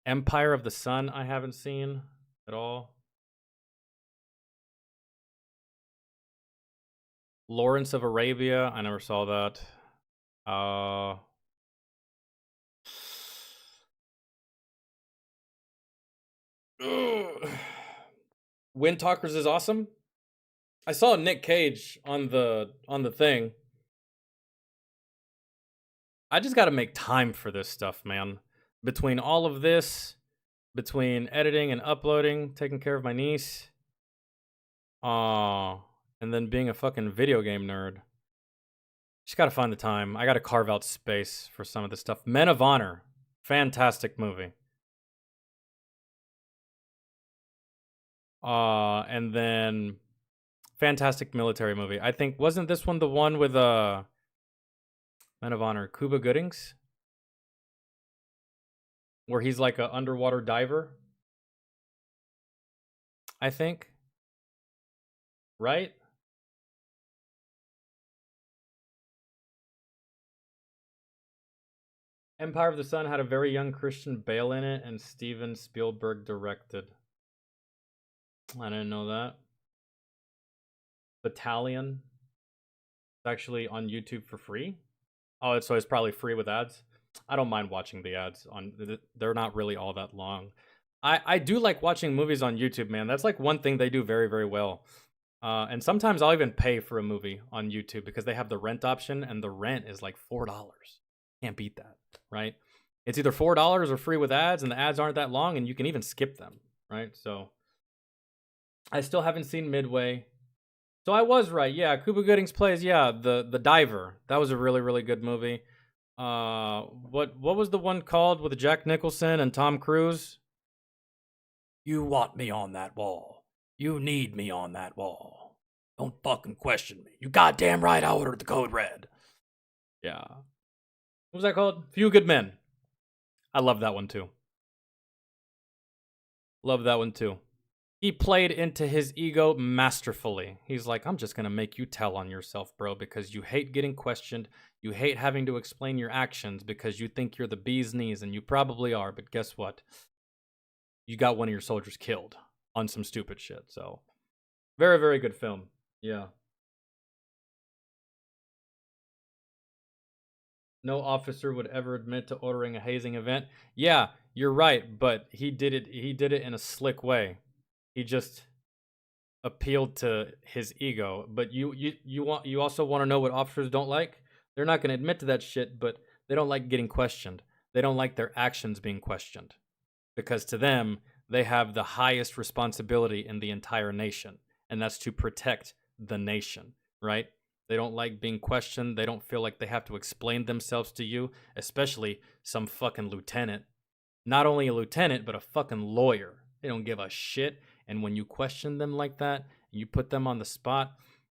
Empire of the Sun, I haven't seen. at all. Lawrence of Arabia. I never saw that. Wind Talkers is awesome. I saw Nick Cage on the thing. I just got to make time for this stuff, man. Between all of this, between editing and uploading, taking care of my niece, and then being a fucking video game nerd. Just got to find the time. I got to carve out space for some of this stuff. Men of Honor. Fantastic movie. And then fantastic military movie. I think, wasn't this one the one with Men of Honor, Cuba Goodings? Where he's like an underwater diver? I think. Right? Empire of the Sun had a very young Christian Bale in it, and Steven Spielberg directed. I didn't know that. Battalion. It's actually on YouTube for free. Oh, so it's probably free with ads. I don't mind watching the ads on. They're not really all that long. I do like watching movies on YouTube, man. That's like one thing they do very, very well. And sometimes I'll even pay for a movie on YouTube because they have the rent option, and the rent is like $4. Can't beat that, right? It's either $4 or free with ads, and the ads aren't that long, and you can even skip them, right? So I still haven't seen Midway. So I was right. Yeah, Cuba Goodings plays, yeah, the diver. That was a really, really good movie. What was the one called with Jack Nicholson and Tom Cruise? You want me on that wall. You need me on that wall. Don't fucking question me. You goddamn right I ordered the code red. Yeah. What was that called? Few Good Men. I love that one too. Love that one too. He played into his ego masterfully. He's like, I'm just going to make you tell on yourself, bro, because you hate getting questioned. You hate having to explain your actions because you think you're the bee's knees, and you probably are, but guess what? You got one of your soldiers killed on some stupid shit. So, very, very good film. Yeah. No officer would ever admit to ordering a hazing event. Yeah, you're right, but he did it in a slick way. He just appealed to his ego. But you also want to know what officers don't like? They're not going to admit to that shit, but they don't like getting questioned. They don't like their actions being questioned. Because to them, they have the highest responsibility in the entire nation, and that's to protect the nation, right? They don't like being questioned. They don't feel like they have to explain themselves to you, especially some fucking lieutenant. Not only a lieutenant, but a fucking lawyer. They don't give a shit. And when you question them like that, and you put them on the spot,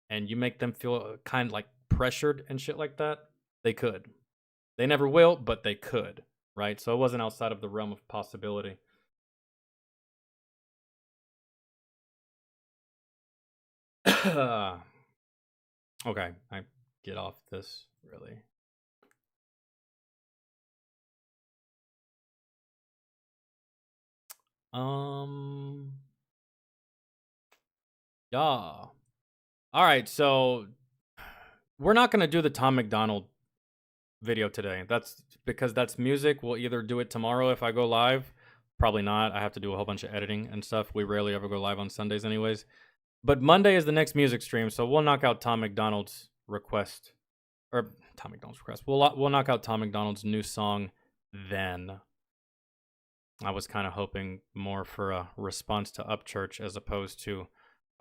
and you make them feel kind of like pressured and shit like that, they could. They never will, but they could, right? So it wasn't outside of the realm of possibility. Okay, I get off this, really. Yeah. All right, so we're not gonna do the Tom McDonald video today. That's because that's music. We'll either do it tomorrow if I go live. Probably not. I have to do a whole bunch of editing and stuff. We rarely ever go live on Sundays anyways. But Monday is the next music stream, so we'll knock out Tom McDonald's request. Or Tom McDonald's request. We'll knock out Tom McDonald's new song then. I was kind of hoping more for a response to Upchurch as opposed to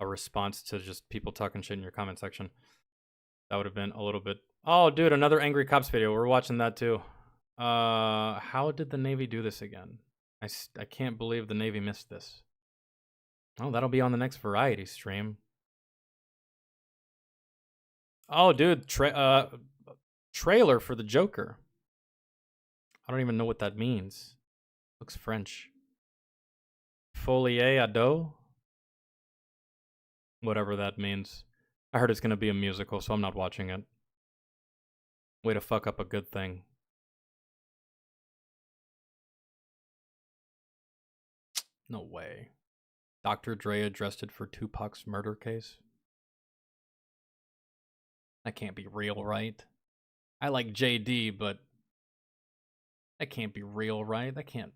a response to just people talking shit in your comment section. That would have been a little bit... Oh, dude, another Angry Cops video. We're watching that too. How did the Navy do this again? I can't believe the Navy missed this. Oh, that'll be on the next Variety stream. Oh, dude, trailer for the Joker. I don't even know what that means. Looks French. Folie à dos? Whatever that means. I heard it's going to be a musical, so I'm not watching it. Way to fuck up a good thing. No way. Dr. Dre addressed it for Tupac's murder case. That can't be real, right? I like JD, but that can't be real, right? That can't.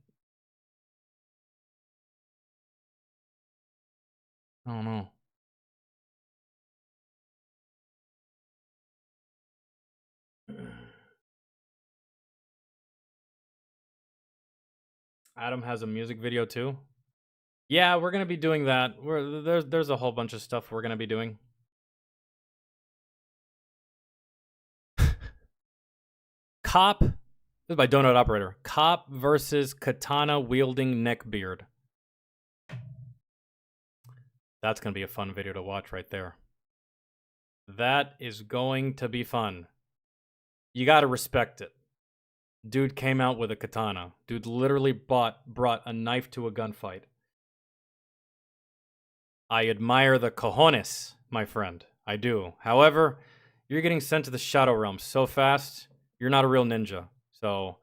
I don't know. Adam has a music video too. Yeah, we're gonna be doing that. There's a whole bunch of stuff we're gonna be doing. Cop. This is by Donut Operator. Cop versus katana wielding neckbeard. That's gonna be a fun video to watch right there. That is going to be fun. You gotta respect it. Dude came out with a katana. Dude literally brought a knife to a gunfight. I admire the cojones, my friend. I do. However, you're getting sent to the Shadow Realm so fast, you're not a real ninja. So,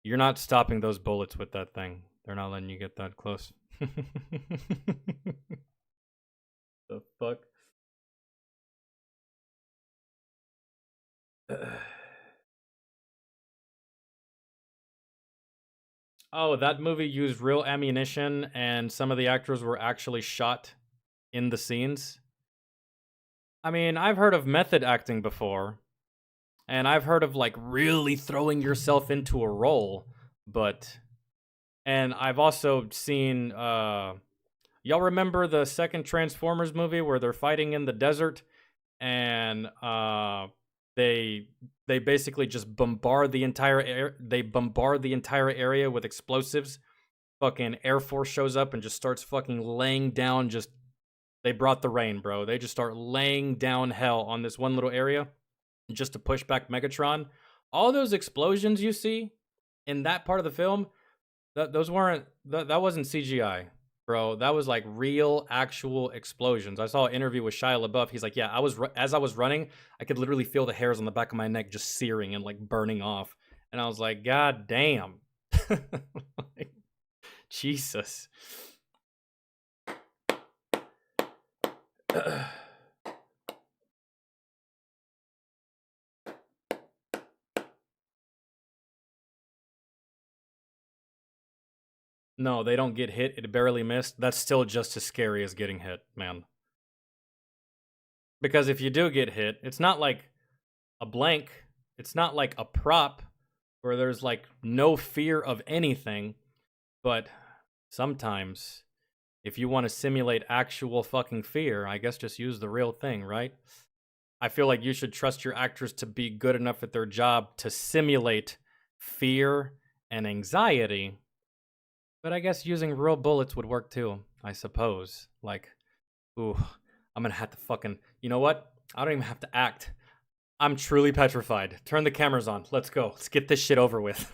you're not stopping those bullets with that thing. They're not letting you get that close. The fuck? Oh, that movie used real ammunition and some of the actors were actually shot in the scenes. I mean, I've heard of method acting before, and I've heard of like really throwing yourself into a role, and I've also seen, y'all remember the second Transformers movie where they're fighting in the desert and they basically just bombard the entire area with explosives. Fucking Air Force shows up and just starts fucking laying down they brought the rain, bro. They just start laying down hell on this one little area just to push back Megatron. All those explosions you see in that part of the film, that wasn't CGI, bro. That was like real, actual explosions. I saw an interview with Shia LaBeouf. He's like, yeah, as I was running, I could literally feel the hairs on the back of my neck just searing and like burning off. And I was like, God damn. Like, Jesus. No, they don't get hit. It barely missed. That's still just as scary as getting hit, man. Because if you do get hit, it's not like a blank. It's not like a prop where there's like no fear of anything. But sometimes, if you want to simulate actual fucking fear, I guess just use the real thing, right? I feel like you should trust your actors to be good enough at their job to simulate fear and anxiety. But I guess using real bullets would work too, I suppose. Like, ooh, I'm gonna have to fucking... You know what? I don't even have to act. I'm truly petrified. Turn the cameras on. Let's go. Let's get this shit over with.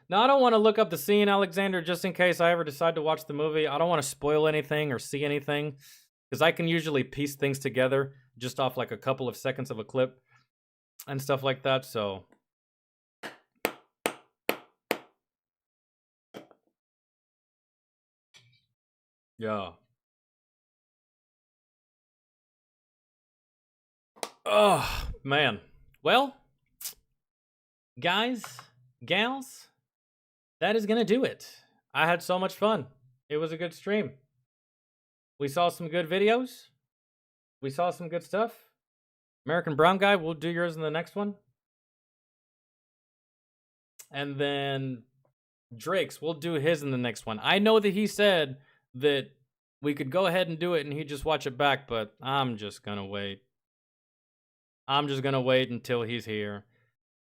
Now, I don't want to look up the scene, Alexander, just in case I ever decide to watch the movie. I don't want to spoil anything or see anything, because I can usually piece things together just off like a couple of seconds of a clip and stuff like that, so... Yeah. Oh, man. Well, guys, gals, that is going to do it. I had so much fun. It was a good stream. We saw some good videos. We saw some good stuff. American Brown Guy, we'll do yours in the next one. And then Drake's, we'll do his in the next one. I know that he said that we could go ahead and do it and he'd just watch it back, but I'm just going to wait. I'm just going to wait until he's here.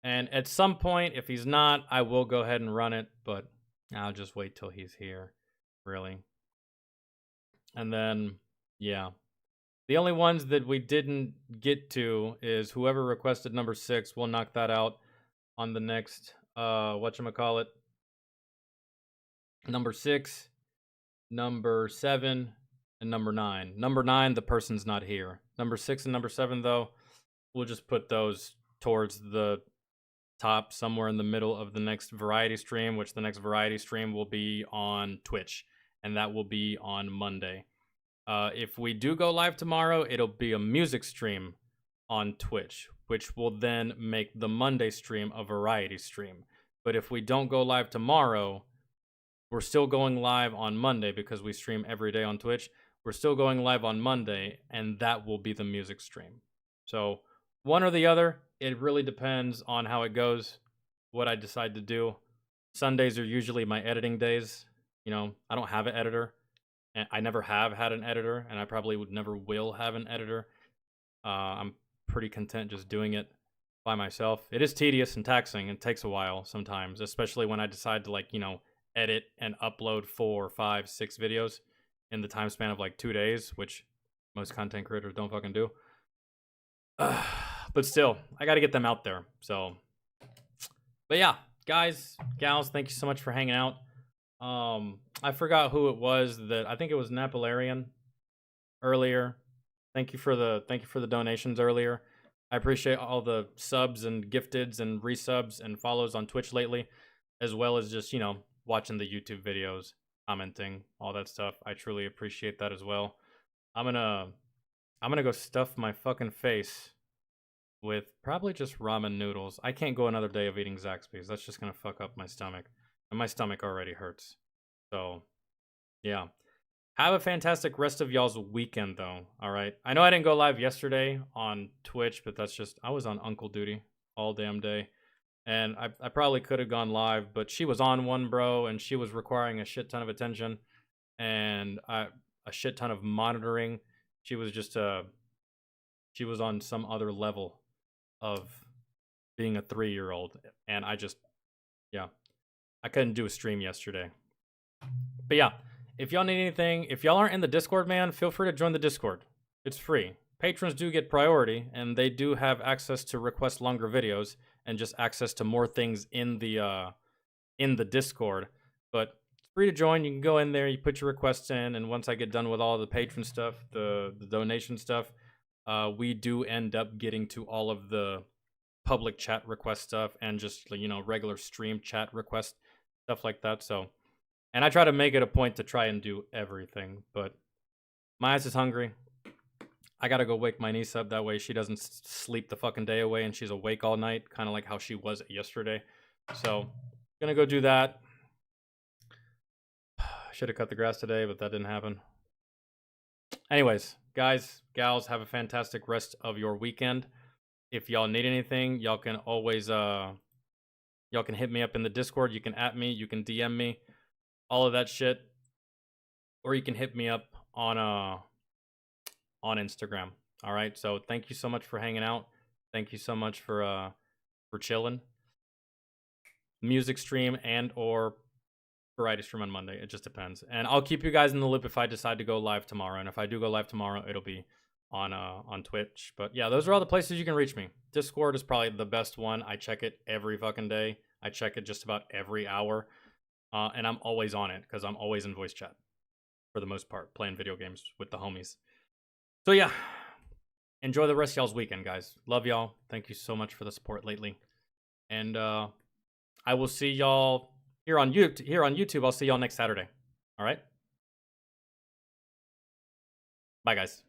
And at some point, if he's not, I will go ahead and run it, but I'll just wait till he's here, really. And then, yeah. The only ones that we didn't get to is whoever requested number 6. We'll knock that out on the next, whatchamacallit. Number 6, number 7, and number 9. Number 9, the person's not here. Number 6 and number 7, though, we'll just put those towards the top somewhere in the middle of the next variety stream, which the next variety stream will be on Twitch, and that will be on Monday. If we do go live tomorrow, it'll be a music stream on Twitch, which will then make the Monday stream a variety stream. But if we don't go live tomorrow, we're still going live on Monday because we stream every day on Twitch. We're still going live on Monday, and that will be the music stream. So one or the other, it really depends on how it goes, what I decide to do. Sundays are usually my editing days. You know, I don't have an editor, and I never have had an editor, and I probably would never will have an editor. I'm pretty content just doing it by myself. It is tedious and taxing and takes a while sometimes, especially when I decide to, like, you know, edit and upload 4, 5, 6 videos in the time span of like 2 days, which most content creators don't fucking do. But still, I got to get them out there. So, but yeah, guys, gals, thank you so much for hanging out. I forgot who it was that I think it was Napolarian earlier. Thank you for the donations earlier. I appreciate all the subs and gifteds and resubs and follows on Twitch lately, as well as just, you know, watching the YouTube videos, commenting, all that stuff. I truly appreciate that as well. I'm gonna go stuff my fucking face with probably just ramen noodles. I can't go another day of eating Zaxby's. That's just gonna fuck up my stomach. And my stomach already hurts. So, yeah. Have a fantastic rest of y'all's weekend, though, alright? I know I didn't go live yesterday on Twitch, but that's just, I was on uncle duty all damn day. And I probably could have gone live, but she was on one, bro, and she was requiring a shit ton of attention and a shit ton of monitoring. She was just she was on some other level of being a 3-year-old, and I couldn't do a stream yesterday. But yeah, if y'all need anything, if y'all aren't in the Discord, man, feel free to join the Discord. It's free. Patrons do get priority, and they do have access to request longer videos and just access to more things in the Discord. But it's free to join. You can go in there, you put your requests in, and once I get done with all the patron stuff, the donation stuff, we do end up getting to all of the public chat request stuff and just, you know, regular stream chat request stuff like that. So, and I try to make it a point to try and do everything, but my ass is hungry. I gotta go wake my niece up, that way she doesn't sleep the fucking day away and she's awake all night, kind of like how she was yesterday. So, gonna go do that. Should have cut the grass today, but that didn't happen. Anyways, guys, gals, have a fantastic rest of your weekend. If y'all need anything, y'all can always y'all can hit me up in the Discord. You can @ me, you can DM me, all of that shit, or you can hit me up on Instagram. All right. So thank you so much for hanging out. Thank you so much for chilling. Music stream and or variety stream on Monday. It just depends. And I'll keep you guys in the loop if I decide to go live tomorrow. And if I do go live tomorrow, it'll be on Twitch. But yeah, those are all the places you can reach me. Discord is probably the best one. I check it every fucking day. I check it just about every hour. And I'm always on it because I'm always in voice chat for the most part, playing video games with the homies. So yeah, enjoy the rest of y'all's weekend, guys. Love y'all. Thank you so much for the support lately. And I will see y'all here on YouTube. I'll see y'all next Saturday. All right? Bye, guys.